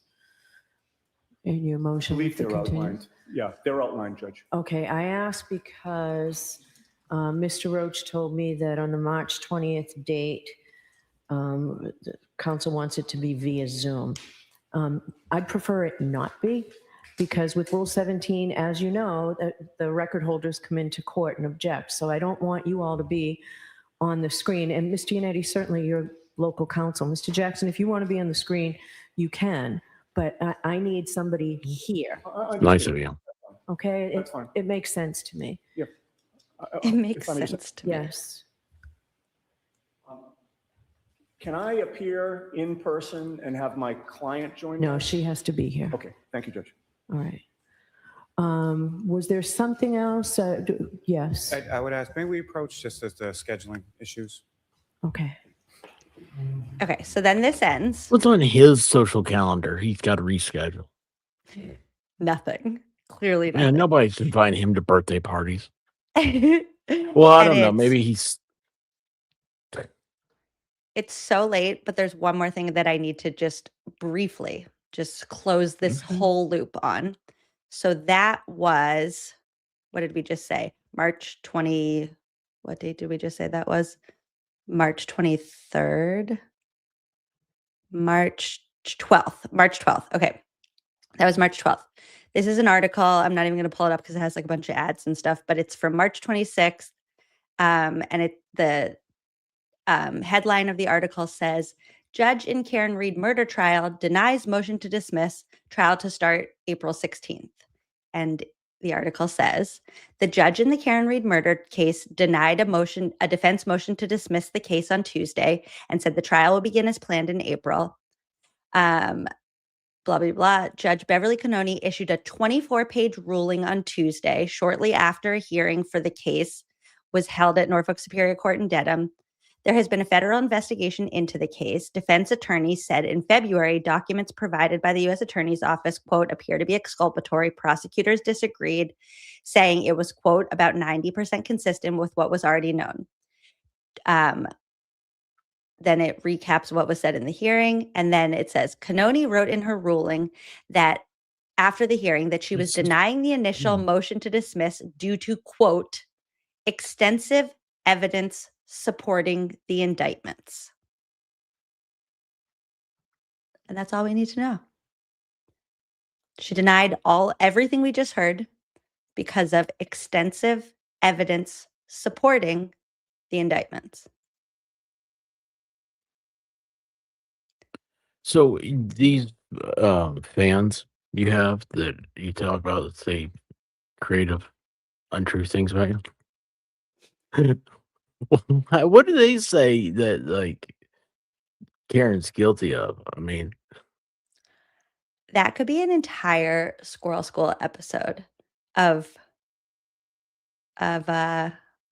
in your motion. I believe to they're continue. outlined. Yeah, they're outlined, Judge. Okay, I asked because Mr. Roach told me that on the March 20th date, the council wants it to be via Zoom. I'd prefer it not be, because with Rule 17, as you know, the record holders come into court and object. So I don't want you all to be on the screen. And Mr. Yannetti, certainly your local counsel. Mr. Jackson, if you want to be on the screen, you can. But I need somebody here. Nice of you. Okay, That's fine. It makes sense to me. Yeah. It makes sense to me. Yes. Can I appear in person and have my client join me? No, she has to be here. Okay, thank you, Judge. All right. Was there something else? Yes. I would ask, may we approach just as the scheduling issues? Okay. Okay, so then this ends. What's on his social calendar? He's got to reschedule. Nothing. Clearly nothing. Man, nobody's inviting him to birthday parties. Well, I don't know. Maybe he's. It's so late, but there's one more thing that I need to just briefly just close this whole loop on. So that was, what did we just say? March 20, what date did we just say that was? March 23rd? March 12th. March 12th. Okay. That was March 12th. This is an article. I'm not even going to pull it up because it has like a bunch of ads and stuff, but it's from March 26th. And the headline of the article says, Judge in Karen Reed murder trial denies motion to dismiss, trial to start April 16th. And the article says, the judge in the Karen Reed murder case denied a defense motion to dismiss the case on Tuesday and said the trial will begin as planned in April. Blah, blah, blah. Judge Beverly Cannoni issued a 24-page ruling on Tuesday, shortly after a hearing for the case was held at Norfolk Superior Court in Dedham. There has been a federal investigation into the case. Defense attorneys said in February, documents provided by the U.S. Attorney's Office, quote, appear to be exculpatory. Prosecutors disagreed, saying it was, quote, about 90% consistent with what was already known. Then it recaps what was said in the hearing. And then it says, Cannoni wrote in her ruling that after the hearing that she was denying the initial motion to dismiss due to, quote, extensive evidence supporting the indictments. And that's all we need to know. She denied everything we just heard because of extensive evidence supporting the indictments. So these fans you have that you talk about that say creative, untrue things about you. What do they say that like Karen's guilty of? I mean, that could be an entire Squirrel School episode of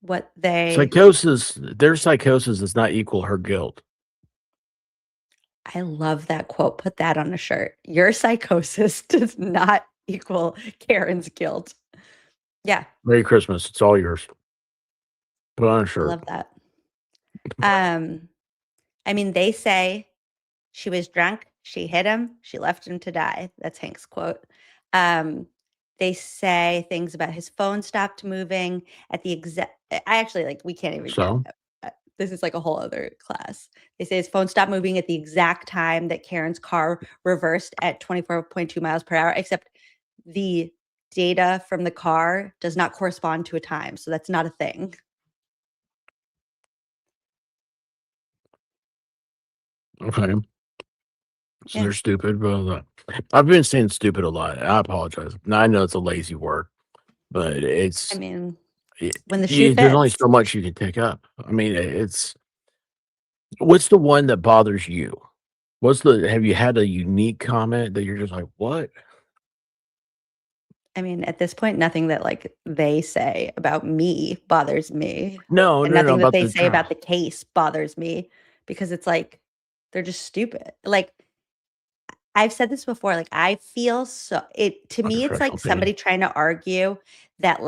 what they psychosis. Their psychosis does not equal her guilt. I love that quote. Put that on a shirt. Your psychosis does not equal Karen's guilt. Yeah, Merry Christmas. It's all yours. Put on a I shirt. love that. I mean, they say she was drunk, she hit him, she left him to die. That's Hank's quote. They say things about his phone stopped moving at the exact. I actually we can't even So? get. This is like a whole other class. They say his phone stopped moving at the exact time that Karen's car reversed at 24.2 miles per hour, except the data from the car does not correspond to a time. So that's not a thing. Okay. So Yeah. they're stupid. Blah, blah. I've been saying stupid a lot. I apologize. Now I know it's a lazy word, but it's I mean, it- when the shoe there's only fits. so much you can take up. I mean, it's what's the one that bothers you? Have you had a unique comment that you're just like, what? I mean, at this point, nothing that they say about me bothers me. No, And no, no, nothing that about they the say about the case bothers me because it's they're just stupid. I've said this before, I feel to me, it's like unprofessional somebody opinion. trying to argue that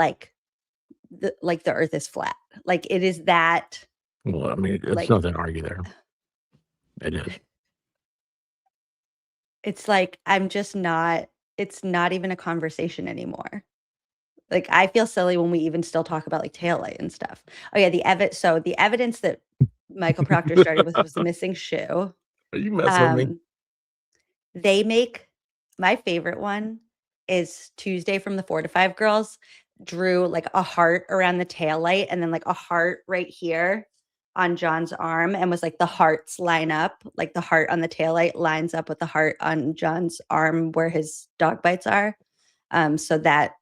the earth is flat. It is that Well, I mean, it's like nothing to argue there. It is. it's I'm just not, it's not even a conversation anymore. I feel silly when we even still talk about taillight and stuff. Oh yeah, so the evidence that Michael Proctor started with was the missing shoe. Are you messing with me? They make my favorite one is Tuesday from the 4 to 5 girls drew a heart around the taillight and then a heart right here on John's arm and was the hearts line up, the heart on the taillight lines up with the heart on John's arm where his dog bites are. So that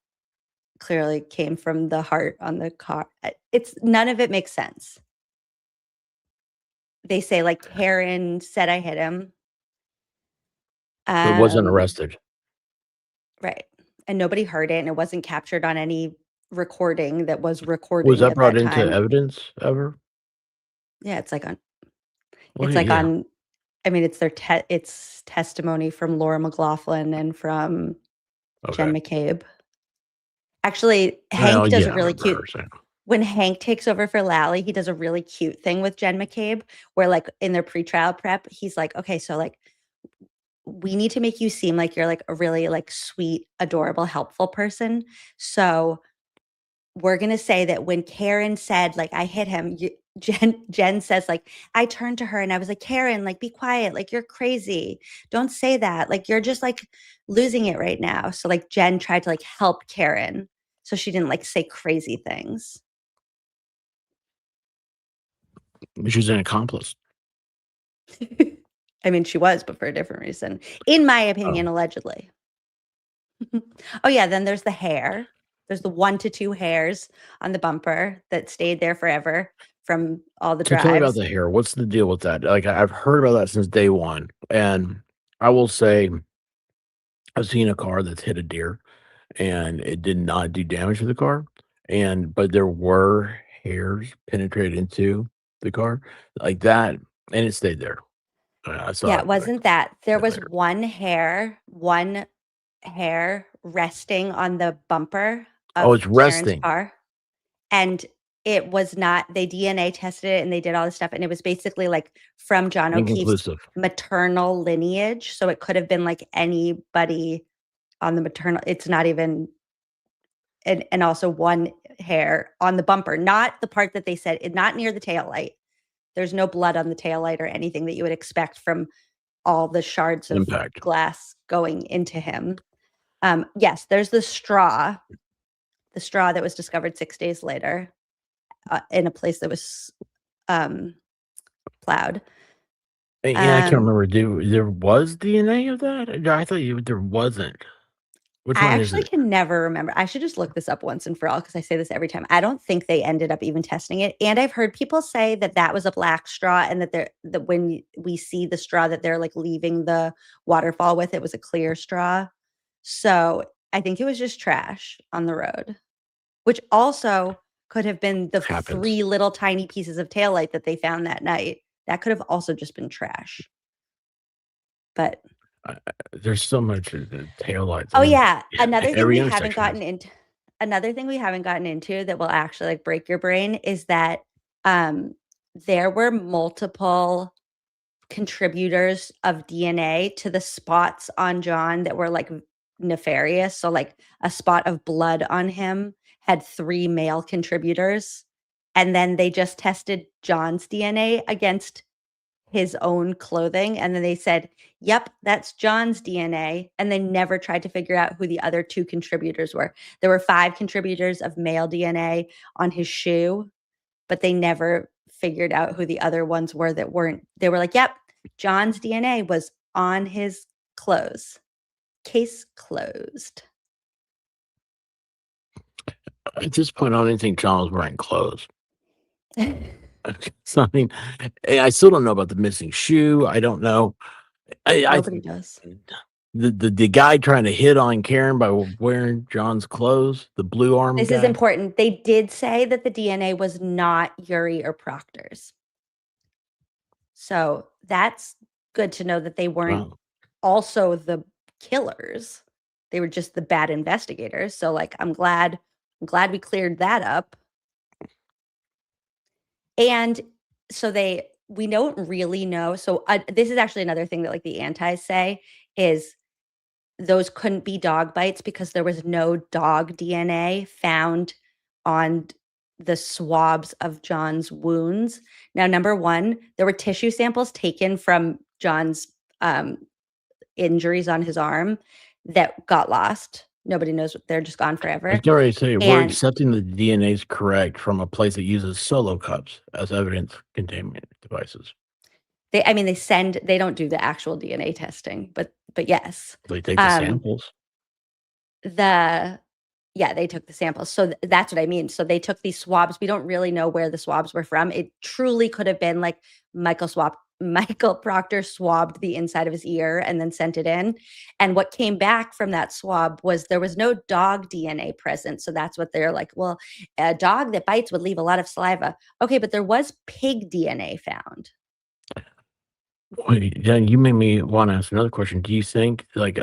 clearly came from the heart on the car. It's none of it makes sense. They say Karen said I hit him. But wasn't arrested. Right. And nobody heard it and it wasn't captured on any recording that was recording Was that at brought that into time. evidence ever? Yeah, it's on Well, it's yeah. on I mean it's it's testimony from Laura McLaughlin and from Jen McCabe. Actually, Hank Well, does yeah, a I really remember cute her saying. when Hank takes over for Lally, he does a really cute thing with Jen McCabe where in their pretrial prep, he's like, okay, so we need to make you seem like you're a really sweet, adorable, helpful person. So we're going to say that when Karen said I hit him, Jen says I turned to her and I was like, Karen, be quiet. You're crazy. Don't say that. You're just losing it right now. So Jen tried to help Karen. So she didn't say crazy things. She's an accomplice. I mean, she was, but for a different reason, in my opinion, allegedly. Oh yeah, then there's the hair. There's the 1 to 2 hairs on the bumper that stayed there forever from all the So tell me about drives. the hair. What's the deal with that? I've heard about that since day one, and I will say, I've seen a car that's hit a deer, and it did not do damage to the car, but there were hairs penetrated into the car like that, and it stayed there. I saw Yeah, it. it wasn't that. There was one hair resting on the bumper Oh, of it's Karen's resting. car. And it was not, they DNA tested it and they did all this stuff. And it was basically from John O'Keefe's Inconclusive. maternal lineage. So it could have been anybody on the maternal, it's not even, and also one hair on the bumper, not the part that they said, not near the taillight. There's no blood on the taillight or anything that you would expect from all the shards of Impact. glass going into him. Yes, there's the straw that was discovered 6 days later in a place that was plowed. Yeah, I can't remember. There was DNA of that? I thought there wasn't. Which I one is actually it? can never remember. I should just look this up once and for all because I say this every time. I don't think they ended up even testing it. And I've heard people say that was a black straw and that when we see the straw that they're leaving the waterfall with, it was a clear straw. So I think it was just trash on the road, which also could have been the 3 little tiny pieces of taillight that they found that night. That could have also just been trash. But There's so much taillights. oh yeah, another thing every we haven't intersection gotten into that will actually like break your brain is that there were multiple contributors of DNA to the spots on John that were like nefarious. So like a spot of blood on him had 3 male contributors, and then they just tested John's DNA against his own clothing, and then they said, yep, that's John's DNA, and they never tried to figure out who the other 2 contributors were. There were 5 contributors of male DNA on his shoe, but they never figured out who the other ones were that weren't. They were like, yep, John's DNA was on his clothes. Case closed. At this point, I don't even think John was wearing clothes. So, I mean, I still don't know about the missing shoe. I don't know. Nobody does. The guy trying to hit on Karen by wearing John's clothes, the blue arm This guy. is important. They did say that the DNA was not Yuri or Proctor's. So that's good to know that they weren't also the killers. They were just the bad investigators. So like I'm glad we cleared that up. And so we don't really know. So this is actually another thing that like the antis say is those couldn't be dog bites because there was no dog DNA found on the swabs of John's wounds. Now, number one, there were tissue samples taken from John's injuries on his arm that got lost. Nobody knows. They're just gone forever. I can already say we're accepting the DNA is correct from a place that uses solo cups as evidence containment devices. They don't do the actual DNA testing, but yes. They take the samples. They took the samples. So that's what I mean. So they took these swabs. We don't really know where the swabs were from. It truly could have been like Michael Proctor swabbed the inside of his ear and then sent it in. And what came back from that swab was there was no dog DNA present. So that's what they're like, well, a dog that bites would leave a lot of saliva. Okay, but there was pig DNA found. Wait, then you made me want to ask another question. Do you think like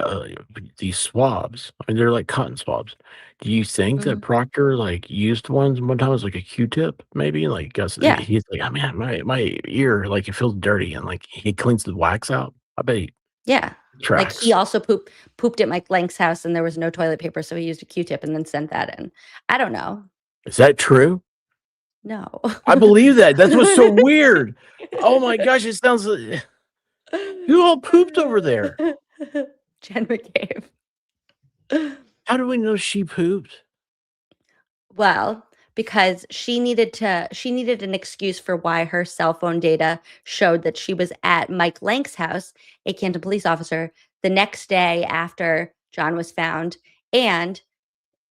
these swabs, I mean, they're like cotton swabs. Do you think that Proctor like used ones one time as like a Q-tip, maybe? Like, Yeah. He's like, oh man, my ear, like it feels dirty, and like he cleans the wax out. I bet he Yeah. tracks. Like he also pooped at Mike Lank's house and there was no toilet paper. So he used a Q-tip and then sent that in. I don't know. Is that true? No. I believe that. That's what's so weird. Oh my gosh, it sounds like who all pooped over there? Jen McCabe. How do we know she pooped? Well, because she needed an excuse for why her cell phone data showed that she was at Mike Lank's house, a Canton police officer, the next day after John was found, and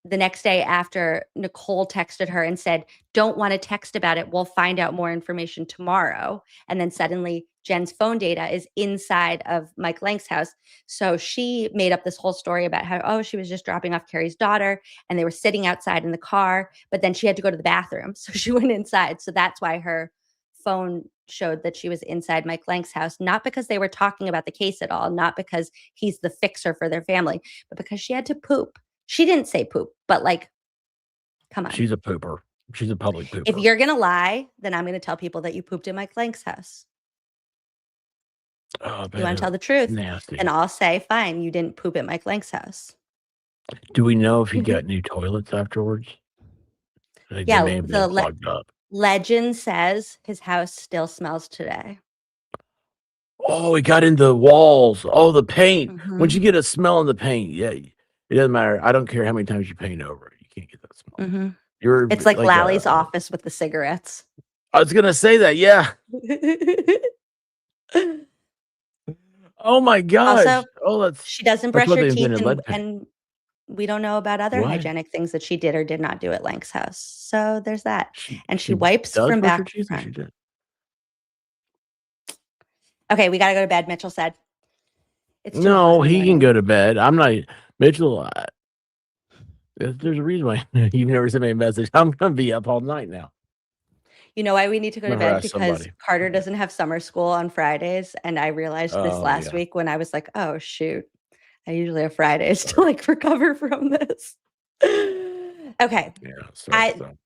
the next day after Nicole texted her and said, don't want to text about it. We'll find out more information tomorrow. And then suddenly Jen's phone data is inside of Mike Lank's house. So she made up this whole story about how, she was just dropping off Carrie's daughter and they were sitting outside in the car, but then she had to go to the bathroom. So she went inside. So that's why her phone showed that she was inside Mike Lank's house, not because they were talking about the case at all, not because he's the fixer for their family, but because she had to poop. She didn't say poop, but like, come on. She's a pooper. She's a public pooper. If you're going to lie, then I'm going to tell people that you pooped in Mike Lank's house. Oh, You want to tell the truth? Nasty. And I'll say, fine, you didn't poop at Mike Lank's house. Do we know if he got new toilets afterwards? Like, Yeah, they may have the been clogged up. legend says his house still smells today. Oh, it got in the walls. Oh, the paint. Mhm. Once you get a smell in the paint, yeah, it doesn't matter. I don't care how many times you paint over it. You can't get that smell. Mhm. You're It's like Lally's office with the cigarettes. I was gonna say that. Yeah. Oh my gosh. Also, she doesn't that's brush why her they teeth, invented lead paint. and we don't know about other What? hygienic things that she did or did not do at Lank's house. So there's that. And she wipes does from brush her back to teeth, or she front. did? Okay, we got to go to bed, Mitchell said. It's 2 No, o'clock in the he can morning. go to bed. I'm not Mitchell. There's a reason why you've never sent me a message. I'm gonna be up all night now. You know why we need to go to bed? Harass Because somebody. Carter doesn't have summer school on Fridays. And I realized this Oh, last yeah. week when I was like, oh, shoot. I usually have Fridays to like recover from this. Okay. Yeah, sorry.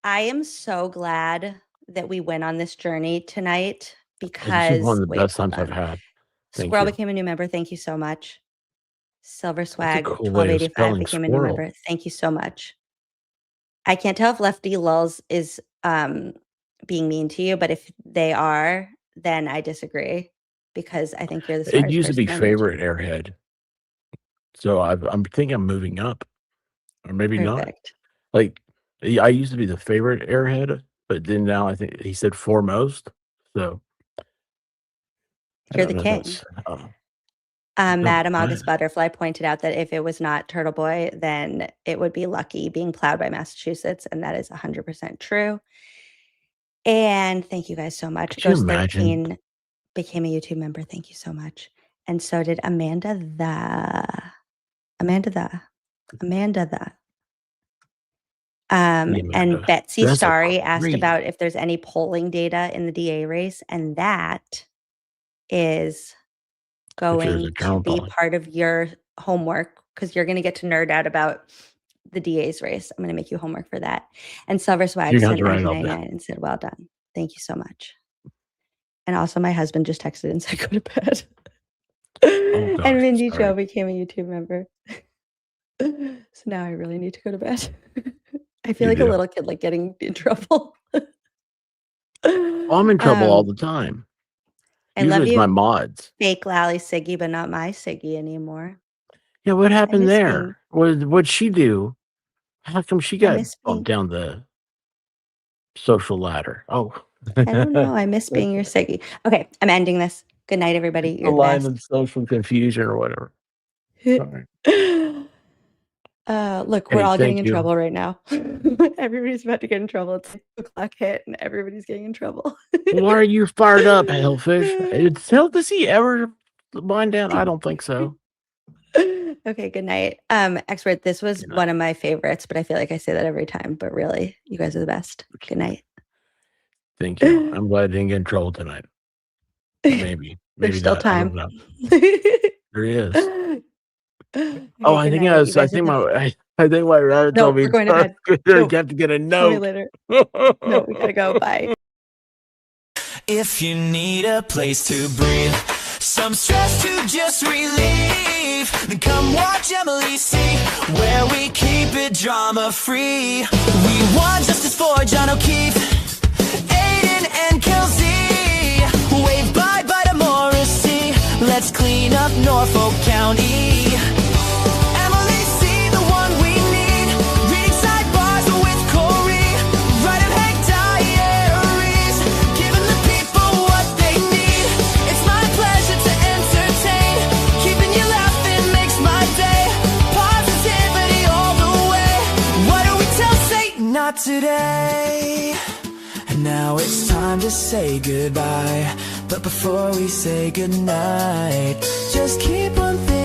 I am so glad that we went on this journey tonight This is because one of the wait, best hold times I've on. had. Thank Squirrel you. became a new member. Thank you so much. Silver That's a Swag cool way of 1285 spelling became a new squirrel. member. Thank you so much. I can't tell if Lefty Lulz is being mean to you, but if they are, then I disagree because I think you're the It smartest used to be person on YouTube. favorite airhead. So I'm thinking I'm moving up. Or maybe not. Perfect. Like I used to be the favorite airhead, but then now I think he said foremost. So I You're don't the know. king. That's no, Madam I- August Butterfly pointed out that if it was not Turtle Boy, then it would be Lucky being plowed by Massachusetts, and that is 100% true. And thank you guys so much. Could you Ghost imagine? 13 became a YouTube member. Thank you so much. And so did Amanda the. And Amanda. Betsy That's a Starry asked great- about if there's any polling data in the DA race, and that is going to account be on. part of your homework because you're going to get to nerd out about the DA's race. I'm going to make you homework for that. And Silver Swag You're gonna sent have to write it all down. 1999 and said, well done. Thank you so much. And also my husband just texted and said, go to bed. gosh, And Mindy sorry. Joe became a YouTube member. So now I really need to go to bed. I feel You like a do. little kid, like getting in trouble. I'm in trouble all the time. I Usually love it's you, my mods. fake Lally Siggy, but not my Siggy anymore. Yeah, what happened miss there? What'd she do? How come she got miss bumped down the social ladder? Oh, I don't know. I miss being your Siggy. Okay, I'm ending this. Good night, everybody. the You're the line best. of social confusion or whatever. Sorry. Look, we're Hey, all getting thank in you. trouble right now. Everybody's about to get in trouble. It's 2 o'clock hit and everybody's getting in trouble. Why are you fired up, Hellfish? Does he ever wind down? I don't think so. Okay, good night. Expert, this was one of my favorites, but I feel like I say that every time. But really, you guys are the best. Good night. Thank you. I'm glad I didn't get in trouble tonight. Maybe. There's Maybe still not. I don't time. know. There is. Oh, I think I think my router No, told me we're going to bed. you No. have to get a Tell me note. later. No, we gotta go. Bye. If you need a place to breathe, some stress to just relieve, then come watch Emily see, where we keep it drama free. We want justice for John O'Keefe, Aiden and Kelsey, waved bye bye to Morrissey. Let's clean up Norfolk County. Emily C, the one we need, reading sidebars with Corey, writing Hank diaries, giving the people what they need. It's my pleasure to entertain, keeping you laughing makes my day. Positivity all the way. What do we tell Satan? Not today. And now it's time to say goodbye. But before we say goodnight, just keep on thinking.